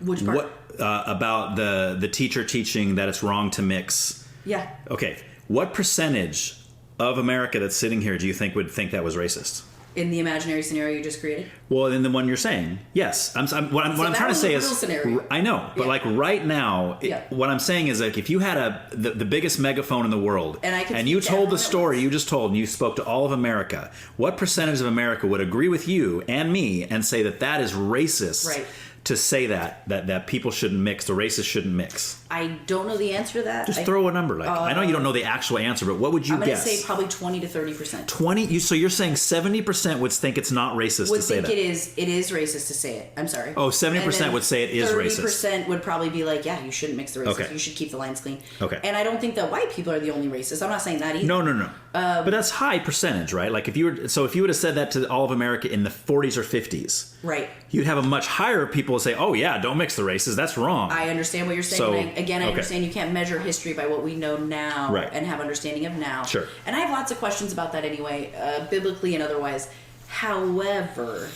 Which part? About the teacher teaching that it's wrong to mix. Yeah. Okay. What percentage of America that's sitting here do you think would think that was racist? In the imaginary scenario you just created? Well, in the one you're saying, yes. What I'm trying to say is, scenario. I know, but like right now, what I'm saying is like if you had the biggest megaphone in the world, and you told the story you just told, and you spoke to all of America, what percentage of America would agree with you and me and say that that is racist? Right. To say that people shouldn't mix, the racists shouldn't mix? I don't know the answer to that. Just throw a number. I know you don't know the actual answer, but what would you guess? I'm going to say probably 20 to 30%. 20? So you're saying 70% would think it's not racist to say that? Would think it is racist to say it. I'm sorry. Oh, 70% would say it is racist. 30% would probably be like, yeah, you shouldn't mix the races. Okay. You should keep the lines clean. Okay. And I don't think that white people are the only racist. I'm not saying that either. No. But that's high percentage, right? Like if you would have said that to all of America in the 40s or 50s, right? You'd have a much higher people say, "Oh yeah, don't mix the races. That's wrong." I understand what you're saying. I understand you can't measure history by what we know now and have understanding of now. Sure. And I have lots of questions about that anyway, biblically and otherwise. However,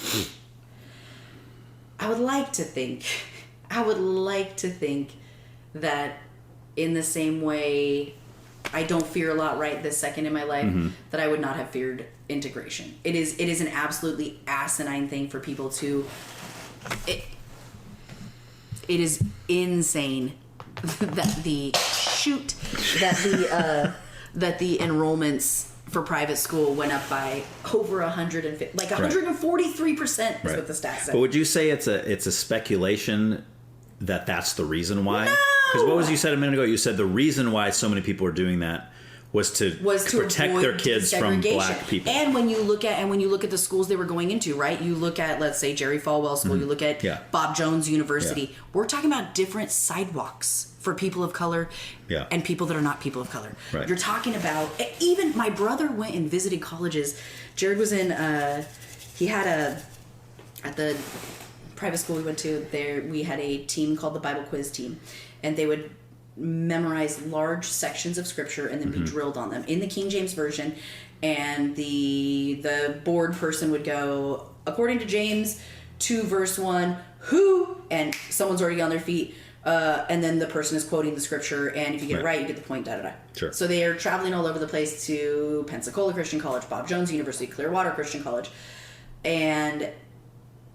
I would like to think that in the same way I don't fear a lot right this second in my life, that I would not have feared integration. It is an absolutely asinine thing for people to... It is insane that the enrollments for private school went up by over 150, like 143% is what the stats said. But would you say it's a speculation that that's the reason why? Because what was you said a minute ago? You said the reason why so many people are doing that was to protect their kids from black people. And when you look at the schools they were going into, right? You look at, let's say, Jerry Falwell School. You look at Bob Jones University. Yeah. We're talking about different sidewalks for people of color and people that are not people of color. Right. You're talking about, even my brother went and visited colleges. Jared was in, he had at the private school we went to, there we had a team called the Bible Quiz Team, and they would memorize large sections of scripture and then be drilled on them in the King James Version, and the board person would go, according to James 2 verse 1, who, and someone's already on their feet, and then the person is quoting the scripture, and if you get it right, you get the point, da-da-da. Sure. So they are traveling all over the place to Pensacola Christian College, Bob Jones University, Clearwater Christian College, and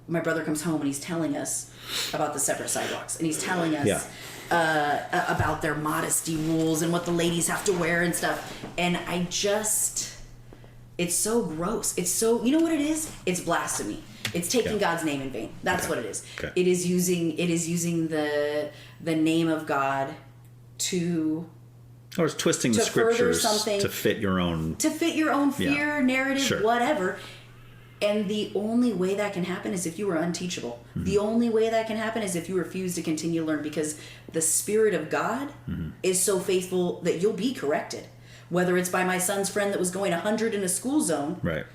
my brother comes home and he's telling us about the separate sidewalks, and he's telling us about their modesty rules and what the ladies have to wear and stuff. And it's so gross. It's so, you know what it is? It's blasphemy. It's taking God's name in vain. That's what it is. Okay. It is using the name of God to... Or it's twisting the scriptures to fit your own... To fit your own fear, narrative, whatever. And the only way that can happen is if you are unteachable. The only way that can happen is if you refuse to continue to learn, because the Spirit of God is so faithful that you'll be corrected. Whether it's by my son's friend that was going 100 in a school zone, right,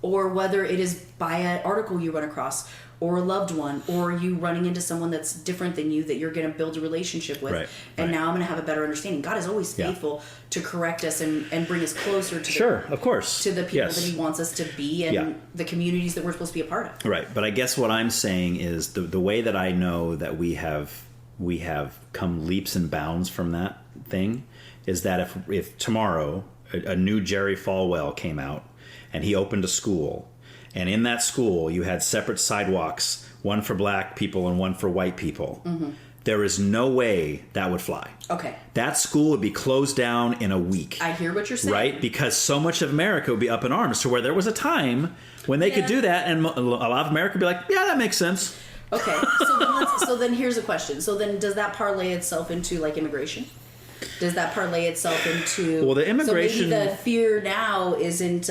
or whether it is by an article you run across, or a loved one, or you running into someone that's different than you that you're going to build a relationship with. And now I'm going to have a better understanding. God is always faithful to correct us and bring us closer to to the people that he wants us to be and the communities that we're supposed to be a part of. Right. But I guess what I'm saying is the way that I know that we have come leaps and bounds from that thing is that if tomorrow a new Jerry Falwell came out and he opened a school, and in that school you had separate sidewalks, one for black people and one for white people, there is no way that would fly. Okay. That school would be closed down in a week. I hear what you're saying. Right? Because so much of America would be up in arms to where there was a time when they could do that, and a lot of America would be like, yeah, that makes sense. Okay. So then here's a question. So then does that parlay itself into like immigration? Does that parlay itself into... Well, the immigration... So maybe the fear now isn't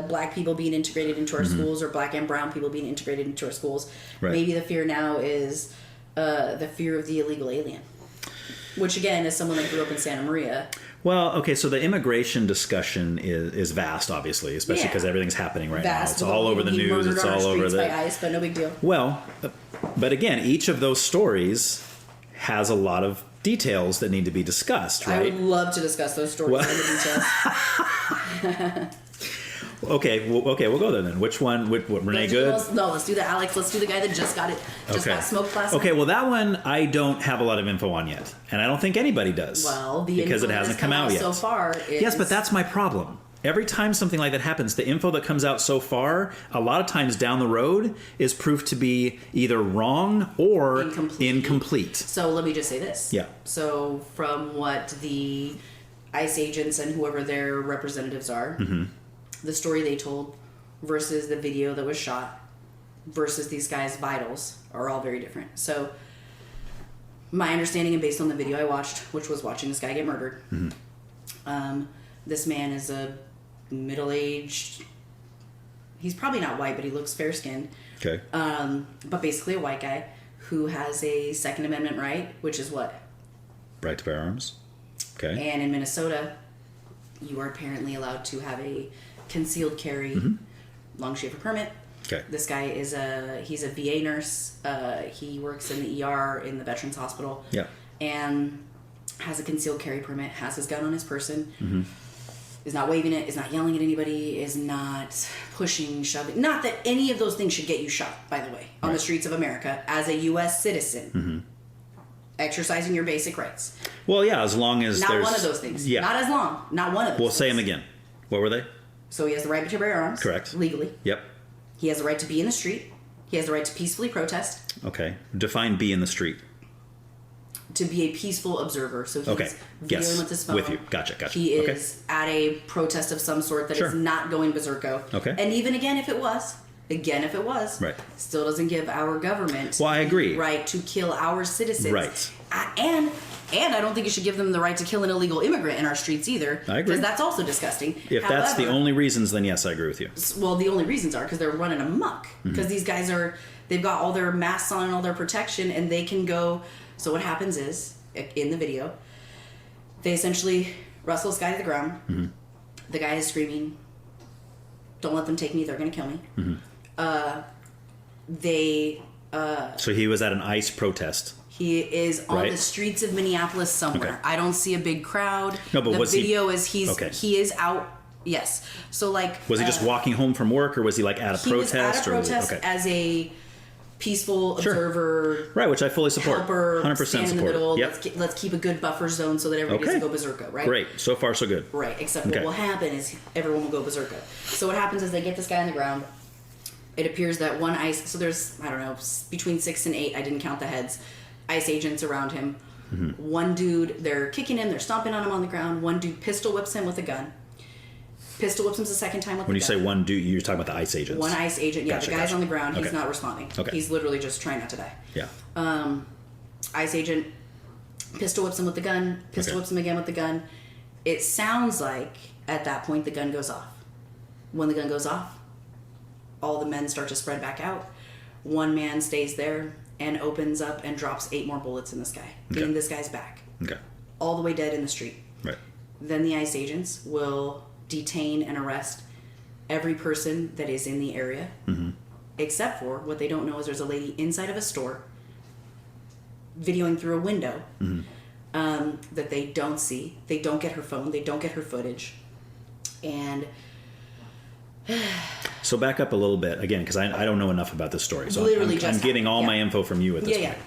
black people being integrated into our schools, or black and brown people being integrated into our schools. Right. Maybe the fear now is the fear of the illegal alien. Which, again, as someone that grew up in Santa Maria... Well, okay, so the immigration discussion is vast, obviously, especially because everything's happening right now. It's all over the news. It's all over the... by ICE, but no big deal. Well, but again, each of those stories has a lot of details that need to be discussed, right? I would love to discuss those stories in the details. Okay, we'll go there then. Which one? Renee Good? No, let's do the Alex. Let's do the guy that just got smoked last night. Okay, well, that one I don't have a lot of info on yet, and I don't think anybody does. Well, because it hasn't come out yet so far. Yes, but that's my problem. Every time something like that happens, the info that comes out so far, a lot of times down the road, is proved to be either wrong or incomplete. So let me just say this. Yeah. So from what the ICE agents and whoever their representatives are, the story they told versus the video that was shot versus these guys' vitals are all very different. So my understanding, and based on the video I watched, which was watching this guy get murdered, this man is a middle-aged, he's probably not white, but he looks fair-skinned. Okay. But basically a white guy who has a Second Amendment right, which is what? Right to bear arms. Okay. And in Minnesota, you are apparently allowed to have a concealed carry long shaver permit. Okay. This guy is he's a VA nurse. He works in the ER in the Veterans Hospital. Yeah. And has a concealed carry permit, has his gun on his person, is not waving it, is not yelling at anybody, is not pushing, shoving. Not that any of those things should get you shot, by the way, on the streets of America as a U.S. citizen. Exercising your basic rights. Well, yeah, as long as not there's... one of those things. Yeah. Not as long. Not one of those We'll things. say them again. What were they? So he has the right to bear arms. Correct. Legally. Yep. He has the right to be in the street. He has the right to peacefully protest. Okay. Define be in the street. To be a peaceful observer. So he's videoing with his phone. With you. Gotcha. He is at a protest of some sort that is not going berserko. Okay. And even again, if it was, right, still doesn't give our government I agree. the right to kill our citizens. Right. And I don't think it should give them the right to kill an illegal immigrant in our streets either. I agree. Because that's also disgusting. If that's the only reasons, then yes, I agree with you. Well, the only reasons are because they're running amok. Because these guys they've got all their masks on and all their protection, and they can go. So what happens is, in the video, they essentially wrestle this guy to the ground. The guy is screaming, "Don't let them take me, they're going to kill me." So he was at an ICE protest. He is on the streets of Minneapolis somewhere. Okay. I don't see a big crowd. No, but the was video he... is he is out. Yes. So like, was he just walking home from work, or was he like at a protest? He was at a protest as a peaceful observer, right? Which I fully support. Helper, 100% stand in the support. middle. Yep. Let's keep a good buffer zone so that everybody doesn't go berserko. Right. Great. So far, so good. Right. Except what will happen is everyone will go berserko. So what happens is they get this guy on the ground. It appears that one ICE. So there's between 6 and 8. I didn't count the heads. ICE agents around him. One dude, they're kicking him, they're stomping on him on the ground. One dude pistol whips him with a gun. Pistol whips him the second time with when the you gun. say one dude, you're talking about the ICE agents. One ICE agent, yeah. Gotcha, the guy's on the ground. He's not responding. Okay. He's literally just trying not to die. Yeah. ICE agent pistol whips him with the gun. Pistol whips him again with the gun. It sounds like at that point the gun goes off. When the gun goes off, all the men start to spread back out. One man stays there and opens up and drops 8 more bullets in this guy, in this guy's back. Okay. All the way dead in the street. Right. Then the ICE agents will detain and arrest every person that is in the area, except for what they don't know is there's a lady inside of a store videoing through a window that they don't see. They don't get her phone. They don't get her footage. And... So back up a little bit again, because I don't know enough about this story. So I'm getting all my info from you at this point.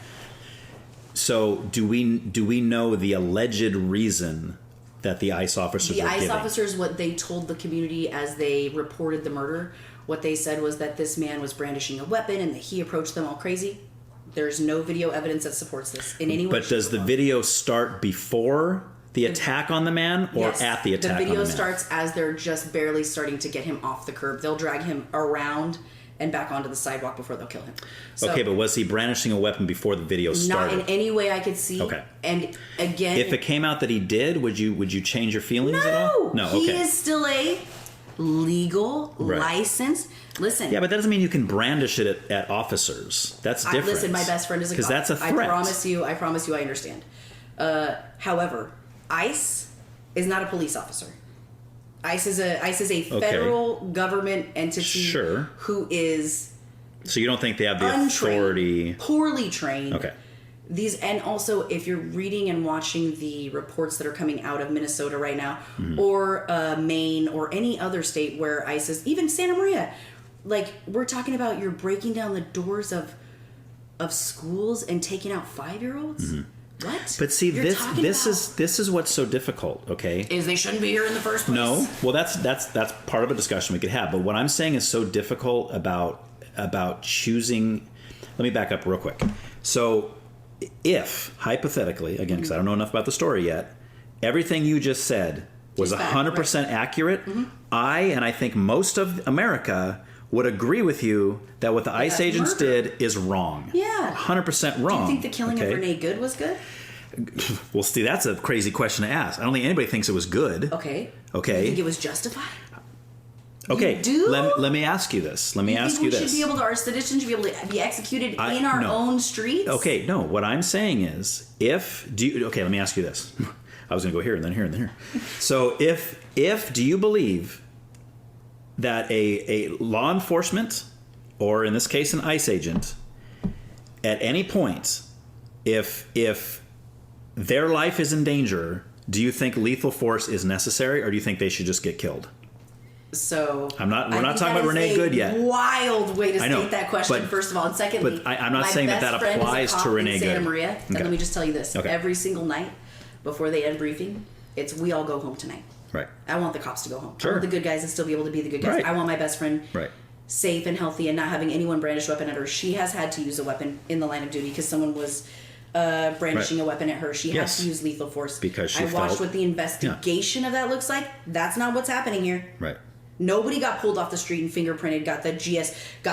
So do we know the alleged reason that the ICE officers were giving? Officers, what they told the community as they reported the murder, what they said was that this man was brandishing a weapon and that he approached them all crazy. There's no video evidence that supports this in any way. But does the video start before the attack on the man or at the attack on the man? The video starts as they're just barely starting to get him off the curb. They'll drag him around and back onto the sidewalk before they'll kill him. So, okay, but was he brandishing a weapon before the video started? Not in any way I could see. Okay. And again... If it came out that he did, would you change your feelings at all? No, okay. He is still a legal, licensed... Listen. Yeah, but that doesn't mean you can brandish it at officers. That's different. Listen, my best friend is a cop. Because that's a threat. I promise you I understand. However, ICE is not a police officer. ICE is a federal government entity who is... So you don't think they have the authority... Poorly trained. Okay. And also, if you're reading and watching the reports that are coming out of Minnesota right now, or Maine, or any other state where ICE is... Even Santa Maria. Like, we're talking about you're breaking down the doors of schools and taking out 5-year-olds? What? But see, this is what's so difficult, okay? Is they shouldn't be here in the first place. No. Well, that's part of a discussion we could have. But what I'm saying is so difficult about choosing... Let me back up real quick. So, if, hypothetically, again, because I don't know enough about the story yet, everything you just said was 100% accurate, and I think most of America would agree with you that what the ICE agents did is wrong. Yeah. 100% wrong. Do you think the killing of Renee Good was good? Well, see, that's a crazy question to ask. I don't think anybody thinks it was good. Okay. Do you think it was justified? Okay. You do? Let me ask you this. Our citizens should be able to be executed in our own streets? Okay, no. What I'm saying is, let me ask you this. I was going to go here and then here and then here. So do you believe that a law enforcement, or in this case an ICE agent, at any point, if their life is in danger, do you think lethal force is necessary, or do you think they should just get killed? So we're not talking about Renee Good yet. Wild way to state that question, first of all, and secondly, but I'm not saying that applies to Renee Good. Santa Maria, and let me just tell you this: every single night before they end briefing, it's we all go home tonight. Right. I want the cops to go home. Sure. I want the good guys to still be able to be the good guys. Right. I want my best friend safe and healthy and not having anyone brandish a weapon at her. She has had to use a weapon in the line of duty because someone was brandishing a weapon at her. She had to use lethal force. Because I watched what the investigation of that looks like. That's not what's happening here. Right. Nobody got pulled off the street and fingerprinted, got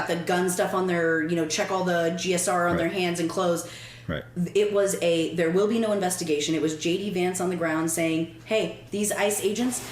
the gun stuff on their, check all the GSR on their hands and clothes. Right. It was there will be no investigation. It was J.D. Vance on the ground saying, hey, these ICE agents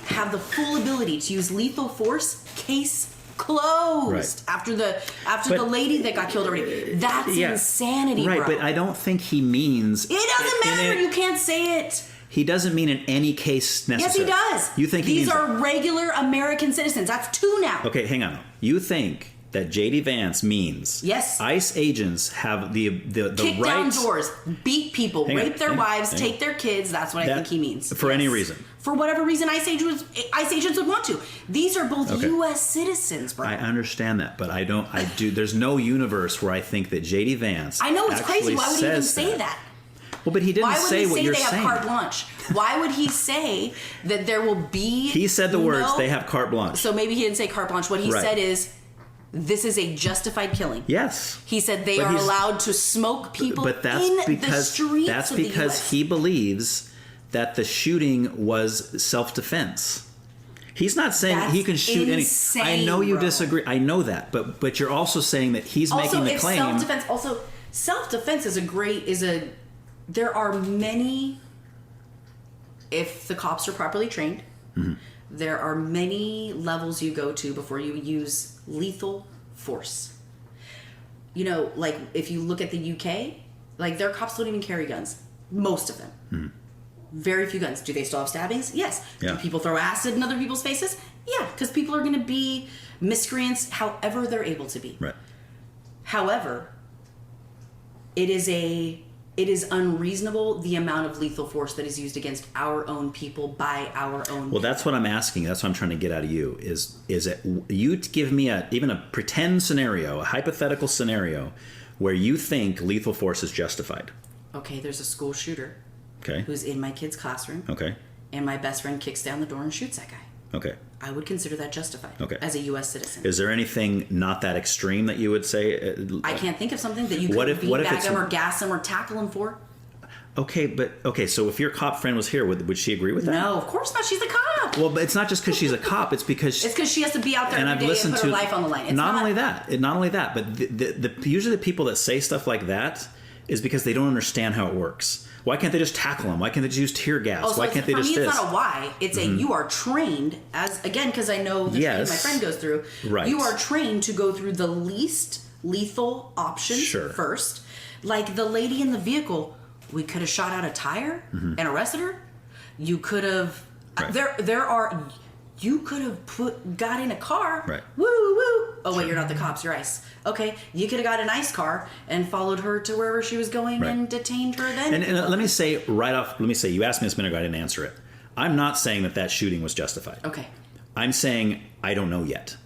have the full ability to use lethal force, case closed. Right. After the lady that got killed already. That's insanity, right, bro. But I don't think he means... It doesn't matter. You can't say it. He doesn't mean in any case necessary. Yes, he does. You think these are regular American citizens? That's 2 now. Okay, hang on. You think that J.D. Vance means ICE agents have the kick right... down doors, beat people, rape their wives, take their kids. That's what I think he means. For any reason. For whatever reason ICE agents would want to. These are both U.S. citizens, bro. I understand that, but there's no universe where I think that J.D. Vance... I know, it's crazy. Why would he even say that? Well, but he didn't say what you're saying. Why would he say they have carte blanche? Why would he say that there will be... He said the words, they have carte blanche. So maybe he didn't say carte blanche. What he said is, this is a justified killing. Yes. He said they are allowed to smoke people in the streets. That's because he believes that the shooting was self-defense. He's not saying he can shoot insane, I know you disagree. I know that. But you're also saying that he's making the claim... Self-defense is there are many, if the cops are properly trained, there are many levels you go to before you use lethal force. Like if you look at the UK, like their cops don't even carry guns. Most of them. Very few guns. Do they still have stabbings? Yes. Yeah. Do people throw acid in other people's faces? Yeah, because people are going to be miscreants however they're able to be. Right. However, it is unreasonable the amount of lethal force that is used against our own people by our own people. Well, that's what I'm asking. That's what I'm trying to get out of you. Is it you give me even a pretend scenario, a hypothetical scenario, where you think lethal force is justified? Okay, there's a school shooter. Okay. Who's in my kid's classroom. Okay. And my best friend kicks down the door and shoots that guy. Okay. I would consider that justified. Okay. As a U.S. citizen. Is there anything not that extreme that you would say? I can't think of something that you could beanbag him or gas him or tackle him for. Okay, so if your cop friend was here, would she agree with that? No, of course not. She's a cop. Well, but it's not just because she's a cop. It's because she has to be out there every day and put her life on the line. Not only that, but usually the people that say stuff like that is because they don't understand how it works. Why can't they just tackle them? Why can't they just use tear gas? Why can't they just it's not a why. It's a you are trained because I know the training my friend goes through. Right. You are trained to go through the least lethal options first. Like the lady in the vehicle, we could have shot out a tire and arrested her. You could have. You could have got in a car. Right. Woo woo. Oh wait, you're not the cops. You're ICE. Okay. You could have got an ICE car and followed her to wherever she was going and detained her then. And let me say right off. Let me say you asked me this minute ago. I didn't answer it. I'm not saying that shooting was justified. Okay. I'm saying I don't know yet.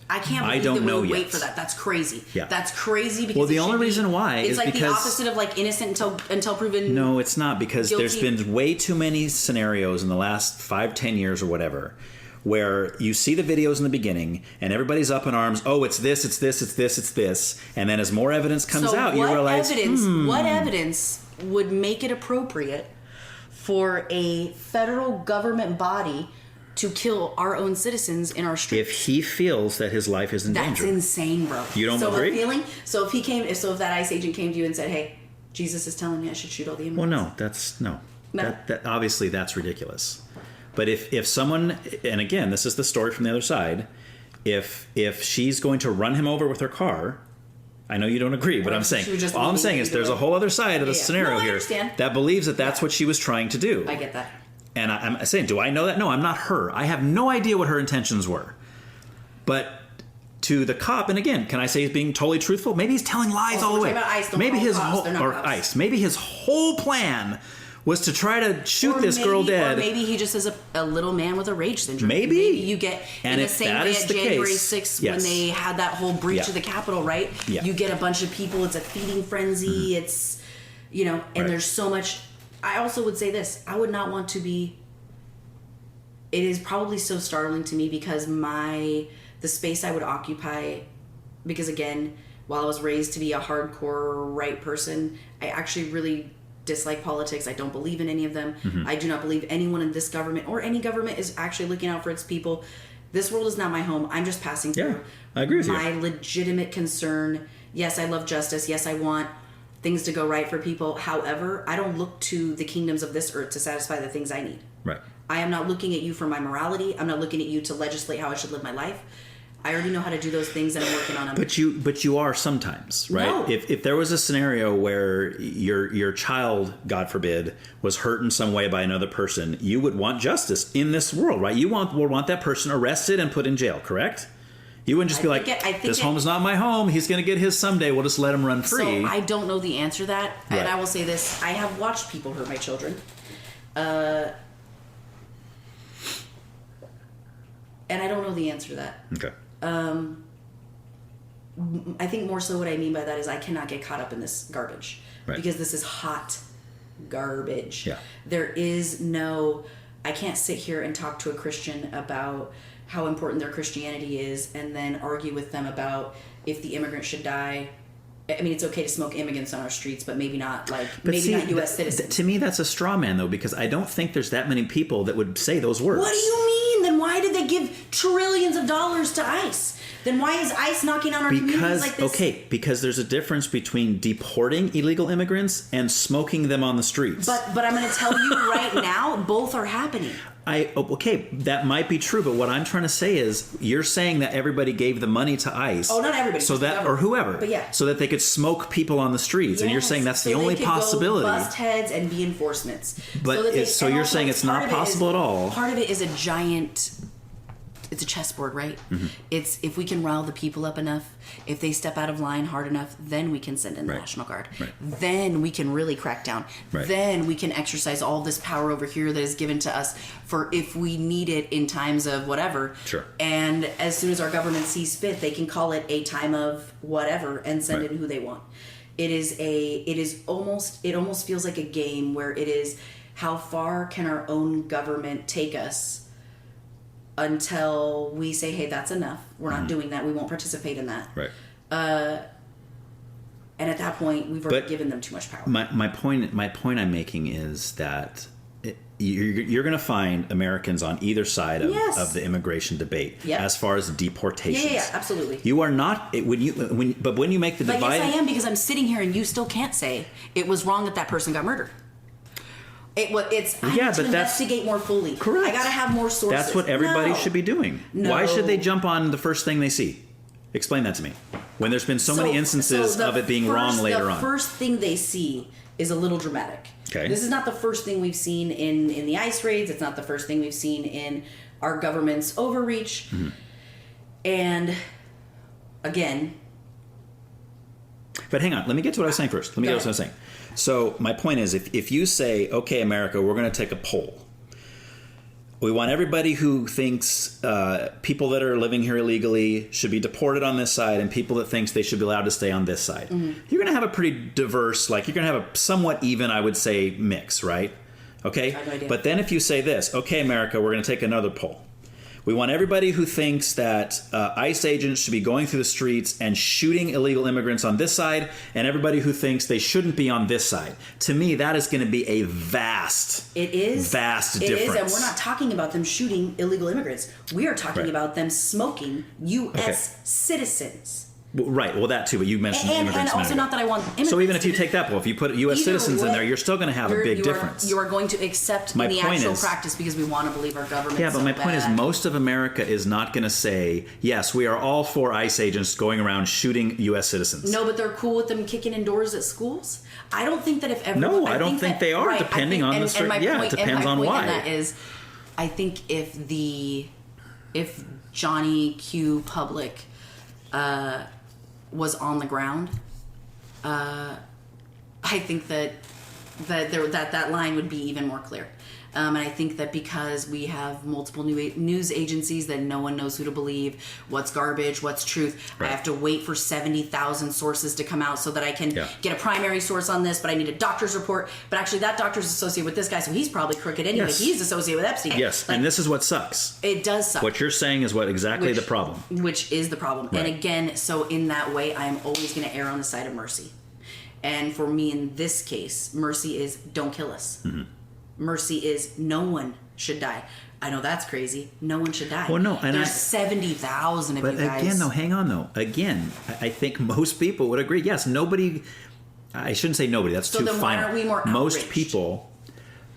I can't believe that we would wait for that. That's crazy. Yeah. That's crazy because the only reason why is like because the opposite of like innocent until proven. No, it's not, because guilty. There's been way too many scenarios in the last 5-10 years or whatever where you see the videos in the beginning and everybody's up in arms. Oh, it's this, it's this, it's this, it's this, and then as more evidence comes out, you realize what evidence would make it appropriate for a federal government body to kill our own citizens in our streets? If he feels that his life is in danger. That's insane, bro. You don't agree? If that ICE agent came to you and said, "Hey, Jesus is telling me I should shoot all the immigrants." Well, no. That obviously that's ridiculous. But if someone, and again, this is the story from the other side, if she's going to run him over with her car, I know you don't agree, but I'm saying all I'm saying is there's a whole other side of the scenario here that believes that that's what she was trying to do. I get that. And I'm saying, do I know that? No, I'm not her. I have no idea what her intentions were. But to the cop, and again, can I say he's being totally truthful? Maybe he's telling lies all the way. Maybe his whole plan was to try to shoot this girl dead. Or maybe he just is a little man with a rage syndrome. Maybe you get in the same way at January 6th when they had that whole breach of the Capitol, right? Yeah. You get a bunch of people. It's a feeding frenzy. Mm-hmm. It's and there's so much. I also would say this. I would not want to be. It is probably so startling to me because the space I would occupy, because again, while I was raised to be a hardcore right person, I actually really dislike politics. I don't believe in any of them. Mm-hmm. I do not believe anyone in this government or any government is actually looking out for its people. This world is not my home. I'm just passing through. Yeah, I agree with you. My legitimate concern. Yes, I love justice. Yes, I want things to go right for people. However, I don't look to the kingdoms of this earth to satisfy the things I need. Right. I am not looking at you for my morality. I'm not looking at you to legislate how I should live my life. I already know how to do those things and I'm working on them. But you are sometimes, right? No. If there was a scenario where your child, God forbid, was hurt in some way by another person, you would want justice in this world, right? You would want that person arrested and put in jail, correct? You wouldn't just be like, this home's not my home. He's going to get his someday. We'll just let him run free. So I don't know the answer to that. Right. And I will say this. I have watched people hurt my children. And I don't know the answer to that. Okay. I think more so what I mean by that is I cannot get caught up in this garbage. Right. Because this is hot garbage. Yeah. There is no... I can't sit here and talk to a Christian about how important their Christianity is and then argue with them about if the immigrant should die. I mean, it's okay to smoke immigrants on our streets, but maybe not not U.S. citizens. To me, that's a straw man, though, because I don't think there's that many people that would say those words. What do you mean? Then why did they give trillions of dollars to ICE? Then why is ICE knocking on our communities like this? Okay, because there's a difference between deporting illegal immigrants and smoking them on the streets. But I'm going to tell you right now, both are happening. Okay, that might be true, but what I'm trying to say is you're saying that everybody gave the money to ICE. Oh, not everybody. So that, or whoever. But yeah. So that they could smoke people on the streets. Yes, and you're saying that's the only possibility. Go bust heads and be enforcements. But so you're saying it's not possible at all. Part of it is a giant... It's a chessboard, right? Mm-hmm. It's if we can rile the people up enough, if they step out of line hard enough, then we can send in the National Guard. Right. Then we can really crack down. Right. Then we can exercise all this power over here that is given to us for if we need it in times of whatever. Sure. And as soon as our government sees fit, they can call it a time of whatever and send in who they want. It almost feels like a game where it is how far can our own government take us until we say, hey, that's enough. We're not doing that. We won't participate in that. Right. And at that point, we've already given them too much power. My point I'm making is that you're going to find Americans on either side of the immigration debate as far as deportations. Yeah, absolutely. You are not when you make the divide. But yes, I am, because I'm sitting here and you still can't say it was wrong that person got murdered. I need to investigate more fully. Correct. I got to have more sources. That's what everybody should be doing. No. Why should they jump on the first thing they see? Explain that to me. When there's been so many instances of it being wrong later on. The first thing they see is a little dramatic. Okay. This is not the first thing we've seen in the ICE raids. It's not the first thing we've seen in our government's overreach. Mm-hmm. And again... But hang on. Let me get to what I was saying first. Let me get to what I was saying. So my point is, if you say, okay, America, we're going to take a poll. We want everybody who thinks people that are living here illegally should be deported on this side and people that thinks they should be allowed to stay on this side. Mm-hmm. You're going to have a pretty diverse, you're going to have a somewhat even, I would say, mix, right? Okay? I have no idea. But then if you say this, okay, America, we're going to take another poll. We want everybody who thinks that ICE agents should be going through the streets and shooting illegal immigrants on this side, and everybody who thinks they shouldn't be on this side. To me, that is going to be a vast difference. It is, and we're not talking about them shooting illegal immigrants. We are talking about them smoking U.S. citizens. Right, well, that too, but you mentioned immigrants. And also not that I want immigrants. So even if you take that poll, if you put U.S. citizens in there, you're still going to have a big difference. You are going to accept the actual practice because we want to believe our government. Yeah, but my point is most of America is not going to say, yes, we are all for ICE agents going around shooting U.S. citizens. No, but they're cool with them kicking in doors at schools. I don't think that if everyone... No, I don't think they are, depending on the... Yeah, it depends on why. And that is, I think if Johnny Q. Public... was on the ground, I think that line would be even more clear. And I think that because we have multiple news agencies that no one knows who to believe, what's garbage, what's truth. Right. I have to wait for 70,000 sources to come out so that I can get a primary source on this, but I need a doctor's report. But actually that doctor's associated with this guy, so he's probably crooked anyway. Yes. He's associated with Epstein. Yes, and this is what sucks. It does suck. What you're saying is the problem. Which is the problem. Right. And again, so in that way, I am always going to err on the side of mercy. And for me in this case, mercy is don't kill us. Mm-hmm. Mercy is no one should die. I know that's crazy. No one should die. Well, no, and there's 70,000 of you guys. But again, no, hang on though. Again, I think most people would agree. Yes, nobody. I shouldn't say nobody. That's too final. Why aren't we more outraged? Most people.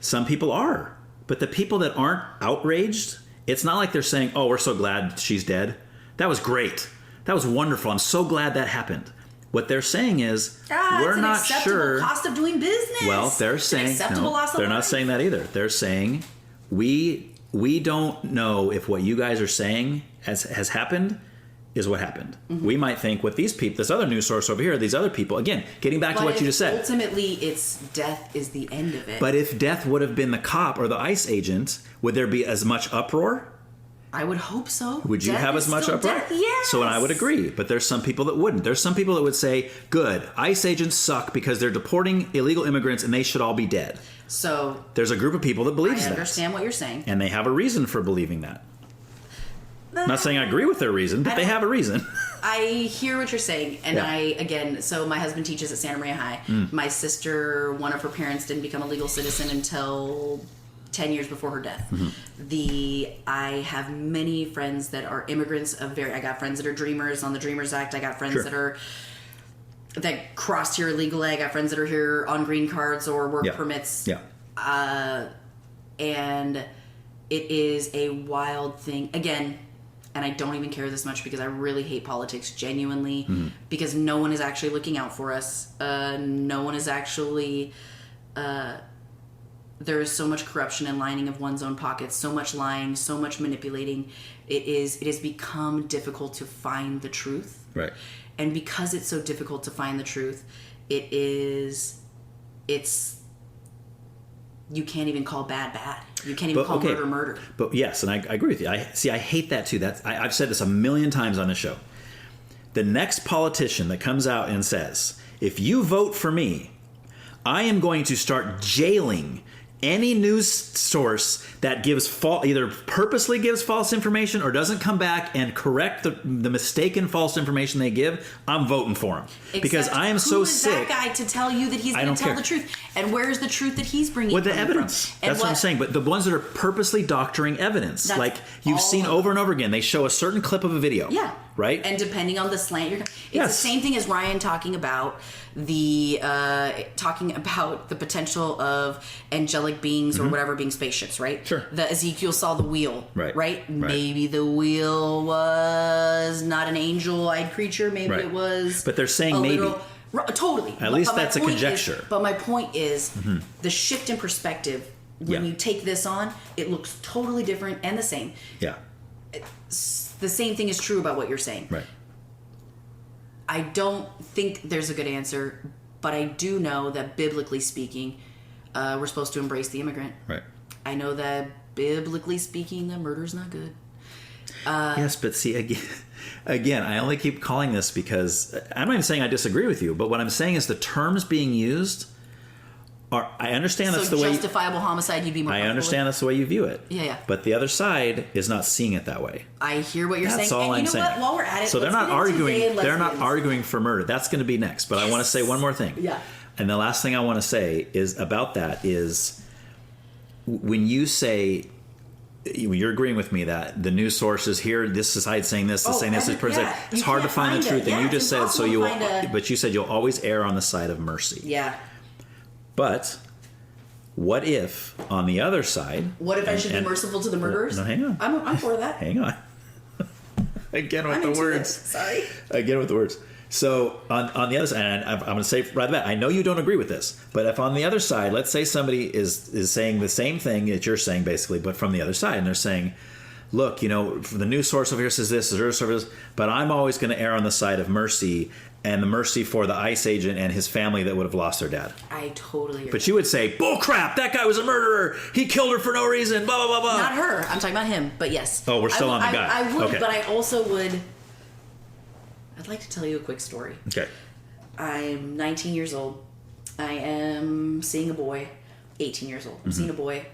Some people are, but the people that aren't outraged, it's not like they're saying, "Oh, we're so glad she's dead. That was great. That was wonderful. I'm so glad that happened." What they're saying is, we're not sure. It's an acceptable cost of doing business. Well, they're saying they're not saying that either. They're saying we don't know if what you guys are saying has happened is what happened. Mm-hmm. We might think what these people, this other news source over here, these other people, again, getting back to what you just said. Ultimately, it's death is the end of it. But if death would have been the cop or the ICE agent, would there be as much uproar? I would hope so. Would you have as much uproar? Yes. So I would agree. But there's some people that wouldn't. There's some people that would say, good, ICE agents suck because they're deporting illegal immigrants and they should all be dead. So there's a group of people that believes that. I understand what you're saying. And they have a reason for believing that. I'm not saying I agree with their reason, but they have a reason. I hear what you're saying. And so my husband teaches at Santa Maria High. My sister, one of her parents didn't become a legal citizen until 10 years before her death. Mm-hmm. I have many friends that are immigrants I got friends that are Dreamers on the Dreamers Act. I got friends that crossed here illegally. I got friends that are here on green cards or work permits. Yeah. And it is a wild thing. Again, and I don't even care this much because I really hate politics genuinely, because no one is actually looking out for us. No one is actually... there is so much corruption and lining of one's own pockets, so much lying, so much manipulating. It has become difficult to find the truth. Right. And because it's so difficult to find the truth, it's you can't even call bad. You can't even call murder. But yes, and I agree with you. I hate that too. I've said this a million times on the show. The next politician that comes out and says, if you vote for me, I am going to start jailing any news source that either purposely gives false information or doesn't come back and correct the mistaken false information they give, I'm voting for him. Because I am so sick. Who is that guy to tell you that he's going to tell the truth? And where's the truth that he's bringing with the evidence? That's what I'm saying. But the ones that are purposely doctoring evidence, like you've seen over and over again, they show a certain clip of a video. Yeah. Right? And depending on the slant, it's the same thing as Ryan talking about the potential of angelic beings or whatever being spaceships, right? Sure. The Ezekiel saw the wheel, right? Maybe the wheel was not an angel-eyed creature. Maybe it was. But they're saying maybe. Totally. At least that's a conjecture. But my point is, the shift in perspective, when you take this on, it looks totally different and the same. Yeah. The same thing is true about what you're saying. Right. I don't think there's a good answer, but I do know that biblically speaking, we're supposed to embrace the immigrant. Right. I know that biblically speaking, that murder's not good. Yes, but see, again, I only keep calling this because I'm not even saying I disagree with you, but what I'm saying is the terms being used are, I understand that's the way... justifiable homicide, you'd be more comfortable I understand that's the way you view it. Yeah. But the other side is not seeing it that way. I hear what you're saying. That's all I'm saying. What? While we're at it, so they're not arguing for murder. That's going to be next. But I want to say one more thing. Yeah. And the last thing I want to say is about that is when you say... You're agreeing with me that the news sources here, this side saying this, saying this, it's hard to find the truth. And you just said, but you said you'll always err on the side of mercy. Yeah. But what if on the other side? What if I should be merciful to the murderers? No, hang on. I'm for that. Hang on. Again with the words. Sorry. Again with the words. So on the other side, and I'm going to say right back, I know you don't agree with this, but if on the other side, let's say somebody is saying the same thing that you're saying basically, but from the other side, and they're saying, look, the news source over here says this, the news source, but I'm always going to err on the side of mercy and the mercy for the ICE agent and his family that would have lost their dad. I totally agree. But you would say, bull crap, that guy was a murderer. He killed her for no reason, blah, blah, blah, blah. Not her. I'm talking about him, but yes. Oh, we're still on the guy. I would, okay. But I also would... I'd like to tell you a quick story. Okay. I'm 19 years old. I am seeing a boy. 18 years old. I'm seeing a boy.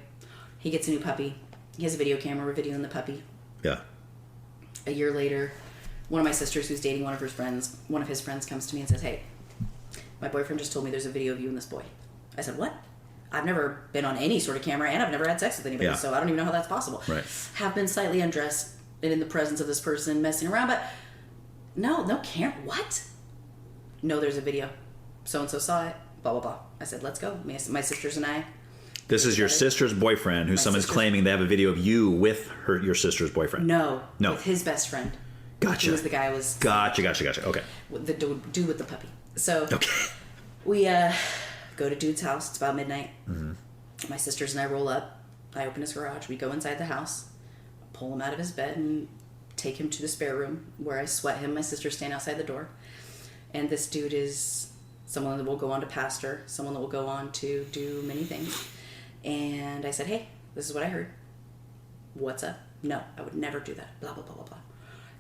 He gets a new puppy. He has a video camera. We're videoing the puppy. Yeah. A year later, one of my sisters who's dating one of his friends comes to me and says, hey, my boyfriend just told me there's a video of you and this boy. I said, what? I've never been on any sort of camera and I've never had sex with anybody, so I don't even know how that's possible. Right. Have been slightly undressed and in the presence of this person messing around, but no camera. What? No, there's a video. So-and-so saw it, blah, blah, blah. I said, let's go. My sisters and I. This is your sister's boyfriend who someone's claiming they have a video of you with your sister's boyfriend. No. With his best friend. Gotcha. Who was the guy I was... Gotcha. Okay. The dude with the puppy. So okay. We go to dude's house. It's about midnight. Mm-hmm. My sisters and I roll up. I open his garage. We go inside the house, pull him out of his bed, and take him to the spare room where I sweat him. My sisters stand outside the door. And this dude is someone that will go on to pastor, someone that will go on to do many things. And I said, hey, this is what I heard. What's up? No, I would never do that. Blah, blah, blah, blah, blah.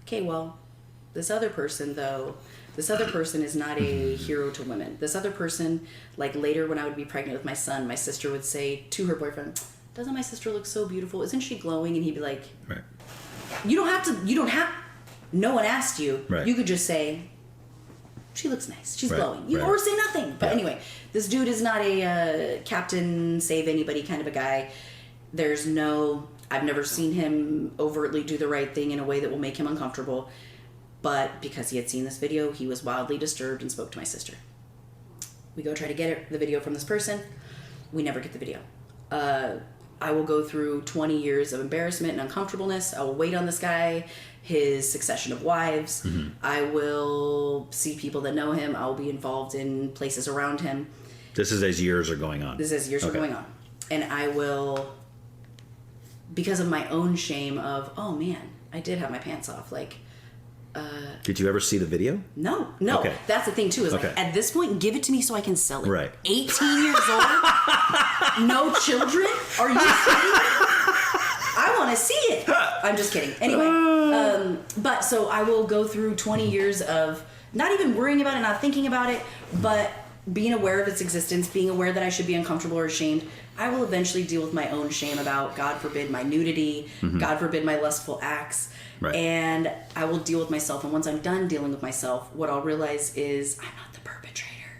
Okay, well, this other person is not a hero to women. This other person, like later when I would be pregnant with my son, my sister would say to her boyfriend, doesn't my sister look so beautiful? Isn't she glowing? And he'd be like, right. You don't have, no one asked you. Right. You could just say, she looks nice. She's right. glowing. Or say nothing. But anyway, this dude is not a captain, save anybody kind of a guy. I've never seen him overtly do the right thing in a way that will make him uncomfortable. But because he had seen this video, he was wildly disturbed and spoke to my sister. We go try to get the video from this person. We never get the video. I will go through 20 years of embarrassment and uncomfortableness. I will wait on this guy, his succession of wives. Mm-hmm. I will see people that know him. I will be involved in places around him. This is as years are going on. Are going on. And I will, because of my own shame of, oh man, I did have my pants off. Like, did you ever see the video? No. Okay. That's the thing too. Is like at this point, give it to me so I can sell it. Right. 18 years old, no children. Are you kidding me? I want to see it. I'm just kidding. Anyway, but so I will go through 20 years of not even worrying about it, not thinking about it, but being aware of its existence, being aware that I should be uncomfortable or ashamed. I will eventually deal with my own shame about, God forbid, my nudity, God forbid, my lustful acts. Right. And I will deal with myself. And once I'm done dealing with myself, what I'll realize is I'm not the perpetrator.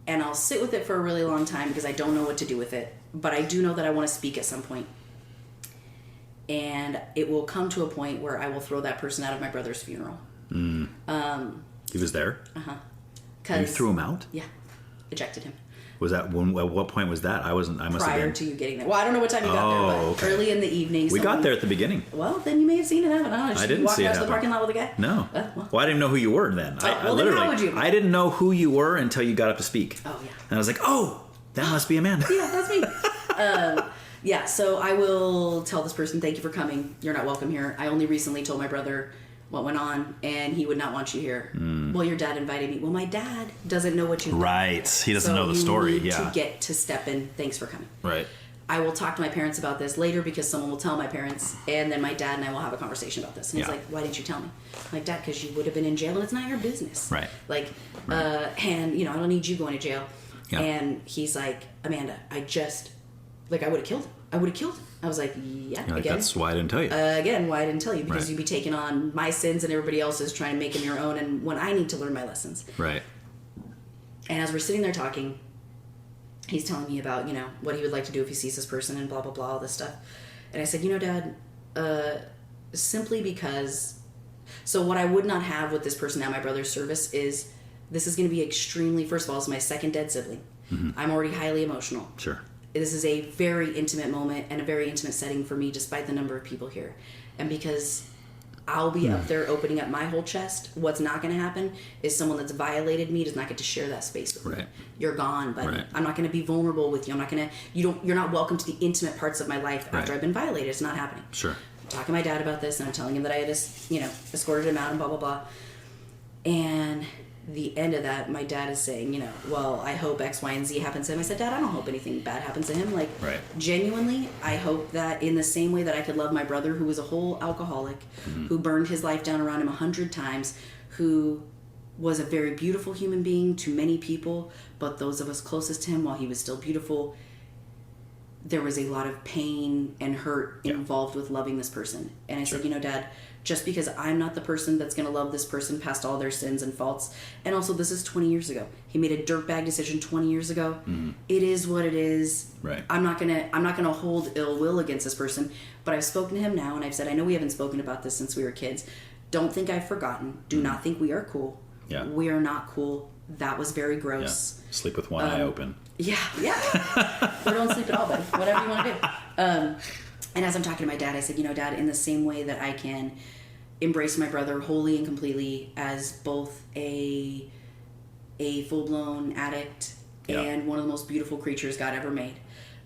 And I'll sit with it for a really long time because I don't know what to do with it. But I do know that I want to speak at some point. And it will come to a point where I will throw that person out of my brother's funeral. He was there? Uh-huh. You threw him out? Yeah. Ejected him. Was that when? At what point was that? I must have been prior to you getting there. Well, I don't know what time you got there, but early in the evening. We got there at the beginning. Well, then you may have seen it happen. I didn't see it happen. The parking lot with a guy. No. Well, I didn't know who you were then. Then how would you? I didn't know who you were until you got up to speak. Oh yeah. And I was like, oh, that must be Amanda. Yeah, that's me. Yeah. So I will tell this person, thank you for coming. You're not welcome here. I only recently told my brother what went on, and he would not want you here. Well, your dad invited me. Well, my dad doesn't know what you've done. Right. He doesn't know the story. You need to get to step in. Thanks for coming. Right. I will talk to my parents about this later because someone will tell my parents, and then my dad and I will have a conversation about this. And he's like, why didn't you tell me? I'm like, Dad, because you would have been in jail, and it's not your business. Right. Like, and, I don't need you going to jail. Yeah. And he's like, Amanda, I would have killed him. I would have killed him. I was like, yeah, again. That's why I didn't tell you. Again, why I didn't tell you. Because you'd be taking on my sins and everybody else's, trying to make them your own, and when I need to learn my lessons. Right. And as we're sitting there talking, he's telling me about, what he would like to do if he sees this person and blah, blah, blah, all this stuff. And I said, Dad, simply because... So what I would not have with this person at my brother's service is, this is going to be extremely... First of all, it's my second dead sibling. Mm-hmm. I'm already highly emotional. Sure. This is a very intimate moment and a very intimate setting for me, despite the number of people here. And because I'll be up there opening up my whole chest, what's not going to happen is someone that's violated me does not get to share that space with me. You're gone, buddy. I'm not going to be vulnerable with you. I'm not going to. You're not welcome to the intimate parts of my life after I've been violated. It's not happening. Sure. I'm talking to my dad about this, and I'm telling him that I had escorted him out and blah blah blah. And the end of that, my dad is saying, well, I hope X, Y, and Z happens to him. I said, Dad, I don't hope anything bad happens to him. Like, genuinely, I hope that in the same way that I could love my brother, who was a whole alcoholic, who burned his life down around him 100 times, who was a very beautiful human being to many people, but those of us closest to him, while he was still beautiful, there was a lot of pain and hurt involved with loving this person. And I said, Dad, just because I'm not the person that's going to love this person past all their sins and faults. And also, this is 20 years ago. He made a dirtbag decision 20 years ago. Mm-hmm. It is what it is. Right. I'm not gonna hold ill will against this person. But I've spoken to him now, and I've said, I know we haven't spoken about this since we were kids. Don't think I've forgotten. Do not think we are cool. Yeah. We are not cool. That was very gross. Yeah. Sleep with one eye open. Yeah. Or don't sleep at all, buddy. Whatever you want to do. And as I'm talking to my dad, I said, Dad, in the same way that I can embrace my brother wholly and completely as both a full-blown addict and one of the most beautiful creatures God ever made.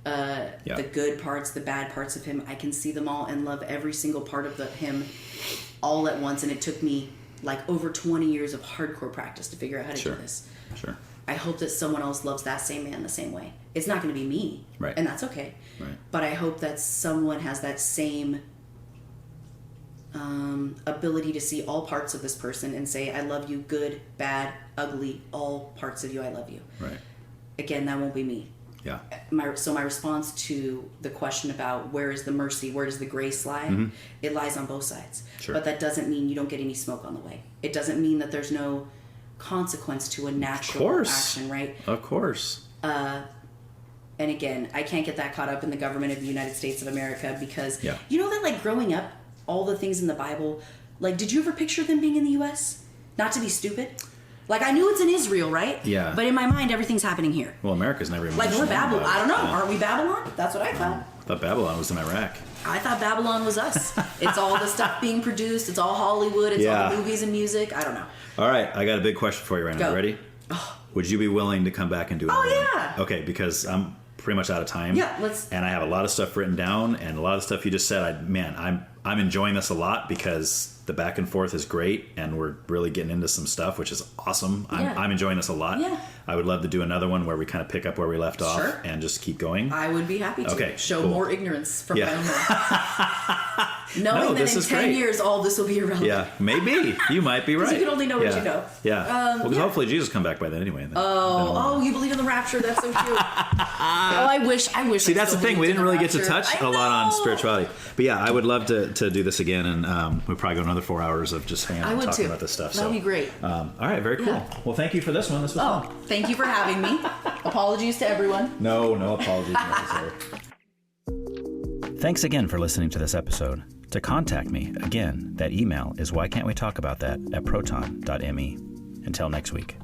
The good parts, the bad parts of him, I can see them all and love every single part of him all at once. And it took me like over 20 years of hardcore practice to figure out how to do this. Sure. I hope that someone else loves that same man the same way. It's not going to be me, and that's okay. Right. But I hope that someone has that same ability to see all parts of this person and say, I love you, good, bad, ugly, all parts of you, I love you. Right. Again, that won't be me. Yeah. My response to the question about where is the mercy, where does the grace lie, it lies on both sides. Sure. But that doesn't mean you don't get any smoke on the way. It doesn't mean that there's no consequence to a natural action, right? Of course. And again, I can't get that caught up in the government of the United States of America because you know that, like, growing up, all the things in the Bible, like, did you ever picture them being in the U.S.? Not to be stupid. Like, I knew it's in Israel, right? Yeah. But in my mind, everything's happening here. Well, America's never even like, we're Babylon. I don't know. Aren't we Babylon? That's what I thought. I thought Babylon was in Iraq. I thought Babylon was us. It's all the stuff being produced. It's all Hollywood. It's all the movies and music. I don't know. All right. I got a big question for you right now. Ready? Oh. Would you be willing to come back and do it? Oh, yeah. Okay, because I'm pretty much out of time. Yeah, let's. And I have a lot of stuff written down, and a lot of stuff you just said. I'm enjoying this a lot because the back and forth is great, and we're really getting into some stuff, which is awesome. I'm enjoying this a lot. Yeah. I would love to do another one where we kind of pick up where we left off and just keep going. I would be happy to. Okay, show more ignorance from my own life. Knowing that in 10 years all this will be irrelevant. Yeah, maybe. You might be right. You can only know what you know. Yeah. Well, because hopefully Jesus will come back by then anyway. You believe in the rapture? That's so cute. I wish. See, that's the thing. We didn't really get to touch a lot on spirituality. But yeah, I would love to do this again, and we'll probably go another 4 hours of just hanging out and talking about this stuff. That would be great. All right, very cool. Yeah. Well, thank you for this one. This was fun. Thank you for having me. Apologies to everyone. No apologies necessary. Thanks again for listening to this episode. To contact me, again, that email is whycan'twetalkaboutthat@proton.me. Until next week.